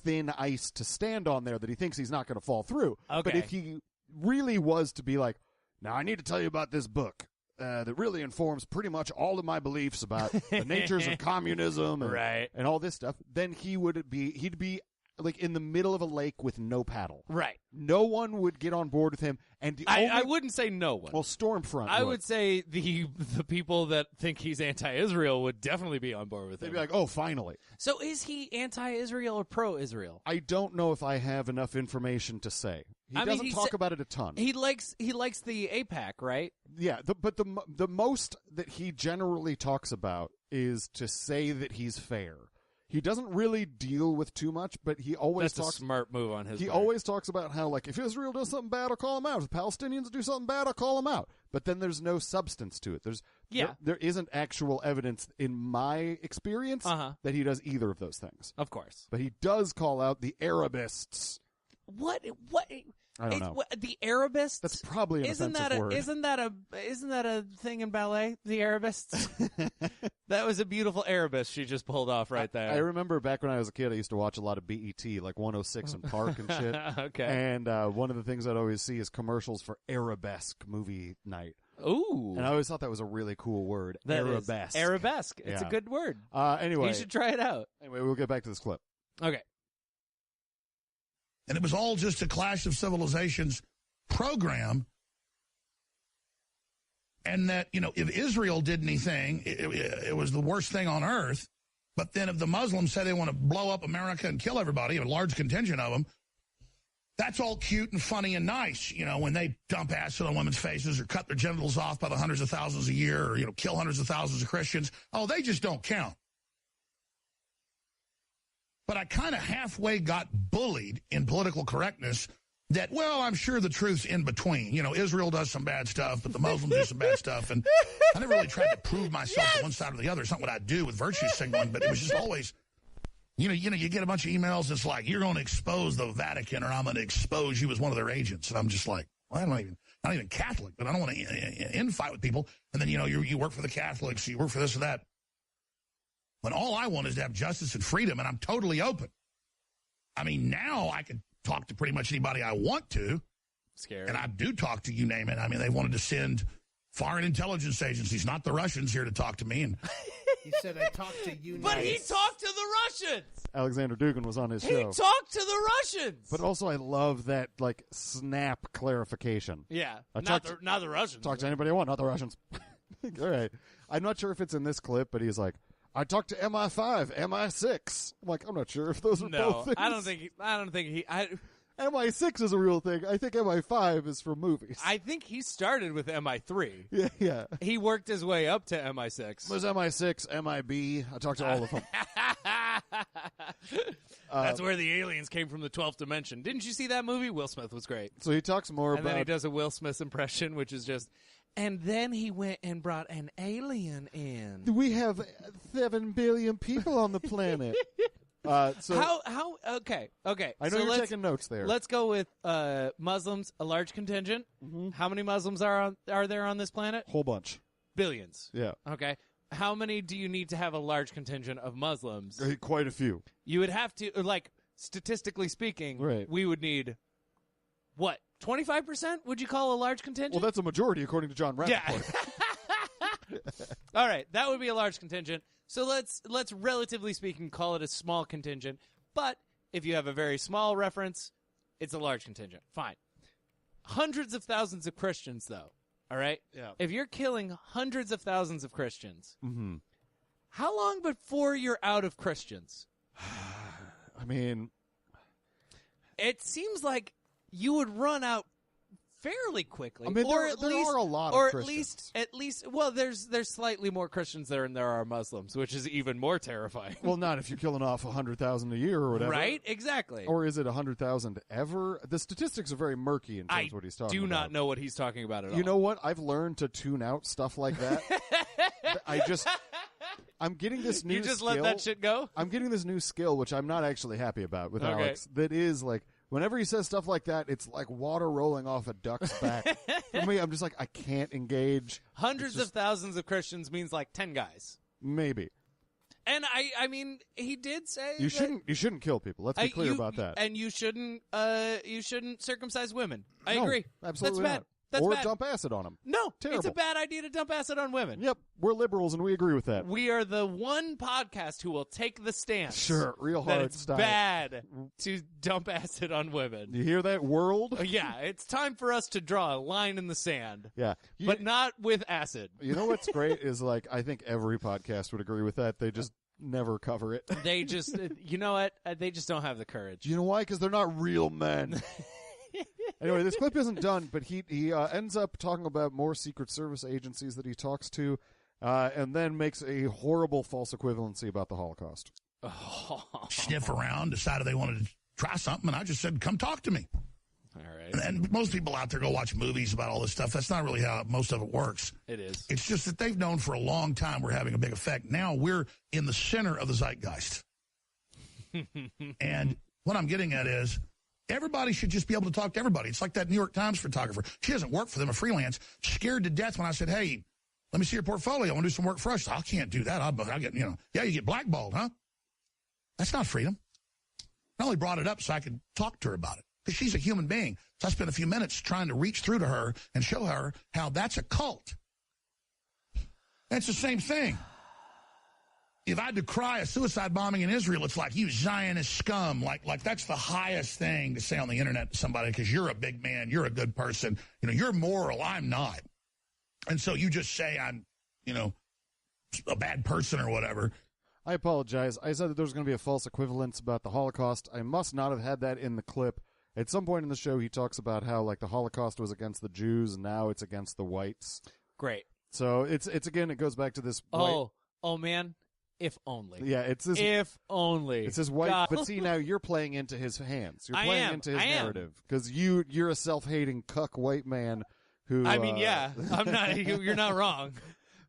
thin ice to stand on there that he thinks he's not going to fall through. Okay. But if he really was to be like, now I need to tell you about this book that really informs pretty much all of my beliefs about the natures of communism and all this stuff, then he'd be like in the middle of a lake with no paddle. Right. No one would get on board with him. And I wouldn't say no one. Well, Stormfront I would say the people that think he's anti-Israel would definitely be on board with him. They'd be like, oh, finally. So is he anti-Israel or pro-Israel? I don't know if I have enough information to say. He doesn't talk about it a ton. He likes the AIPAC, right? Yeah, but the most that he generally talks about is to say that he's fair. He doesn't really deal with too much, but he always That's talks... a smart move on his part. He always talks about how, like, if Israel does something bad, I'll call them out. If the Palestinians do something bad, I'll call them out. But then there's no substance to it. There isn't actual evidence, in my experience, that he does either of those things. Of course. But he does call out the Arabists. What? I don't know. The Arabists? That's probably an offensive word. Isn't that a thing in ballet? The Arabists? That was a beautiful Arabist she just pulled off right there. I remember back when I was a kid, I used to watch a lot of BET, like 106 and Park and shit. Okay. And one of the things I'd always see is commercials for Arabesque movie night. Ooh. And I always thought that was a really cool word. Arabesque. Arabesque. It's a good word. Anyway. You should try it out. Anyway, we'll get back to this clip. Okay. And it was all just a Clash of Civilizations program. And that, if Israel did anything, it was the worst thing on earth. But then if the Muslims say they want to blow up America and kill everybody, a large contingent of them, that's all cute and funny and nice, when they dump acid on women's faces or cut their genitals off by the hundreds of thousands a year or, kill hundreds of thousands of Christians. Oh, they just don't count. But I kind of halfway got bullied in political correctness that, well, I'm sure the truth's in between. Israel does some bad stuff, but the Muslims do some bad stuff. And I never really tried to prove myself to one side or the other. It's not what I do with virtue signaling, but it was just always, you get a bunch of emails. It's like, you're going to expose the Vatican or I'm going to expose you as one of their agents. And I'm just like, well, I'm not even Catholic, but I don't want to infight with people. And then, you work for the Catholics, you work for this or that. When all I want is to have justice and freedom, and I'm totally open. I mean, now I could talk to pretty much anybody I want to. Scary. And I do talk to you name it. I mean, they wanted to send foreign intelligence agencies, not the Russians, here to talk to me. And he said, I talked to you. But he talked to the Russians. Alexander Dugin was on his He show. talked to the Russians. But also, I love that, like, snap clarification. Yeah, not the Russians. Talk to anybody I want, not the Russians. All right. I'm not sure if it's in this clip, but he's like, I talked to MI5, MI6. I'm like, I'm not sure if those are both things. I don't think he. MI6 is a real thing. I think MI5 is from movies. I think he started with MI3. Yeah. He worked his way up to MI6. There's MI6, MIB. I talked to all of them. That's where the aliens came from, the 12th dimension. Didn't you see that movie? Will Smith was great. So he talks more and about... then he does a Will Smith impression, which is just... And then he went and brought an alien in. We have 7 billion people on the planet. So how okay. I know you're taking notes there. Let's go with Muslims, a large contingent. Mm-hmm. How many Muslims are there on this planet? Whole bunch. Billions. Yeah. Okay. How many do you need to have a large contingent of Muslims? Quite a few. You would have to, like, statistically speaking, right. We would need, what, 25% would you call a large contingent? Well, that's a majority according to John Rappaport. Yeah. All right, that would be a large contingent. So let's relatively speaking call it a small contingent. But if you have a very small reference, it's a large contingent. Fine. Hundreds of thousands of Christians, though. All right? Yeah. If you're killing hundreds of thousands of Christians, mm-hmm. How long before you're out of Christians? I mean, it seems like you would run out fairly quickly. I mean, or there are a lot or of Christians. at least, well, there's slightly more Christians there than there are Muslims, which is even more terrifying. Well, not if you're killing off 100,000 a year or whatever. Right? Exactly. Or is it 100,000 ever? The statistics are very murky in terms of what he's talking about. I do not know what he's talking about at all. You know what? I've learned to tune out stuff like that. I'm getting this new skill. You just let that shit go? I'm getting this new skill, which I'm not actually happy about with Okay. Alex. That is like, whenever he says stuff like that, it's like water rolling off a duck's back. For me, I'm just like, I can't engage. Hundreds of thousands of Christians means like 10 guys. Maybe. And I mean, he did say You that shouldn't kill people. Let's be clear about that. And you shouldn't circumcise women. I No, agree. Absolutely That's bad. not. That's or bad. dump acid on them. No, Terrible. it's a bad idea to dump acid on women. Yep, we're liberals and we agree with that. We are the one podcast who will take the stance. Sure, real that hard it's style. bad to dump acid on women. You hear that, world? Yeah, it's time for us to draw a line in the sand. Yeah. But not with acid. You know what's great is, like, I think every podcast would agree with that. They just never cover it. They just, you know what? They just don't have the courage. You know why? Because they're not real men. Anyway, this clip isn't done, but he ends up talking about more Secret Service agencies that he talks to, and then makes a horrible false equivalency about the Holocaust. Sniff around, decided they wanted to try something, and I just said, come talk to me. All right. And most people out there go watch movies about all this stuff. That's not really how most of it works. It is. It's just that they've known for a long time we're having a big effect. Now we're in the center of the zeitgeist. And what I'm getting at is, everybody should just be able to talk to everybody. It's like that New York Times photographer. She doesn't work for them, a freelance. Scared to death when I said, hey, let me see your portfolio. I want to do some work for us. I can't do that. I'll get, you get blackballed, huh? That's not freedom. I only brought it up so I could talk to her about it because she's a human being. So I spent a few minutes trying to reach through to her and show her how that's a cult. It's the same thing. If I decry a suicide bombing in Israel, it's like, you Zionist scum. Like that's the highest thing to say on the internet to somebody because you're a big man, you're a good person. You're moral, I'm not. And so you just say I'm, a bad person or whatever. I apologize. I said that there was going to be a false equivalence about the Holocaust. I must not have had that in the clip. At some point in the show, he talks about how, like, the Holocaust was against the Jews, and now it's against the whites. Great. So it's again, it goes back to this. Oh man. If only. Yeah, it's this. If only. It's this white. God. But see, now you're playing into his hands. You're I playing am. into his I am. narrative because you're a self-hating cuck white man who. I mean, yeah, I'm not. You're not wrong.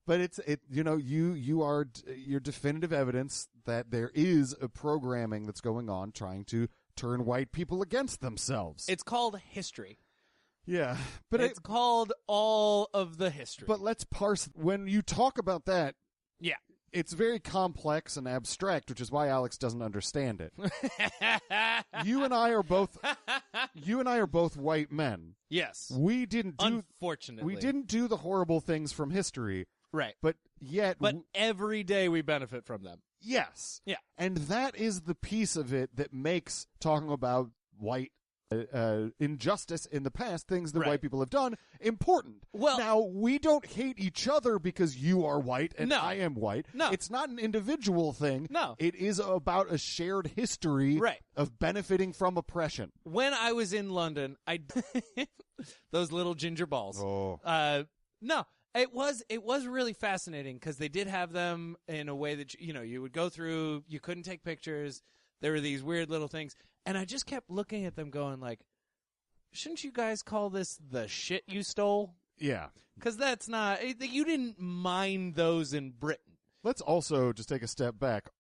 But you're definitive evidence that there is a programming that's going on trying to turn white people against themselves. It's called history. Yeah, but it's called all of the history. But let's parse when you talk about that. Yeah. it's very complex and abstract, which is why Alex doesn't understand it. You and I are both white men. Yes. We didn't do Unfortunately. we didn't do the horrible things from history. Right. But yet every day we benefit from them. Yes. Yeah. And that is the piece of it that makes talking about white injustice in the past, things that white people have done, important. Well, now, we don't hate each other because you are white and No. I am white. No. It's not an individual thing. No. It is about a shared history of benefiting from oppression. When I was in London, those little ginger balls. Oh. No. It was really fascinating because they did have them in a way that, you would go through, you couldn't take pictures. There were these weird little things. And I just kept looking at them going like, shouldn't you guys call this the shit you stole? Yeah. Because that's not, you didn't mine those in Britain. Let's also just take a step back.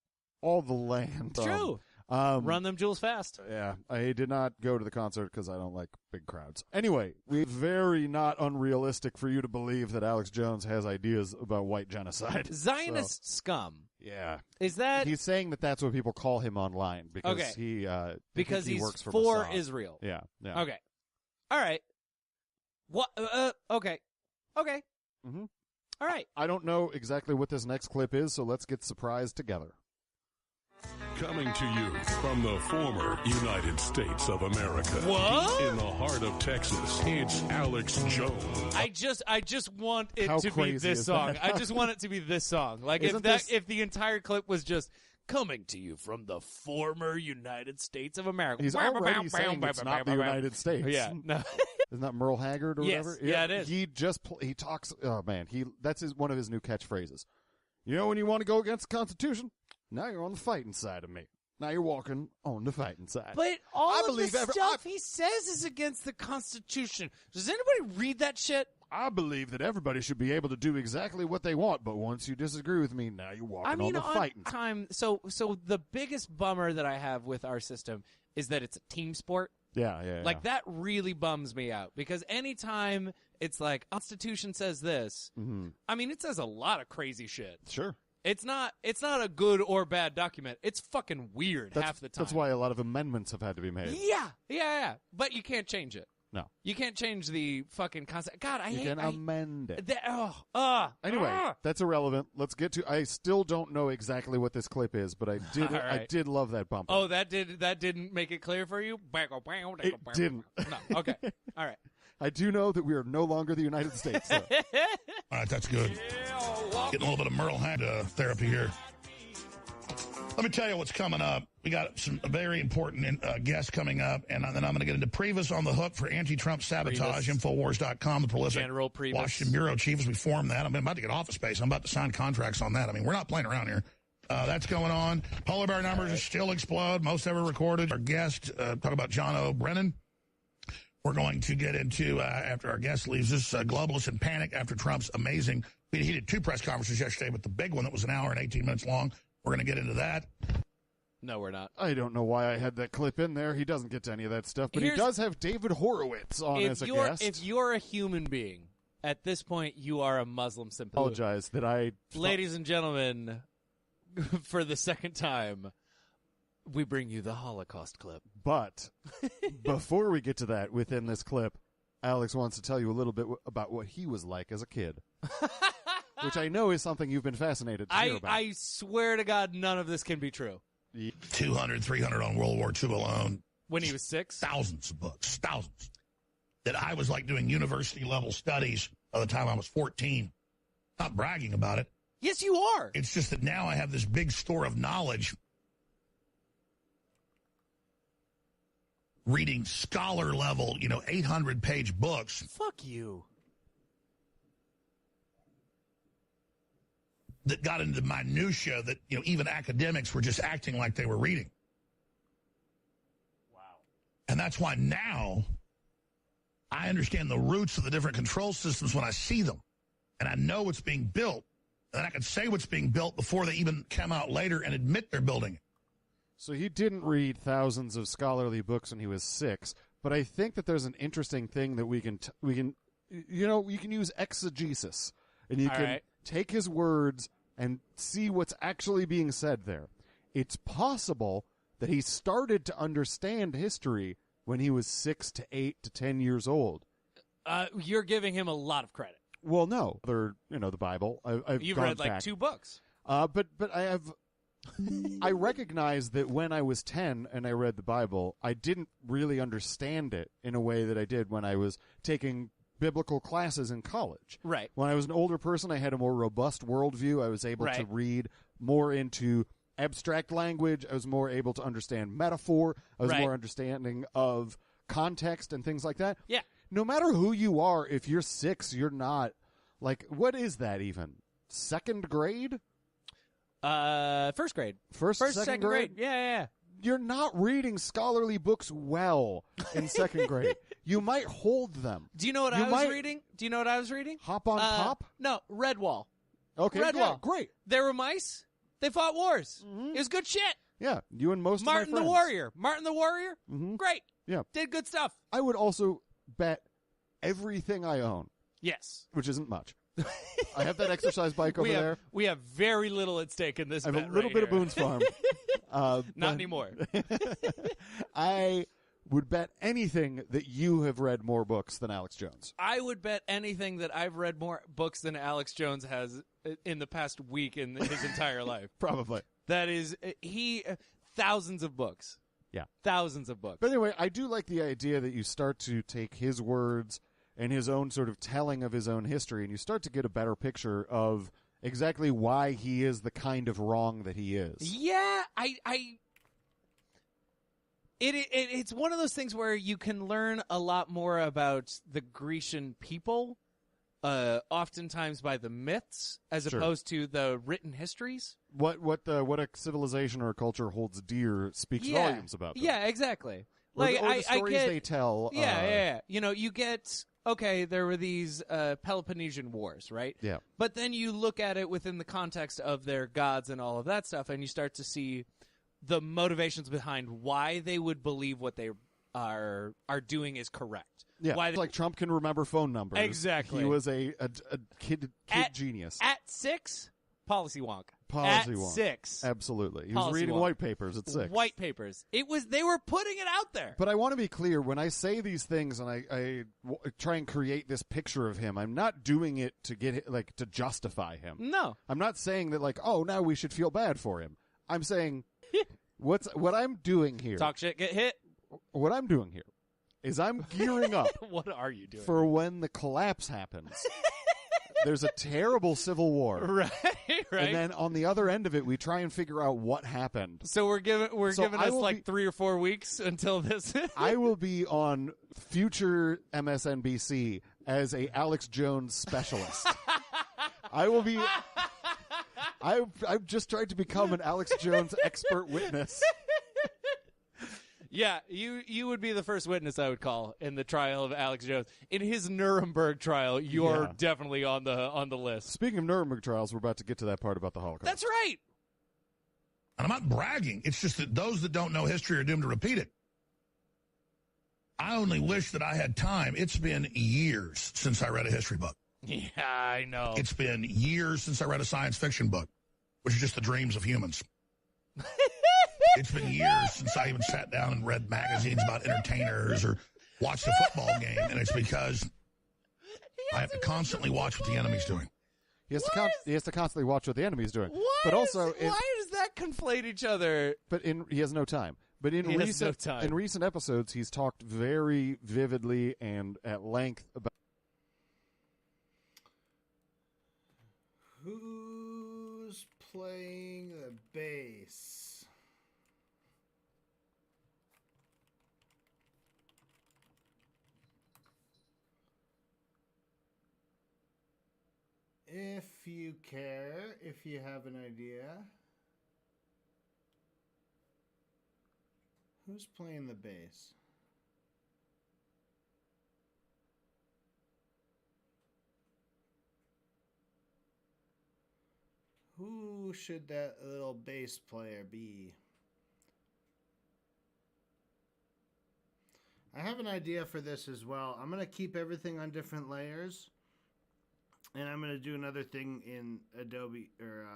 All the land. True. Run them jewels fast. Yeah. I did not go to the concert because I don't like big crowds. Anyway, very not unrealistic for you to believe that Alex Jones has ideas about white genocide. Zionist scum. Yeah. Is that... He's saying that that's what people call him online because he works for Mossad. Israel. Yeah. Yeah. Okay. All right. What? Okay. Okay. Mm-hmm. All right. I don't know exactly what this next clip is, so let's get surprised together. Coming to you from the former United States of America. What? Deep in the heart of Texas, it's Alex Jones. I just want it How to be crazy this is song. that? I just want it to be this song. Like if the entire clip was just coming to you from the former United States of America. He's already saying it's not the United States. Yeah. No. Isn't that Merle Haggard or Yes. whatever? Yeah, it is. He talks. Oh man, that's one of his new catchphrases. You know when you want to go against the Constitution? Now you're on the fighting side of me. Now you're walking on the fighting side. But all of the stuff he says is against the Constitution. Does anybody read that shit? I believe that everybody should be able to do exactly what they want, but once you disagree with me, now you're walking on the fighting side. So the biggest bummer that I have with our system is that it's a team sport. Yeah. Like, that really bums me out because anytime it's like, Constitution says this, I mean, it says a lot of crazy shit. Sure. It's not a good or bad document. It's fucking weird half the time. That's why a lot of amendments have had to be made. Yeah. But you can't change it. No. You can't change the fucking concept. God, You can amend it. Anyway, that's irrelevant. Let's get to. I still don't know exactly what this clip is, but I did. Right. I did love that bumper. Oh, that didn't make it clear for you. It didn't. No. Okay. All right. I do know that we are no longer the United States. So. All right, that's good. Getting a little bit of Merle Haggard therapy here. Let me tell you what's coming up. We got some very important guests coming up, and then I'm going to get into Priebus on the hook for anti-Trump sabotage, Infowars.com, the prolific General Priebus. Washington Bureau Chief as we form that. I'm about to get office space. I'm about to sign contracts on that. I mean, we're not playing around here. That's going on. Polar bear numbers still explode, most ever recorded. Our guest, talk about John O'Brennan. We're going to get into, after our guest leaves us, globalists in panic after Trump's amazing. He did 2 press conferences yesterday, but the big one that was an hour and 18 minutes long. We're going to get into that. No, we're not. I don't know why I had that clip in there. He doesn't get to any of that stuff, but he does have David Horowitz on as a guest. If you're a human being, at this point, you are a Muslim sympathizer. Apologize that I... Ladies and gentlemen, for the second time, we bring you the Holocaust clip. But before we get to that, within this clip, Alex wants to tell you a little bit about what he was like as a kid. Which I know is something you've been fascinated to hear about. I swear to God, none of this can be true. 200, 300 on World War II alone. When he was 6? Thousands of books, thousands. That I was like doing university-level studies by the time I was 14. Not bragging about it. Yes, you are. It's just that now I have this big store of knowledge. Reading scholar-level, 800-page books. Fuck you. That got into minutia that, even academics were just acting like they were reading. Wow. And that's why now I understand the roots of the different control systems when I see them. And I know what's being built. And I can say what's being built before they even come out later and admit they're building it. So he didn't read thousands of scholarly books when he was 6, but I think that there's an interesting thing that we can you can use exegesis. And you can take his words and see what's actually being said there. It's possible that he started to understand history when he was 6 to 8 to 10 years old. You're giving him a lot of credit. Well, no, the Bible. You've gone read like back. 2 books. But I have. I recognize that when I was 10 and I read the Bible, I didn't really understand it in a way that I did when I was taking biblical classes in college. Right. When I was an older person, I had a more robust worldview. I was able to read more into abstract language. I was more able to understand metaphor. I was more understanding of context and things like that. Yeah. No matter who you are, if you're 6, you're not, like, what is that even? 2nd grade? First grade. First, second grade? Yeah. You're not reading scholarly books well in 2nd grade. You might hold them. Do you know what I was reading? Do you know what I was reading? Hop on Pop? No, Redwall. Okay, Redwall. Great. There were mice. They fought wars. It was good shit. Yeah, you and most Martin of my the friends. Warrior. Martin the Warrior. Great. Yeah. Did good stuff. I would also bet everything I own. Yes. Which isn't much. I have that exercise bike over there. We have very little at stake in this. I have bet a little right bit of here. Boone's Farm. Not anymore. I would bet anything that you have read more books than Alex Jones. I would bet anything that I've read more books than Alex Jones has in the past week in his entire life. Probably. That is, thousands of books. Yeah. Thousands of books. But anyway, I do like the idea that you start to take his words and his own sort of telling of his own history, and you start to get a better picture of exactly why he is the kind of wrong that he is. Yeah, it's one of those things where you can learn a lot more about the Grecian people, oftentimes by the myths as opposed to the written histories. What a civilization or a culture holds dear speaks volumes about them. Yeah, exactly. Or Like the stories they tell. Yeah. You know, you get there were these Peloponnesian Wars, right? Yeah. But then you look at it within the context of their gods and all of that stuff, and you start to see the motivations behind why they would believe what they are doing is correct. Yeah, why like Trump can remember phone numbers. Exactly. He was a kid genius. At 6, policy wonk. Policy at wonk. 6. Absolutely. He Policy was reading wonk. white papers at 6. White papers. They were putting it out there. But I want to be clear, when I say these things and I try and create this picture of him, I'm not doing it to to justify him. No. I'm not saying that now we should feel bad for him. I'm saying what I'm doing here. Talk shit, get hit. What I'm doing here is I'm gearing up. What are you doing? For when the collapse happens. There's a terrible civil war. Right. And then on the other end of it, we try and figure out what happened. So we're giving us 3 or 4 weeks until this. I will be on future MSNBC as a Alex Jones specialist. I will be. I've just tried to become an Alex Jones expert witness. Yeah, you would be the first witness I would call in the trial of Alex Jones. In his Nuremberg trial, you're definitely on the list. Speaking of Nuremberg trials, we're about to get to that part about the Holocaust. That's right. And I'm not bragging. It's just that those that don't know history are doomed to repeat it. I only wish that I had time. It's been years since I read a history book. Yeah, I know. It's been years since I read a science fiction book, which is just the dreams of humans. It's been years since I even sat down and read magazines about entertainers or watched a football game, and it's because I have to constantly watch what the enemy's doing. He has to constantly watch what the enemy's doing. Why does that conflate each other? But he has no time. But in recent episodes, he's talked very vividly and at length about who's playing the bass. If you care, if you have an idea. Who's playing the bass? Who should that little bass player be? I have an idea for this as well. I'm going to keep everything on different layers. And I'm going to do another thing in Adobe or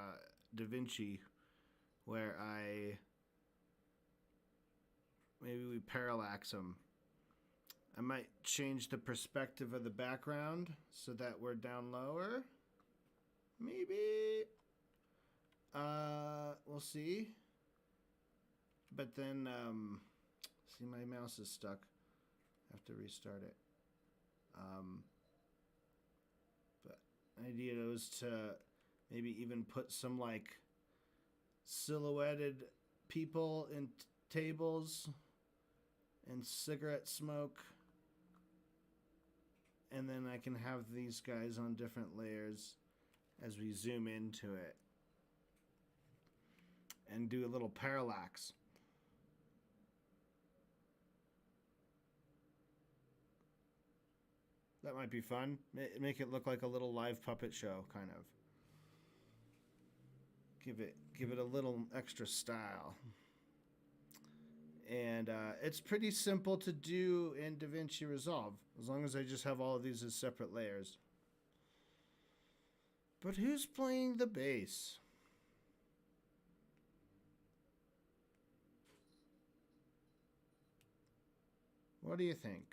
DaVinci where maybe we parallax them. I might change the perspective of the background so that we're down lower. Maybe. We'll see. But then, see, my mouse is stuck. I have to restart it. But idea was to maybe even put some like silhouetted people in tables and cigarette smoke. And then I can have these guys on different layers as we zoom into it. And do a little parallax. That might be fun. Make it look like a little live puppet show, kind of. Give it a little extra style. And it's pretty simple to do in DaVinci Resolve, as long as I just have all of these as separate layers. But who's playing the bass? What do you think?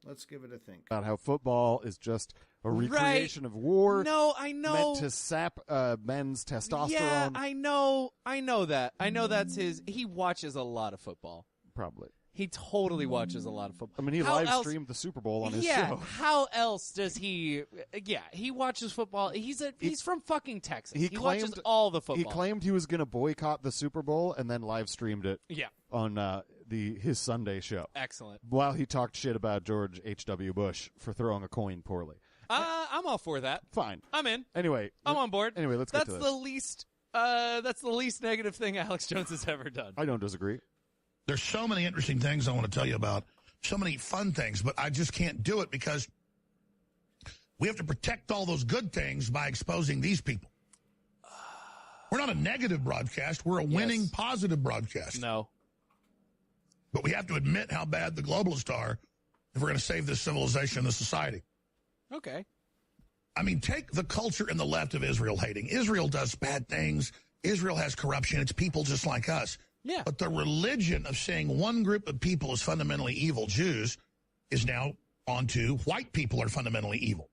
Let's give it a think. About how football is just a recreation of war. No, I know. Meant to sap men's testosterone. Yeah, I know that. I know that's his. He watches a lot of football. Probably. He totally watches a lot of football. I mean, he live streamed the Super Bowl on his show. How else does he? Yeah, he watches football. He's from fucking Texas. He watches all the football. He claimed he was going to boycott the Super Bowl and then live streamed it. Yeah. On his Sunday show. Excellent. While he talked shit about George H.W. Bush for throwing a coin poorly. I'm all for that. Fine. I'm in. Anyway, I'm on board. Anyway, let's get to this. That's the least negative thing Alex Jones has ever done. I don't disagree. There's so many interesting things I want to tell you about, so many fun things, but I just can't do it because we have to protect all those good things by exposing these people. We're not a negative broadcast. We're a winning, positive broadcast. No. But we have to admit how bad the globalists are if we're going to save this civilization and this society. Okay. I mean, take the culture and the left of Israel hating. Israel does bad things. Israel has corruption. It's people just like us. Yeah. But the religion of saying one group of people is fundamentally evil, Jews, is now onto white people are fundamentally evil.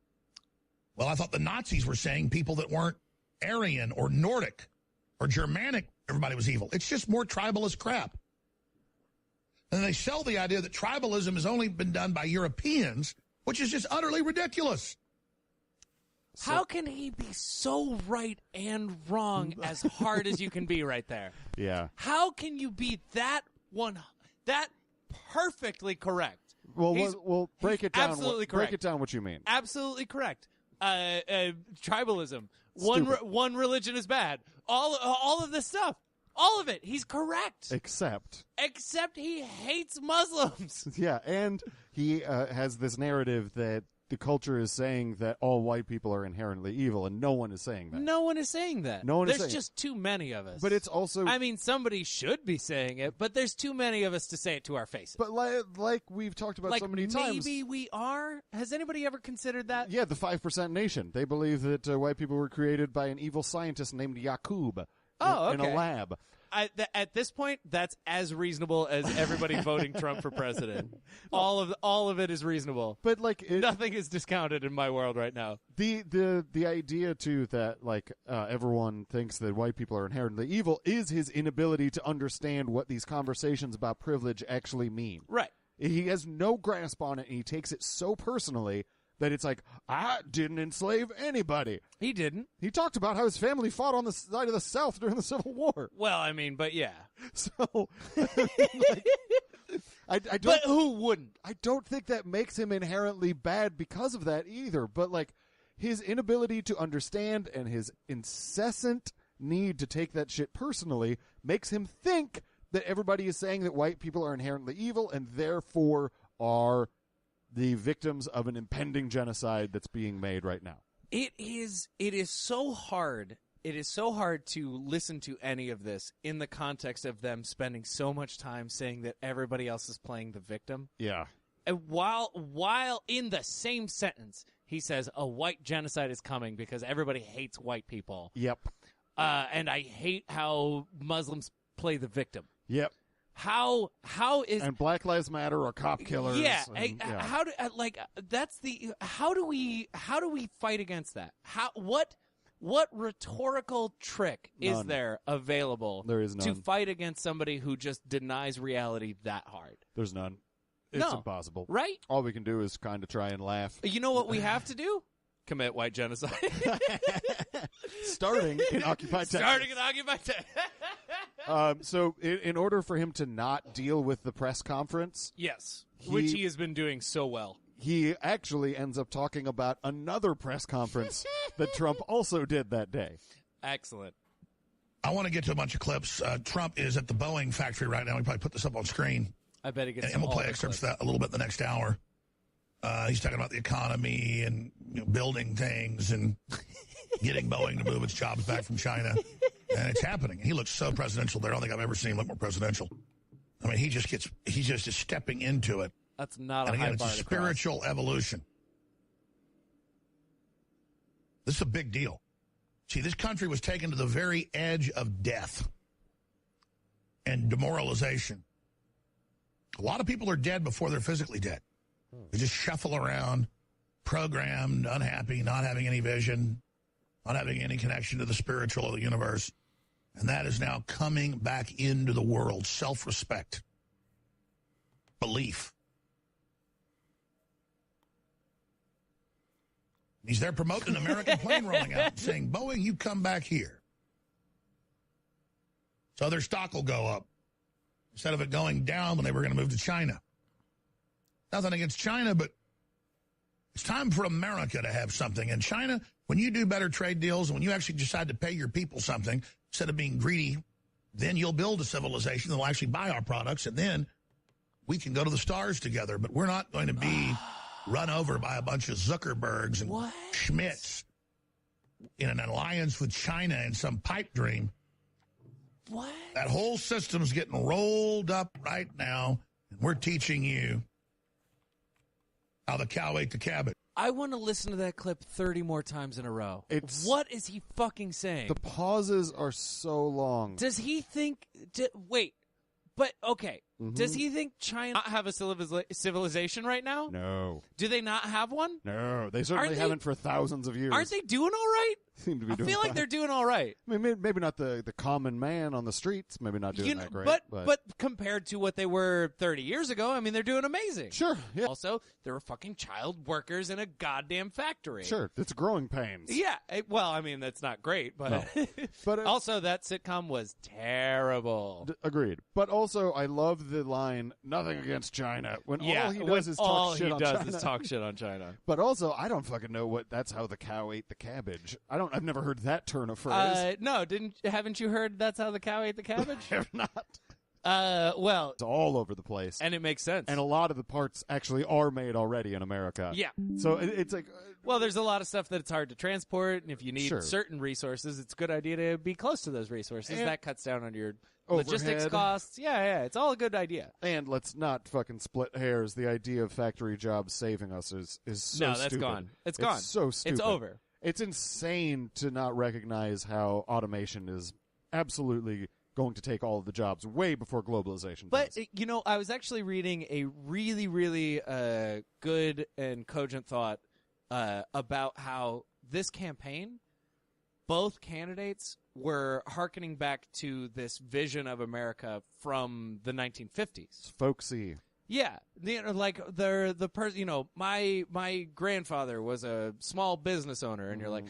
Well, I thought the Nazis were saying people that weren't Aryan or Nordic or Germanic, everybody was evil. It's just more tribalist crap. And they sell the idea that tribalism has only been done by Europeans, which is just utterly ridiculous. How can he be so right and wrong as hard as you can be right there? Yeah. How can you be that perfectly correct? Well, break it down. Absolutely correct. Break it down what you mean. Absolutely correct. Tribalism. One religion is bad. All of this stuff. All of it. He's correct. Except he hates Muslims. Yeah, and he has this narrative that the culture is saying that all white people are inherently evil, and no one is saying that. No one is saying that. There's just too many of us. But it's also... I mean, somebody should be saying it, but there's too many of us to say it to our faces. But like we've talked about so many times... maybe we are? Has anybody ever considered that? Yeah, the 5% nation. They believe that white people were created by an evil scientist named Yaqub in a lab. At this point, that's as reasonable as everybody voting Trump for president. All of it is reasonable. But nothing is discounted in my world right now. The idea too that everyone thinks that white people are inherently evil is his inability to understand what these conversations about privilege actually mean. Right. He has no grasp on it, and he takes it so personally that it's like, I didn't enslave anybody. He didn't. He talked about how his family fought on the side of the South during the Civil War. Well, I mean, but yeah. So, I don't. But who wouldn't? I don't think that makes him inherently bad because of that either. But his inability to understand and his incessant need to take that shit personally makes him think that everybody is saying that white people are inherently evil and therefore are the victims of an impending genocide that's being made right now. It is so hard. It is so hard to listen to any of this in the context of them spending so much time saying that everybody else is playing the victim. Yeah. while in the same sentence, he says a white genocide is coming because everybody hates white people. Yep. And I hate how Muslims play the victim. Yep. How is and Black Lives Matter are cop killers? Yeah, and, how do that's the how do we fight against that? What rhetorical trick is None. there available There is none. to fight against somebody who just denies reality that hard? There's none. It's impossible. Right? All we can do is kind of try and laugh. You know what we have to do? Commit white genocide. Starting in Occupy Texas. Starting in Occupy Texas. So in order for him to not deal with the press conference... Yes, which he has been doing so well. He actually ends up talking about another press conference that Trump also did that day. Excellent. I want to get to a bunch of clips. Trump is at the Boeing factory right now. We probably put this up on screen. I bet he gets and we'll play excerpts of that a little bit the next hour. He's talking about the economy and building things and getting Boeing to move its jobs back from China. And it's happening. He looks so presidential there. I don't think I've ever seen him look more presidential. I mean, he's just stepping into it. That's not and a high again, bar it's a to cross. spiritual evolution. This is a big deal. See, this country was taken to the very edge of death and demoralization. A lot of people are dead before they're physically dead. They just shuffle around, programmed, unhappy, not having any vision, not having any connection to the spiritual of the universe. And that is now coming back into the world. Self-respect. Belief. He's there promoting an American plane rolling out and saying, Boeing, you come back here. So their stock will go up instead of it going down when they were going to move to China. Nothing against China, but it's time for America to have something. And China, when you do better trade deals and when you actually decide to pay your people something instead of being greedy, then you'll build a civilization that will actually buy our products, and then we can go to the stars together. But we're not going to be run over by a bunch of Zuckerbergs and Schmitz in an alliance with China in some pipe dream. What? That whole system's getting rolled up right now, and we're teaching you how the cow ate the cabbage. I want to listen to that clip 30 more times in a row. What is he fucking saying? The pauses are so long. Does he think... wait, but okay. Mm-hmm. Does he think China not have a civilization right now? No. Do they not have one? No, they certainly haven't for thousands of years. Aren't they doing all right? Seem to be I doing feel like fine. they're doing all right. I mean, maybe not the common man on the streets. Maybe not doing that great. But compared to what they were 30 years ago, I mean, they're doing amazing. Sure. Yeah. Also, there were fucking child workers in a goddamn factory. Sure. It's growing pains. Yeah. Well, I mean, that's not great, but No. But also that sitcom was terrible. Agreed. But also, I love the line, nothing against China, when all he does is talk shit on China. But also, I don't fucking know that's how the cow ate the cabbage. I've never heard that turn of phrase. No, haven't you heard that's how the cow ate the cabbage? I have not. Well, it's all over the place, and it makes sense. And a lot of the parts actually are made already in America. Yeah. So it's like, well, there's a lot of stuff that it's hard to transport, and if you need Sure. certain resources, it's a good idea to be close to those resources. And that cuts down on your overhead. logistics costs. Yeah, it's all a good idea. And let's not fucking split hairs. The idea of factory jobs saving us is so no, that's stupid. Gone. It's gone. So stupid. It's over. It's insane to not recognize how automation is absolutely going to take all of the jobs way before globalization But, does. I was actually reading a really, really good and cogent thought about how this campaign, both candidates were hearkening back to this vision of America from the 1950s. It's folksy. Yeah, like the person. My grandfather was a small business owner, and you're like,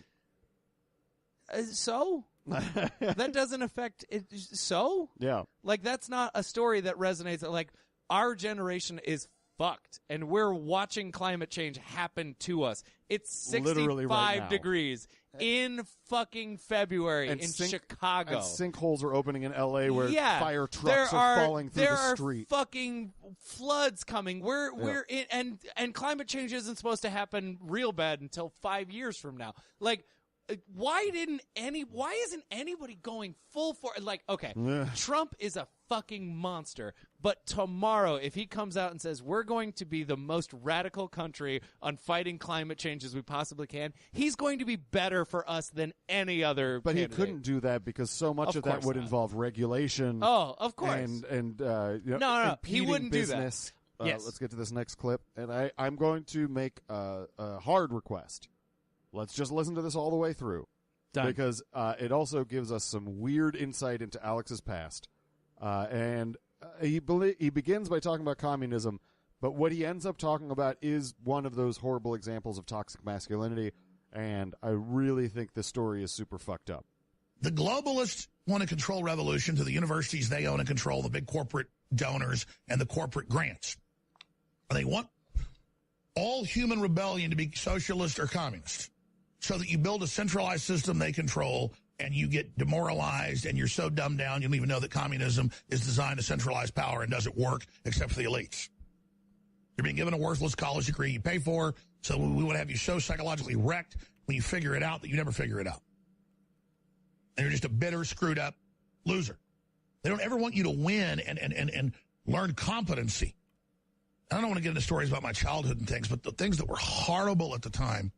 so that doesn't affect it. So yeah, like that's not a story that resonates. Like our generation is fucked, and we're watching climate change happen to us. It's Literally right 65 now. degrees in fucking February in Chicago. And sinkholes are opening in L.A. where fire trucks there are falling through the street. There are fucking floods coming. We're in, and climate change isn't supposed to happen real bad until 5 years from now. Like, why isn't anybody going full for like? Okay, Ugh. Trump is a fucking monster. But tomorrow, if he comes out and says, we're going to be the most radical country on fighting climate change as we possibly can, he's going to be better for us than any other But candidate. he couldn't do that because so much of that would involve regulation. Oh, of course. And you know, No, he impeding wouldn't do that. business. Yes. Let's get to this next clip. And I'm going to make a hard request. Let's just listen to this all the way through. Done. Because it also gives us some weird insight into Alex's past. And he begins by talking about communism, but what he ends up talking about is one of those horrible examples of toxic masculinity, and I really think this story is super fucked up. The globalists want to control revolution to the universities they own and control, the big corporate donors and the corporate grants. They want all human rebellion to be socialist or communist so that you build a centralized system they control and you get demoralized and you're so dumbed down you don't even know that communism is designed to centralize power and doesn't work except for the elites. You're being given a worthless college degree you pay for, so we want to have you so psychologically wrecked when you figure it out that you never figure it out. And you're just a bitter, screwed up loser. They don't ever want you to win and learn competency. I don't want to get into stories about my childhood and things, but the things that were horrible at the time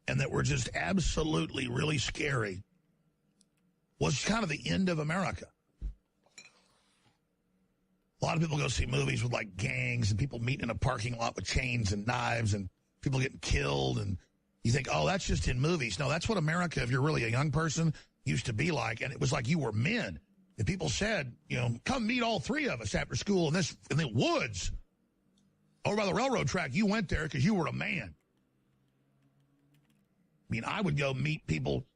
and that were just absolutely really scary was kind of the end of America. A lot of people go see movies with, like, gangs and people meeting in a parking lot with chains and knives and people getting killed, and you think, oh, that's just in movies. No, that's what America, if you're really a young person, used to be like, and it was like you were men. And people said, you know, come meet all three of us after school in the woods over by the railroad track. You went there because you were a man. I mean, I would go meet people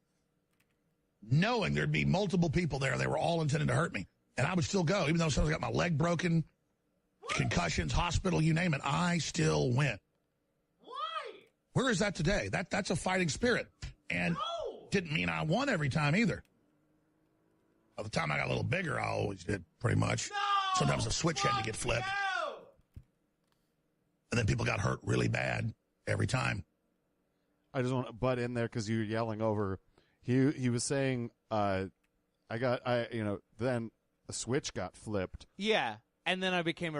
knowing there'd be multiple people there. They were all intended to hurt me. And I would still go, even though someone's got my leg broken, concussions, hospital, you name it, I still went. Why? Where is that today? That's a fighting spirit. And didn't mean I won every time either. By the time I got a little bigger, I always did, pretty much. No, sometimes the switch had to get flipped. No. And then people got hurt really bad every time. I just want to butt in there because you were yelling over. He was saying, then a switch got flipped. Yeah, and then I became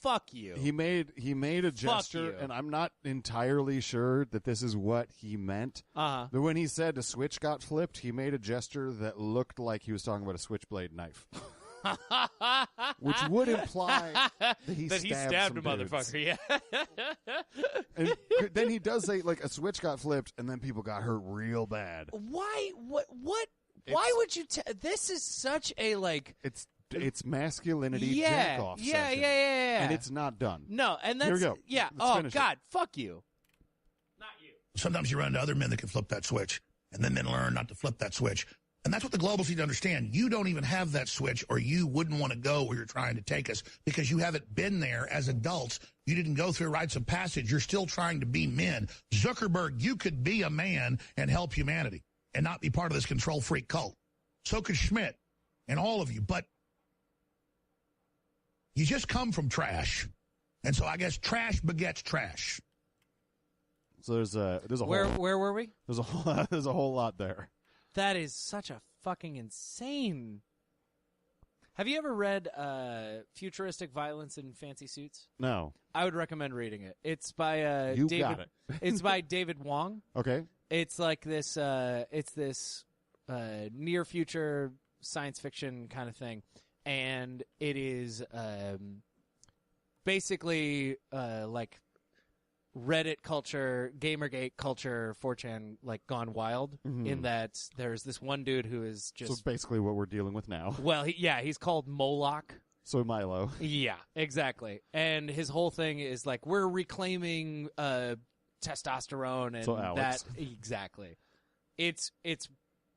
fuck you. He made a gesture, and I'm not entirely sure that this is what he meant. Uh-huh. But when he said a switch got flipped, he made a gesture that looked like he was talking about a switchblade knife. Which would imply that he stabbed a motherfucker, yeah. And then he does say, like, a switch got flipped, and then people got hurt real bad. Why? What? Why would you? This is such a, like. It's masculinity jack-off session. Yeah. And it's not done. No, and that's. Here we go. Yeah. Let's God, fuck you. Not you. Sometimes you run into other men that can flip that switch, and then men learn not to flip that switch. And that's what the globals need to understand. You don't even have that switch, or you wouldn't want to go where you're trying to take us because you haven't been there as adults. You didn't go through rites of passage. You're still trying to be men. Zuckerberg, you could be a man and help humanity and not be part of this control freak cult. So could Schmidt and all of you. But you just come from trash. And so I guess trash begets trash. So there's a where were we? There's a whole lot there. That is such a fucking insane. Have you ever read Futuristic Violence in Fancy Suits? No. I would recommend reading it. It's by David. Got it. It's by David Wong. Okay. It's like this. It's this near future science fiction kind of thing, and it is basically like Reddit culture, Gamergate culture, 4chan, like gone wild. In that there's this one dude who is just So basically what we're dealing with now. Well, he's called Moloch. So Milo. Yeah, exactly. And his whole thing is like we're reclaiming testosterone and So Alex. that exactly. It's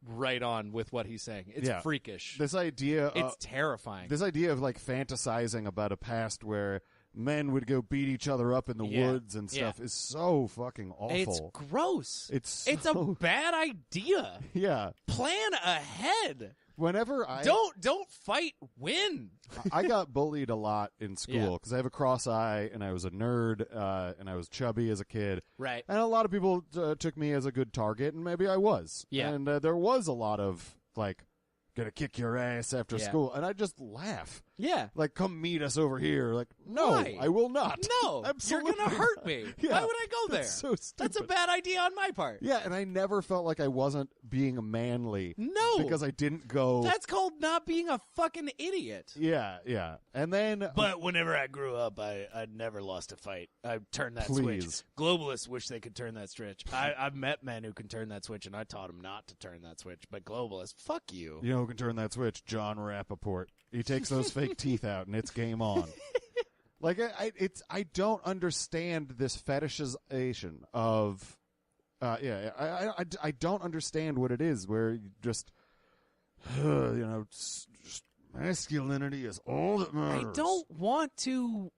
right on with what he's saying. It's freakish. This idea it's terrifying. This idea of like fantasizing about a past where men would go beat each other up in the woods and stuff is so fucking awful. It's gross. It's a bad idea. Yeah. Plan ahead. Whenever I don't fight, win. I got bullied a lot in school because I have a cross eye and I was a nerd and I was chubby as a kid. Right. And a lot of people took me as a good target, and maybe I was. Yeah. And there was a lot of like, gonna kick your ass after school, and I just laugh. Yeah. Like, come meet us over here. Like, no, Why? I will not. No, Absolutely you're going to hurt not. me. Yeah, Why would I go there? that's so stupid. That's a bad idea on my part. Yeah, and I never felt like I wasn't being manly. No. Because I didn't go. That's called not being a fucking idiot. Yeah. And then. But whenever I grew up, I never lost a fight. I turned that Please. switch. Globalists wish they could turn that switch. I've met men who can turn that switch, and I taught them not to turn that switch. But globalists, fuck you. You know who can turn that switch? John Rappaport. He takes those fake teeth out, and it's game on. Like, I don't understand this fetishization of, I don't understand what it is, where you just, just masculinity is all that matters. I don't want to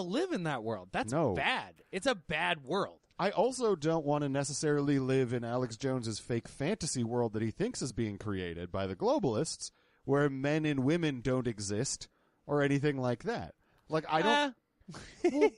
live in that world. That's bad. It's a bad world. I also don't want to necessarily live in Alex Jones's fake fantasy world that he thinks is being created by the globalists, where men and women don't exist or anything like that. Like, I don't. Well,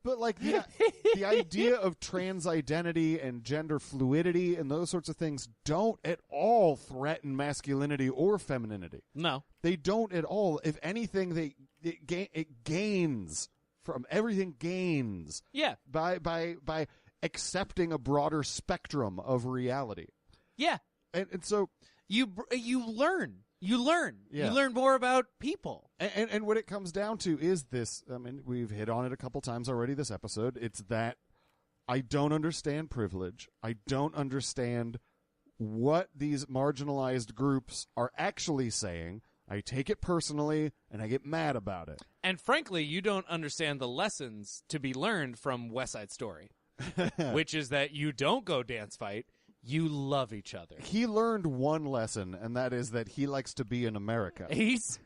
but like the idea of trans identity and gender fluidity and those sorts of things don't at all threaten masculinity or femininity. No, they don't at all. If anything, it gains from everything. Gains, yeah, by accepting a broader spectrum of reality. Yeah, and so you learn. You learn. Yeah. You learn more about people. And what it comes down to is this. I mean, we've hit on it a couple times already this episode. It's that I don't understand privilege. I don't understand what these marginalized groups are actually saying. I take it personally, and I get mad about it. And frankly, you don't understand the lessons to be learned from West Side Story, which is that you don't go dance fight. You love each other. He learned one lesson, and that is that he likes to be in America. He's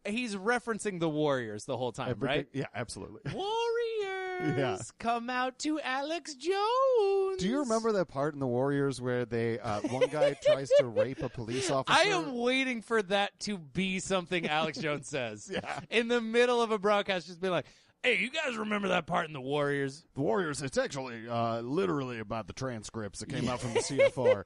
referencing the Warriors the whole time, right? Yeah, absolutely. Warriors, come out to Alex Jones. Do you remember that part in the Warriors where they one guy tries to rape a police officer? I am waiting for that to be something Alex Jones says. Yeah. In the middle of a broadcast, just be like, hey, you guys remember that part in The Warriors? The Warriors, it's actually literally about the transcripts that came out from the CFR.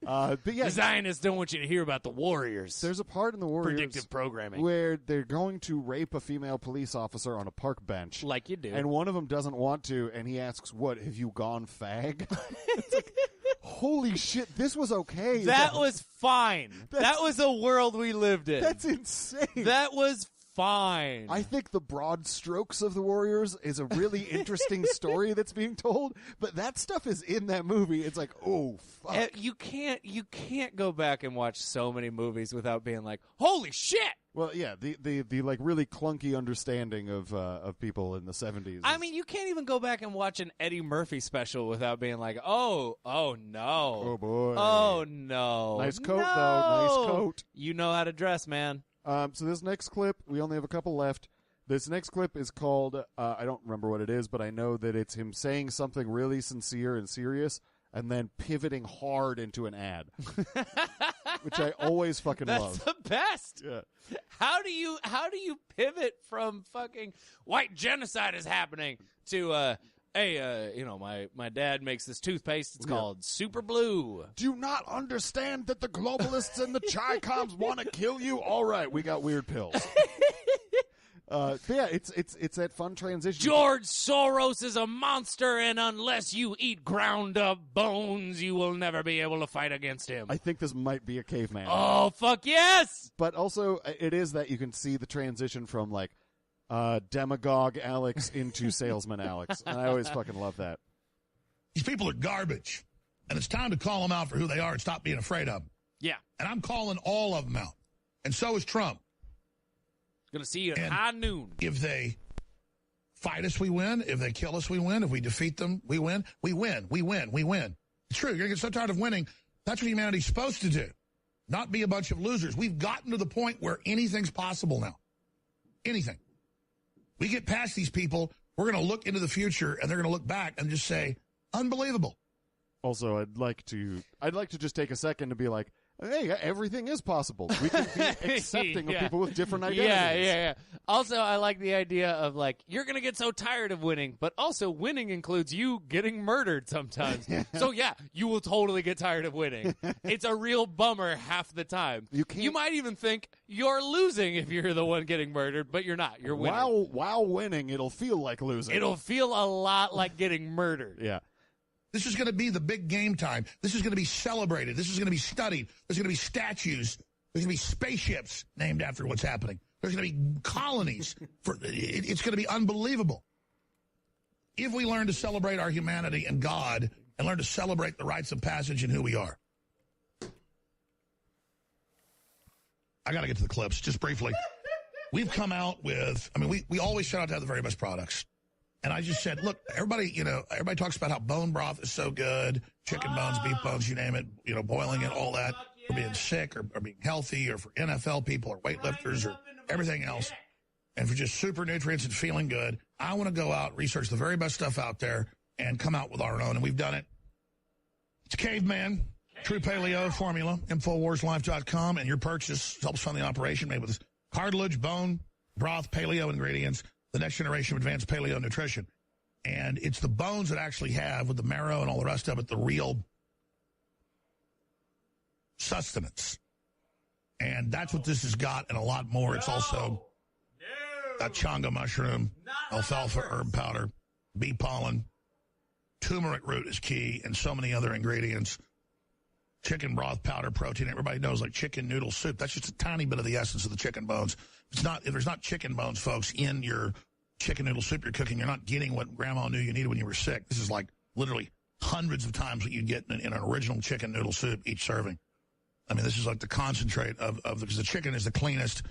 But yeah, the Zionists don't want you to hear about the Warriors. There's a part in the Warriors predictive programming where they're going to rape a female police officer on a park bench. Like you do. And one of them doesn't want to, and he asks, what, have you gone fag? It's like, holy shit, this was okay. That was fine. That was a world we lived in. That's insane. That was fine. I think the broad strokes of the Warriors is a really interesting story that's being told, but that stuff is in that movie. It's like, oh fuck. You can't go back and watch so many movies without being like, holy shit. Well, yeah, the like really clunky understanding of people in the 70s. I mean, you can't even go back and watch an Eddie Murphy special without being like, oh no. Oh boy. Oh no. Nice coat though. Nice coat. You know how to dress, man. So this next clip, we only have a couple left. This next clip is called, I don't remember what it is, but I know that it's him saying something really sincere and serious and then pivoting hard into an ad, which I always fucking love. That's the best. Yeah. How do you pivot from fucking white genocide is happening to, hey, my dad makes this toothpaste. It's called Super Blue. Do you not understand that the globalists and the Chi-Coms want to kill you? All right, we got weird pills. But yeah, it's that fun transition. George Soros is a monster, and unless you eat ground up bones, you will never be able to fight against him. I think this might be a caveman. Oh, fuck yes! But also, it is that you can see the transition from, like, demagogue Alex into salesman Alex. And I always fucking love that. These people are garbage. And it's time to call them out for who they are and stop being afraid of them. Yeah. And I'm calling all of them out. And so is Trump. Going to see you at high noon. If they fight us, we win. If they kill us, we win. If we defeat them, we win. We win. We win. We win. It's true. You're going to get so tired of winning. That's what humanity's supposed to do. Not be a bunch of losers. We've gotten to the point where anything's possible now. Anything. We get past these people, we're going to look into the future, and they're going to look back and just say, unbelievable. Also, I'd like to just take a second to be like, Hey, everything is possible. We can be accepting of people with different identities. Yeah. Also, I like the idea of, like, you're going to get so tired of winning, but also winning includes you getting murdered sometimes. So, yeah, you will totally get tired of winning. It's a real bummer half the time. You might even think you're losing if you're the one getting murdered, but you're not. You're winning. While winning, it'll feel like losing. It'll feel a lot like getting murdered. Yeah. This is going to be the big game time. This is going to be celebrated. This is going to be studied. There's going to be statues. There's going to be spaceships named after what's happening. There's going to be colonies. It's going to be unbelievable. If we learn to celebrate our humanity and God and learn to celebrate the rites of passage and who we are. I got to get to the clips just briefly. We've come out with, we always shout out to have the very best products. And I just said, look, everybody talks about how bone broth is so good, chicken bones, beef bones, you name it, boiling it, all that, for being sick or being healthy or for NFL people or weightlifters or everything else, and for just super nutrients and feeling good. I want to go out, research the very best stuff out there, and come out with our own, and we've done it. It's Caveman, True Paleo Formula, InfoWarsLife.com, and your purchase helps fund the operation made with cartilage, bone, broth, paleo ingredients, the next generation of advanced paleo nutrition. And it's the bones that actually have, with the marrow and all the rest of it, the real sustenance. And that's what this has got and a lot more. It's also got changa mushroom, alfalfa herb powder, bee pollen, turmeric root is key, and so many other ingredients. Chicken broth powder protein. Everybody knows, like chicken noodle soup. That's just a tiny bit of the essence of the chicken bones. If there's not chicken bones, folks, in your chicken noodle soup you're cooking, you're not getting what Grandma knew you needed when you were sick. This is like literally hundreds of times what you'd get in an original chicken noodle soup each serving. This is like the concentrate because the chicken is the cleanest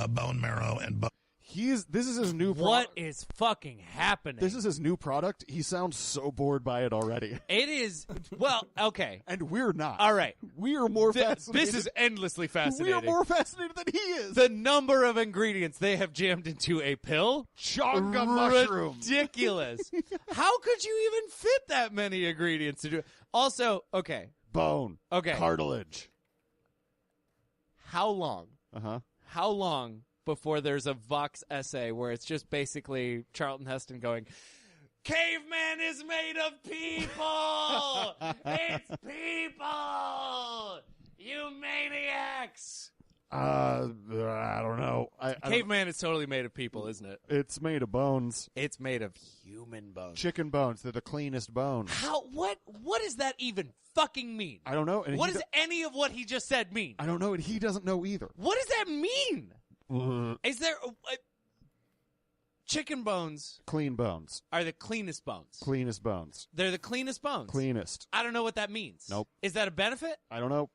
bone marrow and bone. This is his new product. What is fucking happening? This is his new product. He sounds so bored by it already. It is. Well, okay. And we're not. All right. We are more fascinated. This is endlessly fascinating. We are more fascinated than he is. The number of ingredients they have jammed into a pill. Changa mushroom. Ridiculous. How could you even fit that many ingredients to do it? Also, okay. Bone. Okay. Cartilage. How long? Uh-huh. How long before there's a Vox essay where it's just basically Charlton Heston going, Caveman is made of people! It's people! You maniacs! I don't know. Caveman is totally made of people, isn't it? It's made of bones. It's made of human bones. Chicken bones. They're the cleanest bones. What does that even fucking mean? I don't know. And what does any of what he just said mean? I don't know, and he doesn't know either. What does that mean? Is there chicken bones? Clean bones are the cleanest bones. Cleanest bones. They're the cleanest bones. Cleanest. I don't know what that means. Nope. Is that a benefit? I don't know.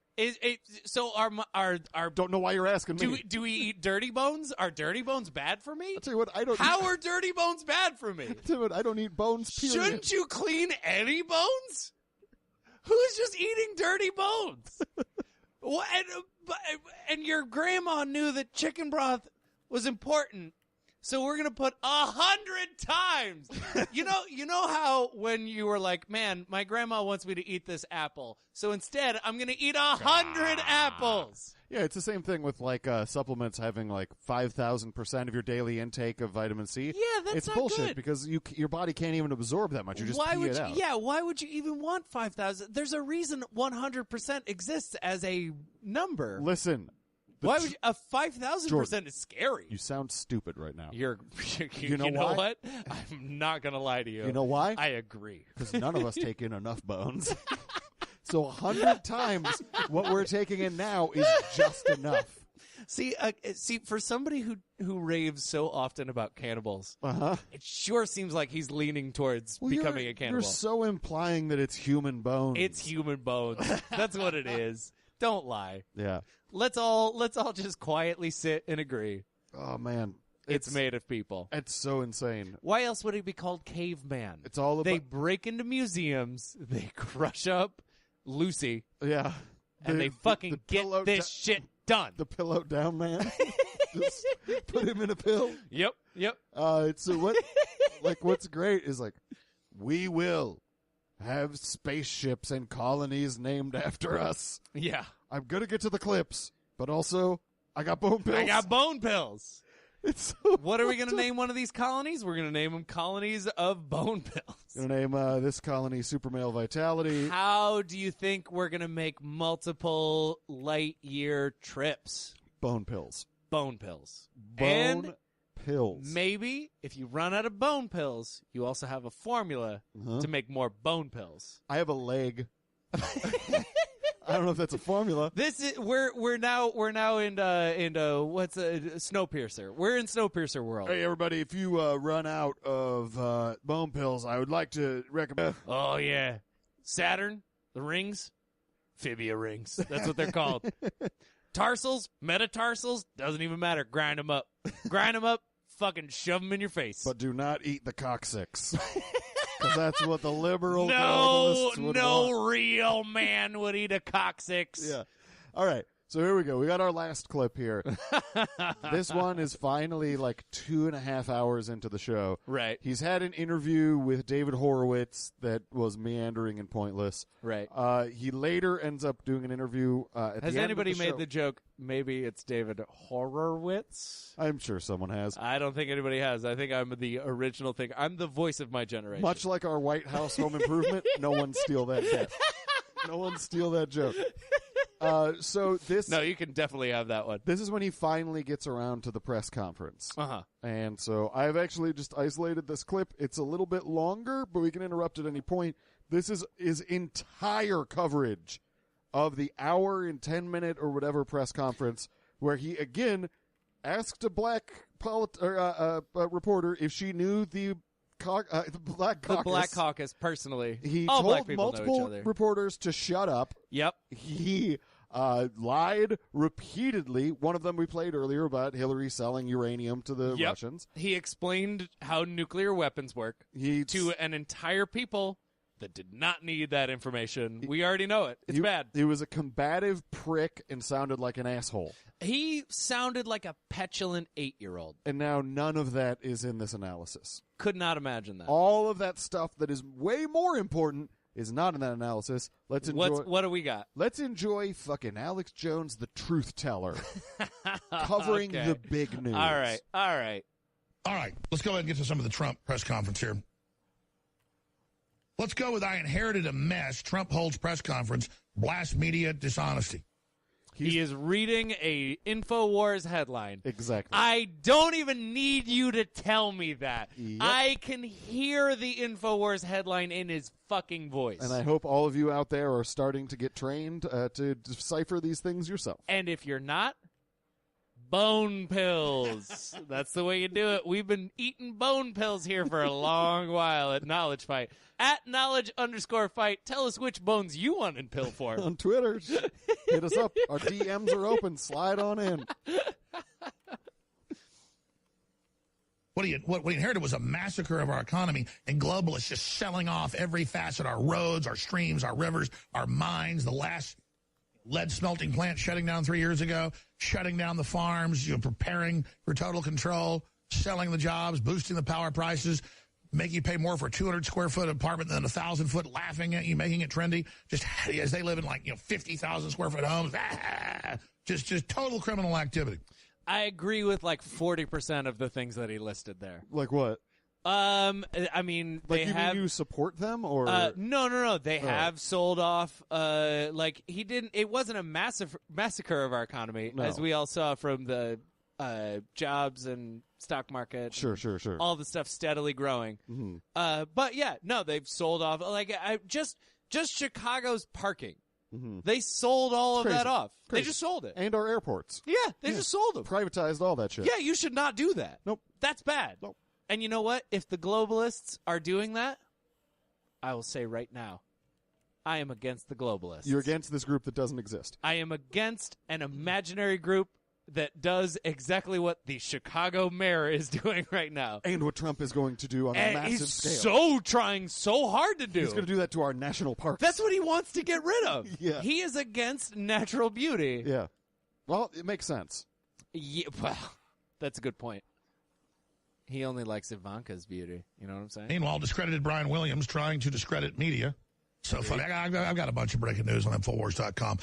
So our don't know why you're asking me. Do we eat dirty bones? Are dirty bones bad for me? I'll tell you what, I don't. How are dirty bones bad for me? I'll tell you what, I don't eat bones. Period. Shouldn't you clean any bones? Who's just eating dirty bones? And your grandma knew that chicken broth was important, so we're gonna put 100 times. You know how when you were like, man, my grandma wants me to eat this apple, so instead I'm gonna eat 100 apples. Yeah, it's the same thing with like supplements having like 5,000% of your daily intake of vitamin C. Yeah, that's it's not bullshit good. because your body can't even absorb that much. You just why pee would it you, out. Yeah, why would you even want 5,000? There's a reason 100% exists as a number. Listen. Why would you, a 5,000% is scary. You sound stupid right now. You know why? What? I'm not going to lie to you. You know why? I agree. Because none of us take in enough bones. So 100 times what we're taking in now is just enough. See, for somebody who raves so often about cannibals, uh-huh. It sure seems like he's leaning towards becoming a cannibal. You're so implying that it's human bones. It's human bones. That's what it is. Don't lie. Yeah. Let's all just quietly sit and agree. Oh man, it's made of people. It's so insane. Why else would it be called Caveman? It's all about. They break into museums. They crush up Lucy. Yeah. And they fucking get this shit done. The pillow down man. Just put him in a pill. Yep. It's what's great is like, we will have spaceships and colonies named after us. Yeah. I'm going to get to the clips, but also I got bone pills. I got bone pills. It's so what are we going to name one of these colonies? We're going to name them colonies of bone pills. Going to name this colony Super Male Vitality. How do you think we're going to make multiple light year trips? Bone pills. Bone pills. Bone pills. Maybe if you run out of bone pills, you also have a formula to make more bone pills. I have a leg. I don't know if that's a formula. This is we're now into what's Snowpiercer. We're in Snowpiercer world. Hey everybody, if you run out of bone pills, I would like to recommend. Oh yeah, Saturn, the rings, fibia rings. That's what they're called. Tarsals, metatarsals, doesn't even matter. Grind them up. Grind them up, fucking shove them in your face. But do not eat the coccyx. Because that's what the liberal globalists would want. Real man would eat a coccyx. Yeah. All right. So here we go. We got our last clip here. This one is finally like 2.5 hours into the show. Right. He's had an interview with David Horowitz that was meandering and pointless. Right. He later ends up doing an interview at Has the end anybody of the made show. the joke, maybe it's David Horowitz? I'm sure someone has. I don't think anybody has. I think I'm the original thing. I'm the voice of my generation. Much like our White House home improvement, no one steal that bit. No one steal that joke. So this... No, you can definitely have that one. This is when he finally gets around to the press conference. Uh-huh. And so I've actually just isolated this clip. It's a little bit longer, but we can interrupt at any point. This is his entire coverage of the hour and 10-minute or whatever press conference where he, again, asked a black reporter if she knew the Black Caucus. The Black Caucus, personally. He All told black people know each multiple other. reporters to shut up. Yep. He lied repeatedly. One of them we played earlier about Hillary selling uranium to the Russians. He explained how nuclear weapons work to an entire people that did not need that information. We already know it. It's bad. He was a combative prick and sounded like an asshole. He sounded like a petulant 8-year-old. And now none of that is in this analysis. Could not imagine that. All of that stuff that is way more important is not in that analysis. Let's enjoy. What do we got? Let's enjoy fucking Alex Jones, the truth teller, covering the big news. All right. All right. Let's go ahead and get to some of the Trump press conference here. Let's go with I inherited a mess. Trump holds press conference. Blast media dishonesty. He is reading a InfoWars headline. Exactly. I don't even need you to tell me that. Yep. I can hear the InfoWars headline in his fucking voice. And I hope all of you out there are starting to get trained to decipher these things yourself. And if you're not, bone pills. That's the way you do it. We've been eating bone pills here for a long while at Knowledge Fight. At knowledge_fight, tell us which bones you want in pill form. On Twitter, hit us up. Our DMs are open. Slide on in. What he inherited was a massacre of our economy and globalists just selling off every facet, our roads, our streams, our rivers, our mines, the last lead smelting plant shutting down 3 years ago, shutting down the farms, preparing for total control, selling the jobs, boosting the power prices, making you pay more for a 200 square foot apartment than a 1,000 foot, laughing at you, making it trendy, just as they live in 50,000 square foot homes. Just total criminal activity. I agree with 40% of the things that he listed there. Like what? I mean, Like, they you have. mean you support them, or No. They have sold off. He didn't. It wasn't a massacre of our economy, No. as we all saw from the jobs and stock market. Sure. All the stuff steadily growing. Mm-hmm. But yeah, no, they've sold off. Just Chicago's parking. Mm-hmm. They sold all of Crazy. that off. Crazy. They just sold it. And our airports. Yeah, they just sold them. Privatized all that shit. Yeah, you should not do that. Nope. That's bad. Nope. And you know what? If the globalists are doing that, I will say right now, I am against the globalists. You're against this group that doesn't exist. I am against an imaginary group that does exactly what the Chicago mayor is doing right now. And what Trump is going to do on a massive he's scale. trying so hard to do. He's going to do that to our national parks. That's what he wants to get rid of. Yeah. He is against natural beauty. Yeah. Well, it makes sense. Yeah, well, that's a good point. He only likes Ivanka's beauty. You know what I'm saying? Meanwhile, discredited Brian Williams trying to discredit media. So funny. I've got a bunch of breaking news on Infowars.com.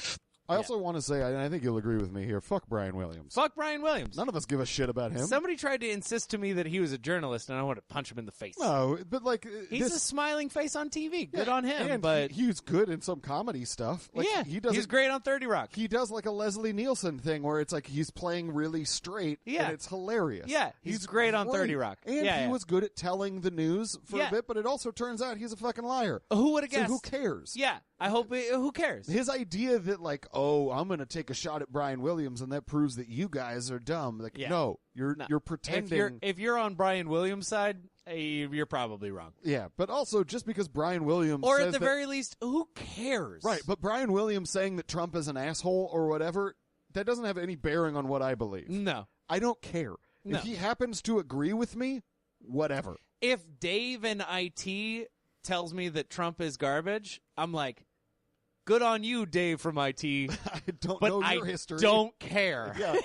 I also want to say, and I think you'll agree with me here, fuck Brian Williams. Fuck Brian Williams. None of us give a shit about him. Somebody tried to insist to me that he was a journalist, and I want to punch him in the face. No, but like... He's a smiling face on TV. Good on him. And but he's good in some comedy stuff. Like, yeah, he's great on 30 Rock. He does like a Leslie Nielsen thing where it's like he's playing really straight, and it's hilarious. Yeah, he's great on 30 Rock. And he was good at telling the news for a bit, but it also turns out he's a fucking liar. Who would have So guessed? who cares? Yeah, I hope. Who cares? His idea that like, oh, I'm going to take a shot at Brian Williams, and that proves that you guys are dumb. Like, no, you're pretending. If you're on Brian Williams' side, you're probably wrong. Yeah, but also just because Brian Williams, or says at the that, very least, who cares? Right, but Brian Williams saying that Trump is an asshole or whatever, that doesn't have any bearing on what I believe. No, I don't care. No. If he happens to agree with me, whatever. If Dave in IT tells me that Trump is garbage, I'm like, good on you, Dave from IT. I don't but know your I history. don't care. Yeah.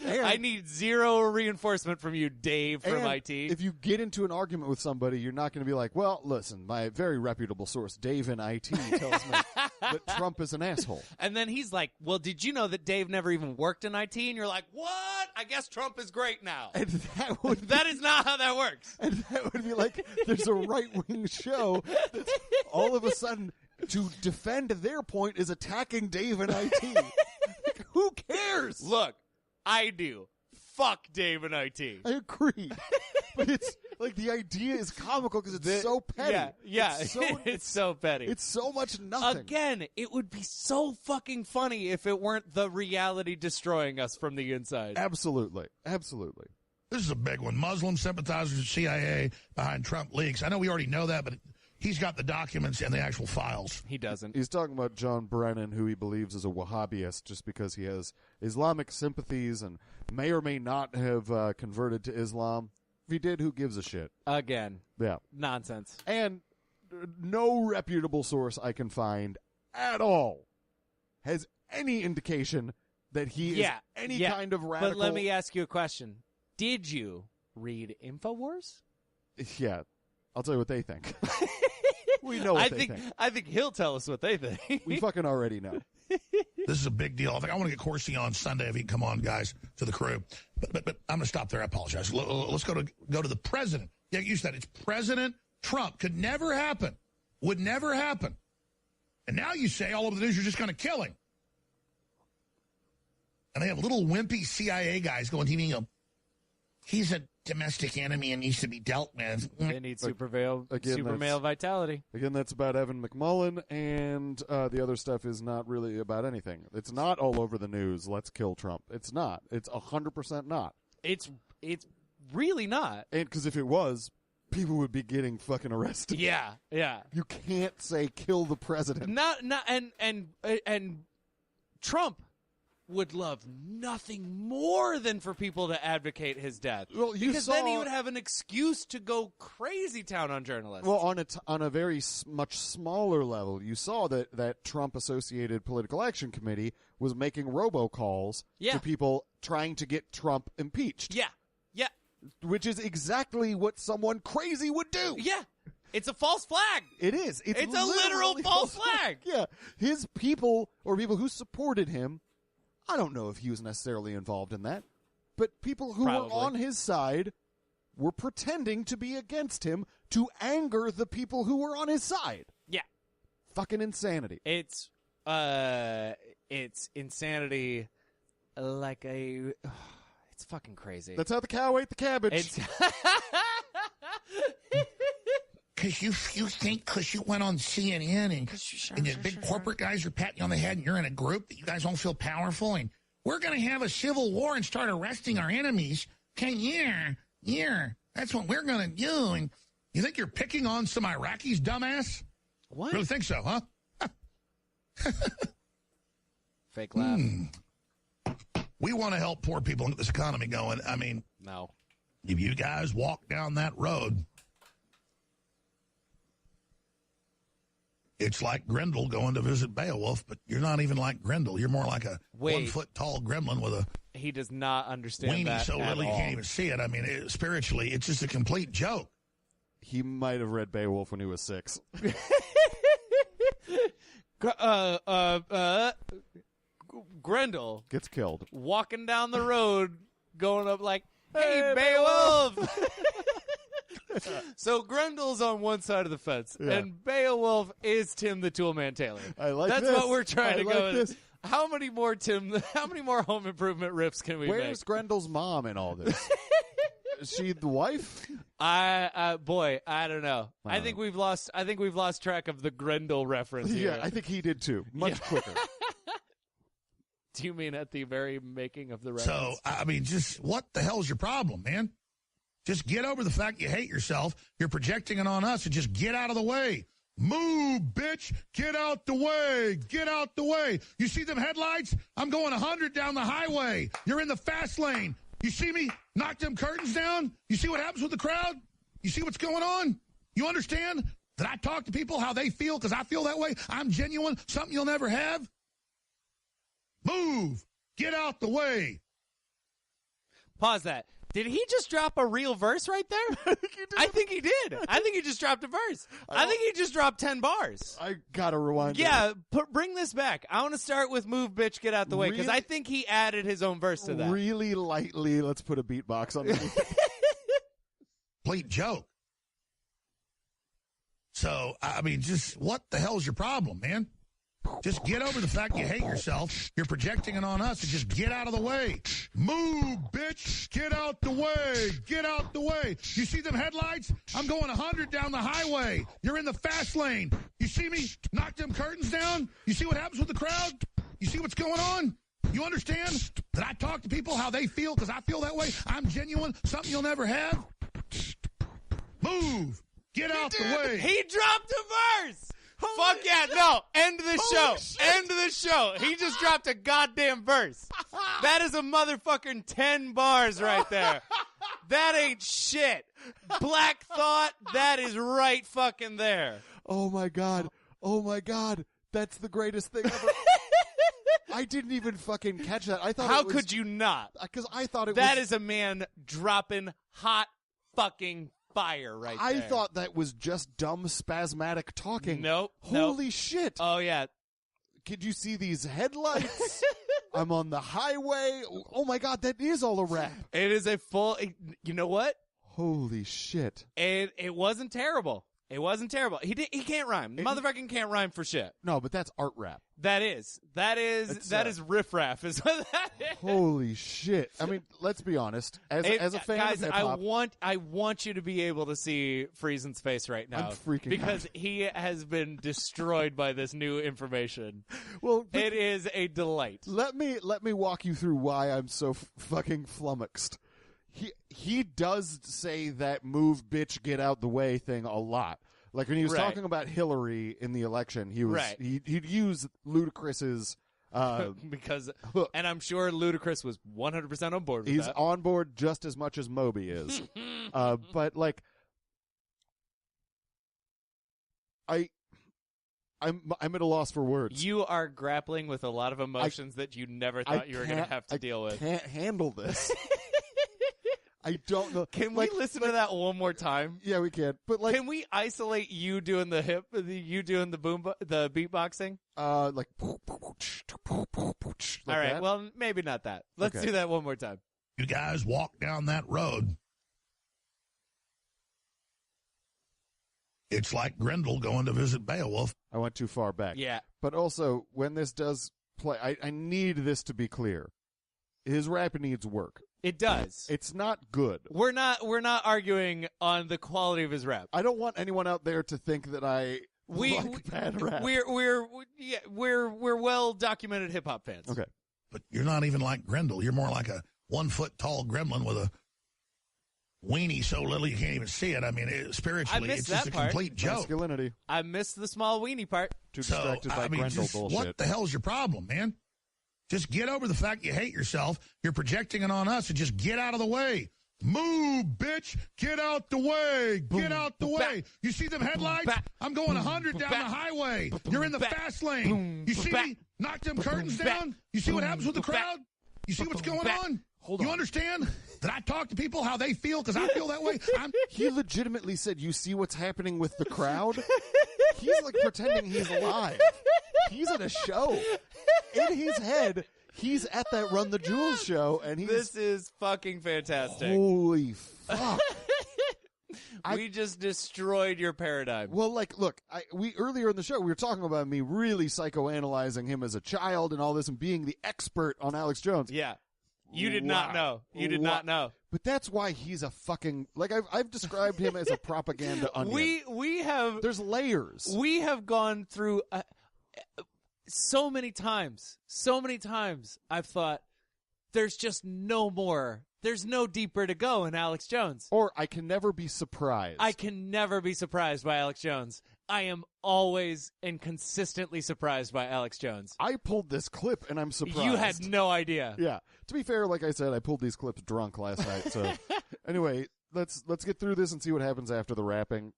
And I need zero reinforcement from you, Dave from and IT. If you get into an argument with somebody, you're not going to be like, well, listen, my very reputable source, Dave in IT, tells me that Trump is an asshole. And then he's like, well, did you know that Dave never even worked in IT? And you're like, what? I guess Trump is great now. And that is not how that works. And that would be like, there's a right-wing show that's all of a sudden, to defend their point, is attacking Dave in IT. Like, who cares? Look, I do. Fuck Dave in IT. I agree. But it's like the idea is comical because it's so petty. Yeah. It's so petty. It's so much nothing. Again, it would be so fucking funny if it weren't the reality destroying us from the inside. Absolutely. Absolutely. This is a big one. Muslim sympathizers of CIA behind Trump leaks. I know we already know that, but he's got the documents and the actual files. He doesn't. He's talking about John Brennan, who he believes is a Wahhabist just because he has Islamic sympathies and may or may not have converted to Islam. If he did, who gives a shit? Again. Yeah. Nonsense. And no reputable source I can find at all has any indication that he is any kind of radical. But let me ask you a question. Did you read InfoWars? Yeah. I'll tell you what they think. We know what they think. I think he'll tell us what they think. We fucking already know. This is a big deal. I think I want to get Corsi on Sunday if he can come on, guys, to the crew. But I'm going to stop there. I apologize. Let's go to the president. Yeah, you said it's President Trump. Could never happen. Would never happen. And now you say all over the news you're just going to kill him. And they have little wimpy CIA guys going to TV and go, he's a domestic enemy and needs to be dealt with. They need super male vitality. Again, that's about Evan McMullin, and the other stuff is not really about anything. It's not all over the news, let's kill Trump. It's not. It's 100% not. It's really not. And because if it was, people would be getting fucking arrested. Yeah. You can't say kill the president. And Trump would love nothing more than for people to advocate his death. Well, because then he would have an excuse to go crazy town on journalists. Well, on a very much smaller level, you saw that Trump-associated Political Action Committee was making robocalls to people trying to get Trump impeached. Yeah. Which is exactly what someone crazy would do. Yeah. It's a false flag. It is. It's a literal false flag. Yeah. His people, or people who supported him, I don't know if he was necessarily involved in that, but people who were on his side were pretending to be against him to anger the people who were on his side. Yeah. Fucking insanity. It's insanity like a... It's fucking crazy. That's how the cow ate the cabbage. Because you think because you went on CNN and the big corporate guys are patting you on the head and you're in a group that you guys don't feel powerful and we're going to have a civil war and start arresting our enemies. Okay, yeah. That's what we're going to do. And you think you're picking on some Iraqis, dumbass? What? Really think so, huh? Fake laugh. We want to help poor people and get this economy going. I mean, no. If you guys walk down that road, it's like Grendel going to visit Beowulf, but you're not even like Grendel. You're more like a 1 foot tall gremlin with a he does not understand weenie that so at little you all. can't even see it. I mean, spiritually, it's just a complete joke. He might have read Beowulf when he was 6. Grendel gets killed. Walking down the road, going up like, hey, Beowulf! So Grendel's on one side of the fence, and Beowulf is Tim the Toolman Taylor. I like That's this. what we're trying to go with. This. How many more Home Improvement riffs can we make? Where's Grendel's mom in all this? Is she the wife? Boy, I don't know. I think we've lost track of the Grendel reference here. Yeah, I think he did too. Much quicker. Do you mean at the very making of the reference? So, I mean, just what the hell's your problem, man? Just get over the fact you hate yourself. You're projecting it on us, and just get out of the way. Move, bitch. Get out the way. Get out the way. You see them headlights? I'm going 100 down the highway. You're in the fast lane. You see me knock them curtains down? You see what happens with the crowd? You see what's going on? You understand that I talk to people how they feel because I feel that way? I'm genuine, something you'll never have? Move. Get out the way. Pause that. Did he just drop a real verse right there? I think he did. I think he just dropped a verse. I think he just dropped 10 bars. I gotta rewind. Yeah, bring this back. I want to start with "Move, Bitch, Get Out the Way" because I think he added his own verse to that. Really lightly, let's put a beatbox on it. Complete joke. So, I mean, just what the hell's your problem, man? Just get over the fact you hate yourself. You're projecting it on us, and just get out of the way. Move, bitch. Get out the way. Get out the way. You see them headlights? I'm going 100 down the highway. You're in the fast lane. You see me knock them curtains down? You see what happens with the crowd? You see what's going on? You understand that I talk to people how they feel because I feel that way? I'm genuine, something you'll never have? Move. Get out the way. He dropped a verse. Fuck yeah, no. End the show. End the show. He just dropped a goddamn verse. That is a motherfucking 10 bars right there. That ain't shit. Black Thought, that is right fucking there. Oh my God. Oh my God. That's the greatest thing ever. I didn't even fucking catch that. I thought How could you not? Because I thought it That was... is a man dropping hot fucking fire right there. I thought that was just dumb spasmodic talking. Nope. Holy shit. Oh, yeah. Could you see these headlights? I'm on the highway. Oh, my God, that is all a rap. It is a full... You know what? Holy shit. It wasn't terrible. It wasn't terrible. He can't rhyme. The motherfucking can't rhyme for shit. No, but that's art rap. That is riff-raff is what that is. Holy shit. I mean, let's be honest. As a fan guys, of hip-hop... I want you to be able to see Friesen's face right now. I'm freaking because out. he has been destroyed by this new information. Well, it is a delight. Let me walk you through why I'm so fucking flummoxed. He does say that "move, bitch, get out the way" thing a lot. Like when he was talking about Hillary in the election, he'd use Ludacris's because, and I'm sure Ludacris was 100% on board with he's that. on board just as much as Moby is. But like, I'm at a loss for words. You are grappling with a lot of emotions that you never thought you were going to have to deal with. I can't handle this. I don't know. Can we listen to that one more time? Yeah, we can. But like, can we isolate you doing the the beatboxing? Like, all right. that? Well, maybe not that. Let's do that one more time. You guys walk down that road. It's like Grendel going to visit Beowulf. I went too far back. Yeah. But also, when this does play, I need this to be clear. His rap needs work. It does. It's not good. We're not arguing on the quality of his rap. I don't want anyone out there to think that I like bad rap. We're well documented hip hop fans. Okay. But you're not even like Grendel. You're more like a 1 foot tall gremlin with a weenie so little you can't even see it. I mean, spiritually, it's just a complete joke. Masculinity. I missed the small weenie part. Too distracted by Grendel bullshit. What the hell's your problem, man? Just get over the fact you hate yourself. You're projecting it on us, and just get out of the way. Move, bitch. Get out the way. Get out the way. You see them headlights? I'm going 100 down the highway. You're in the fast lane. You see me knock them curtains down? You see what happens with the crowd? You see what's going on? You understand that I talk to people how they feel because I feel that way? He legitimately said, you see what's happening with the crowd? He's like pretending he's alive. He's at a show. in his head, he's at that Run the Jewels show, and This is fucking fantastic. Holy fuck. We just destroyed your paradigm. Well, like, look, we earlier in the show, we were talking about me really psychoanalyzing him as a child and all this and being the expert on Alex Jones. Yeah. You did not know. You did not know. But that's why he's a fucking, like, I've described him as a propaganda onion. We have... There's layers. We have gone through so many times, I've thought, there's just no more. There's no deeper to go in Alex Jones. Or I can never be surprised. I can never be surprised by Alex Jones. I am always and consistently surprised by Alex Jones. I pulled this clip, and I'm surprised. You had no idea. Yeah. To be fair, like I said, I pulled these clips drunk last night. So anyway, let's get through this and see what happens after the rapping.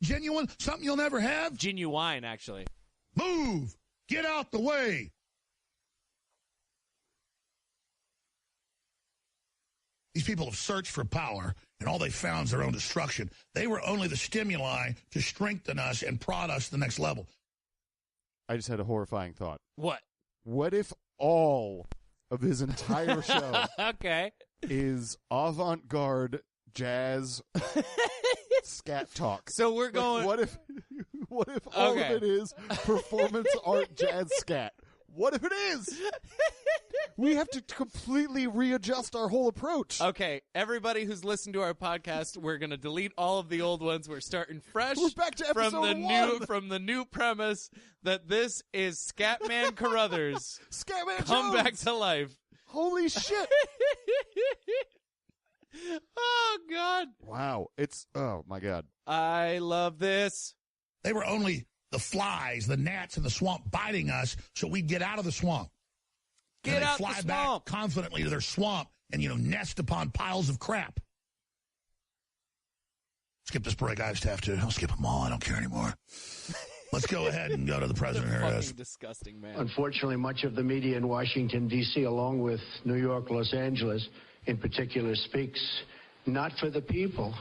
Genuine, something you'll never have. Genuine, actually. Move. Get out the way. These people have searched for power, and all they found is their own destruction. They were only the stimuli to strengthen us and prod us to the next level. I just had a horrifying thought. What? What if all of his entire show is avant-garde jazz scat talk? So we're going... Like, what if all of it is performance art jazz scat? What if it is? We have to completely readjust our whole approach. Okay, everybody who's listened to our podcast, we're going to delete all of the old ones. We're starting fresh. We're back to episode from the new premise that this is Scatman Carruthers. Scatman Come Jones. back to life. Holy shit. Oh, God. Wow. Oh, my God. I love this. They were only the flies, the gnats in the swamp biting us so we'd get out of the swamp. Get out fly the back swamp. confidently to their swamp and, nest upon piles of crap. Skip this break. I just have to. I'll skip them all. I don't care anymore. Let's go ahead and go to the president. Here it is. Disgusting, man. Unfortunately, much of the media in Washington, D.C., along with New York, Los Angeles in particular, speaks not for the people,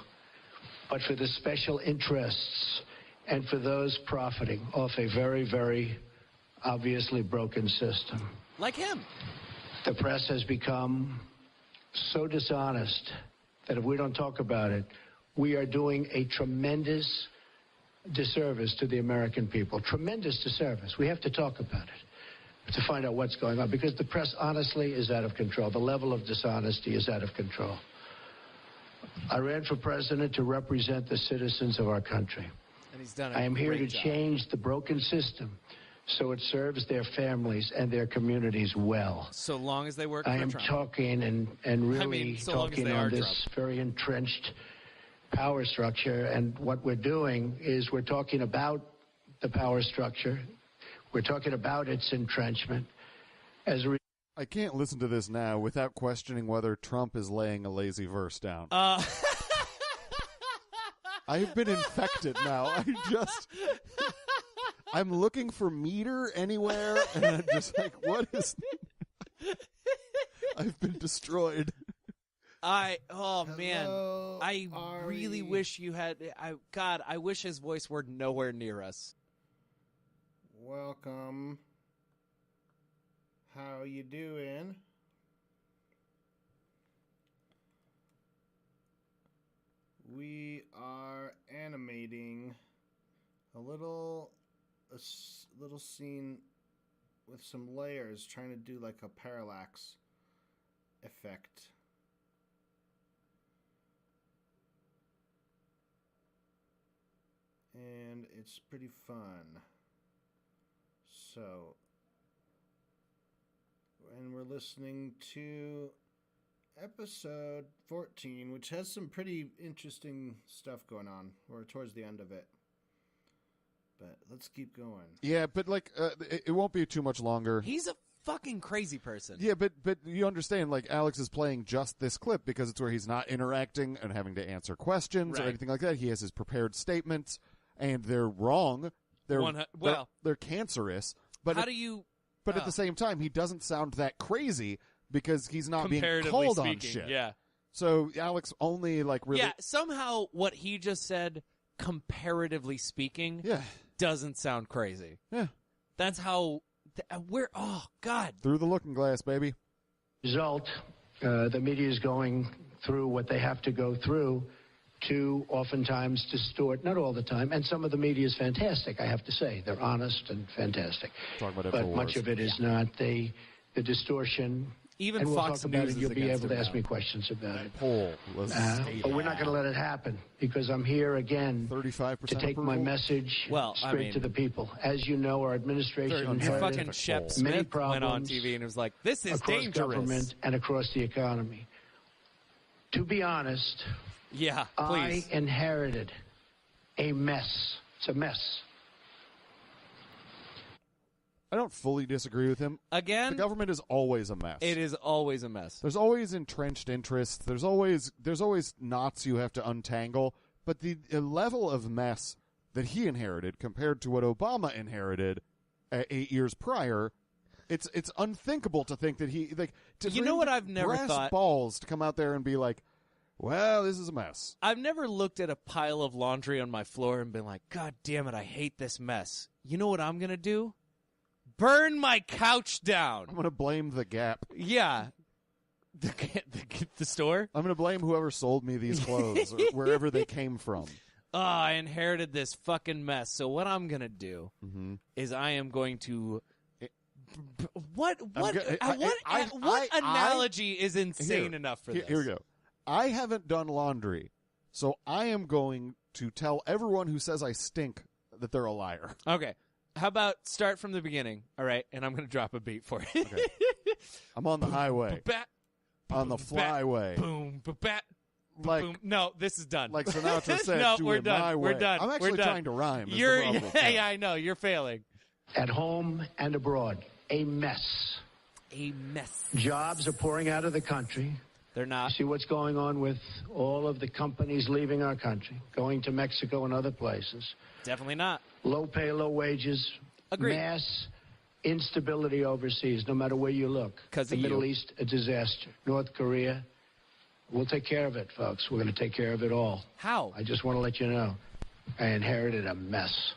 but for the special interests and for those profiting off a very, very obviously broken system. Like him. The press has become so dishonest that if we don't talk about it, we are doing a tremendous disservice to the American people. Tremendous disservice. We have to talk about it to find out what's going on, because the press honestly is out of control. The level of dishonesty is out of control. I ran for president to represent the citizens of our country. And he's done I am here to job. change the broken system so it serves their families and their communities well. So long as they work I for am Trump. talking and really so long as talking they on are this Trump. very entrenched power structure. And what we're doing is we're talking about the power structure. We're talking about its entrenchment. I can't listen to this now without questioning whether Trump is laying a lazy verse down. I've been infected now. I'm looking for meter anywhere, and I'm just like, what is... I've been destroyed. Man, I really wish you had... I wish his voice were nowhere near us. Welcome. How you doing? We are animating a little scene with some layers, trying to do like a parallax effect. And it's pretty fun. So, and we're listening to episode 14, which has some pretty interesting stuff going on. We're towards the end of it. But let's keep going. Yeah, but it won't be too much longer. He's a fucking crazy person. Yeah, but you understand, like, Alex is playing just this clip because it's where he's not interacting and having to answer questions or anything like that. He has his prepared statements, and they're wrong. They're cancerous. But how do you... But at the same time, he doesn't sound that crazy because he's not being comparatively called on speaking, shit. yeah. So Alex only, like, really... Yeah, somehow what he just said, comparatively speaking, doesn't sound crazy. Yeah. That's how we're oh God. Through the looking glass, baby. Result, the media is going through what they have to go through to oftentimes distort, not all the time, and some of the media is fantastic, I have to say. They're honest and fantastic. But much of it is not. The distortion. Even and we'll Fox talk about News it. You'll is be against able to him ask now. me questions about it. Poll was But we're not going to let it happen because I'm here again 35% to take my approval? message Well, I straight mean- to the people. As you know, our administration inherited Fucking Shep many Smith went on problems TV and was like, "This is across dangerous." government and across the economy. To be honest, Yeah, I please. inherited a mess. It's a mess. I don't fully disagree with him. Again, the government is always a mess. It is always a mess. There's always entrenched interests. There's always knots you have to untangle. But the level of mess that he inherited compared to what Obama inherited 8 years prior, it's unthinkable to think that he like. You know what I've never brass thought? balls to come out there and be like, well, this is a mess. I've never looked at a pile of laundry on my floor and been like, God damn it, I hate this mess. You know what I'm going to do? Burn my couch down. I'm going to blame the Gap. Yeah. The store? I'm going to blame whoever sold me these clothes or wherever they came from. Oh, I inherited this fucking mess. So what I'm going to do is I am going to... What analogy is insane enough for this? Here we go. I haven't done laundry, so I am going to tell everyone who says I stink that they're a liar. Okay. How about start from the beginning, all right? And I'm going to drop a beat for it. Okay. I'm on the highway. On the flyway. Boom, bat. Like, boom. No, this is done. Like Sinatra said, no, do we're it done. my We're way. done. I'm actually We're done. trying to rhyme. is the You're, problem. yeah, I know. You're failing. At home and abroad, a mess. A mess. Jobs are pouring out of the country. They're not. You see what's going on with all of the companies leaving our country, going to Mexico and other places. Definitely not. Low pay, low wages. Agreed. Mass instability overseas, no matter where you look. The Middle East, a disaster. North Korea, we'll take care of it, folks. We're going to take care of it all. How? I just want to let you know, I inherited a mess.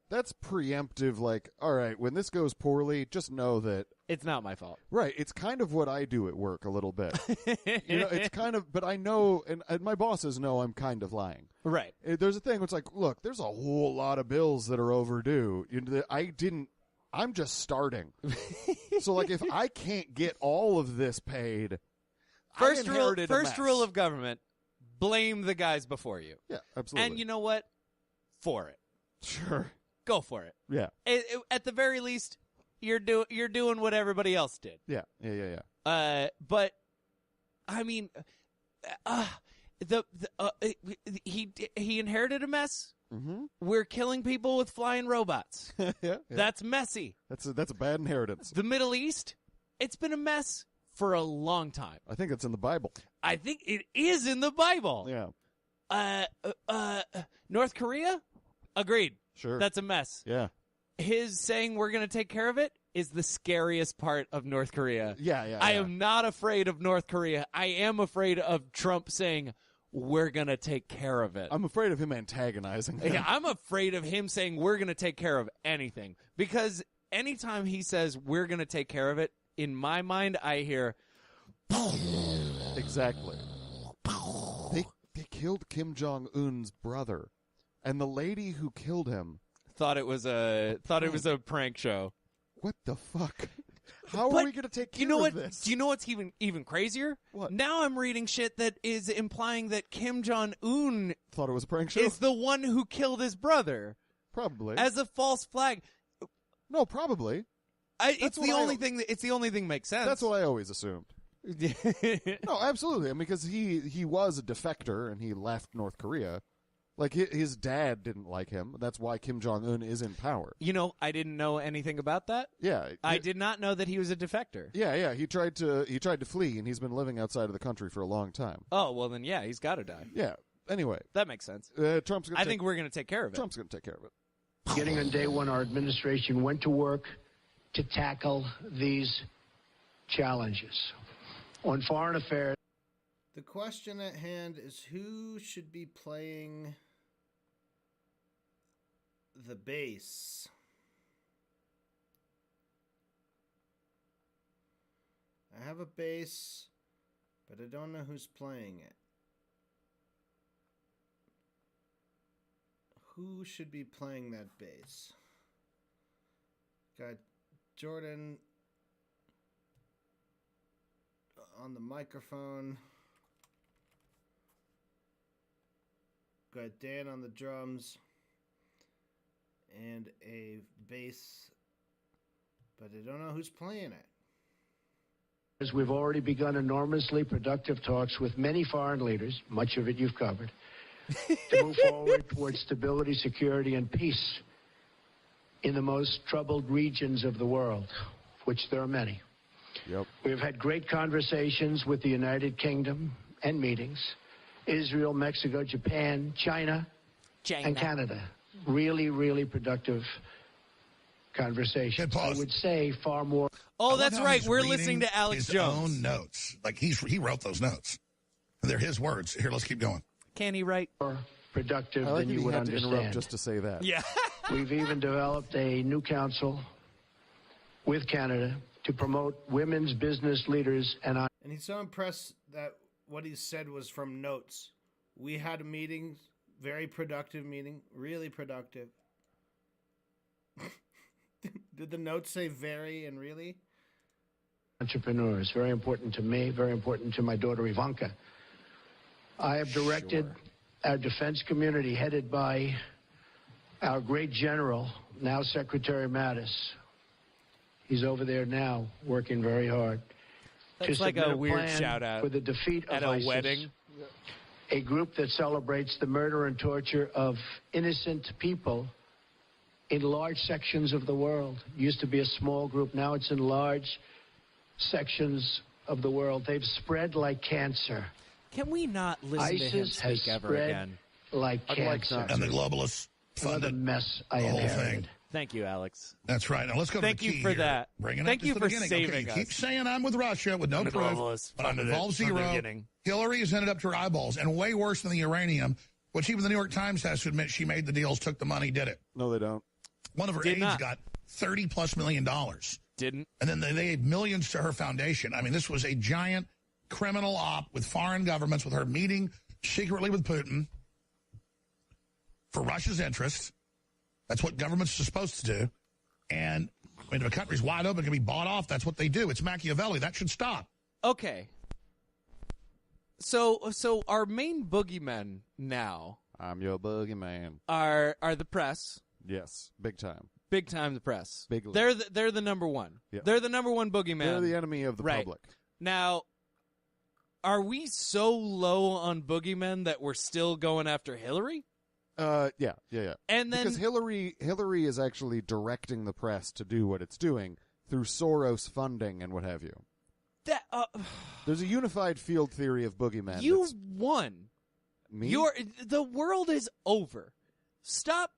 That's preemptive, like, all right, when this goes poorly, just know that... It's not my fault. Right, it's kind of what I do at work a little bit. It's kind of, but I know, and my bosses know I'm kind of lying. Right. There's a thing where it's like, look, there's a whole lot of bills that are overdue. I'm just starting. So, like, if I can't get all of this paid, First rule of government, blame the guys before you. Yeah, absolutely. And you know what? For it. Sure. Go for it. Yeah. At the very least, you're doing what everybody else did. Yeah. But I mean, he inherited a mess. Mm-hmm. We're killing people with flying robots. yeah. That's messy. That's a bad inheritance. The Middle East, it's been a mess for a long time. I think it's in the Bible. I think it is in the Bible. Yeah. North Korea, agreed. Sure. That's a mess. Yeah. His saying we're going to take care of it is the scariest part of North Korea. Yeah. I am not afraid of North Korea. I am afraid of Trump saying we're going to take care of it. I'm afraid of him antagonizing him. Yeah, I'm afraid of him saying we're going to take care of anything. Because anytime he says we're going to take care of it, in my mind, I hear... Exactly. They killed Kim Jong-un's brother. And the lady who killed him thought it was a prank show. What the fuck? How are we going to take care of this? Do you know what's even crazier? What? Now I'm reading shit that is implying that Kim Jong-un thought it was a prank show. Is the one who killed his brother. Probably. As a false flag. No, probably. It's the only thing that makes sense. That's what I always assumed. No, absolutely. I mean, because he was a defector and he left North Korea. Like, his dad didn't like him. That's why Kim Jong-un is in power. You know, I didn't know anything about that. Yeah. I did not know that he was a defector. Yeah. He tried to flee, and he's been living outside of the country for a long time. Oh, well, then, yeah, he's got to die. Yeah. Anyway. That makes sense. I think we're going to take care of it. Trump's going to take care of it. Beginning on day one, our administration went to work to tackle these challenges. On foreign affairs... The question at hand is who should be playing the bass? I have a bass, but I don't know who's playing it. Who should be playing that bass? Got Jordan on the microphone. Got Dan on the drums. And a bass, but I don't know who's playing it. As we've already begun enormously productive talks with many foreign leaders, much of it you've covered, to move forward towards stability, security, and peace in the most troubled regions of the world, of which there are many. Yep. We've had great conversations with the United Kingdom and meetings, Israel, Mexico, Japan, China. and Canada. Really, really productive conversation. I would say far more. I that's love how right. he's We're reading listening to Alex his Jones. own notes. Like he wrote those notes. They're his words. Here, let's keep going. Can he write? More productive I like than that you he would had to interrupt understand. just to say that. Yeah. We've even developed a new council with Canada to promote women's business leaders and And he's so impressed that what he said was from notes. We had a meeting, very productive meeting, really productive. Did the notes say very and really? entrepreneurs. Very important to me, very important to my daughter Ivanka. I have directed our defense community, headed by our great general, now Secretary Mattis. He's over there now, working very hard. That's to like submit a weird plan shout-out for the defeat at of a ISIS, wedding. a group that celebrates the murder and torture of innocent people in large sections of the world. It used to be a small group. Now it's in large sections of the world. They've spread like cancer. Can we not listen to him ISIS has speak ever spread again? like cancer. And the globalists Another funded mess I the whole inherited. thing. Thank you, Alex. That's right. Now let's go to Thank the you key for here. that. Bringing Thank up you to for the beginning. saving okay, us. Keep saying I'm with Russia with no I'm the proof, globalist. but I'm From involved the zero. beginning. Hillary has ended up to her eyeballs, and way worse than the uranium, which even the New York Times has to admit she made the deals, took the money, did it. No, they don't. One of her Did aides not. got $30+ million. Didn't. And then they gave millions to her foundation. I mean, this was a giant criminal op with foreign governments, with her meeting secretly with Putin for Russia's interests. That's what governments are supposed to do. And I mean, if a country's wide open, can be bought off, that's what they do. It's Machiavelli. That should stop. Okay. So our main boogeymen now I'm your boogeyman. are the press. Yes, big time. Big time the press. Big league. They're the number one. Yeah. They're the number one boogeyman. They're the enemy of the Right. public. Now, are we so low on boogeymen that we're still going after Hillary? Yeah. And then because Hillary is actually directing the press to do what it's doing through Soros funding and what have you. that There's a unified field theory of boogeymen. you that's- won. Me? The world is over. Stop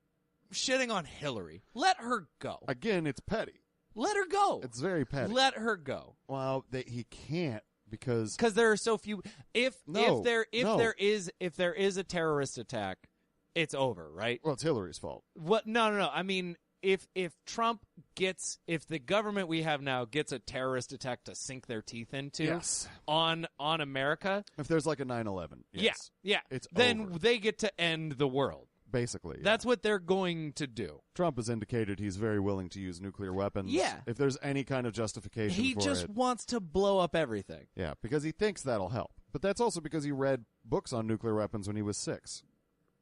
shitting on Hillary. Let her go. Again, it's petty. Let her go. It's very petty. Let her go. Well, he can't because There are so few. If No. there is a terrorist attack, it's over, right? Well, it's Hillary's fault. What? No. I mean, if the government we have now gets a terrorist attack to sink their teeth into Yes. on America, If there's like a 9/11, yes. yeah, It's then over. they get to end the world. Basically, yeah. That's what they're going to do. Trump has indicated he's very willing to use nuclear weapons. Yeah. If there's any kind of justification He for just it. wants to blow up everything. Yeah, because he thinks that'll help. But that's also because he read books on nuclear weapons when he was 6.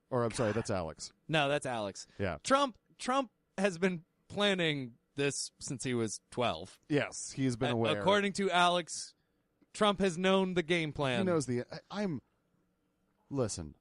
Or, I'm sorry, that's Alex. No, that's Alex. Yeah. Trump has been planning this since he was 12. Yes, he's been aware. According to Alex, Trump has known the game plan. He knows Listen.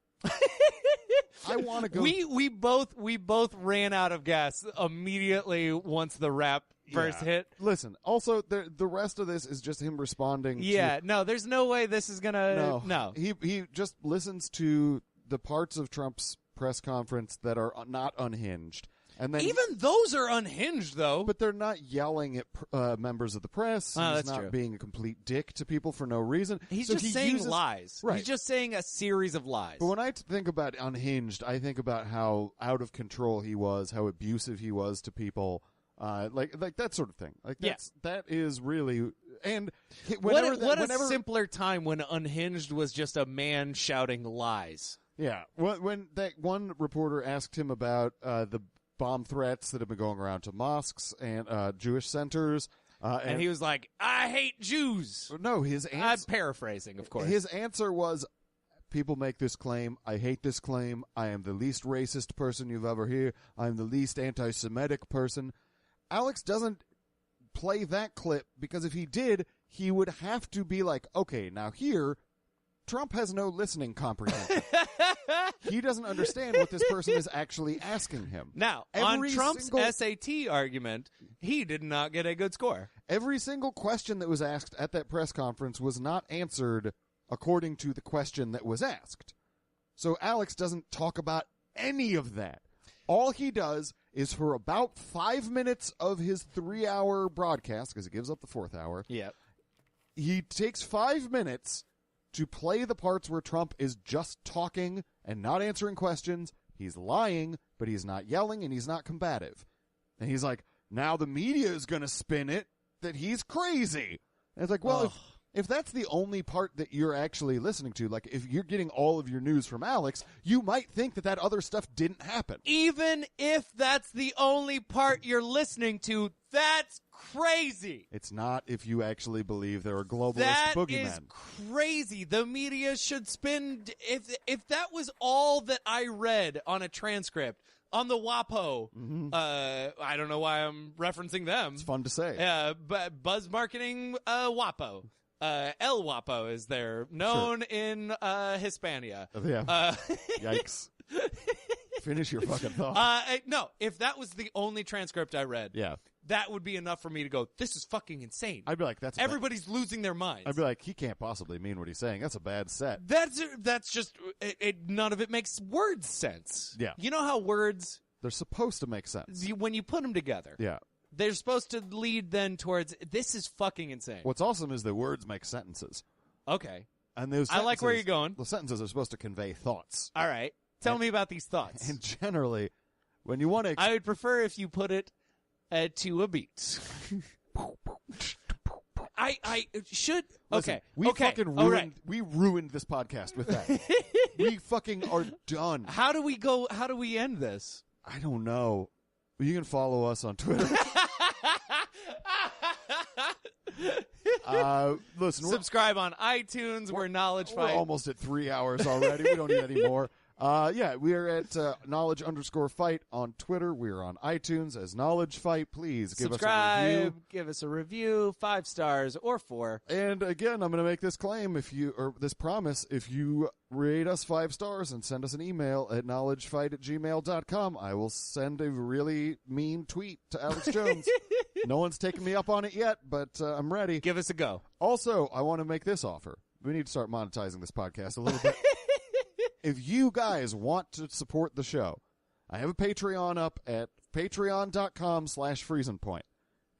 I want to go. We both ran out of gas immediately once the rap first hit. Listen, also the rest of this is just him responding. Yeah, no, there's no way this is gonna. No. He just listens to the parts of Trump's press conference that are not unhinged, and then Even those are unhinged, though. But they're not yelling at members of the press. Oh, He's that's not true. being a complete dick to people for no reason. He's So just he saying uses- lies. Right. He's just saying a series of lies. But when I think about unhinged, I think about how out of control he was, how abusive he was to people. like that sort of thing. Like that is really and what a simpler time when Unhinged was just a man shouting lies. Yeah, when that one reporter asked him about the bomb threats that have been going around to mosques and Jewish centers. And he was like, I hate Jews. No, his answer... I'm paraphrasing, of course. His answer was, people make this claim. I hate this claim. I am the least racist person you've ever heard. I'm the least anti-Semitic person. Alex doesn't play that clip because if he did, he would have to be like, okay, now here, Trump has no listening comprehension. He doesn't understand what this person is actually asking him. Now, on Trump's SAT argument, he did not get a good score. Every single question that was asked at that press conference was not answered according to the question that was asked. So Alex doesn't talk about any of that. All he does is for about 5 minutes of his 3-hour broadcast, because he gives up the 4th hour, he takes 5 minutes to play the parts where Trump is just talking and not answering questions. He's lying, but he's not yelling and he's not combative. And he's like, now the media is going to spin it that he's crazy. And it's like, well, if that's the only part that you're actually listening to, like if you're getting all of your news from Alex, you might think that other stuff didn't happen. Even if that's the only part you're listening to, that's crazy. It's not if you actually believe there are globalist boogeymen. That is crazy. The media should spin... If that was all that I read on a transcript, on the WAPO, I don't know why I'm referencing them. It's fun to say. But Buzz Marketing WAPO. El Wapo is there, known in Hispania. Yikes. Finish your fucking thought. No, if that was the only transcript I read, that would be enough for me to go, this is fucking insane. I'd be like, everybody's losing their minds. I'd be like, he can't possibly mean what he's saying. That's a bad set. That's just, none of it makes words sense. Yeah. You know how words... They're supposed to make sense. When you put them together. Yeah. They're supposed to lead then towards, this is fucking insane. What's awesome is that words make sentences. Okay. And those I like where you're going. The sentences are supposed to convey thoughts. All right. Tell me about these thoughts. And generally, when you want to... I would prefer if you put it to a beat. I should... Listen, okay. We fucking ruined... We ruined this podcast with that. We fucking are done. How do we go... How do we end this? I don't know. You can follow us on Twitter. Listen, subscribe on iTunes. We're Knowledge Fight. We're almost at 3 hours already. We don't need any more. We are at knowledge_fight on Twitter. We are on iTunes as Knowledge Fight. Please give us a review. Give us a review, 5 stars or 4. And again, I'm going to make this claim this promise. If you rate us 5 stars and send us an email at knowledgefight@gmail.com, I will send a really mean tweet to Alex Jones. No one's taken me up on it yet, but I'm ready. Give us a go. Also, I want to make this offer. We need to start monetizing this podcast a little bit. If you guys want to support the show, I have a Patreon up at patreon.com/freezingpoint.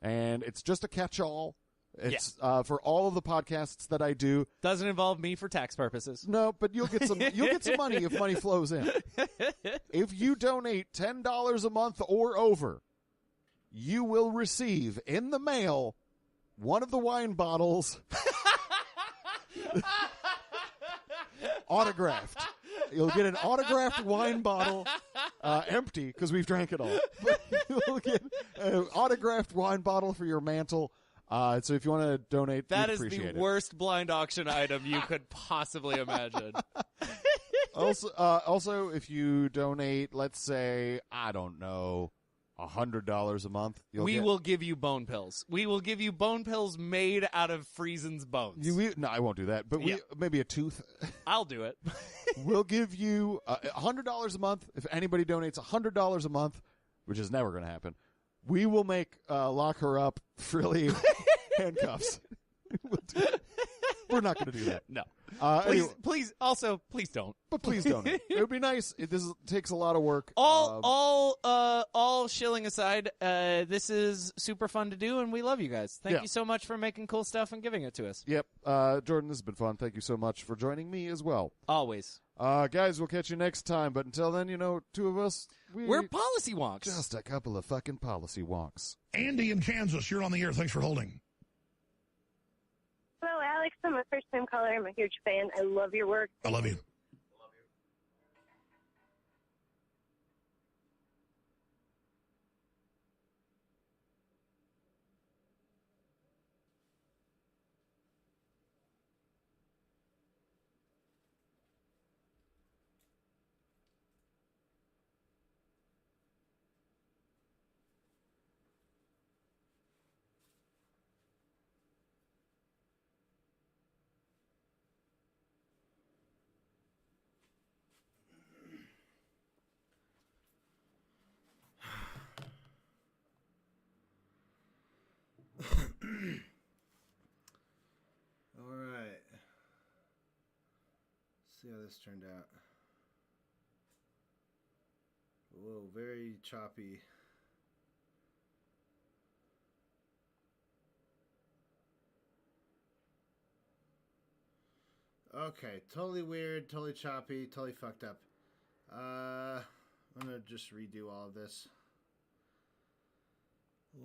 And it's just a catch-all. It's for all of the podcasts that I do. Doesn't involve me for tax purposes. No, but you'll get some money if money flows in. If you donate $10 a month or over, you will receive in the mail one of the wine bottles autographed. You'll get an autographed wine bottle, empty because we've drank it all. But you'll get an autographed wine bottle for your mantle. So if you want to donate, that is appreciate the worst blind auction item you could possibly imagine. Also, if you donate, let's say, I don't know, $100 a month, we will give you bone pills. We will give you bone pills made out of Friesen's bones. No, I won't do that. But maybe a tooth. I'll do it. We'll give you $100 a month. If anybody donates $100 a month, which is never going to happen, we will make lock her up frilly handcuffs. We're not going to do that. No. Please don't. But please don't. It would be nice. This takes a lot of work. All shilling aside, this is super fun to do, and we love you guys. Thank you so much for making cool stuff and giving it to us. Yep. Jordan, this has been fun. Thank you so much for joining me as well. Always. Guys, we'll catch you next time. But until then, two of us, we're policy wonks. Just a couple of fucking policy wonks. Andy in Kansas, you're on the air. Thanks for holding. Hello, Alex. I'm a first-time caller. I'm a huge fan. I love your work. I love you. All right. See how this turned out. Whoa, very choppy. Okay, totally weird, totally choppy, totally fucked up. I'm gonna just redo all of this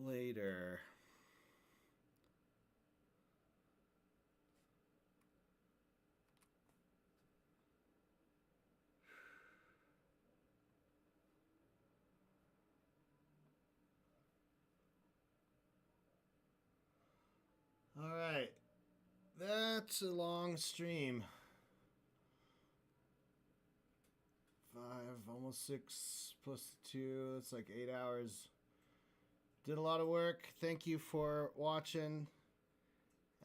later. All right, that's a long stream. 5, almost 6 plus 2. That's like 8 hours. Did a lot of work. Thank you for watching.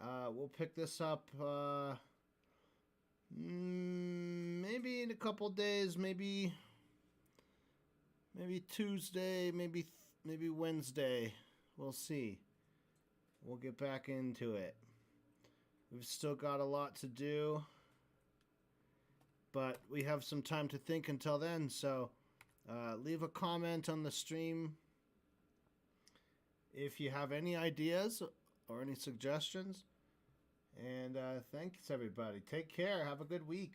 We'll pick this up maybe in a couple days. Maybe Tuesday. Maybe Wednesday. We'll see. We'll get back into it. We've still got a lot to do, but we have some time to think until then. So leave a comment on the stream if you have any ideas or any suggestions. And thanks, everybody. Take care. Have a good week.